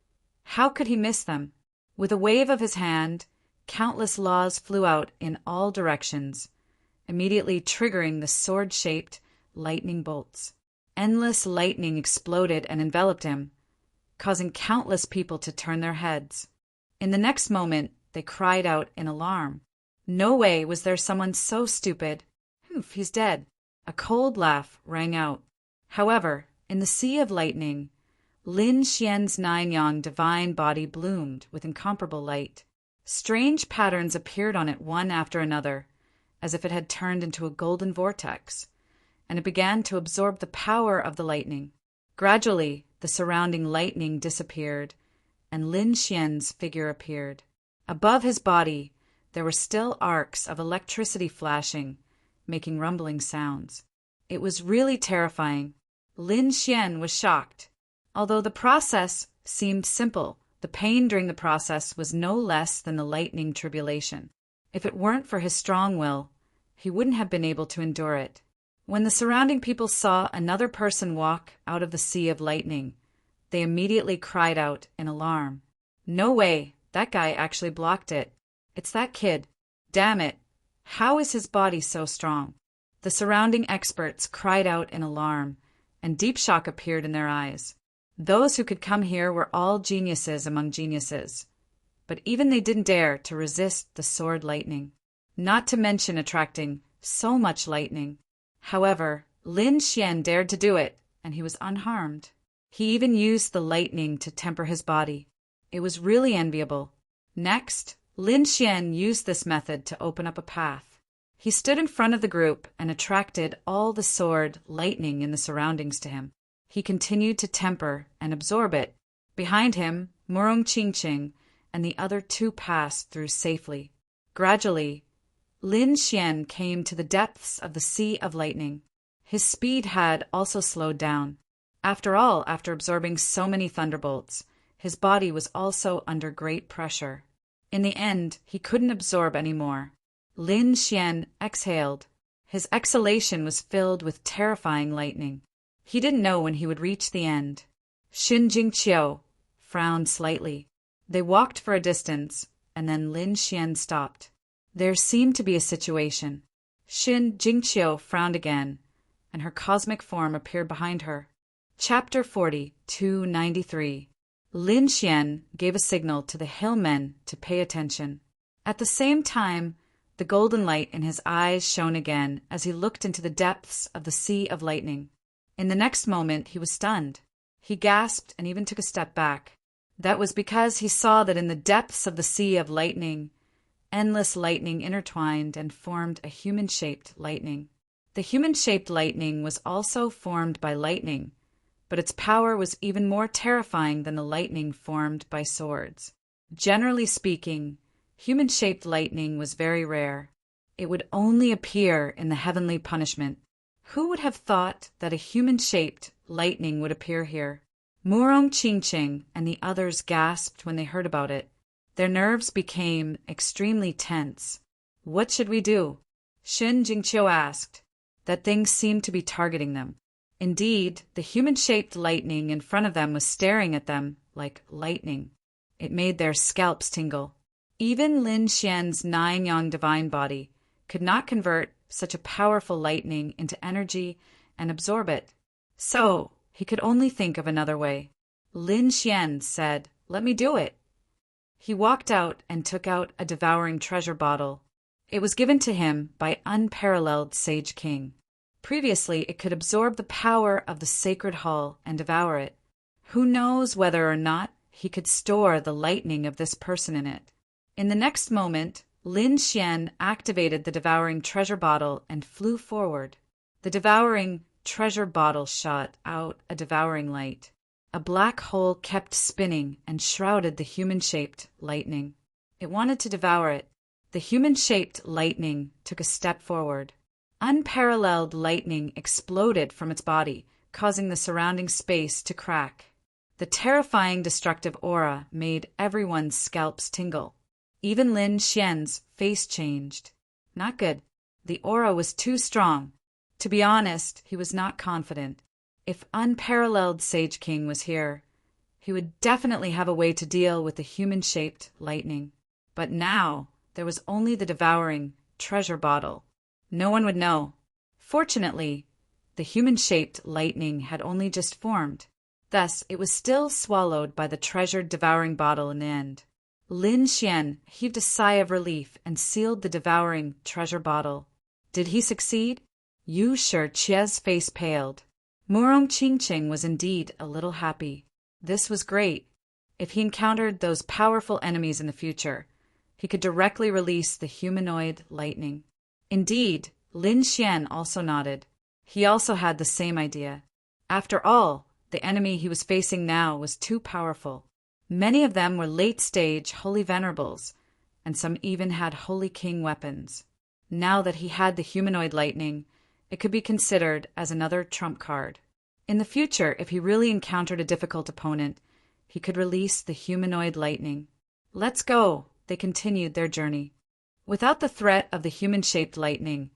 how could he miss them? With a wave of his hand, countless laws flew out in all directions, immediately triggering the sword-shaped lightning bolts. Endless lightning exploded and enveloped him, causing countless people to turn their heads. In the next moment, they cried out in alarm. No way was there someone so stupid. He's dead. A cold laugh rang out. However, in the sea of lightning, Lin Xian's 9-yang divine body bloomed with incomparable light. Strange patterns appeared on it one after another, as if it had turned into a golden vortex, and it began to absorb the power of the lightning. Gradually, the surrounding lightning disappeared, and Lin Xian's figure appeared. Above his body, there were still arcs of electricity flashing, making rumbling sounds. It was really terrifying. Lin Xian was shocked. Although the process seemed simple, the pain during the process was no less than the lightning tribulation. If it weren't for his strong will, he wouldn't have been able to endure it. When the surrounding people saw another person walk out of the sea of lightning, they immediately cried out in alarm. No way, that guy actually blocked it. It's that kid. Damn it. How is his body so strong? The surrounding experts cried out in alarm, and deep shock appeared in their eyes. Those who could come here were all geniuses among geniuses, but even they didn't dare to resist the sword lightning, not to mention attracting so much lightning. However, Lin Xian dared to do it, and he was unharmed. He even used the lightning to temper his body. It was really enviable. Next, Lin Xian used this method to open up a path. He stood in front of the group and attracted all the sword lightning in the surroundings to him. He continued to temper and absorb it. Behind him, Murong Qingqing and the other two passed through safely. Gradually, Lin Xian came to the depths of the Sea of Lightning. His speed had also slowed down. After all, after absorbing so many thunderbolts, his body was also under great pressure. In the end, he couldn't absorb any more. Lin Xian exhaled. His exhalation was filled with terrifying lightning. He didn't know when he would reach the end. Xin Jingqiu frowned slightly. They walked for a distance, and then Lin Xian stopped. There seemed to be a situation. Xin Jingqiu frowned again, and her cosmic form appeared behind her. Chapter 40-293. Lin Xian gave a signal to the hillmen to pay attention. At the same time, the golden light in his eyes shone again as he looked into the depths of the Sea of Lightning. In the next moment, he was stunned. He gasped and even took a step back. That was because he saw that in the depths of the Sea of Lightning, endless lightning intertwined and formed a human-shaped lightning. The human-shaped lightning was also formed by lightning, but its power was even more terrifying than the lightning formed by swords. Generally speaking, human-shaped lightning was very rare. It would only appear in the heavenly punishment. Who would have thought that a human-shaped lightning would appear here? Murong Qingqing and the others gasped when they heard about it. Their nerves became extremely tense. What should we do? Xin Jingqiu asked. That things seemed to be targeting them. Indeed, the human-shaped lightning in front of them was staring at them like lightning. It made their scalps tingle. Even Lin Xian's 9-yang divine body could not convert such a powerful lightning into energy and absorb it. So, he could only think of another way. Lin Xian said, "Let me do it." He walked out and took out a devouring treasure bottle. It was given to him by unparalleled Sage King. Previously, it could absorb the power of the sacred hall and devour it. Who knows whether or not he could store the lightning of this person in it. In the next moment, Lin Xian activated the devouring treasure bottle and flew forward. The devouring treasure bottle shot out a devouring light. A black hole kept spinning and shrouded the human-shaped lightning. It wanted to devour it. The human-shaped lightning took a step forward. Unparalleled lightning exploded from its body, causing the surrounding space to crack. The terrifying destructive aura made everyone's scalps tingle. Even Lin Xian's face changed. Not good. The aura was too strong. To be honest, he was not confident. If unparalleled Sage King was here, he would definitely have a way to deal with the human-shaped lightning. But now, there was only the devouring treasure bottle. No one would know. Fortunately, the human-shaped lightning had only just formed. Thus, it was still swallowed by the treasured devouring bottle in the end. Lin Xian heaved a sigh of relief and sealed the devouring treasure bottle. Did he succeed? Yu Shiqi's face paled. Murong Qingqing was indeed a little happy. This was great. If he encountered those powerful enemies in the future, he could directly release the humanoid lightning. Indeed, Lin Xian also nodded. He also had the same idea. After all, the enemy he was facing now was too powerful. Many of them were late-stage holy venerables, and some even had holy king weapons. Now that he had the humanoid lightning, it could be considered as another trump card. In the future, if he really encountered a difficult opponent, he could release the humanoid lightning. Let's go, they continued their journey. Without the threat of the human-shaped lightning,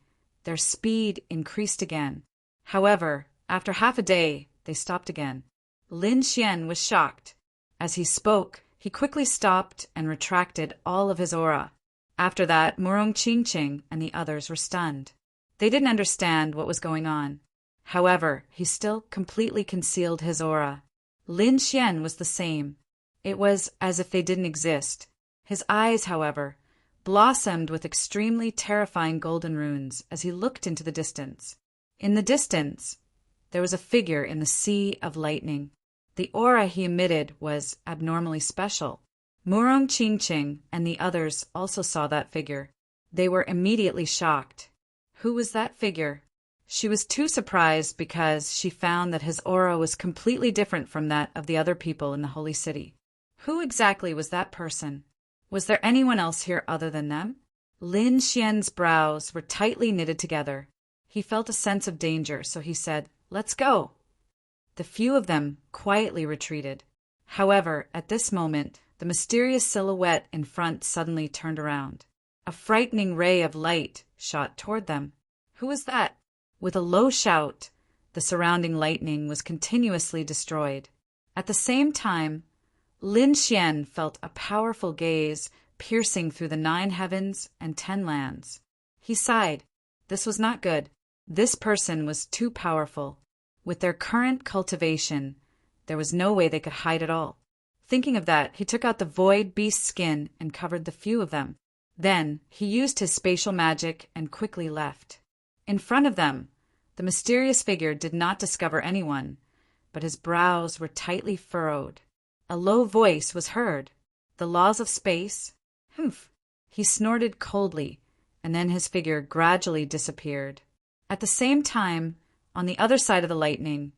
their speed increased again. However, after half a day, they stopped again. Lin Xian was shocked. As he spoke, he quickly stopped and retracted all of his aura. After that, Murong Qingqing and the others were stunned. They didn't understand what was going on. However, he still completely concealed his aura. Lin Xian was the same. It was as if they didn't exist. His eyes, however, blossomed with extremely terrifying golden runes as he looked into the distance. In the distance, there was a figure in the Sea of Lightning. The aura he emitted was abnormally special. Murong Qingqing and the others also saw that figure. They were immediately shocked. Who was that figure? She was too surprised because she found that his aura was completely different from that of the other people in the holy city. Who exactly was that person? Was there anyone else here other than them? Lin Xian's brows were tightly knitted together. He felt a sense of danger, so he said, "Let's go." The few of them quietly retreated. However, at this moment, the mysterious silhouette in front suddenly turned around. A frightening ray of light shot toward them. Who was that? With a low shout, the surrounding lightning was continuously destroyed. At the same time, Lin Xian felt a powerful gaze piercing through the 9 heavens and 10 lands. He sighed. This was not good. This person was too powerful. With their current cultivation, there was no way they could hide at all. Thinking of that, he took out the void beast skin and covered the few of them. Then, he used his spatial magic and quickly left. In front of them, the mysterious figure did not discover anyone, but his brows were tightly furrowed. A low voice was heard. The laws of space? Humph! He snorted coldly, and then his figure gradually disappeared. At the same time, on the other side of the lightning,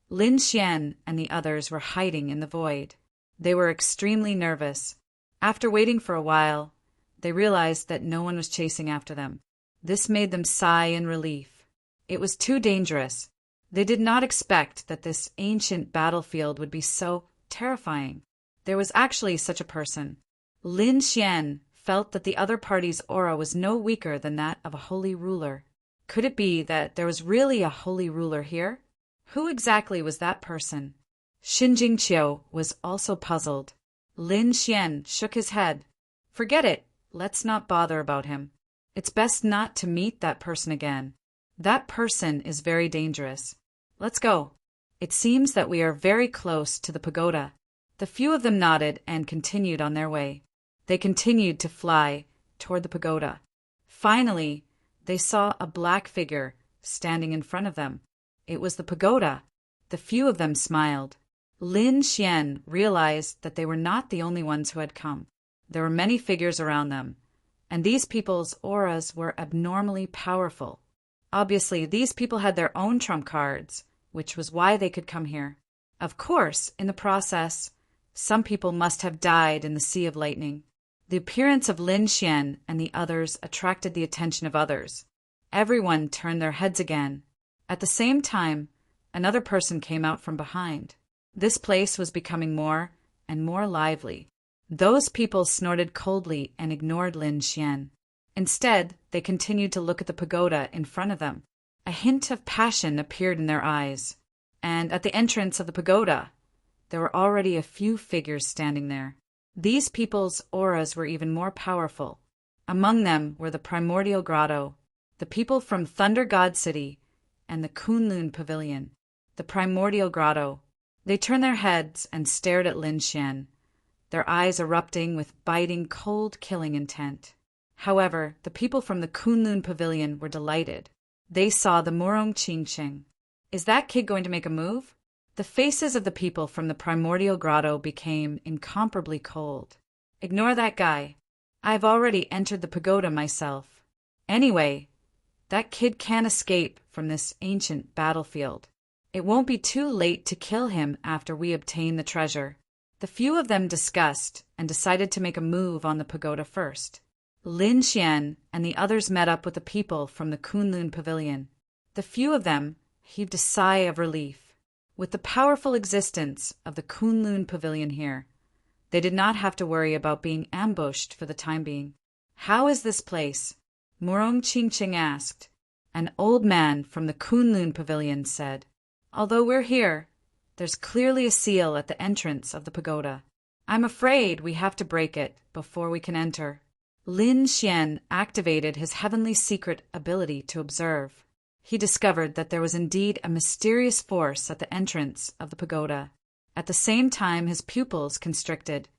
Lin Xian and the others were hiding in the void. They were extremely nervous. After waiting for a while, they realized that no one was chasing after them. This made them sigh in relief. It was too dangerous. They did not expect that this ancient battlefield would be so terrifying. There was actually such a person. Lin Xian felt that the other party's aura was no weaker than that of a holy ruler. Could it be that there was really a holy ruler here? Who exactly was that person? Xin Jingqiu was also puzzled. Lin Xian shook his head. Forget it. Let's not bother about him. It's best not to meet that person again. That person is very dangerous. Let's go. It seems that we are very close to the pagoda. The few of them nodded and continued on their way. They continued to fly toward the pagoda. Finally, they saw a black figure standing in front of them. It was the pagoda. The few of them smiled. Lin Xian realized that they were not the only ones who had come. There were many figures around them, and these people's auras were abnormally powerful. Obviously, these people had their own trump cards, which was why they could come here. Of course, in the process, some people must have died in the sea of lightning. The appearance of Lin Xian and the others attracted the attention of others. Everyone turned their heads again. At the same time, another person came out from behind. This place was becoming more and more lively. Those people snorted coldly and ignored Lin Xian. Instead, they continued to look at the pagoda in front of them. A hint of passion appeared in their eyes, and at the entrance of the pagoda, there were already a few figures standing there. These people's auras were even more powerful. Among them were the Primordial Grotto, the people from Thunder God City, and the Kunlun Pavilion. The Primordial Grotto. They turned their heads and stared at Lin Xian, their eyes erupting with biting, cold, killing intent. However, the people from the Kunlun Pavilion were delighted. They saw the Murong Qingqing. Is that kid going to make a move? The faces of the people from the Primordial Grotto became incomparably cold. Ignore that guy. I've already entered the pagoda myself. Anyway, that kid can't escape from this ancient battlefield. It won't be too late to kill him after we obtain the treasure. The few of them discussed and decided to make a move on the pagoda first. Lin Xian and the others met up with the people from the Kunlun Pavilion. The few of them heaved a sigh of relief. With the powerful existence of the Kunlun Pavilion here, they did not have to worry about being ambushed for the time being. How is this place? Murong Qingqing asked. An old man from the Kunlun Pavilion said, Although we're here, there's clearly a seal at the entrance of the pagoda. I'm afraid we have to break it before we can enter. Lin Xian activated his heavenly secret ability to observe. He discovered that there was indeed a mysterious force at the entrance of the pagoda. At the same time, his pupils constricted,